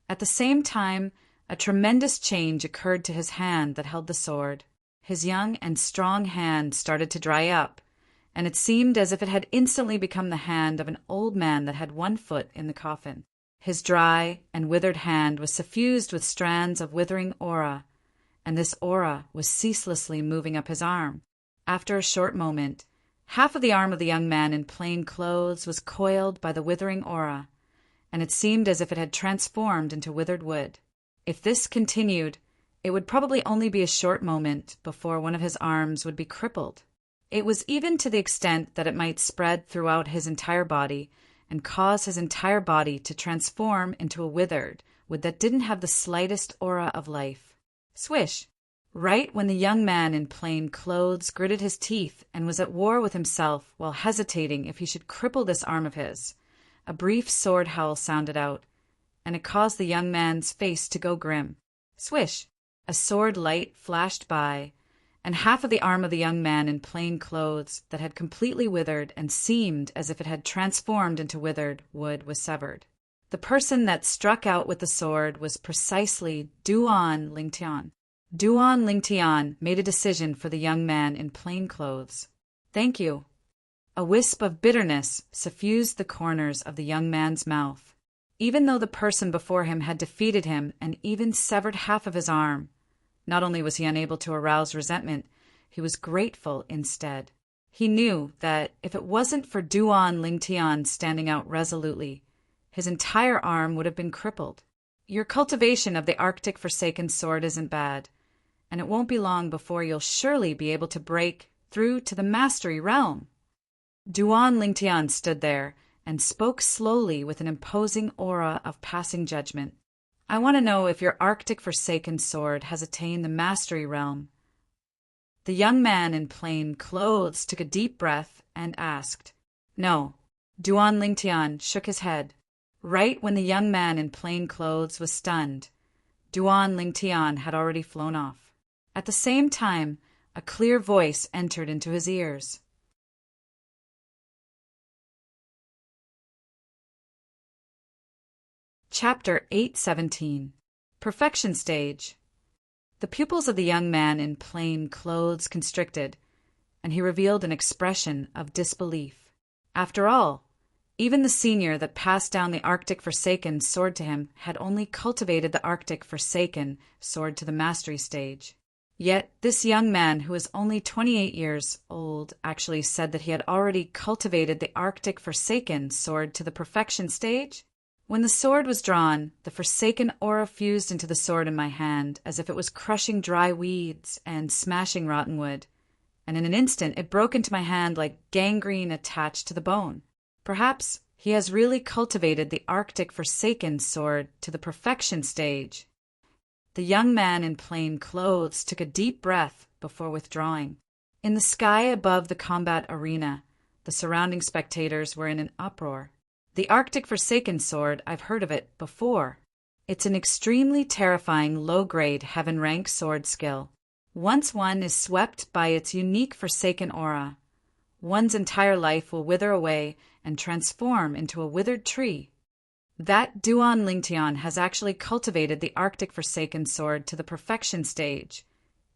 At the same time, a tremendous change occurred to his hand that held the sword. His young and strong hand started to dry up, and it seemed as if it had instantly become the hand of an old man that had 1 foot in the coffin. His dry and withered hand was suffused with strands of withering aura, and this aura was ceaselessly moving up his arm. After a short moment, half of the arm of the young man in plain clothes was coiled by the withering aura, and it seemed as if it had transformed into withered wood. If this continued, it would probably only be a short moment before one of his arms would be crippled. It was even to the extent that it might spread throughout his entire body and cause his entire body to transform into a withered wood that didn't have the slightest aura of life. Swish! Right when the young man in plain clothes gritted his teeth and was at war with himself while hesitating if he should cripple this arm of his, a brief sword howl sounded out, and it caused the young man's face to go grim. Swish! A sword light flashed by, and half of the arm of the young man in plain clothes that had completely withered and seemed as if it had transformed into withered wood was severed. The person that struck out with the sword was precisely Duan Lingtian. Duan Lingtian made a decision for the young man in plain clothes. Thank you. A wisp of bitterness suffused the corners of the young man's mouth. Even though the person before him had defeated him and even severed half of his arm, not only was he unable to arouse resentment, he was grateful instead. He knew that if it wasn't for Duan Lingtian standing out resolutely, his entire arm would have been crippled. Your cultivation of the Arctic Forsaken Sword isn't bad, and it won't be long before you'll surely be able to break through to the Mastery Realm. Duan Lingtian stood there and spoke slowly with an imposing aura of passing judgment. I want to know if your Arctic Forsaken Sword has attained the Mastery Realm. The young man in plain clothes took a deep breath and asked. No. Duan Lingtian shook his head. Right when the young man in plain clothes was stunned, Duan Lingtian had already flown off. At the same time, a clear voice entered into his ears. Chapter 817. Perfection Stage. The pupils of the young man in plain clothes constricted, and he revealed an expression of disbelief. After all, even the senior that passed down the Arctic Forsaken sword to him had only cultivated the Arctic Forsaken sword to the mastery stage. Yet this young man, who was only 28 years old, actually said that he had already cultivated the Arctic Forsaken sword to the perfection stage? When the sword was drawn, the Forsaken aura fused into the sword in my hand as if it was crushing dry weeds and smashing rotten wood, and in an instant it broke into my hand like gangrene attached to the bone. Perhaps he has really cultivated the Arctic Forsaken sword to the perfection stage. The young man in plain clothes took a deep breath before withdrawing. In the sky above the combat arena, the surrounding spectators were in an uproar. The Arctic Forsaken sword, I've heard of it before. It's an extremely terrifying low-grade heaven rank sword skill. Once one is swept by its unique Forsaken aura, one's entire life will wither away and transform into a withered tree. That Duan Lingtian has actually cultivated the Arctic Forsaken sword to the perfection stage.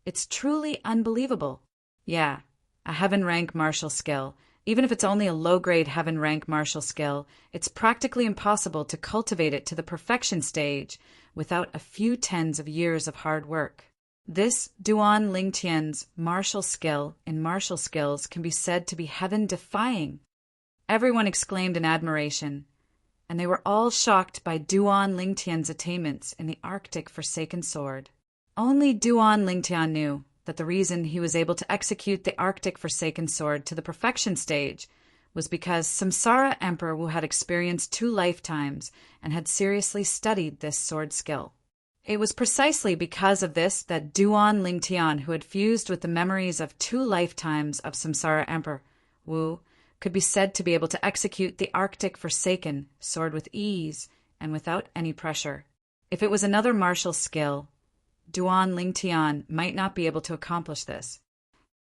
It's truly unbelievable. Yeah, a heaven rank martial skill. Even if it's only a low-grade heaven rank martial skill, it's practically impossible to cultivate it to the perfection stage without a few tens of years of hard work. This Duan Lingtian's martial skill in martial skills can be said to be heaven-defying. Everyone exclaimed in admiration, and they were all shocked by Duan Lingtian's attainments in the Arctic Forsaken sword. Only Duan Lingtian knew that the reason he was able to execute the Arctic Forsaken sword to the perfection stage was because Samsara Emperor Wu had experienced 2 lifetimes and had seriously studied this sword skill. It was precisely because of this that Duan Lingtian, who had fused with the memories of 2 lifetimes of Samsara Emperor Wu, could be said to be able to execute the Arctic Forsaken sword with ease and without any pressure. If it was another martial skill, Duan Lingtian might not be able to accomplish this.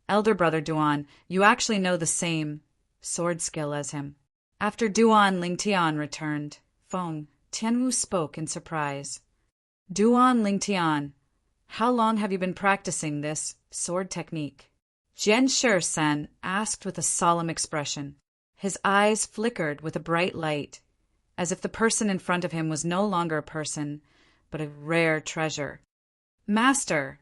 Elder brother Duan, you actually know the same sword skill as him. After Duan Lingtian returned, Feng Tianwu spoke in surprise. Duan Lingtian, how long have you been practicing this sword technique? Jian Shi-san asked with a solemn expression. His eyes flickered with a bright light, as if the person in front of him was no longer a person, but a rare treasure. Master,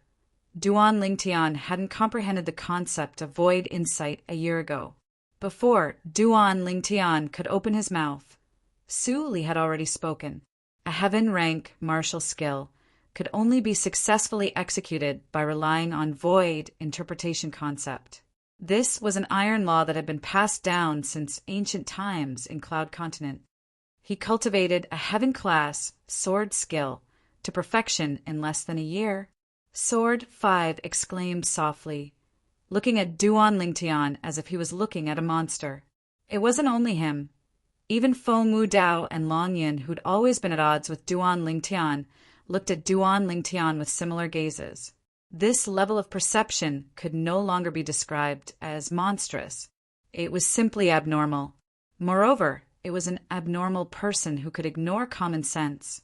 Duan Lingtian hadn't comprehended the concept of void insight a year ago. Before Duan Lingtian could open his mouth, Su Li had already spoken. A heaven rank martial skill could only be successfully executed by relying on void interpretation concept. This was an iron law that had been passed down since ancient times in Cloud Continent. He cultivated a heaven-class sword skill to perfection in less than a year. Sword 5 exclaimed softly, looking at Duan Lingtian as if he was looking at a monster. It wasn't only him. Even Feng Wu Dao and Long Yin, who'd always been at odds with Duan Lingtian, looked at Duan Lingtian with similar gazes. This level of perception could no longer be described as monstrous. It was simply abnormal. Moreover, it was an abnormal person who could ignore common sense.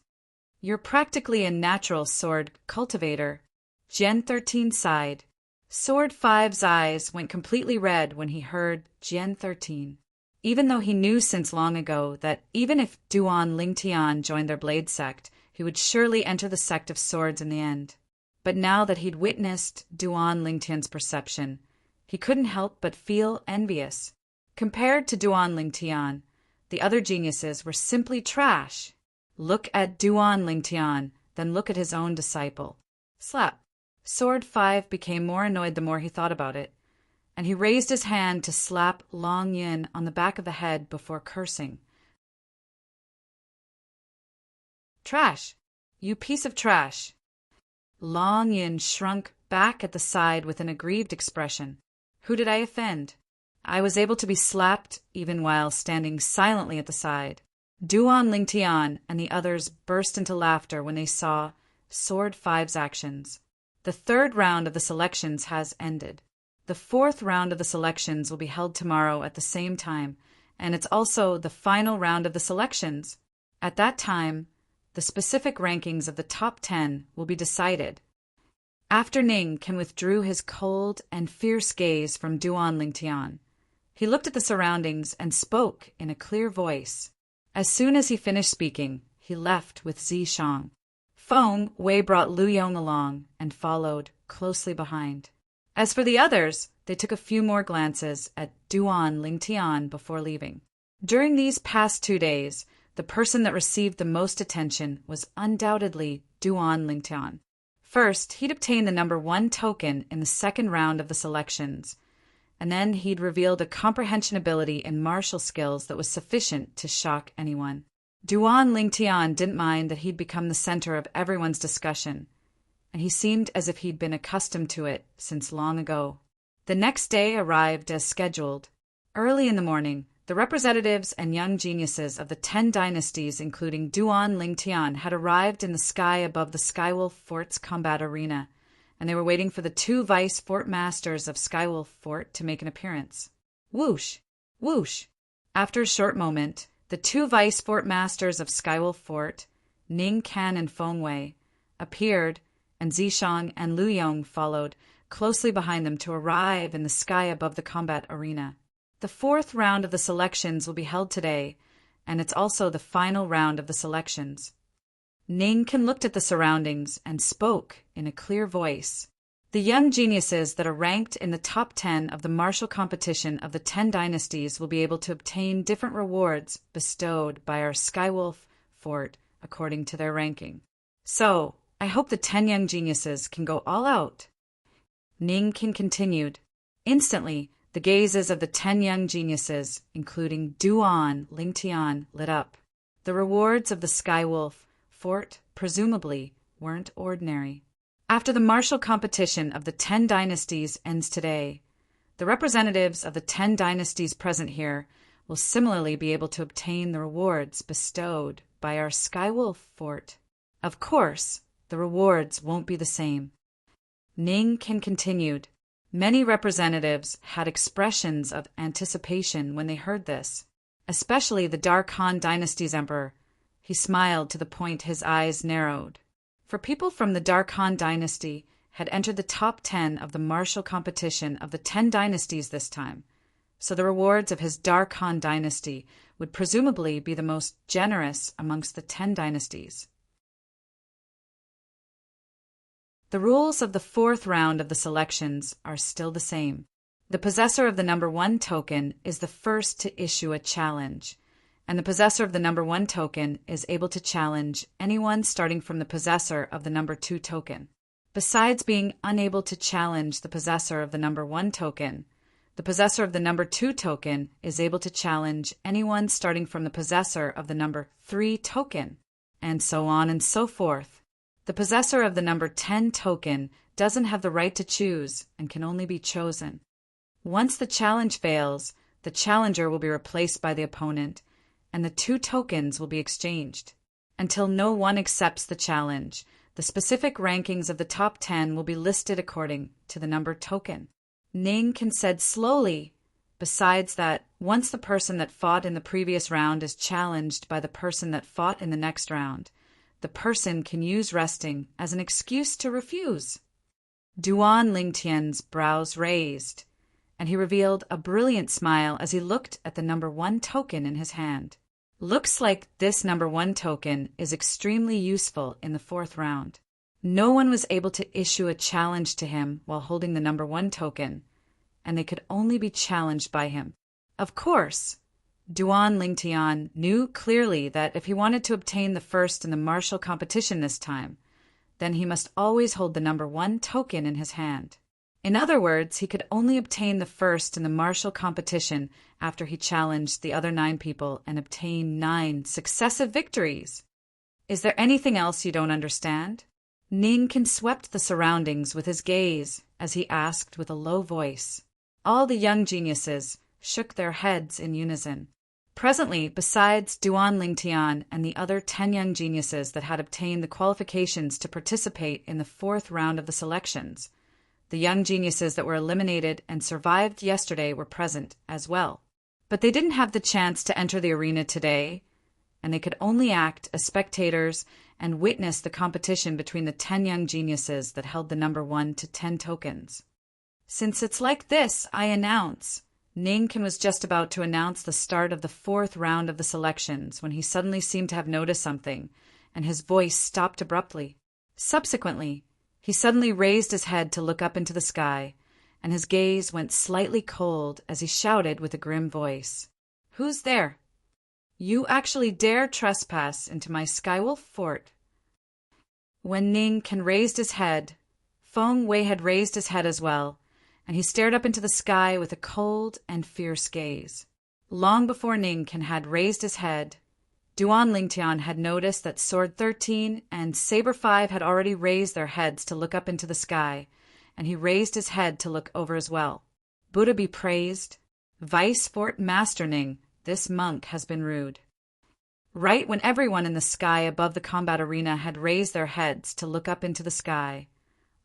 You're practically a natural sword cultivator. Jian 13 sighed. Sword 5's eyes went completely red when he heard Jian 13. Even though he knew since long ago that even if Duan Lingtian joined their blade sect, he would surely enter the sect of swords in the end. But now that he'd witnessed Duan Lingtian's perception, he couldn't help but feel envious. Compared to Duan Lingtian, the other geniuses were simply trash. Look at Duan Lingtian, then look at his own disciple. Slap. Sword 5 became more annoyed the more he thought about it, and he raised his hand to slap Long Yin on the back of the head before cursing. Trash! You piece of trash! Long Yin shrunk back at the side with an aggrieved expression. Who did I offend? I was able to be slapped even while standing silently at the side. Duan Lingtian and the others burst into laughter when they saw Sword 5's actions. The third round of the selections has ended. The fourth round of the selections will be held tomorrow at the same time, and it's also the final round of the selections. At that time, the specific rankings of the top 10 will be decided. After Ning Ken withdrew his cold and fierce gaze from Duan Lingtian. He looked at the surroundings and spoke in a clear voice. As soon as he finished speaking, he left with Zishang. Feng Wei brought Lu Yong along and followed closely behind. As for the others, they took a few more glances at Duan Lingtian before leaving. During these past 2 days, the person that received the most attention was undoubtedly Duan Lingtian. First, he'd obtained the number 1 token in the second round of the selections, and then he'd revealed a comprehension ability in martial skills that was sufficient to shock anyone. Duan Lingtian didn't mind that he'd become the center of everyone's discussion, and he seemed as if he'd been accustomed to it since long ago. The next day arrived as scheduled. Early in the morning, the representatives and young geniuses of the 10 dynasties, including Duan Lingtian, had arrived in the sky above the Skywolf Fort's combat arena, and they were waiting for the 2 vice fort masters of Skywolf Fort to make an appearance. Whoosh! Whoosh! After a short moment, the 2 vice fort masters of Skywolf Fort, Ning Ken and Feng Wei, appeared, and Zishang and Lu Yong followed closely behind them to arrive in the sky above the combat arena. The fourth round of the selections will be held today, and it's also the final round of the selections. Ning Ken looked at the surroundings and spoke in a clear voice. The young geniuses that are ranked in the top 10 of the martial competition of the 10 dynasties will be able to obtain different rewards bestowed by our Skywolf Fort according to their ranking. So, I hope the 10 young geniuses can go all out. Ning Ken continued. Instantly, the gazes of the 10 young geniuses, including Duan Lingtian, lit up. The rewards of the Skywolf Fort, presumably, weren't ordinary. After the martial competition of the 10 dynasties ends today, the representatives of the 10 dynasties present here will similarly be able to obtain the rewards bestowed by our Skywolf Fort. Of course, the rewards won't be the same. Ning Ken continued. Many representatives had expressions of anticipation when they heard this, especially the Dark Han dynasty's emperor. He smiled to the point his eyes narrowed. For people from the Dark Han dynasty had entered the top 10 of the martial competition of the 10 dynasties this time, so the rewards of his Dark Han dynasty would presumably be the most generous amongst the 10 dynasties. The rules of the fourth round of the selections are still the same. The possessor of the number 1 token is the first to issue a challenge, and the possessor of the number 1 token is able to challenge anyone starting from the possessor of the number 2 token. Besides being unable to challenge the possessor of the number 1 token, the possessor of the number 2 token is able to challenge anyone starting from the possessor of the number 3 token, and so on and so forth. The possessor of the number 10 token doesn't have the right to choose and can only be chosen. Once the challenge fails, the challenger will be replaced by the opponent, and the 2 tokens will be exchanged. Until no one accepts the challenge, the specific rankings of the top 10 will be listed according to the number token. Ning Ken said slowly, besides that, once the person that fought in the previous round is challenged by the person that fought in the next round, the person can use resting as an excuse to refuse. Duan Lingtian's brows raised, and he revealed a brilliant smile as he looked at the number 1 token in his hand. Looks like this number 1 token is extremely useful in the fourth round. No one was able to issue a challenge to him while holding the number 1 token, and they could only be challenged by him. Of course, Duan Lingtian knew clearly that if he wanted to obtain the first in the martial competition this time, then he must always hold the number 1 token in his hand. In other words, he could only obtain the first in the martial competition after he challenged the other 9 people and obtained 9 successive victories. Is there anything else you don't understand? Ninkin swept the surroundings with his gaze as he asked with a low voice. All the young geniuses shook their heads in unison. Presently, besides Duan Lingtian and the other 10 young geniuses that had obtained the qualifications to participate in the 4th round of the selections, the young geniuses that were eliminated and survived yesterday were present as well. But they didn't have the chance to enter the arena today, and they could only act as spectators and witness the competition between the 10 young geniuses that held the number 1 to 10 tokens. Since it's like this, I announce. Ninkin was just about to announce the start of the 4th round of the selections when he suddenly seemed to have noticed something, and his voice stopped abruptly. Subsequently, he suddenly raised his head to look up into the sky, and his gaze went slightly cold as he shouted with a grim voice, "Who's there? You actually dare trespass into my Skywolf fort?" When Ninkin raised his head, Feng Wei had raised his head as well, and he stared up into the sky with a cold and fierce gaze. Long before Ninkin had raised his head, Duan Lingtian had noticed that Sword 13 and Saber 5 had already raised their heads to look up into the sky, and he raised his head to look over as well. Buddha be praised. Vice Fort Master Ning, this monk has been rude. Right when everyone in the sky above the combat arena had raised their heads to look up into the sky,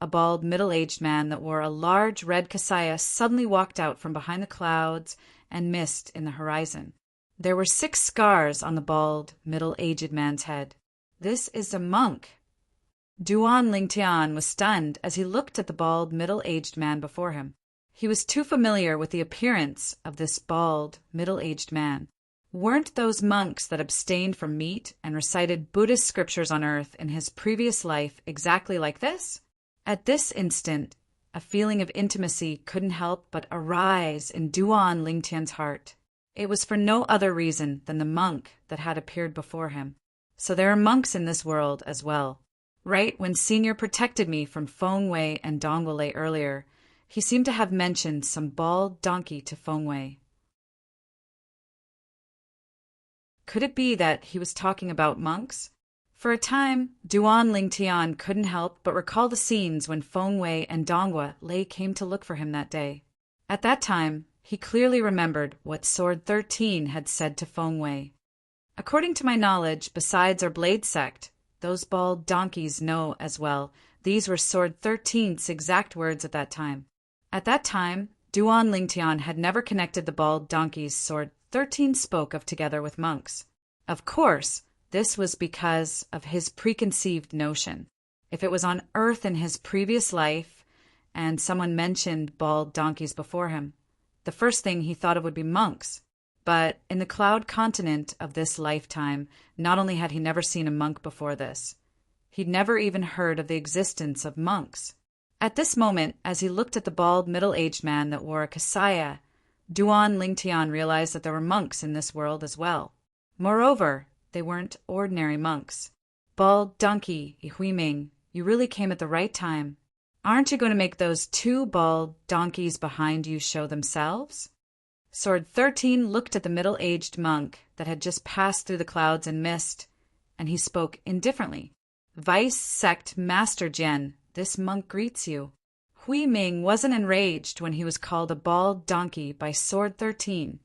a bald, middle-aged man that wore a large red kasaya suddenly walked out from behind the clouds and mist in the horizon. There were 6 scars on the bald, middle-aged man's head. This is a monk. Duan Lingtian was stunned as he looked at the bald, middle-aged man before him. He was too familiar with the appearance of this bald, middle-aged man. Weren't those monks that abstained from meat and recited Buddhist scriptures on earth in his previous life exactly like this? At this instant, a feeling of intimacy couldn't help but arise in Duan Lingtian's heart. It was for no other reason than the monk that had appeared before him. So there are monks in this world as well. Right when Senior protected me from Feng Wei and Dongwei earlier, he seemed to have mentioned some bald donkey to Feng Wei. Could it be that he was talking about monks? For a time, Duan Lingtian couldn't help but recall the scenes when Feng Wei and Dongwei came to look for him that day. At that time, he clearly remembered what Sword 13 had said to Feng Wei. According to my knowledge, besides our Blade sect, those bald donkeys know as well. These were Sword 13's exact words at that time. At that time, Duan Lingtian had never connected the bald donkeys Sword 13 spoke of together with monks. Of course, this was because of his preconceived notion. If it was on Earth in his previous life, and someone mentioned bald donkeys before him, the first thing he thought of would be monks. But in the cloud continent of this lifetime, not only had he never seen a monk before this, he'd never even heard of the existence of monks. At this moment, as he looked at the bald middle-aged man that wore a kasaya, Duan Lingtian realized that there were monks in this world as well. Moreover, they weren't ordinary monks. Bald donkey, Huiming, you really came at the right time. Aren't you going to make those 2 bald donkeys behind you show themselves? Sword 13 looked at the middle-aged monk that had just passed through the clouds and mist, and he spoke indifferently. Vice Sect Master Jian, this monk greets you. Huiming wasn't enraged when he was called a bald donkey by Sword 13,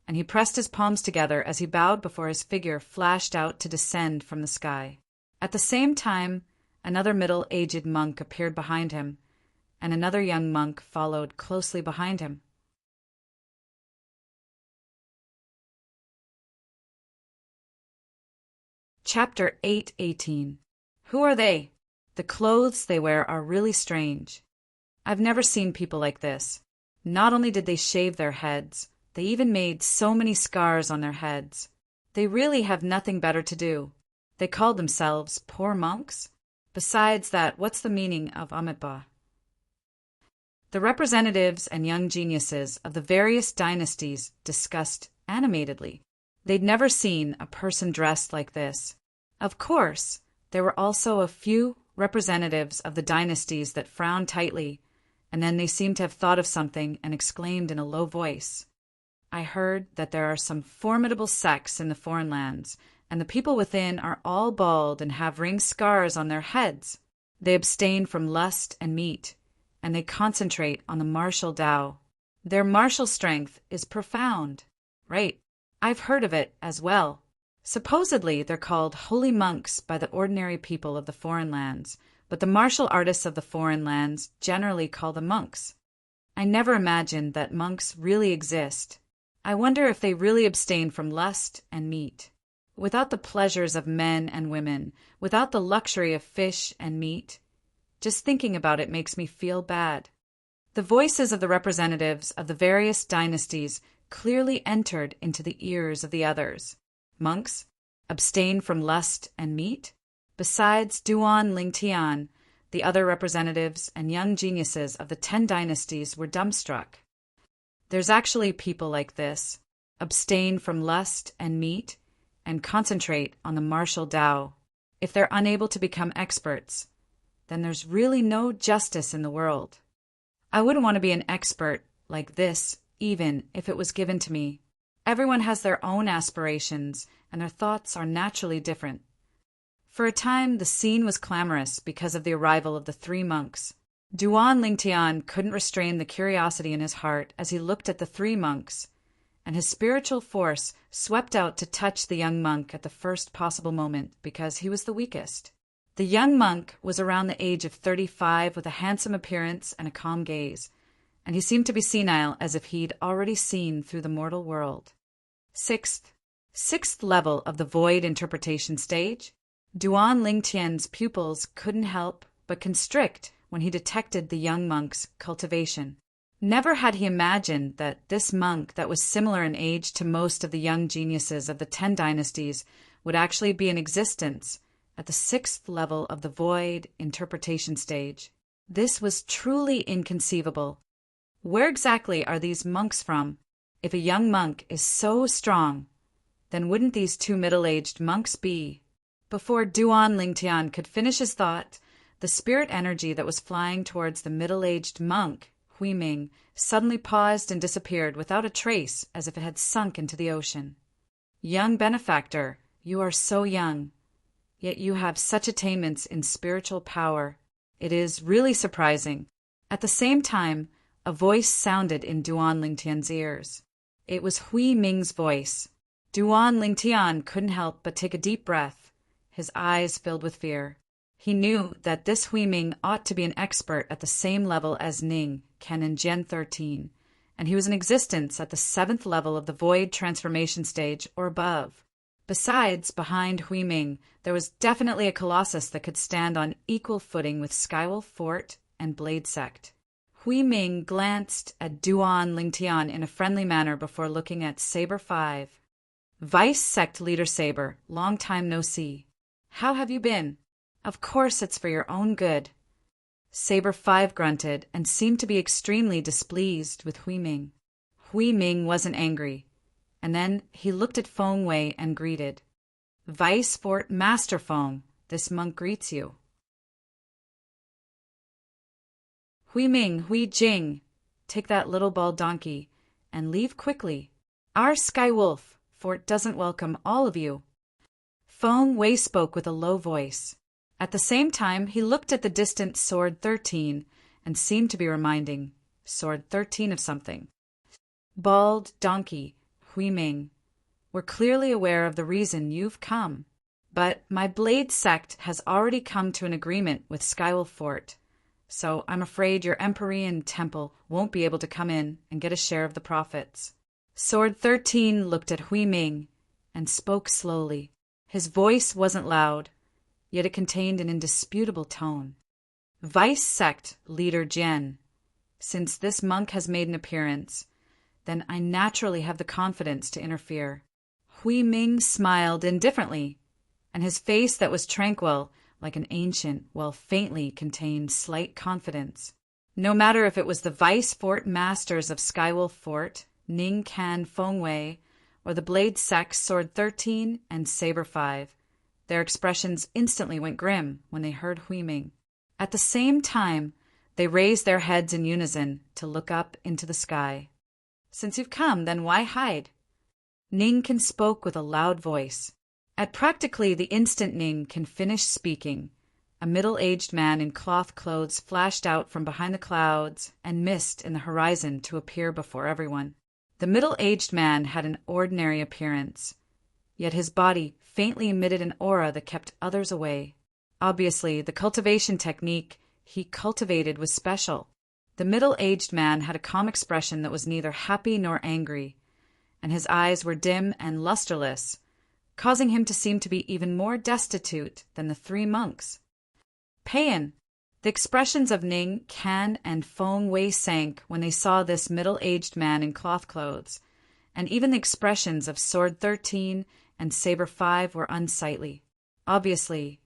and he pressed his palms together as he bowed before his figure flashed out to descend from the sky. At the same time, another middle-aged monk appeared behind him, and another young monk followed closely behind him. Chapter 8:18. Who are they? The clothes they wear are really strange. I've never seen people like this. Not only did they shave their heads, they even made so many scars on their heads. They really have nothing better to do. They called themselves poor monks. Besides that, what's the meaning of Amitabha? The representatives and young geniuses of the various dynasties discussed animatedly. They'd never seen a person dressed like this. Of course, there were also a few representatives of the dynasties that frowned tightly, and then they seemed to have thought of something and exclaimed in a low voice, I heard that there are some formidable sects in the foreign lands, and the people within are all bald and have ring scars on their heads. They abstain from lust and meat, and they concentrate on the martial Tao. Their martial strength is profound. Right, I've heard of it as well. Supposedly, they're called holy monks by the ordinary people of the foreign lands, but the martial artists of the foreign lands generally call them monks. I never imagined that monks really exist. I wonder if they really abstain from lust and meat. Without the pleasures of men and women, without the luxury of fish and meat. Just thinking about it makes me feel bad. The voices of the representatives of the various dynasties clearly entered into the ears of the others. Monks abstain from lust and meat? Besides Duan Lingtian, the other representatives and young geniuses of the 10 dynasties were dumbstruck. There's actually people like this, abstain from lust and meat, and concentrate on the martial Tao. If they're unable to become experts, then there's really no justice in the world. I wouldn't want to be an expert like this, even if it was given to me. Everyone has their own aspirations, and their thoughts are naturally different. For a time, the scene was clamorous because of the arrival of the 3 monks. Duan Lingtian couldn't restrain the curiosity in his heart as he looked at the 3 monks, and his spiritual force swept out to touch the young monk at the first possible moment because he was the weakest. The young monk was around the age of 35 with a handsome appearance and a calm gaze, and he seemed to be senile as if he'd already seen through the mortal world. Sixth level of the void interpretation stage. Duan Lingtian's pupils couldn't help but constrict when he detected the young monk's cultivation. Never had he imagined that this monk that was similar in age to most of the young geniuses of the 10 dynasties would actually be in existence at the 6th level of the void interpretation stage. This was truly inconceivable. Where exactly are these monks from? If a young monk is so strong, then wouldn't these 2 middle-aged monks be? Before Duan Lingtian could finish his thought, the spirit energy that was flying towards the middle-aged monk, Hui Ming, suddenly paused and disappeared without a trace, as if it had sunk into the ocean. Young benefactor, you are so young, yet you have such attainments in spiritual power. It is really surprising. At the same time, a voice sounded in Duan Lingtian's ears. It was Hui Ming's voice. Duan Lingtian couldn't help but take a deep breath, his eyes filled with fear. He knew that this Hui Ming ought to be an expert at the same level as Ning, Ken, and Gen 13, and he was in existence at the 7th level of the void transformation stage or above. Besides, behind Hui Ming, there was definitely a colossus that could stand on equal footing with Skywolf Fort and Blade Sect. Hui Ming glanced at Duan Lingtian in a friendly manner before looking at Saber 5. Vice Sect Leader Saber, long time no see. How have you been? Of course it's for your own good. Saber 5 grunted and seemed to be extremely displeased with Hui Ming. Hui Ming wasn't angry, and then he looked at Feng Wei and greeted. Vice Fort Master Feng, this monk greets you. Hui Ming, Hui Jing, take that little bald donkey and leave quickly. Our Skywolf Fort doesn't welcome all of you. Feng Wei spoke with a low voice. At the same time, he looked at the distant Sword 13 and seemed to be reminding Sword 13 of something. Bald donkey, Hui Ming, we're clearly aware of the reason you've come, but my Blade Sect has already come to an agreement with Skywolf Fort, so I'm afraid your Empyrean Temple won't be able to come in and get a share of the profits. Sword 13 looked at Hui Ming and spoke slowly. His voice wasn't loud, yet it contained an indisputable tone. Vice Sect Leader Jian, since this monk has made an appearance, then I naturally have the confidence to interfere. Hui Ming smiled indifferently, and his face that was tranquil, like an ancient, while faintly contained slight confidence. No matter if it was the Vice Fort Masters of Skywolf Fort, Ning Can Feng Wei, or the Blade Sect Sword 13 and Saber 5, their expressions instantly went grim when they heard Hui Ming. At the same time, they raised their heads in unison to look up into the sky. Since you've come, then why hide? Ning Can spoke with a loud voice. At practically the instant Ning Can finished speaking, a middle-aged man in cloth clothes flashed out from behind the clouds and mist in the horizon to appear before everyone. The middle-aged man had an ordinary appearance, yet his body faintly emitted an aura that kept others away. Obviously, the cultivation technique he cultivated was special. The middle-aged man had a calm expression that was neither happy nor angry, and his eyes were dim and lusterless, causing him to seem to be even more destitute than the three monks. Payan. The expressions of Ning, Kan, and Feng Wei sank when they saw this middle-aged man in cloth clothes, and even the expressions of Sword 13 and Saber 5 were unsightly. Obviously,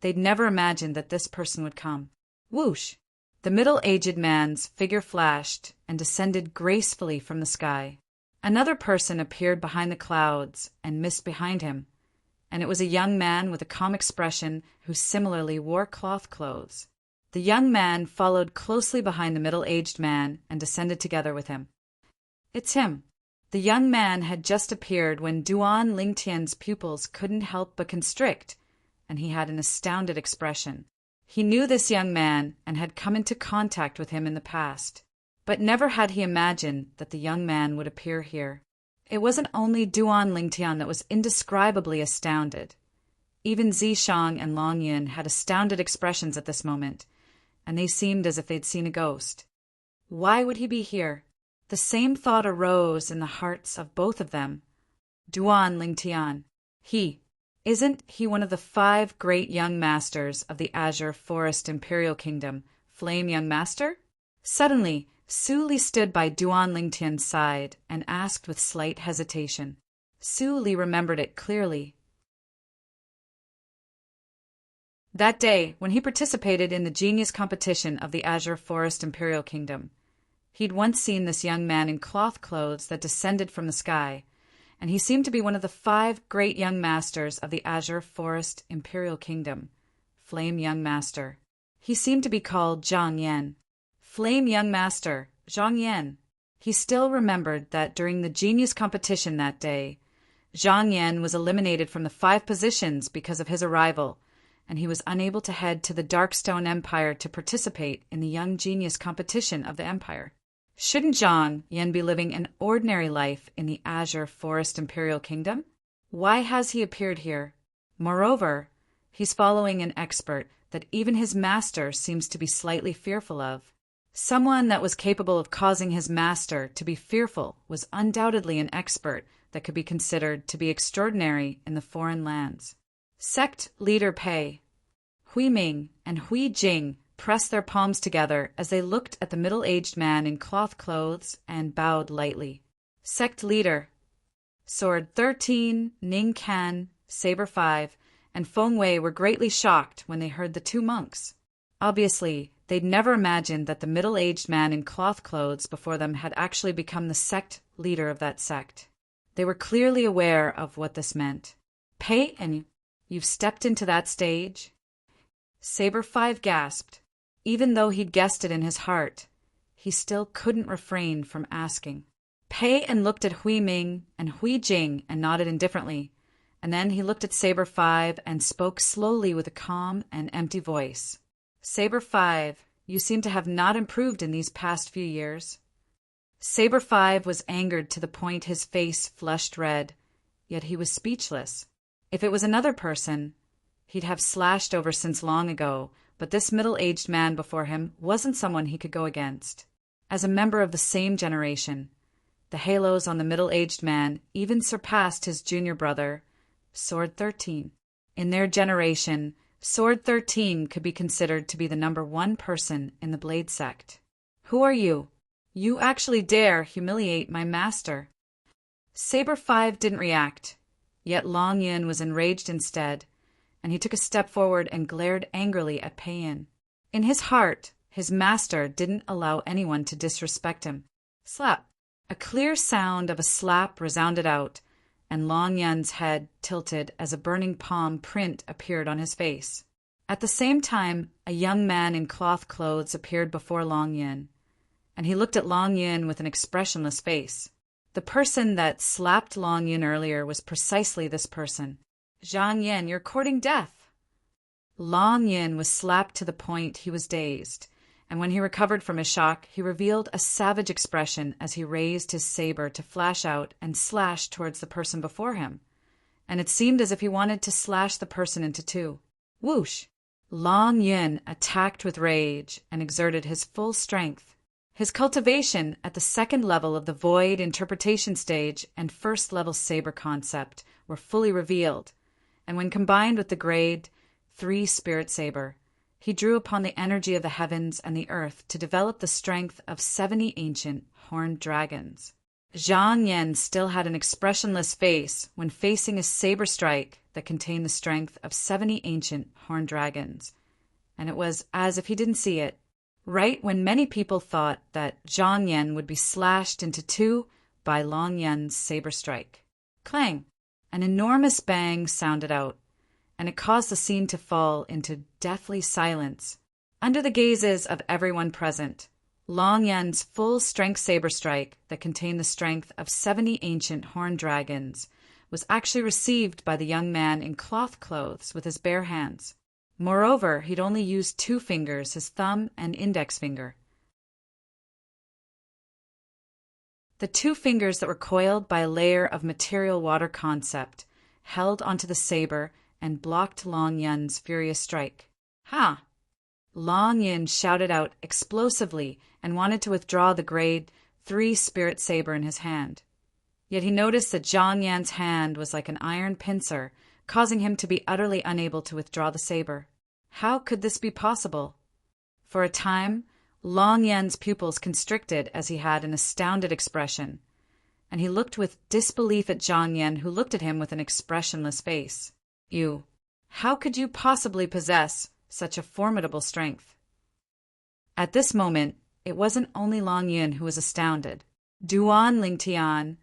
they'd never imagined that this person would come. Whoosh! The middle-aged man's figure flashed and descended gracefully from the sky. Another person appeared behind the clouds and mist behind him, and it was a young man with a calm expression who similarly wore cloth clothes. The young man followed closely behind the middle-aged man and descended together with him. It's him. The young man had just appeared when Duan Lingtian's pupils couldn't help but constrict, and he had an astounded expression. He knew this young man and had come into contact with him in the past, but never had he imagined that the young man would appear here. It wasn't only Duan Lingtian that was indescribably astounded. Even Zishang and Long Yun had astounded expressions at this moment, and they seemed as if they'd seen a ghost. Why would he be here? The same thought arose in the hearts of both of them. Duan Lingtian. Isn't he one of the 5 great young masters of the Azure Forest Imperial Kingdom, Flame Young Master? Suddenly, Su Li stood by Duan Lingtian's side and asked with slight hesitation. Su Li remembered it clearly. That day, when he participated in the genius competition of the Azure Forest Imperial Kingdom, he'd once seen this young man in cloth clothes that descended from the sky, and he seemed to be one of the 5 great young masters of the Azure Forest Imperial Kingdom, Flame Young Master. He seemed to be called Zhang Yan. Flame Young Master, Zhang Yan. He still remembered that during the genius competition that day, Zhang Yan was eliminated from the 5 positions because of his arrival, and he was unable to head to the Darkstone Empire to participate in the Young Genius competition of the Empire. Shouldn't Zhang Yan be living an ordinary life in the Azure Forest Imperial Kingdom? Why has he appeared here? Moreover, he's following an expert that even his master seems to be slightly fearful of. Someone that was capable of causing his master to be fearful was undoubtedly an expert that could be considered to be extraordinary in the foreign lands. Sect leader Pei, Hui Ming, and Hui Jing pressed their palms together as they looked at the middle-aged man in cloth clothes and bowed lightly. Sect leader, Sword 13, Ning Kan, Saber 5, and Feng Wei were greatly shocked when they heard the 2 monks. Obviously, they'd never imagined that the middle-aged man in cloth clothes before them had actually become the sect leader of that sect. They were clearly aware of what this meant. Pei, and you've stepped into that stage? Saber 5 gasped. Even though he'd guessed it in his heart, he still couldn't refrain from asking. Pei and looked at Hui Ming and Hui Jing and nodded indifferently, and then he looked at Saber 5 and spoke slowly with a calm and empty voice. Saber 5, you seem to have not improved in these past few years. Saber 5 was angered to the point his face flushed red, yet he was speechless. If it was another person, he'd have slashed over since long ago, but this middle-aged man before him wasn't someone he could go against. As a member of the same generation, the halos on the middle-aged man even surpassed his junior brother, Sword 13. In their generation, Sword 13 could be considered to be the number 1 person in the Blade Sect. Who are you? You actually dare humiliate my master. Saber 5 didn't react, yet Long Yun was enraged instead, and he took a step forward and glared angrily at Pei-Yin. In his heart, his master didn't allow anyone to disrespect him. Slap! A clear sound of a slap resounded out, and Long Yun's head tilted as a burning palm print appeared on his face. At the same time, a young man in cloth clothes appeared before Long Yun, and he looked at Long Yun with an expressionless face. The person that slapped Long Yun earlier was precisely this person. Zhang Yan, you're courting death. Long Yin was slapped to the point he was dazed, and when he recovered from his shock, he revealed a savage expression as he raised his saber to flash out and slash towards the person before him. And it seemed as if he wanted to slash the person into two. Whoosh! Long Yin attacked with rage and exerted his full strength. His cultivation at the second level of the void interpretation stage and first level saber concept were fully revealed, and when combined with the grade 3 spirit saber, he drew upon the energy of the heavens and the earth to develop the strength of 70 ancient horned dragons. Zhang Yan still had an expressionless face when facing a saber strike that contained the strength of 70 ancient horned dragons, and it was as if he didn't see it. Right when many people thought that Zhang Yan would be slashed into two by Long Yan's saber strike. Clang! An enormous bang sounded out, and it caused the scene to fall into deathly silence. Under the gazes of everyone present, Long Yan's full-strength saber strike that contained the strength of 70 ancient horned dragons was actually received by the young man in cloth clothes with his bare hands. Moreover, he'd only used 2 fingers, his thumb and index finger. The 2 fingers that were coiled by a layer of material water concept held onto the saber and blocked Long Yun's furious strike. Ha! Long Yun shouted out explosively and wanted to withdraw the grade 3 spirit saber in his hand. Yet he noticed that Zhang Yan's hand was like an iron pincer, causing him to be utterly unable to withdraw the saber. How could this be possible? For a time, Long Yan's pupils constricted as he had an astounded expression, and he looked with disbelief at Zhang Yan, who looked at him with an expressionless face. How could you possibly possess such a formidable strength? At this moment, it wasn't only Long Yun who was astounded. Duan Lingtian,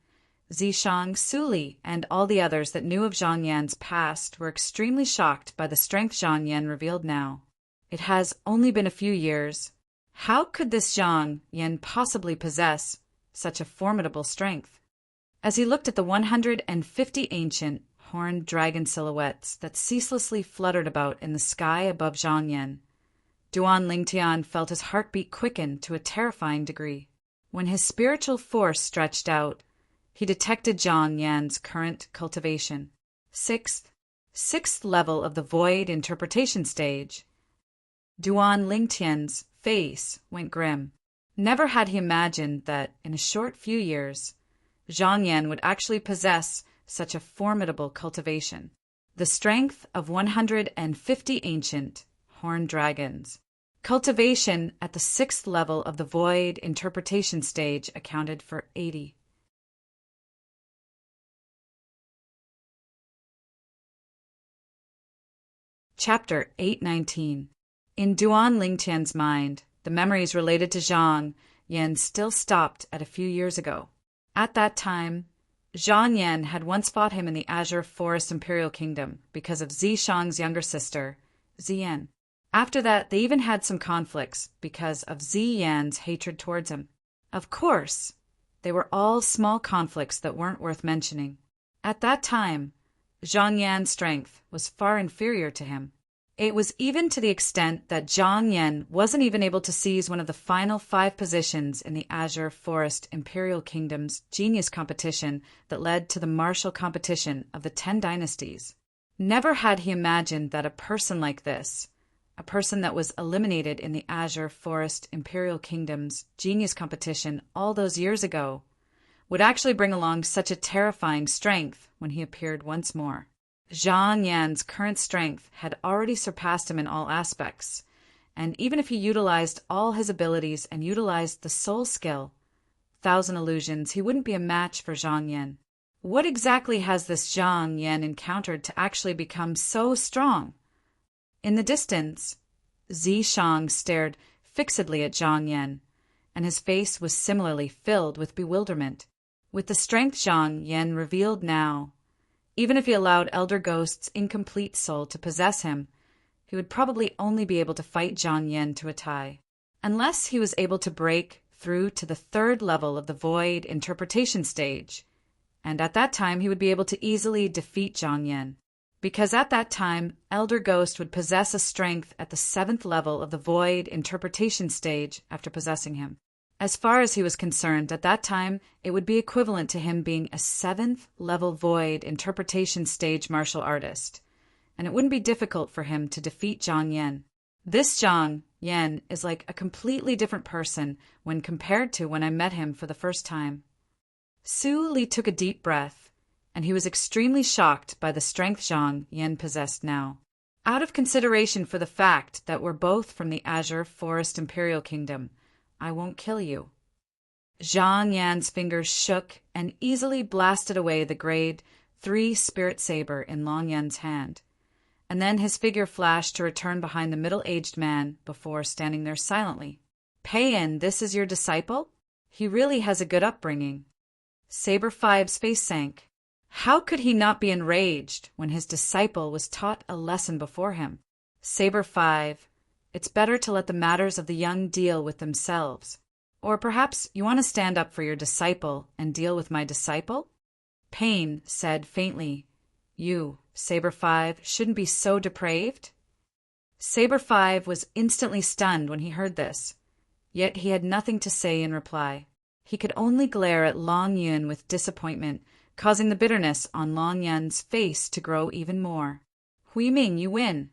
Zishang Suli, and all the others that knew of Zhang Yan's past were extremely shocked by the strength Zhang Yan revealed now. It has only been a few years. How could this Zhang Yan possibly possess such a formidable strength? As he looked at the 150 ancient horned dragon silhouettes that ceaselessly fluttered about in the sky above Zhang Yan, Duan Lingtian felt his heartbeat quicken to a terrifying degree. When his spiritual force stretched out, he detected Zhang Yan's current cultivation. Sixth level of the void interpretation stage. Duan Lingtian's face went grim. Never had he imagined that in a short few years, Zhang Yan would actually possess such a formidable cultivation. The strength of 150 ancient horned dragons. Cultivation at the 6th level of the void interpretation stage accounted for 80. Chapter 819. In Duan Lingtian's mind, the memories related to Zhang Yan still stopped at a few years ago. At that time, Zhang Yan had once fought him in the Azure Forest Imperial Kingdom because of Zishang's younger sister, Ziyan. After that, they even had some conflicts because of Ziyan's hatred towards him. Of course, they were all small conflicts that weren't worth mentioning. At that time, Zhang Yan's strength was far inferior to him. It was even to the extent that Zhang Yan wasn't even able to seize one of the final 5 positions in the Azure Forest Imperial Kingdom's genius competition that led to the martial competition of the 10 dynasties. Never had he imagined that a person like this, a person that was eliminated in the Azure Forest Imperial Kingdom's genius competition all those years ago, would actually bring along such a terrifying strength when he appeared once more. Zhang Yan's current strength had already surpassed him in all aspects, and even if he utilized all his abilities and utilized the soul skill, 1,000 illusions, he wouldn't be a match for Zhang Yan. What exactly has this Zhang Yan encountered to actually become so strong? In the distance, Zishang stared fixedly at Zhang Yan, and his face was similarly filled with bewilderment. With the strength Zhang Yan revealed now, even if he allowed Elder Ghost's incomplete soul to possess him, he would probably only be able to fight Zhang Yan to a tie. Unless he was able to break through to the 3rd level of the void interpretation stage, and at that time he would be able to easily defeat Zhang Yan. because at that time, Elder Ghost would possess a strength at the 7th level of the Void interpretation stage after possessing him. As far as he was concerned, at that time, it would be equivalent to him being a 7th level Void interpretation stage martial artist, and it wouldn't be difficult for him to defeat Zhang Yan. This Zhang Yan is like a completely different person when compared to when I met him for the first time. Su Li took a deep breath, and he was extremely shocked by the strength Zhang Yan possessed now. Out of consideration for the fact that we're both from the Azure Forest Imperial Kingdom, I won't kill you. Zhang Yan's fingers shook and easily blasted away the grade 3 spirit saber in Long Yan's hand, and then his figure flashed to return behind the middle-aged man before standing there silently. Pei-en, this is your disciple? He really has a good upbringing. Saber 5's face sank. How could he not be enraged when his disciple was taught a lesson before him? Saber 5, it's better to let the matters of the young deal with themselves. Or perhaps you want to stand up for your disciple and deal with my disciple? Pain said faintly, You, Saber 5, shouldn't be so depraved. Saber 5 was instantly stunned when he heard this, yet he had nothing to say in reply. He could only glare at Long Yun with disappointment, causing the bitterness on Long Yun's face to grow even more. Hui Ming, you win.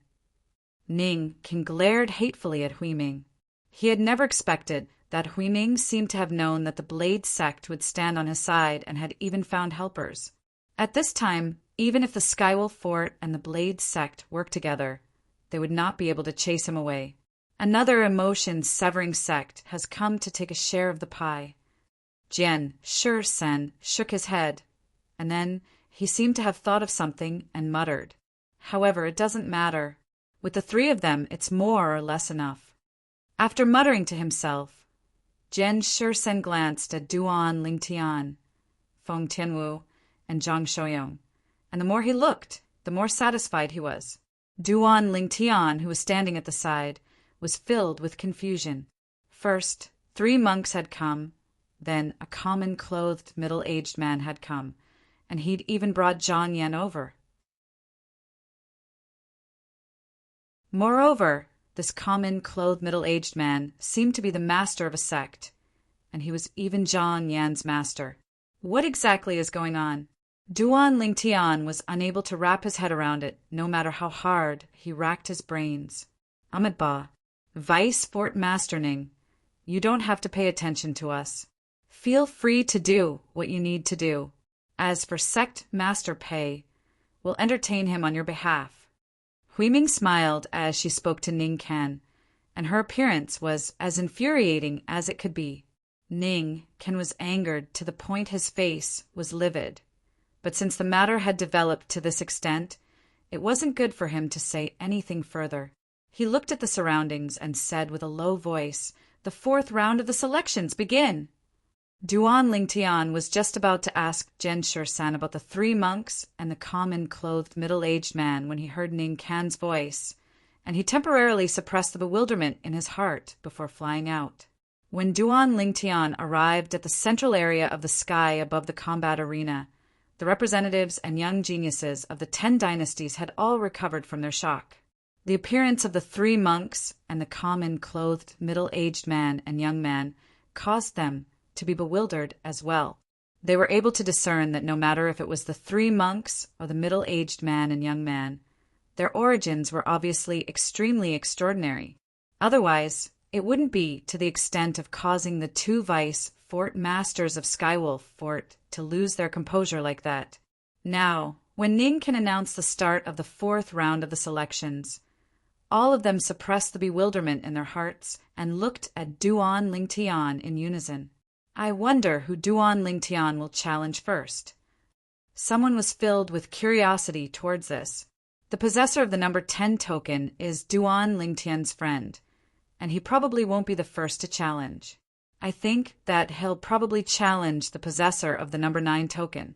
Ning King glared hatefully at Hui Ming. He had never expected that Hui Ming seemed to have known that the Blade sect would stand on his side and had even found helpers. At this time, even if the Skywolf Fort and the Blade sect worked together, they would not be able to chase him away. Another emotion-severing sect has come to take a share of the pie. Jian Shi-sen shook his head, and then he seemed to have thought of something and muttered. However, it doesn't matter. With the 3 of them, it's more or less enough. After muttering to himself, Jian Shi-sen glanced at Duan Lingtian, Feng Tianwu, and Zhang Shouyong, and the more he looked, the more satisfied he was. Duan Lingtian, who was standing at the side, was filled with confusion. First, 3 monks had come, then a common-clothed middle-aged man had come, and he'd even brought Zhang Yan over. Moreover, this common-clothed middle-aged man seemed to be the master of a sect, and he was even Zhang Yan's master. What exactly is going on? Duan Lingtian was unable to wrap his head around it, no matter how hard he racked his brains. Amitabha, Vice Fort Master Ning, you don't have to pay attention to us. Feel free to do what you need to do. As for Sect Master Pei, we'll entertain him on your behalf. Hui Ming smiled as she spoke to Ning Kan, and her appearance was as infuriating as it could be. Ning Kan was angered to the point his face was livid, but since the matter had developed to this extent, it wasn't good for him to say anything further. He looked at the surroundings and said with a low voice, "The 4th round of the selections begin!" Duan Lingtian was just about to ask Jian Shi-sen about the 3 monks and the common-clothed middle-aged man when he heard Ning Kan's voice, and he temporarily suppressed the bewilderment in his heart before flying out. When Duan Lingtian arrived at the central area of the sky above the combat arena, the representatives and young geniuses of the 10 dynasties had all recovered from their shock. The appearance of the 3 monks and the common-clothed middle-aged man and young man caused them to be bewildered as well. They were able to discern that no matter if it was the 3 monks or the middle-aged man and young man, their origins were obviously extremely extraordinary. Otherwise, it wouldn't be to the extent of causing the 2 Vice Fort Masters of Skywolf Fort to lose their composure like that. Now, when Ning Kan announced the start of the 4th round of the selections, all of them suppressed the bewilderment in their hearts and looked at Duan Lingtian in unison. I wonder who Duan Lingtian will challenge first. Someone was filled with curiosity towards this. The possessor of the number 10 token is Duan Lingtian's friend, and he probably won't be the first to challenge. I think that he'll probably challenge the possessor of the number 9 token.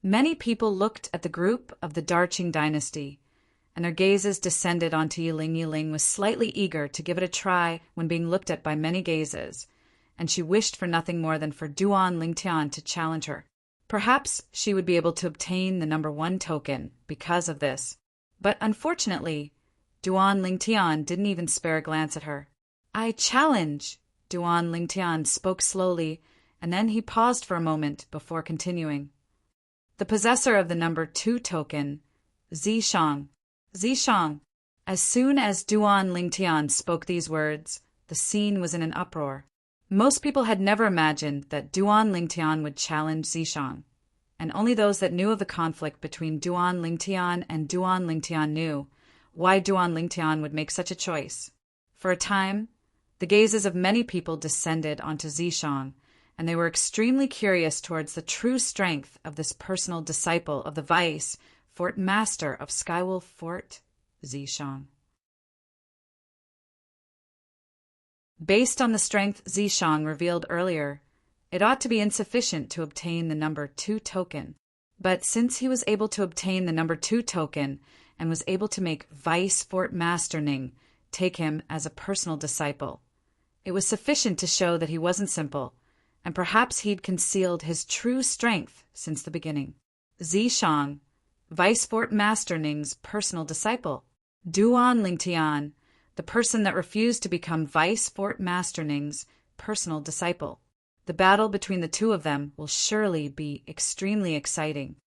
Many people looked at the group of the Darqing dynasty, and their gazes descended onto Yiling. Yiling was slightly eager to give it a try when being looked at by many gazes, and she wished for nothing more than for Duan Lingtian to challenge her. Perhaps she would be able to obtain the number 1 token because of this. But unfortunately, Duan Lingtian didn't even spare a glance at her. "I challenge," Duan Lingtian spoke slowly, and then he paused for a moment before continuing. "The possessor of the number 2 token, Zishang." Zishang. As soon as Duan Lingtian spoke these words, the scene was in an uproar. Most people had never imagined that Duan Lingtian would challenge Zishang, and only those that knew of the conflict between Duan Lingtian and Duan Lingtian knew why Duan Lingtian would make such a choice. For a time, the gazes of many people descended onto Zishang, and they were extremely curious towards the true strength of this personal disciple of the Vice Fort Master of Skywolf Fort, Zishang. Based on the strength Zishang revealed earlier, it ought to be insufficient to obtain the number 2 token. But since he was able to obtain the number 2 token and was able to make Vice Fort Master Ning take him as a personal disciple, it was sufficient to show that he wasn't simple, and perhaps he'd concealed his true strength since the beginning. Zishang, Vice Fort Master Ning's personal disciple. Duan Lingtian, the person that refused to become Vice Fort Master Ning's personal disciple. The battle between the two of them will surely be extremely exciting.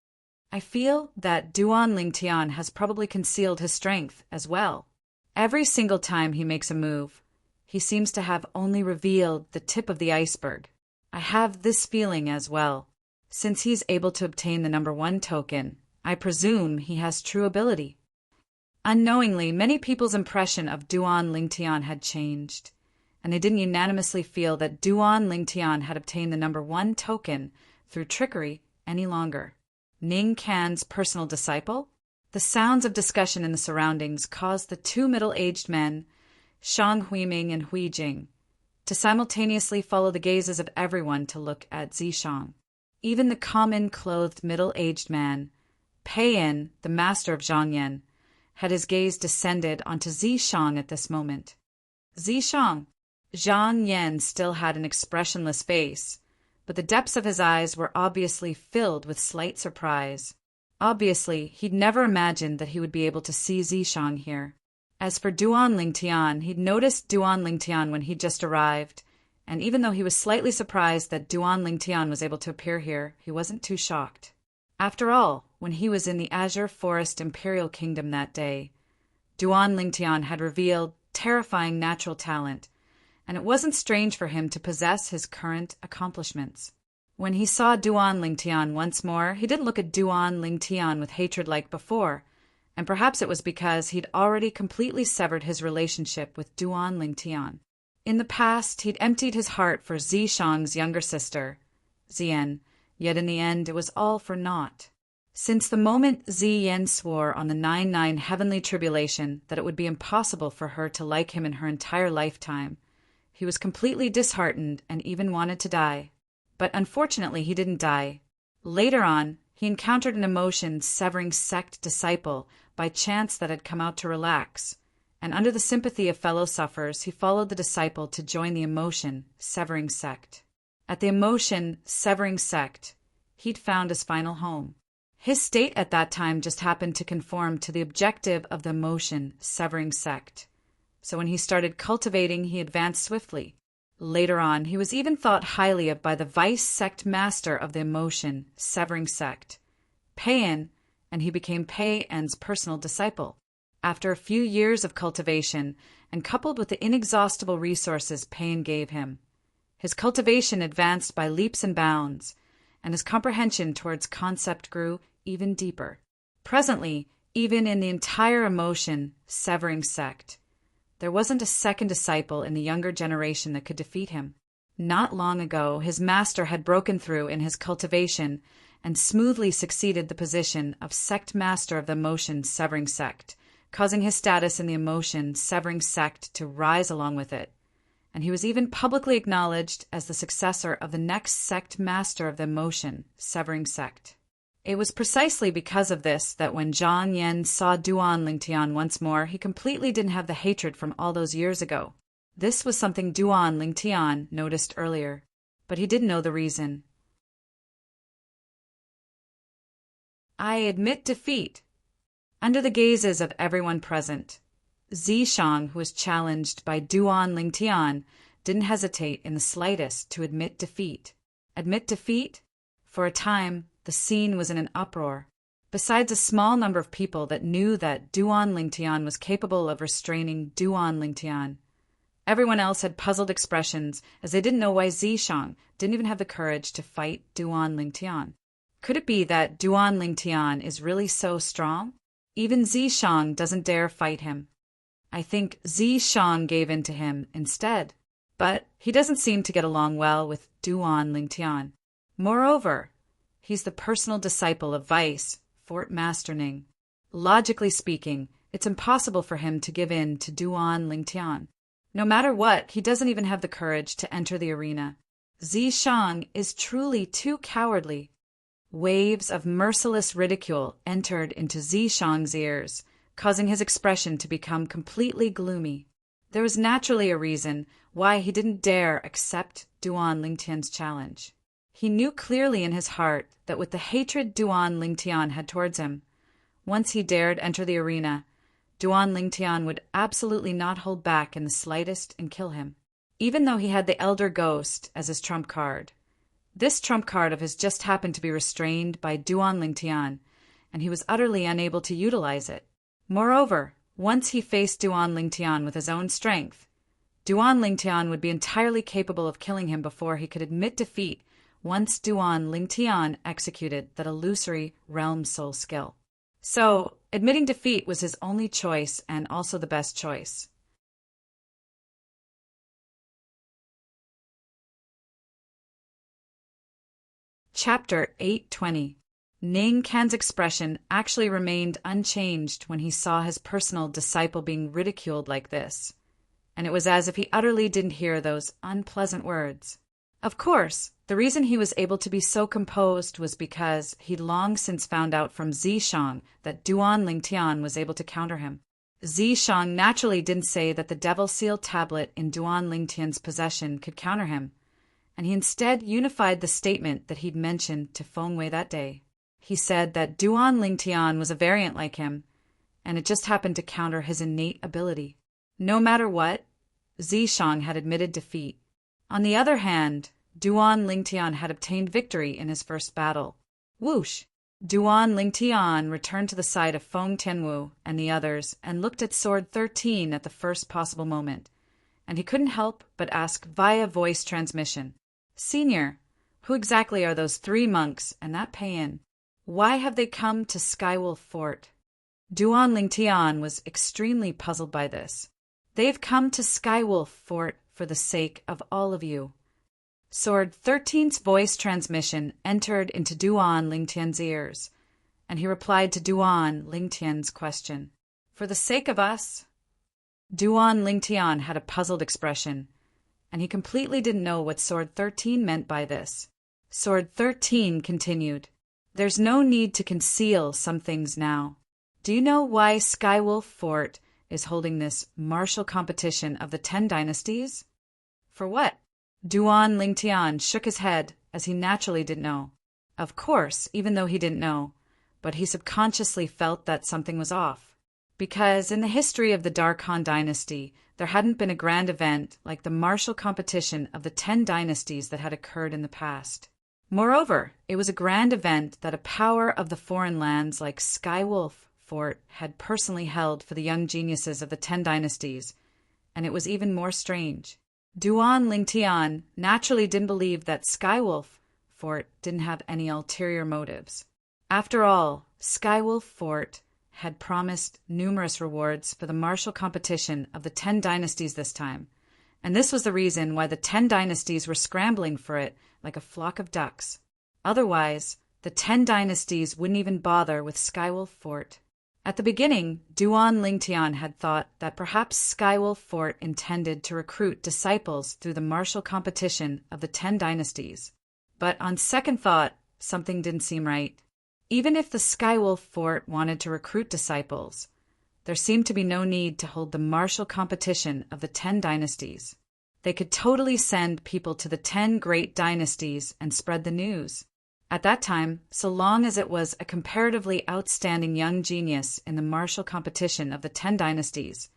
I feel that Duan Lingtian has probably concealed his strength as well. Every single time he makes a move, he seems to have only revealed the tip of the iceberg. I have this feeling as well. Since he's able to obtain the number 1 token, I presume he has true ability. Unknowingly, many people's impression of Duan Lingtian had changed, and they didn't unanimously feel that Duan Lingtian had obtained the number 1 token through trickery any longer. Ning Can's personal disciple? The sounds of discussion in the surroundings caused the 2 middle-aged men, Shang Huiming and Hui Jing, to simultaneously follow the gazes of everyone to look at Zishang. Even the common-clothed middle-aged man, Peiyan, the master of Zhangyan, had his gaze descended onto Zishang at this moment. Zishang. Zhang Yan still had an expressionless face, but the depths of his eyes were obviously filled with slight surprise. Obviously, he'd never imagined that he would be able to see Zishang here. As for Duan Lingtian, he'd noticed Duan Lingtian when he'd just arrived, and even though he was slightly surprised that Duan Lingtian was able to appear here, he wasn't too shocked. After all, when he was in the Azure Forest Imperial Kingdom that day, Duan Lingtian had revealed terrifying natural talent, and it wasn't strange for him to possess his current accomplishments. When he saw Duan Lingtian once more, he didn't look at Duan Lingtian with hatred like before, and perhaps it was because he'd already completely severed his relationship with Duan Lingtian. In the past, he'd emptied his heart for Zishang's younger sister, Ziyan, yet in the end it was all for naught. Since the moment Ziyan swore on the 9-9 heavenly tribulation that it would be impossible for her to like him in her entire lifetime, he was completely disheartened and even wanted to die. But unfortunately he didn't die. Later on, he encountered an emotion-severing sect disciple by chance that had come out to relax, and under the sympathy of fellow sufferers, he followed the disciple to join the emotion-severing sect. At the emotion-severing sect, he'd found his final home. His state at that time just happened to conform to the objective of the emotion-severing sect. So when he started cultivating, he advanced swiftly. Later on, he was even thought highly of by the vice sect master of the emotion-severing sect, Peiyan, and he became Peiyan's personal disciple. After a few years of cultivation, and coupled with the inexhaustible resources Peiyan gave him, his cultivation advanced by leaps and bounds, and his comprehension towards concept grew even deeper. Presently, even in the entire emotion-severing sect, there wasn't a second disciple in the younger generation that could defeat him. Not long ago, his master had broken through in his cultivation and smoothly succeeded the position of sect master of the emotion-severing sect, causing his status in the emotion-severing sect to rise along with it. And he was even publicly acknowledged as the successor of the next sect master of the emotion-severing sect. It was precisely because of this that when Zhang Yan saw Duan Lingtian once more, he completely didn't have the hatred from all those years ago. This was something Duan Lingtian noticed earlier, but he didn't know the reason. I admit defeat. Under the gazes of everyone present, Zishang, who was challenged by Duan Lingtian, didn't hesitate in the slightest to admit defeat. Admit defeat? For a time, the scene was in an uproar. Besides a small number of people that knew that Duan Lingtian was capable of restraining Duan Lingtian, everyone else had puzzled expressions as they didn't know why Zishang didn't even have the courage to fight Duan Lingtian. Could it be that Duan Lingtian is really so strong? Even Zishang doesn't dare fight him. I think Zishang gave in to him instead. But he doesn't seem to get along well with Duan Lingtian. Moreover, he's the personal disciple of Vice, Fort Masterning. Logically speaking, it's impossible for him to give in to Duan Lingtian. No matter what, he doesn't even have the courage to enter the arena. Zishang is truly too cowardly. Waves of merciless ridicule entered into Zishang's ears, causing his expression to become completely gloomy. There was naturally a reason why he didn't dare accept Duan Lingtian's challenge. He knew clearly in his heart that with the hatred Duan Lingtian had towards him, once he dared enter the arena, Duan Lingtian would absolutely not hold back in the slightest and kill him, even though he had the Elder Ghost as his trump card. This trump card of his just happened to be restrained by Duan Lingtian, and he was utterly unable to utilize it. Moreover, once he faced Duan Lingtian with his own strength, Duan Lingtian would be entirely capable of killing him before he could admit defeat once Duan Lingtian executed that illusory realm soul skill. So, admitting defeat was his only choice and also the best choice. Chapter 820. Ning Can's expression actually remained unchanged when he saw his personal disciple being ridiculed like this, and it was as if he utterly didn't hear those unpleasant words. Of course, the reason he was able to be so composed was because he'd long since found out from Zishang that Duan Lingtian was able to counter him. Zishang naturally didn't say that the Devil Seal tablet in Duan Lingtian's possession could counter him, and he instead unified the statement that he'd mentioned to Feng Wei that day. He said that Duan Lingtian was a variant like him, and it just happened to counter his innate ability. No matter what, Zishang had admitted defeat. On the other hand, Duan Lingtian had obtained victory in his first battle. Whoosh! Duan Lingtian returned to the side of Feng Tianwu and the others and looked at Sword 13 at the first possible moment, and he couldn't help but ask via voice transmission, "Senior, who exactly are those 3 monks and that Payan? Why have they come to Skywolf Fort?" Duan Lingtian was extremely puzzled by this. "They've come to Skywolf Fort for the sake of all of you." Sword 13's voice transmission entered into Duan Lingtian's ears, and he replied to Duan Lingtian's question. "For the sake of us?" Duan Lingtian had a puzzled expression, and he completely didn't know what Sword 13 meant by this. Sword 13 continued, "There's no need to conceal some things now. Do you know why Skywolf Fort is holding this martial competition of the 10 dynasties?" "For what?" Duan Lingtian shook his head, as he naturally didn't know. Of course, even though he didn't know, but he subconsciously felt that something was off. Because in the history of the Dark Han dynasty, there hadn't been a grand event like the martial competition of the 10 dynasties that had occurred in the past. Moreover, it was a grand event that a power of the foreign lands like Skywolf Fort had personally held for the young geniuses of the 10 dynasties, and it was even more strange. Duan Lingtian naturally didn't believe that Skywolf Fort didn't have any ulterior motives. After all, Skywolf Fort had promised numerous rewards for the martial competition of the 10 dynasties this time, and this was the reason why the 10 dynasties were scrambling for it like a flock of ducks. Otherwise, the 10 dynasties wouldn't even bother with Skywolf Fort. At the beginning, Duan Lingtian had thought that perhaps Skywolf Fort intended to recruit disciples through the martial competition of the 10 dynasties. But on second thought, something didn't seem right. Even if the Skywolf Fort wanted to recruit disciples, there seemed to be no need to hold the martial competition of the 10 dynasties. They could totally send people to the 10 great dynasties and spread the news. At that time, so long as it was a comparatively outstanding young genius in the martial competition of the 10 dynasties,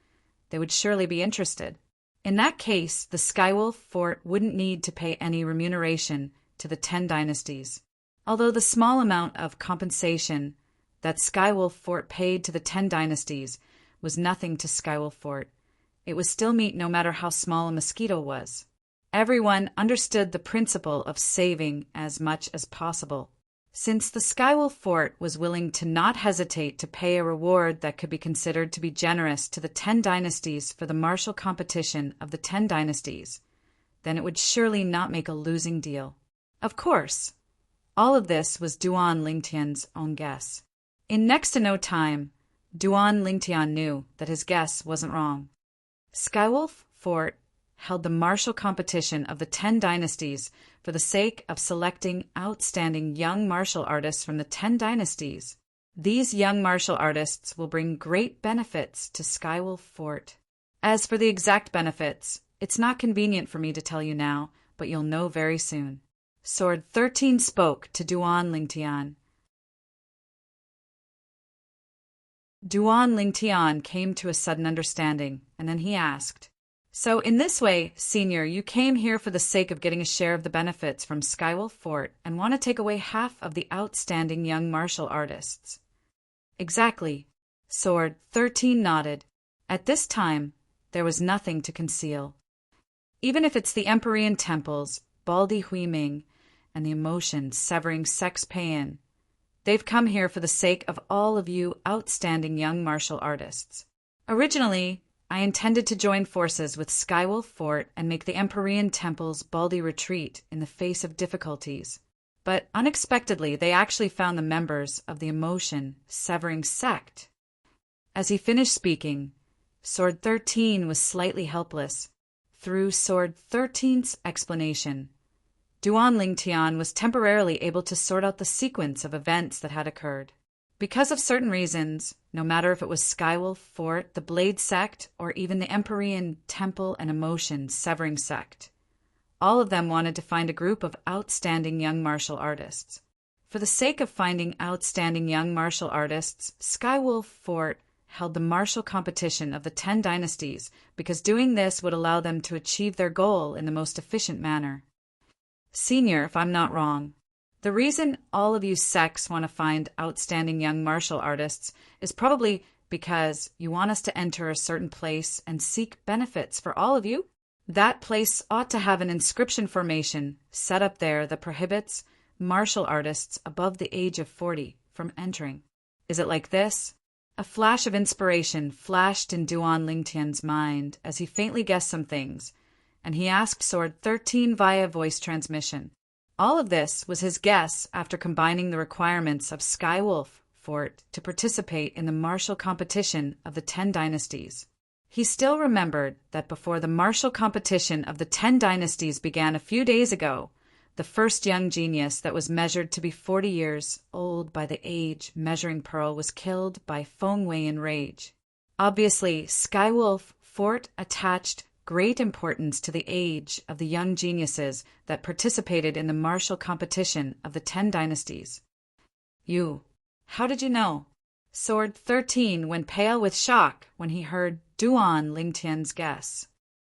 they would surely be interested. In that case, the Skywolf Fort wouldn't need to pay any remuneration to the 10 dynasties. Although the small amount of compensation that Skywolf Fort paid to the 10 dynasties was nothing to Skywolf Fort, it was still meat no matter how small a mosquito was. Everyone understood the principle of saving as much as possible. Since the Skywolf Fort was willing to not hesitate to pay a reward that could be considered to be generous to the 10 dynasties for the martial competition of the 10 dynasties, then it would surely not make a losing deal. Of course, all of this was Duan Lingtian's own guess. In next to no time, Duan Lingtian knew that his guess wasn't wrong. Skywolf Fort held the martial competition of the 10 dynasties for the sake of selecting outstanding young martial artists from the 10 dynasties. These young martial artists will bring great benefits to Skywolf Fort. As for the exact benefits, it's not convenient for me to tell you now, but you'll know very soon. Sword 13 spoke to Duan Lingtian. Duan Lingtian came to a sudden understanding, and then he asked, "So in this way, Senior, you came here for the sake of getting a share of the benefits from Skywolf Fort and want to take away half of the outstanding young martial artists." "Exactly." Sword 13 nodded. At this time, there was nothing to conceal. Even if it's the Empyrean temples, Baldi Huiming, and the emotion severing sex paean, they've come here for the sake of all of you outstanding young martial artists. Originally, I intended to join forces with Skywolf Fort and make the Empyrean temples Baldi retreat in the face of difficulties. But unexpectedly, they actually found the members of the emotion severing sect. As he finished speaking, Sword 13 was slightly helpless. Through Sword 13's explanation, Duan Lingtian was temporarily able to sort out the sequence of events that had occurred. Because of certain reasons, no matter if it was Skywolf Fort, the Blade Sect, or even the Empyrean Temple and Emotion Severing Sect, all of them wanted to find a group of outstanding young martial artists. For the sake of finding outstanding young martial artists, Skywolf Fort held the martial competition of the 10 dynasties because doing this would allow them to achieve their goal in the most efficient manner. Senior, if I'm not wrong, the reason all of you sects want to find outstanding young martial artists is probably because you want us to enter a certain place and seek benefits for all of you. That place ought to have an inscription formation set up there that prohibits martial artists above the age of 40 from entering. Is it like this? A flash of inspiration flashed in Duan Lingtian's mind as he faintly guessed some things, and he asked Sword 13 via voice transmission. All of this was his guess after combining the requirements of Skywolf Fort to participate in the martial competition of the 10 dynasties. He still remembered that before the martial competition of the 10 dynasties began a few days ago, the first young genius that was measured to be 40 years old by the age measuring pearl was killed by Feng Wei in rage. Obviously, Skywolf Fort attached great importance to the age of the young geniuses that participated in the martial competition of the 10 dynasties. How did you know? Sword 13 went pale with shock when he heard Duan Lingtian's guess.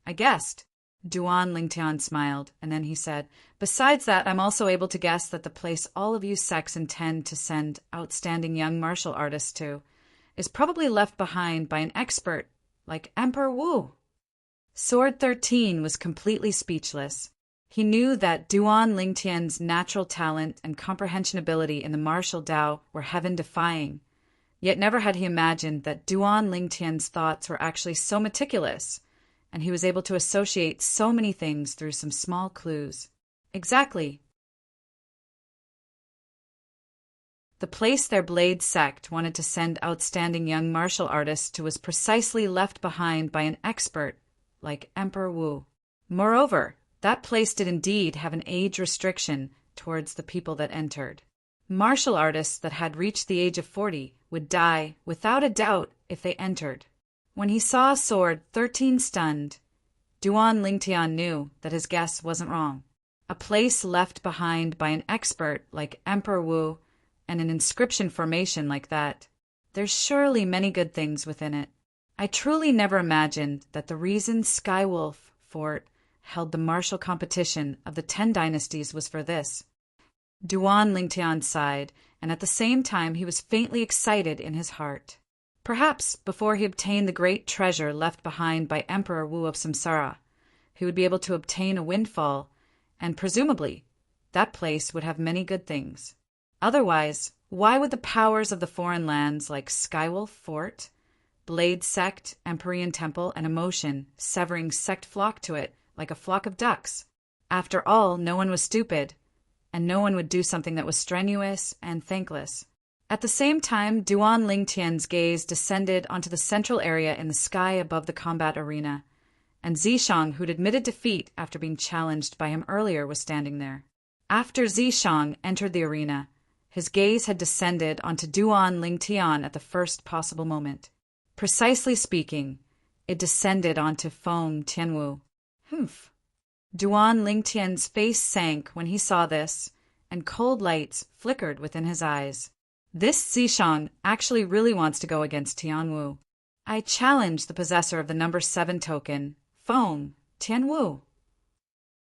I guessed. Duan Lingtian smiled, and then he said, "Besides that, I'm also able to guess that the place all of you sects intend to send outstanding young martial artists to is probably left behind by an expert like Emperor Wu." Sword 13 was completely speechless. He knew that Duan Lingtian's natural talent and comprehension ability in the martial Tao were heaven-defying, yet never had he imagined that Duan Lingtian's thoughts were actually so meticulous, and he was able to associate so many things through some small clues. Exactly. The place their Blade sect wanted to send outstanding young martial artists to was precisely left behind by an expert like Emperor Wu. Moreover, that place did indeed have an age restriction towards the people that entered. Martial artists that had reached the age of 40 would die without a doubt if they entered. When he saw Sword 13 stunned, Duan Lingtian knew that his guess wasn't wrong. a place left behind by an expert like Emperor Wu, and an inscription formation like that. There's surely many good things within it. I truly never imagined that the reason Skywolf Fort held the martial competition of the 10 dynasties was for this. Duan Lingtian sighed, and at the same time he was faintly excited in his heart. Perhaps before he obtained the great treasure left behind by Emperor Wu of Samsara, he would be able to obtain a windfall, and presumably that place would have many good things. Otherwise, why would the powers of the foreign lands like Skywolf Fort, Blade Sect, Empyrean Temple, and Emotion Severing Sect flock to it like a flock of ducks? After all, no one was stupid, and no one would do something that was strenuous and thankless. At the same time, Duan Lingtian's gaze descended onto the central area in the sky above the combat arena, and Zishang, who'd admitted defeat after being challenged by him earlier, was standing there. After Zishang entered the arena, his gaze had descended onto Duan Lingtian at the first possible moment. Precisely speaking, it descended onto Feng Tianwu. Humph. Duan Lingtian's face sank when he saw this, and cold lights flickered within his eyes. This Zishang actually really wants to go against Tianwu. I challenge the possessor of the number 7 token, Feng Tianwu.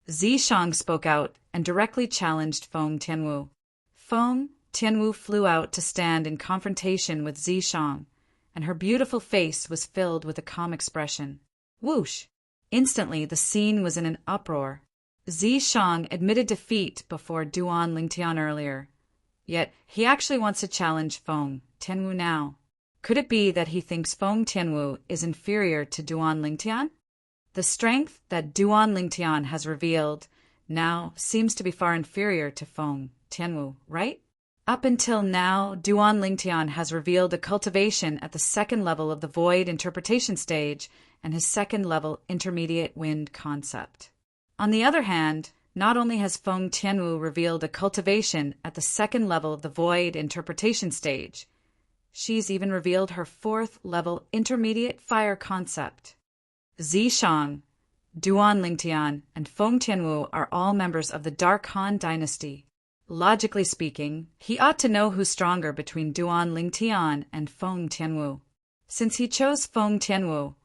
Zishang spoke out and directly challenged Feng Tianwu. Feng Tianwu flew out to stand in confrontation with Zishang, and her beautiful face was filled with a calm expression. Whoosh! Instantly, the scene was in an uproar. Zishang admitted defeat before Duan Lingtian earlier, yet he actually wants to challenge Feng Tianwu now. Could it be that he thinks Feng Tianwu is inferior to Duan Lingtian? The strength that Duan Lingtian has revealed now seems to be far inferior to Feng Tianwu, right? Up until now, Duan Lingtian has revealed a cultivation at the 2nd level of the Void interpretation stage and his 2nd level intermediate wind concept. On the other hand, not only has Feng Tianwu revealed a cultivation at the 2nd level of the Void interpretation stage, she's even revealed her 4th level intermediate fire concept. Zishang, Duan Lingtian, and Feng Tianwu are all members of the Dark Han dynasty. Logically speaking, he ought to know who's stronger between Duan Lingtian and Feng Tianwu. Since he chose Feng Tianwu,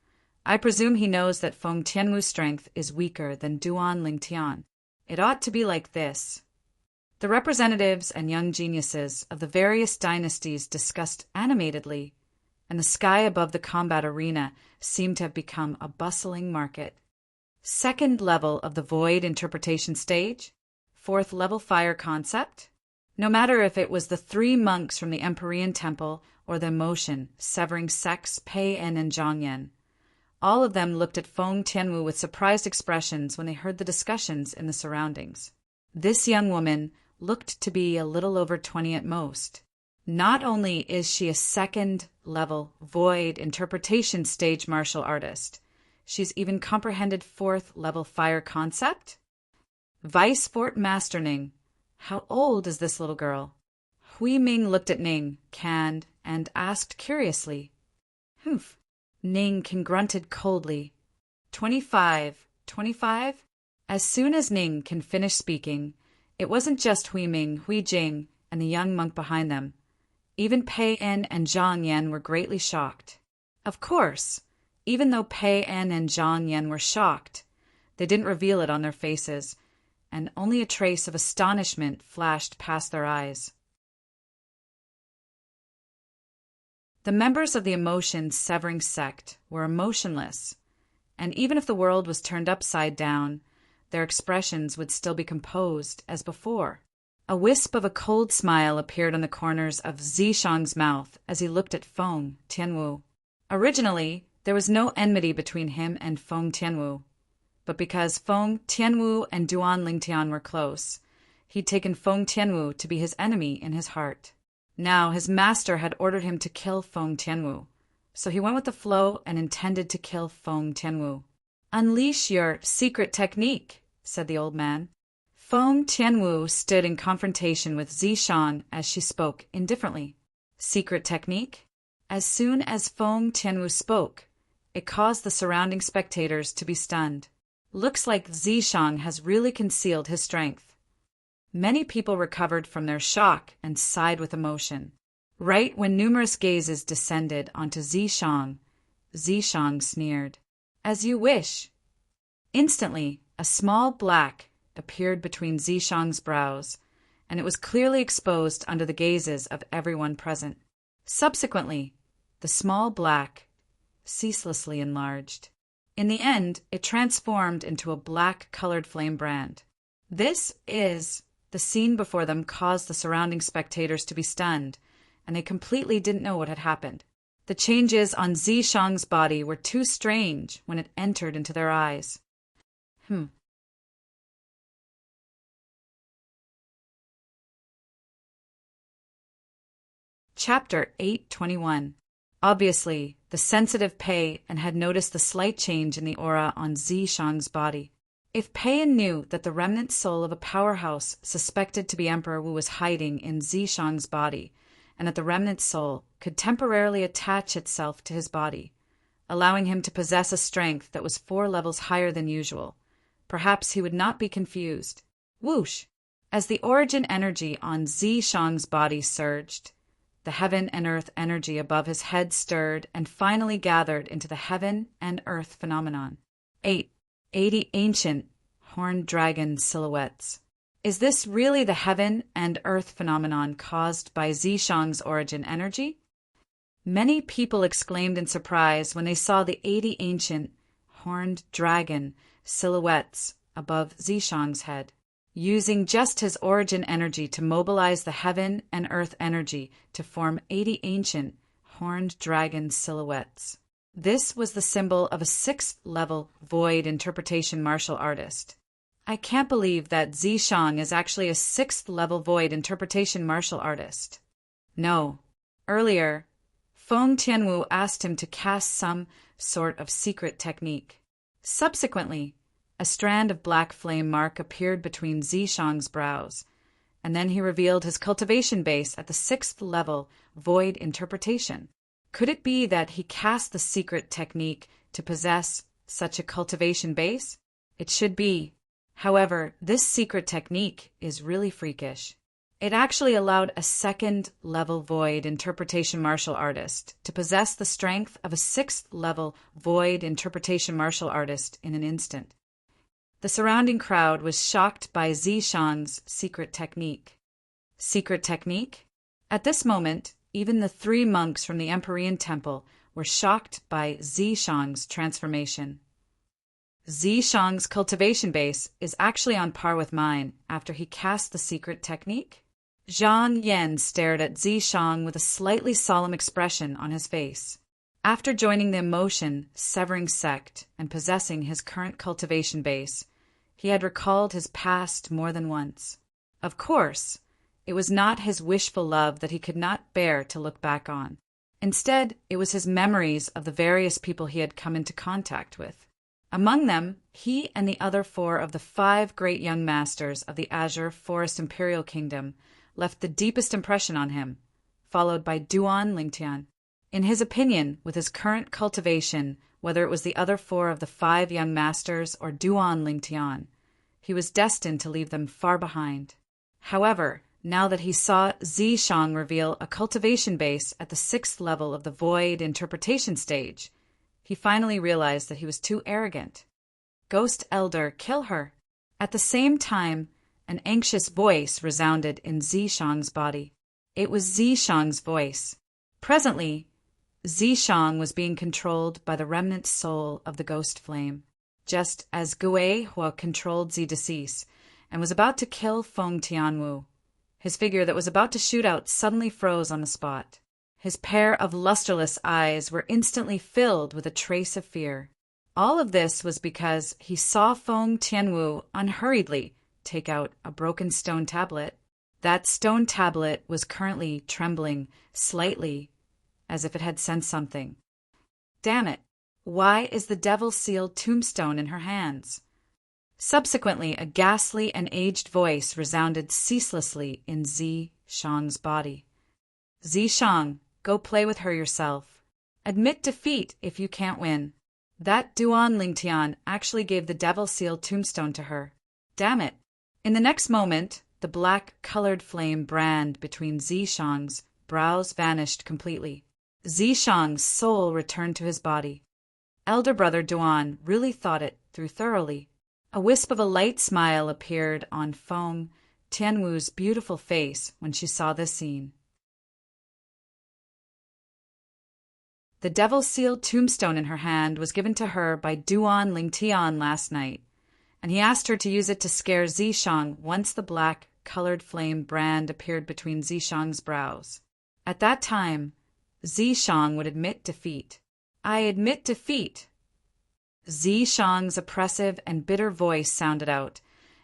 I presume he knows that Feng Tianwu's strength is weaker than Duan Lingtian. It ought to be like this. The representatives and young geniuses of the various dynasties discussed animatedly, and the sky above the combat arena seemed to have become a bustling market. 2nd level of the Void interpretation stage, 4th level fire concept. No matter if it was the 3 monks from the Empyrean Temple or the Emotion Severing Sects Pei En and Zhang Yan, all of them looked at Feng Tianwu with surprised expressions when they heard the discussions in the surroundings. This young woman looked to be a little over 20 at most. Not only is she a 2nd level Void interpretation stage martial artist, she's even comprehended 4th level fire concept. Vice Fort Master Ning, how old is this little girl? Hui Ming looked at Ning, canned, and asked curiously. Humph. Ning grunted coldly. 25. 25? As soon as Ning can finish speaking, it wasn't just Hui Ming, Hui Jing, and the young monk behind them. Even Pei En and Zhang Yan were greatly shocked. Of course, even though Pei En and Zhang Yan were shocked, they didn't reveal it on their faces, and only a trace of astonishment flashed past their eyes. The members of the Emotion Severing Sect were emotionless, and even if the world was turned upside down, their expressions would still be composed as before. A wisp of a cold smile appeared on the corners of Zishang's mouth as he looked at Feng Tianwu. Originally, there was no enmity between him and Feng Tianwu, but because Feng Tianwu and Duan Lingtian were close, he'd taken Feng Tianwu to be his enemy in his heart. Now his master had ordered him to kill Feng Tianwu, so he went with the flow and intended to kill Feng Tianwu. "Unleash your secret technique," said the old man. Feng Tianwu stood in confrontation with Zishang as she spoke indifferently. Secret technique? As soon as Feng Tianwu spoke, it caused the surrounding spectators to be stunned. Looks like Zishang has really concealed his strength. Many people recovered from their shock and sighed with emotion. Right when numerous gazes descended onto Zishang, Zishang sneered. "As you wish." Instantly, a small black appeared between Zishang's brows, and it was clearly exposed under the gazes of everyone present. Subsequently, the small black ceaselessly enlarged. In the end, it transformed into a black-colored flame brand. The scene before them caused the surrounding spectators to be stunned, and they completely didn't know what had happened. The changes on Zishang's body were too strange when it entered into their eyes. Chapter 821. Obviously, the sensitive Pei and had noticed the slight change in the aura on Zishang's body. If Peiyan knew that the remnant soul of a powerhouse suspected to be Emperor Wu was hiding in Zishang's body, and that the remnant soul could temporarily attach itself to his body, allowing him to possess a strength that was 4 levels higher than usual, perhaps he would not be confused. Whoosh! As the origin energy on Zishang's body surged, the heaven and earth energy above his head stirred and finally gathered into the heaven and earth phenomenon. 80 ancient horned dragon silhouettes. Is this really the heaven and earth phenomenon caused by Zishang's origin energy? Many people exclaimed in surprise when they saw the 80 ancient horned dragon silhouettes above Zishang's head, using just his origin energy to mobilize the heaven and earth energy to form 80 ancient horned dragon silhouettes. This was the symbol of a 6th-level void interpretation martial artist. I can't believe that Zishang is actually a 6th-level void interpretation martial artist. No. Earlier, Feng Tianwu asked him to cast some sort of secret technique. Subsequently, a strand of black flame mark appeared between Zishang's brows, and then he revealed his cultivation base at the 6th-level void interpretation. Could it be that he cast the secret technique to possess such a cultivation base? It should be. However, this secret technique is really freakish. It actually allowed a 2nd-level void interpretation martial artist to possess the strength of a 6th-level void interpretation martial artist in an instant. The surrounding crowd was shocked by Zishang's secret technique. Secret technique? At this moment, even the 3 monks from the Emperorian Temple were shocked by Zishang's transformation. Zishang's cultivation base is actually on par with mine after he cast the secret technique. Zhang Yan stared at Zishang with a slightly solemn expression on his face. After joining the emotion-severing sect and possessing his current cultivation base, he had recalled his past more than once. Of course, it was not his wishful love that he could not bear to look back on. Instead, it was his memories of the various people he had come into contact with. Among them, he and the other 4 of the 5 great young masters of the Azure Forest Imperial Kingdom left the deepest impression on him, followed by Duan Lingtian. In his opinion, with his current cultivation, whether it was the other 4 of the 5 young masters or Duan Lingtian, he was destined to leave them far behind. However, now that he saw Zishang reveal a cultivation base at the 6th level of the void interpretation stage, he finally realized that he was too arrogant. Ghost Elder, kill her. At the same time, an anxious voice resounded in Zishang's body. It was Zishang's voice. Presently, Zishang was being controlled by the remnant soul of the ghost flame, just as Gui Hua controlled Zidecease and was about to kill Feng Tianwu. His figure that was about to shoot out suddenly froze on the spot. His pair of lusterless eyes were instantly filled with a trace of fear. All of this was because he saw Feng Tianwu unhurriedly take out a broken stone tablet. That stone tablet was currently trembling slightly, as if it had sensed something. Damn it! Why is the devil-sealed tombstone in her hands? Subsequently, a ghastly and aged voice resounded ceaselessly in Zishang's body. Zishang, go play with her yourself. Admit defeat if you can't win. That Duan Lingtian actually gave the Devil Seal tombstone to her. Damn it. In the next moment, the black-colored flame brand between Zishang's brows vanished completely. Zishang's soul returned to his body. Elder brother Duan really thought it through thoroughly. A wisp of a light smile appeared on Feng Tianwu's beautiful face when she saw this scene. The Devil Seal tombstone in her hand was given to her by Duan Lingtian last night, and he asked her to use it to scare Zishang once the black-colored flame brand appeared between Zishang's brows. At that time, Zishang would admit defeat. I admit defeat. Zishang's oppressive and bitter voice sounded out,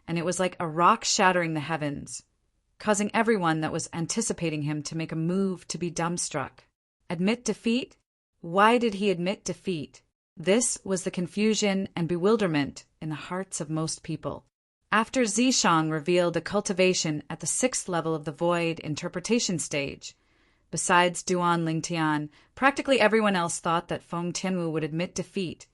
and it was like a rock shattering the heavens, causing everyone that was anticipating him to make a move to be dumbstruck. Admit defeat? Why did he admit defeat? This was the confusion and bewilderment in the hearts of most people. After Zishang revealed a cultivation at the 6th level of the Void interpretation stage, besides Duan Lingtian, practically everyone else thought that Feng Tianwu would admit defeat,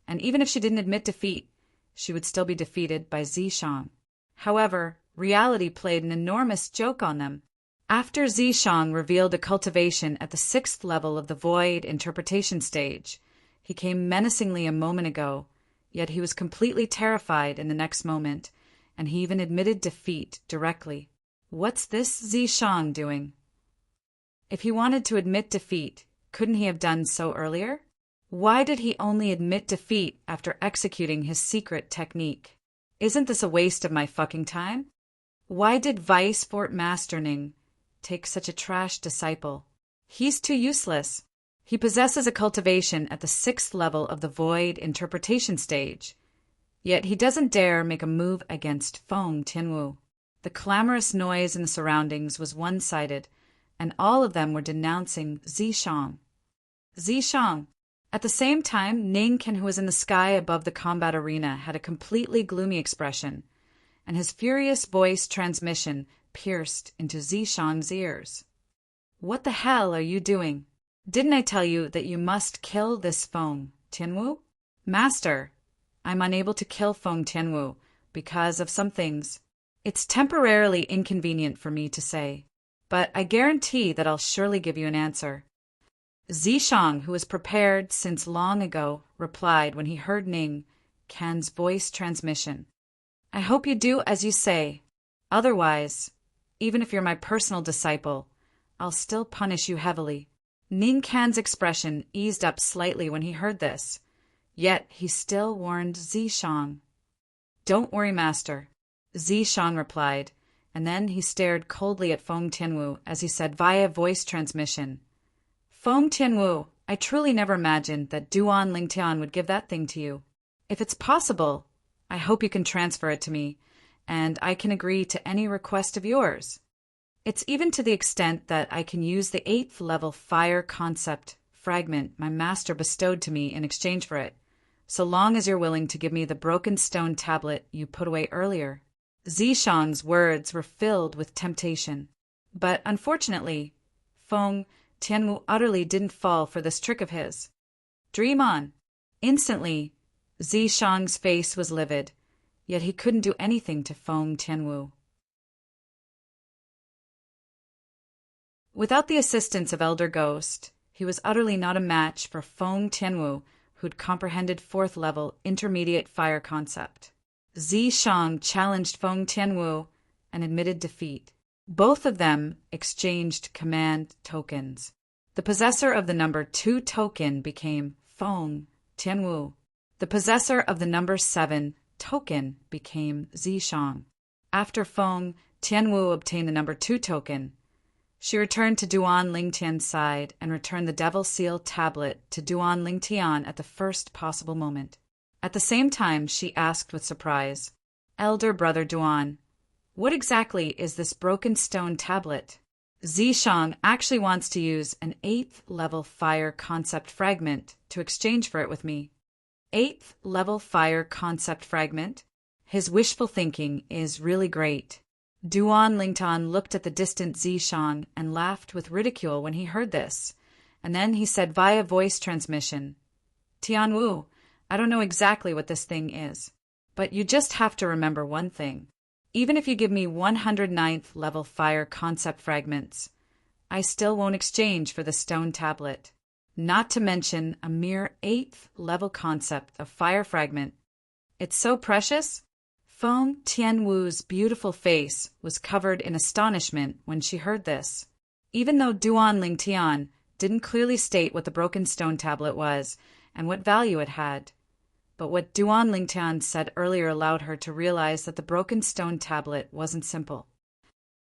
and even if she didn't admit defeat, she would still be defeated by Zishang. However, reality played an enormous joke on them. After Zishang revealed a cultivation at the 6th level of the Void interpretation stage, he came menacingly a moment ago, yet he was completely terrified in the next moment, and he even admitted defeat directly. What's this Zishang doing? If he wanted to admit defeat, couldn't he have done so earlier? Why did he only admit defeat after executing his secret technique? Isn't this a waste of my fucking time? Why did Vice Fort Masterning take such a trash disciple? He's too useless. He possesses a cultivation at the 6th level of the Void interpretation stage, yet he doesn't dare make a move against Feng Tianwu. The clamorous noise in the surroundings was one-sided, and all of them were denouncing Zishang. Zishang! At the same time, Ningken, who was in the sky above the combat arena, had a completely gloomy expression, and his furious voice transmission pierced into Zishang's ears. What the hell are you doing? Didn't I tell you that you must kill this Feng Tianwu? Master, I'm unable to kill Feng Tianwu because of some things. It's temporarily inconvenient for me to say, but I guarantee that I'll surely give you an answer. Zishang, who was prepared since long ago, replied when he heard Ning Kan's voice transmission. I hope you do as you say. Otherwise, even if you're my personal disciple, I'll still punish you heavily. Ning Kan's expression eased up slightly when he heard this, yet he still warned Zishang. Don't worry, Master, Zishang replied, and then he stared coldly at Feng Tianwu as he said via voice transmission, Feng Tianwu, I truly never imagined that Duan Lingtian would give that thing to you. If it's possible, I hope you can transfer it to me, and I can agree to any request of yours. It's even to the extent that I can use the 8th level fire concept fragment my master bestowed to me in exchange for it, so long as you're willing to give me the broken stone tablet you put away earlier. Zishang's words were filled with temptation, but unfortunately, Feng Tianwu utterly didn't fall for this trick of his. Dream on. Instantly, Zishang's face was livid, yet he couldn't do anything to Feng Tianwu. Without the assistance of Elder Ghost, he was utterly not a match for Feng Tianwu, who'd comprehended 4th level intermediate fire concept. Zishang challenged Feng Tianwu and admitted defeat. Both of them exchanged command tokens. The possessor of the number 2 token became Feng Tianwu. The possessor of the number 7 token became Zishang. After Feng Tianwu obtained the number 2 token, she returned to Duan Lingtian's side and returned the Devil Seal tablet to Duan Lingtian at the first possible moment. At the same time, she asked with surprise, Elder Brother Duan, what exactly is this broken stone tablet? Zishang actually wants to use an 8th level fire concept fragment to exchange for it with me. 8th level fire concept fragment? His wishful thinking is really great. Duan Lingtian looked at the distant Zishang and laughed with ridicule when he heard this, and then he said via voice transmission, Tianwu, I don't know exactly what this thing is, but you just have to remember one thing. Even if you give me 109th level fire concept fragments, I still won't exchange for the stone tablet. Not to mention a mere 8th level concept of fire fragment. It's so precious. Feng Tianwu's beautiful face was covered in astonishment when she heard this. Even though Duan Lingtian didn't clearly state what the broken stone tablet was and what value it had, but what Duan Lingtian said earlier allowed her to realize that the broken stone tablet wasn't simple.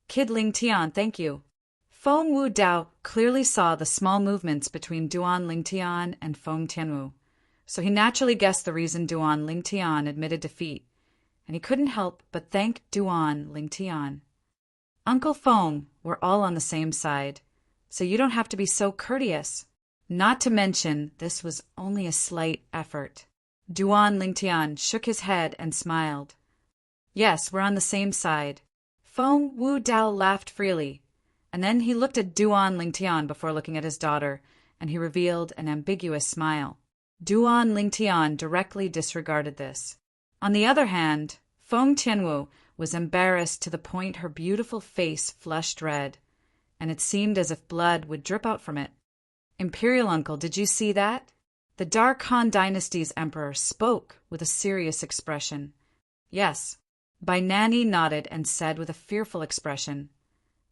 Kid Lingtian, thank you. Feng Wu Dao clearly saw the small movements between Duan Lingtian and Feng Tianwu, so he naturally guessed the reason Duan Lingtian admitted defeat, and he couldn't help but thank Duan Lingtian. Uncle Feng, we're all on the same side, so you don't have to be so courteous. Not to mention, this was only a slight effort. Duan Lingtian shook his head and smiled. Yes, we're on the same side. Feng Wu Dao laughed freely, and then he looked at Duan Lingtian before looking at his daughter, and he revealed an ambiguous smile. Duan Lingtian directly disregarded this. On the other hand, Feng Tianwu was embarrassed to the point her beautiful face flushed red, and it seemed as if blood would drip out from it. Imperial Uncle, did you see that? The Dark Han Dynasty's emperor spoke with a serious expression. Yes. Bai Nani nodded and said with a fearful expression,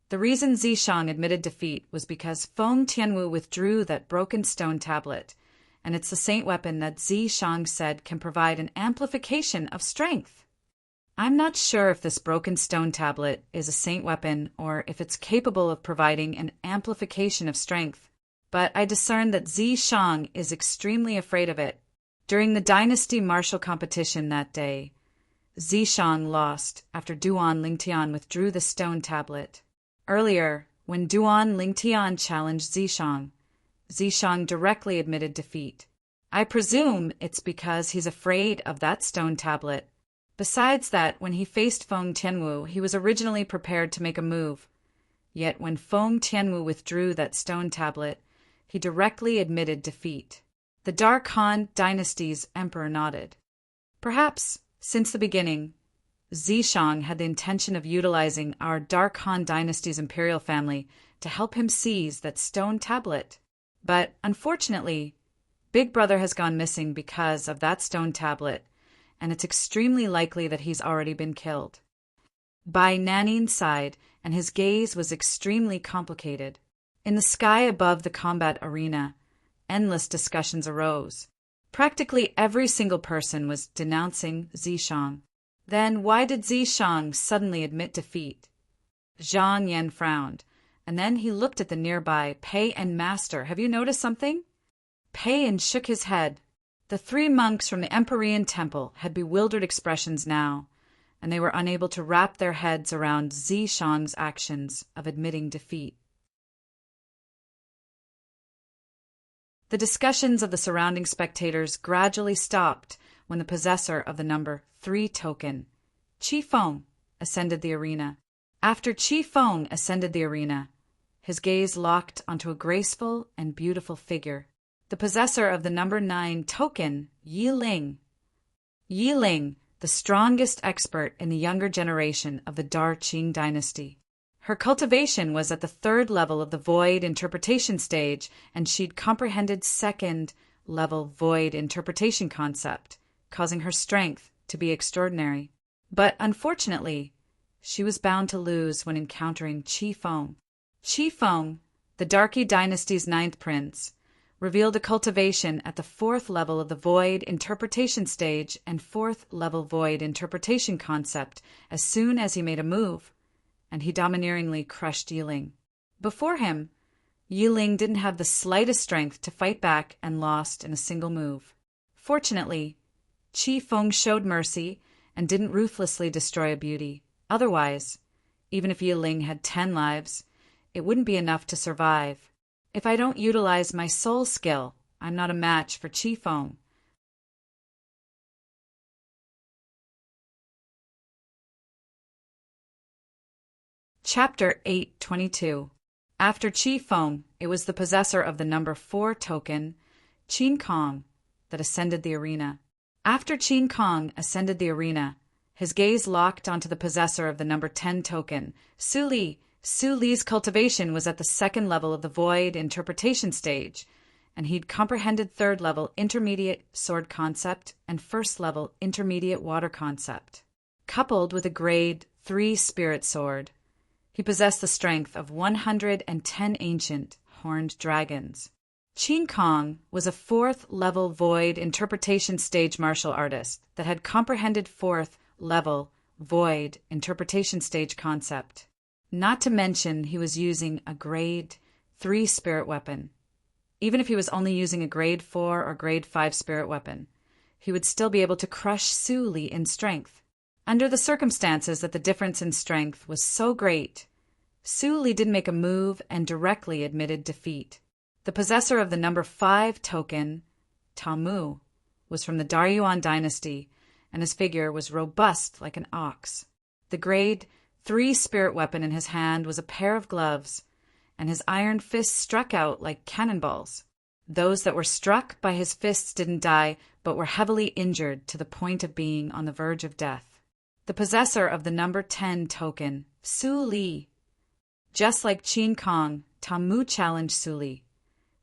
the reason Zishang admitted defeat was because Feng Tianwu withdrew that broken stone tablet, and it's the saint weapon that Zishang said can provide an amplification of strength. I'm not sure if this broken stone tablet is a saint weapon or if it's capable of providing an amplification of strength, but I discern that Zishang is extremely afraid of it. During the dynasty martial competition that day, Zishang lost after Duan Lingtian withdrew the stone tablet. Earlier, when Duan Lingtian challenged Zishang, Zishang directly admitted defeat. I presume it's because he's afraid of that stone tablet. Besides that, when he faced Feng Tianwu, he was originally prepared to make a move. Yet when Feng Tianwu withdrew that stone tablet, he directly admitted defeat. The Dark Han Dynasty's emperor nodded. Perhaps, since the beginning, Zishang had the intention of utilizing our Dark Han Dynasty's imperial family to help him seize that stone tablet. But, unfortunately, Big Brother has gone missing because of that stone tablet, and it's extremely likely that he's already been killed. Bai Nanin sighed, and his gaze was extremely complicated. In the sky above the combat arena, endless discussions arose. Practically every single person was denouncing Zishang. Then why did Zishang suddenly admit defeat? Zhang Yan frowned, and then he looked at the nearby Pei and Master. Have you noticed something? Pei and shook his head. The three monks from the Empyrean Temple had bewildered expressions now, and they were unable to wrap their heads around Zishang's actions of admitting defeat. The discussions of the surrounding spectators gradually stopped when the possessor of the number 3 token, Qi Feng, ascended the arena. After Qi Feng ascended the arena, his gaze locked onto a graceful and beautiful figure, the possessor of the number 9 token, Yi Ling. Yi Ling, the strongest expert in the younger generation of the Dar Qing dynasty. Her cultivation was at the 3rd level of the void interpretation stage, and she'd comprehended 2nd level void interpretation concept, causing her strength to be extraordinary. But unfortunately, she was bound to lose when encountering Qi Feng. Qi Feng, the Darky dynasty's 9th prince, revealed a cultivation at the 4th level of the void interpretation stage and 4th level void interpretation concept as soon as he made a move, and he domineeringly crushed Yi Ling. Before him, Yi Ling didn't have the slightest strength to fight back and lost in a single move. Fortunately, Qi Feng showed mercy and didn't ruthlessly destroy a beauty. Otherwise, even if Yi Ling had 10 lives, it wouldn't be enough to survive. If I don't utilize my soul skill, I'm not a match for Qi Feng. Chapter 822. After Qi Feng, it was the possessor of the number 4 token, Qin Kong, that ascended the arena. After Qin Kong ascended the arena, his gaze locked onto the possessor of the number 10 token, Su Li. Su Li's cultivation was at the second level of the void interpretation stage, and he'd comprehended third level intermediate sword concept and first level intermediate water concept. Coupled with a grade 3 spirit sword, he possessed the strength of 110 ancient horned dragons. Qin Kong was a fourth level void interpretation stage martial artist that had comprehended fourth level void interpretation stage concept. Not to mention he was using a grade 3 spirit weapon. Even if he was only using a grade 4 or grade 5 spirit weapon, he would still be able to crush Su Li in strength. Under the circumstances that the difference in strength was so great, Su Li didn't make a move and directly admitted defeat. The possessor of the number 5 token, Ta Mu, was from the Daryuan dynasty, and his figure was robust like an ox. The grade 3 spirit weapon in his hand was a pair of gloves, and his iron fists struck out like cannonballs. Those that were struck by his fists didn't die, but were heavily injured to the point of being on the verge of death. The possessor of the number 10 token, Su Li. Just like Qin Kong, Ta Mu challenged Su Li.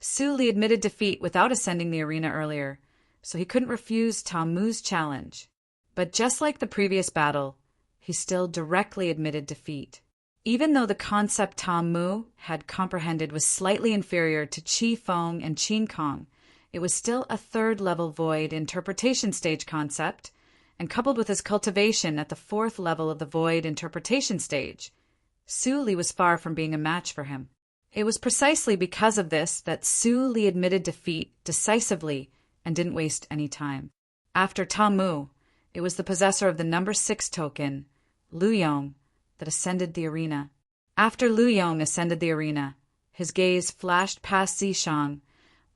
Su Li admitted defeat without ascending the arena earlier, so he couldn't refuse Ta Mu's challenge. But just like the previous battle, he still directly admitted defeat. Even though the concept Ta Mu had comprehended was slightly inferior to Qi Feng and Qin Kong, it was still a third-level void interpretation stage concept, and coupled with his cultivation at the fourth level of the void interpretation stage, Su Li was far from being a match for him. It was precisely because of this that Su Li admitted defeat decisively and didn't waste any time. After Ta Mu, it was the possessor of the number 6 token, Lu Yong, that ascended the arena. After Lu Yong ascended the arena, his gaze flashed past Zishang,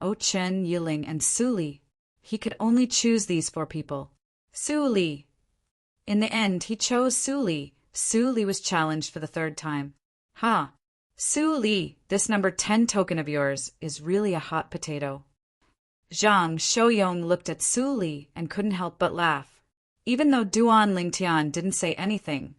O Chen, Yiling, and Su Li. He could only choose these 4 people. Su Li. In the end, he chose Su Li. Su Li was challenged for the 3rd time. Ha! Su Li, this number 10 token of yours is really a hot potato. Zhang Shouyong looked at Su Li and couldn't help but laugh. Even though Duan Lingtian didn't say anything,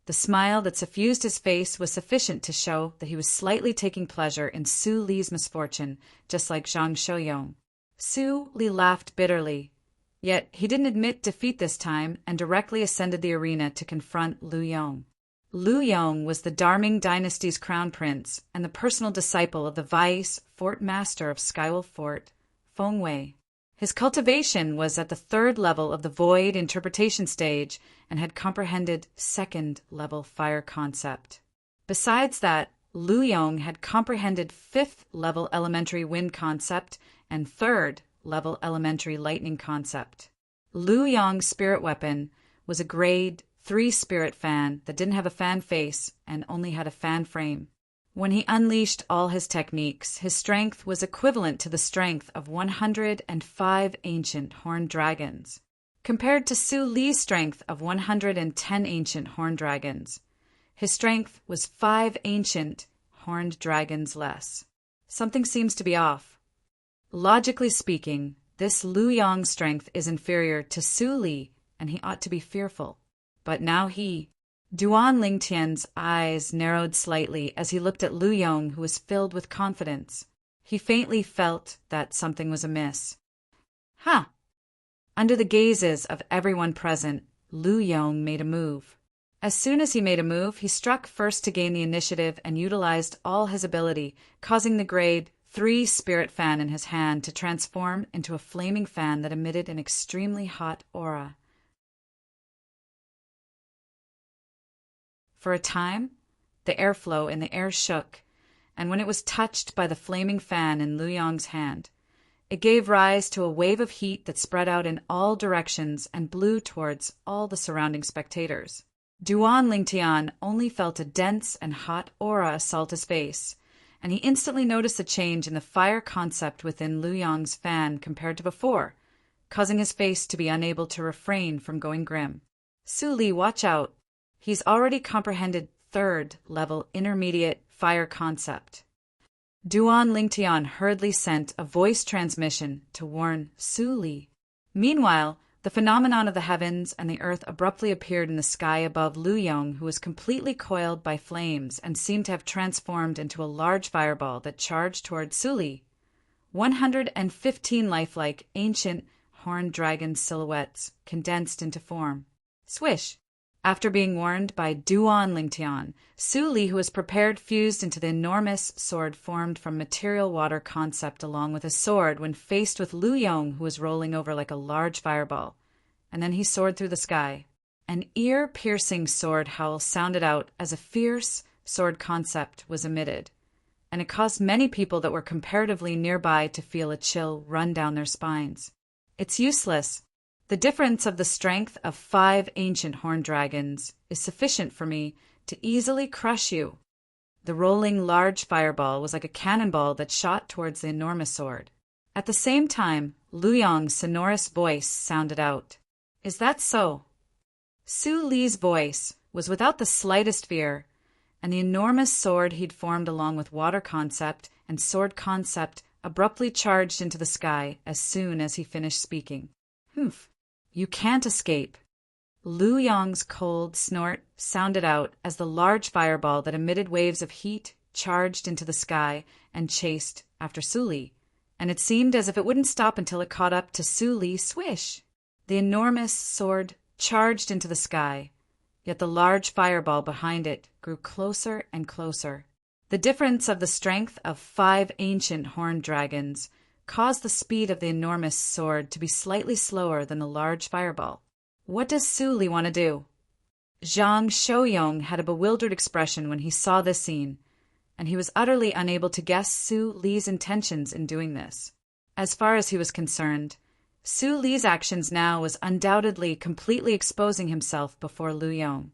the smile that suffused his face was sufficient to show that he was slightly taking pleasure in Su Li's misfortune, just like Zhang Shouyong. Su Li laughed bitterly, yet he didn't admit defeat this time and directly ascended the arena to confront Lu Yong. Lu Yong was the Darming dynasty's crown prince and the personal disciple of the vice fort master of Skywolf Fort, Feng Wei. His cultivation was at the 3rd level of the void interpretation stage and had comprehended 2nd level fire concept. Besides that, Lu Yong had comprehended 5th level elementary wind concept and 3rd level elementary lightning concept. Lu Yong's spirit weapon was a grade 3 spirit fan that didn't have a fan face and only had a fan frame. When he unleashed all his techniques, his strength was equivalent to the strength of 105 ancient horned dragons, compared to Su Li's strength of 110 ancient horned dragons. His strength was 5 ancient horned dragons less. Something seems to be off. Logically speaking, this Lu Yong's strength is inferior to Su Li, and he ought to be fearful. But now Duan Lingtian's eyes narrowed slightly as he looked at Lu Yong, who was filled with confidence. He faintly felt that something was amiss. Ha! Under the gazes of everyone present, Lu Yong made a move. As soon as he made a move, he struck first to gain the initiative and utilized all his ability, causing the grade 3 spirit fan in his hand to transform into a flaming fan that emitted an extremely hot aura. For a time, the airflow in the air shook, and when it was touched by the flaming fan in Lu Yong's hand, it gave rise to a wave of heat that spread out in all directions and blew towards all the surrounding spectators. Duan Lingtian only felt a dense and hot aura assault his face, and he instantly noticed a change in the fire concept within Lu Yong's fan compared to before, causing his face to be unable to refrain from going grim. Su Li, watch out. He's already comprehended 3rd level intermediate fire concept. Duan Lingtian hurriedly sent a voice transmission to warn Su Li. Meanwhile, The phenomenon of the heavens and the earth abruptly appeared in the sky above Lu Yong, who was completely coiled by flames and seemed to have transformed into a large fireball that charged toward Su Li. 115 lifelike, ancient, horned dragon silhouettes condensed into form. Swish! After being warned by Duan Lingtian, Su Li, who was prepared, fused into the enormous sword formed from material water concept along with a sword when faced with Lu Yong, who was rolling over like a large fireball. And then he soared through the sky. An ear-piercing sword howl sounded out as a fierce sword concept was emitted, and it caused many people that were comparatively nearby to feel a chill run down their spines. It's useless. The difference of the strength of 5 ancient horned dragons is sufficient for me to easily crush you. The rolling large fireball was like a cannonball that shot towards the enormous sword. At the same time, Lu Yong's sonorous voice sounded out. Is that so? Su Li's voice was without the slightest fear, and the enormous sword he'd formed along with water concept and sword concept abruptly charged into the sky as soon as he finished speaking. Humph. You can't escape. Lu Yong's cold snort sounded out as the large fireball that emitted waves of heat charged into the sky and chased after Su Li, and it seemed as if it wouldn't stop until it caught up to Su Li. Swish! The enormous sword charged into the sky, yet the large fireball behind it grew closer and closer. The difference of the strength of 5 ancient horned dragons caused the speed of the enormous sword to be slightly slower than the large fireball. What does Su Li want to do? Zhang Shouyong had a bewildered expression when he saw this scene, and he was utterly unable to guess Su Li's intentions in doing this. As far as he was concerned, Su Li's actions now was undoubtedly completely exposing himself before Lu Yong,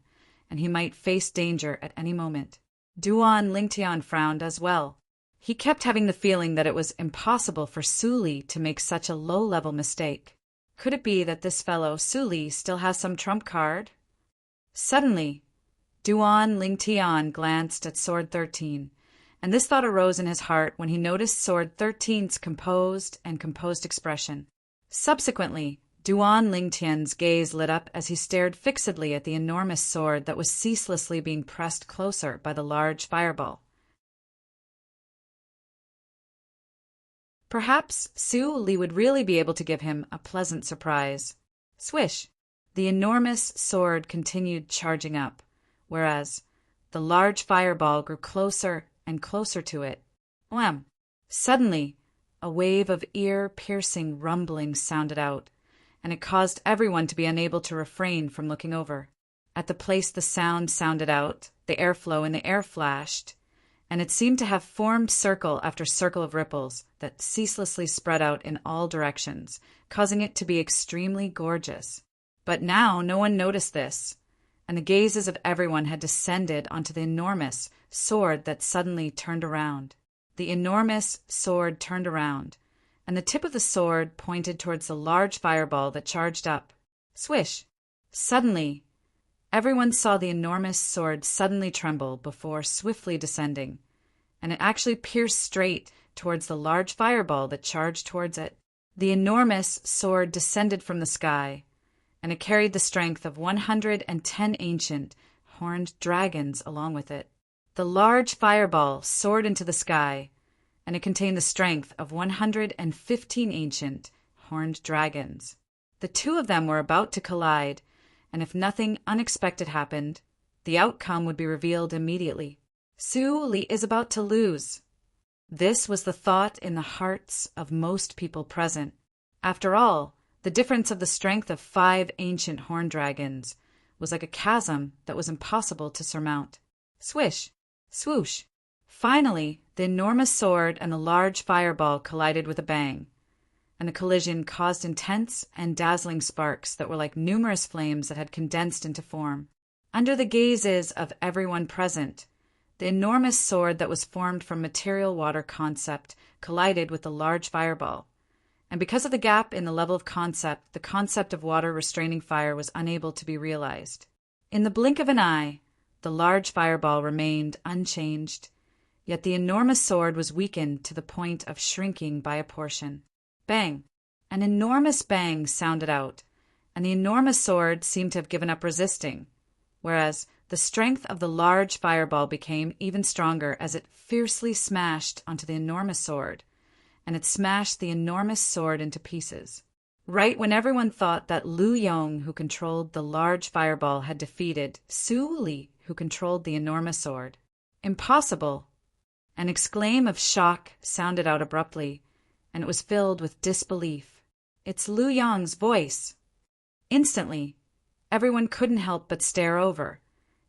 and he might face danger at any moment. Duan Lingtian frowned as well. He kept having the feeling that it was impossible for Su Li to make such a low-level mistake. Could it be that this fellow Su Li still has some trump card? Suddenly, Duan Lingtian glanced at Sword 13, and this thought arose in his heart when he noticed Sword 13's composed expression. Subsequently, Duan Lingtian's gaze lit up as he stared fixedly at the enormous sword that was ceaselessly being pressed closer by the large fireball. Perhaps Su Li would really be able to give him a pleasant surprise. Swish! The enormous sword continued charging up, whereas the large fireball grew closer and closer to it. Wham! Suddenly, a wave of ear-piercing rumbling sounded out, and it caused everyone to be unable to refrain from looking over. At the place the sound sounded out, the airflow in the air flashed, and it seemed to have formed circle after circle of ripples that ceaselessly spread out in all directions, causing it to be extremely gorgeous. But now no one noticed this, and the gazes of everyone had descended onto the enormous sword that suddenly turned around. The enormous sword turned around, and the tip of the sword pointed towards the large fireball that charged up. Swish! Suddenly, everyone saw the enormous sword suddenly tremble before swiftly descending, and it actually pierced straight towards the large fireball that charged towards it. The enormous sword descended from the sky, and it carried the strength of 110 ancient, horned dragons along with it. The large fireball soared into the sky, and it contained the strength of 115 ancient, horned dragons. The two of them were about to collide, and if nothing unexpected happened, the outcome would be revealed immediately. Su Li is about to lose. This was the thought in the hearts of most people present. After all, the difference of the strength of 5 ancient horned dragons was like a chasm that was impossible to surmount. Swish! Swoosh! Finally, the enormous sword and the large fireball collided with a bang, and the collision caused intense and dazzling sparks that were like numerous flames that had condensed into form. Under the gazes of everyone present, the enormous sword that was formed from material water concept collided with the large fireball, and because of the gap in the level of concept, the concept of water restraining fire was unable to be realized. In the blink of an eye, the large fireball remained unchanged, yet the enormous sword was weakened to the point of shrinking by a portion. Bang! An enormous bang sounded out, and the enormous sword seemed to have given up resisting, whereas the strength of the large fireball became even stronger as it fiercely smashed onto the enormous sword, and it smashed the enormous sword into pieces. Right when everyone thought that Lu Yong, who controlled the large fireball, had defeated Su Li, who controlled the enormous sword. Impossible! An exclaim of shock sounded out abruptly, and it was filled with disbelief. It's Lu Yong's voice! Instantly, everyone couldn't help but stare over,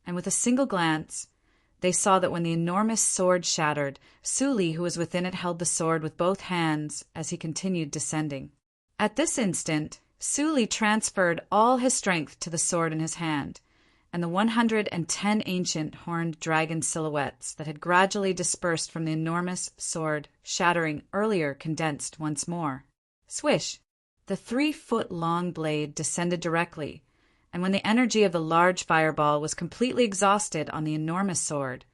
and with a single glance, they saw that when the enormous sword shattered, Su Li, who was within it, held the sword with both hands as he continued descending. At this instant, Su Li transferred all his strength to the sword in his hand, and the 110 ancient horned dragon silhouettes that had gradually dispersed from the enormous sword shattering earlier condensed once more. Swish! The 3-foot-long blade descended directly, and when the energy of the large fireball was completely exhausted on the enormous sword,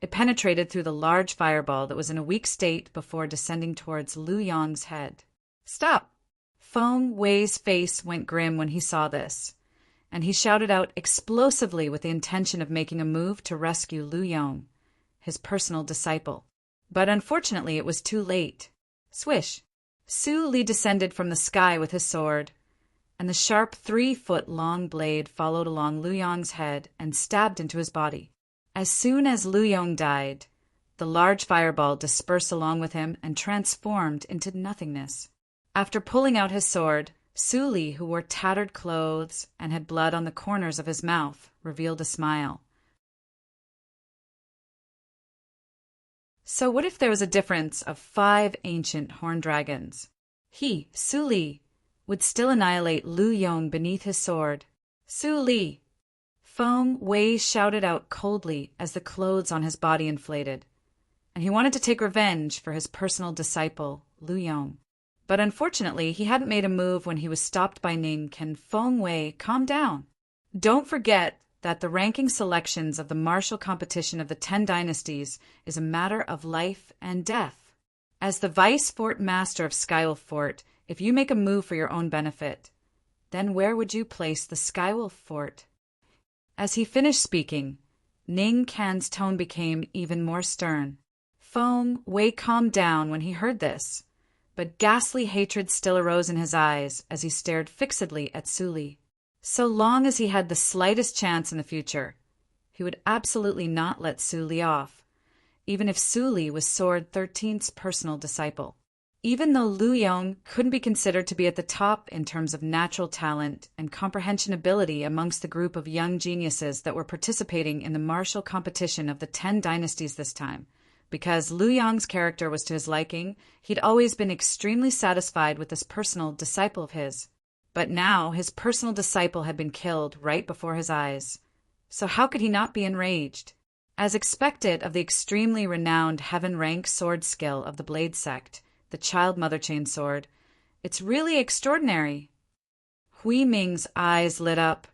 it penetrated through the large fireball that was in a weak state before descending towards Lu Yong's head. Stop! Feng Wei's face went grim when he saw this, and he shouted out explosively with the intention of making a move to rescue Lu Yong, his personal disciple. But unfortunately it was too late. Swish! Su Li descended from the sky with his sword, and the sharp 3-foot-long blade followed along Lu Yong's head and stabbed into his body. As soon as Lu Yong died, the large fireball dispersed along with him and transformed into nothingness. After pulling out his sword, Su Li, who wore tattered clothes and had blood on the corners of his mouth, revealed a smile. So what if there was a difference of 5 ancient horned dragons? He, Su Li, would still annihilate Lu Yong beneath his sword. Su Li! Feng Wei shouted out coldly as the clothes on his body inflated, and he wanted to take revenge for his personal disciple, Lu Yong. But unfortunately, he hadn't made a move when he was stopped by Ning. Can Feng Wei calm down? Don't forget that the ranking selections of the martial competition of the 10 dynasties is a matter of life and death. As the vice fort master of Skywolf Fort, if you make a move for your own benefit, then where would you place the Skywolf Fort? As he finished speaking, Ning Can's tone became even more stern. Feng Wei calmed down when he heard this, but ghastly hatred still arose in his eyes as he stared fixedly at Su Li. So long as he had the slightest chance in the future, he would absolutely not let Su Li off, even if Su Li was Sword 13's personal disciple. Even though Lu Yong couldn't be considered to be at the top in terms of natural talent and comprehension ability amongst the group of young geniuses that were participating in the martial competition of the 10 dynasties this time, because Lu Yong's character was to his liking, he'd always been extremely satisfied with this personal disciple of his. But now his personal disciple had been killed right before his eyes. So how could he not be enraged? As expected of the extremely renowned heaven-rank sword skill of the Blade Sect, the Child Mother Chain Sword, it's really extraordinary. Hui Ming's eyes lit up,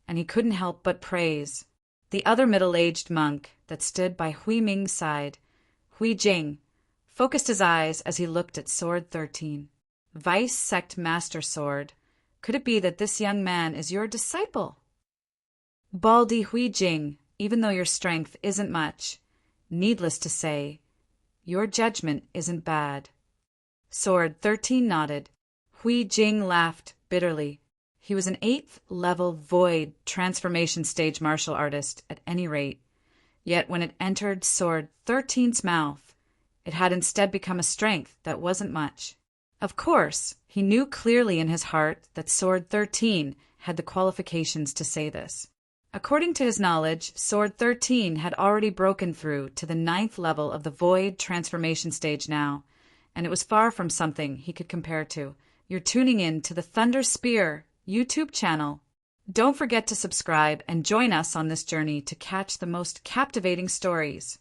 and he couldn't help but praise. The other middle-aged monk that stood by Hui Ming's side, Hui Jing, focused his eyes as he looked at Sword 13. Vice Sect Master Sword, could it be that this young man is your disciple? Baldy Hui Jing, even though your strength isn't much, needless to say, your judgment isn't bad. Sword 13 nodded. Hui Jing laughed bitterly. He was an 8th level void transformation stage martial artist at any rate. Yet when it entered Sword 13's mouth, it had instead become a strength that wasn't much. Of course, he knew clearly in his heart that Sword 13 had the qualifications to say this. According to his knowledge, Sword 13 had already broken through to the 9th level of the void transformation stage now, and it was far from something he could compare to. You're tuning in to the Thunder Spear YouTube channel. Don't forget to subscribe and join us on this journey to catch the most captivating stories.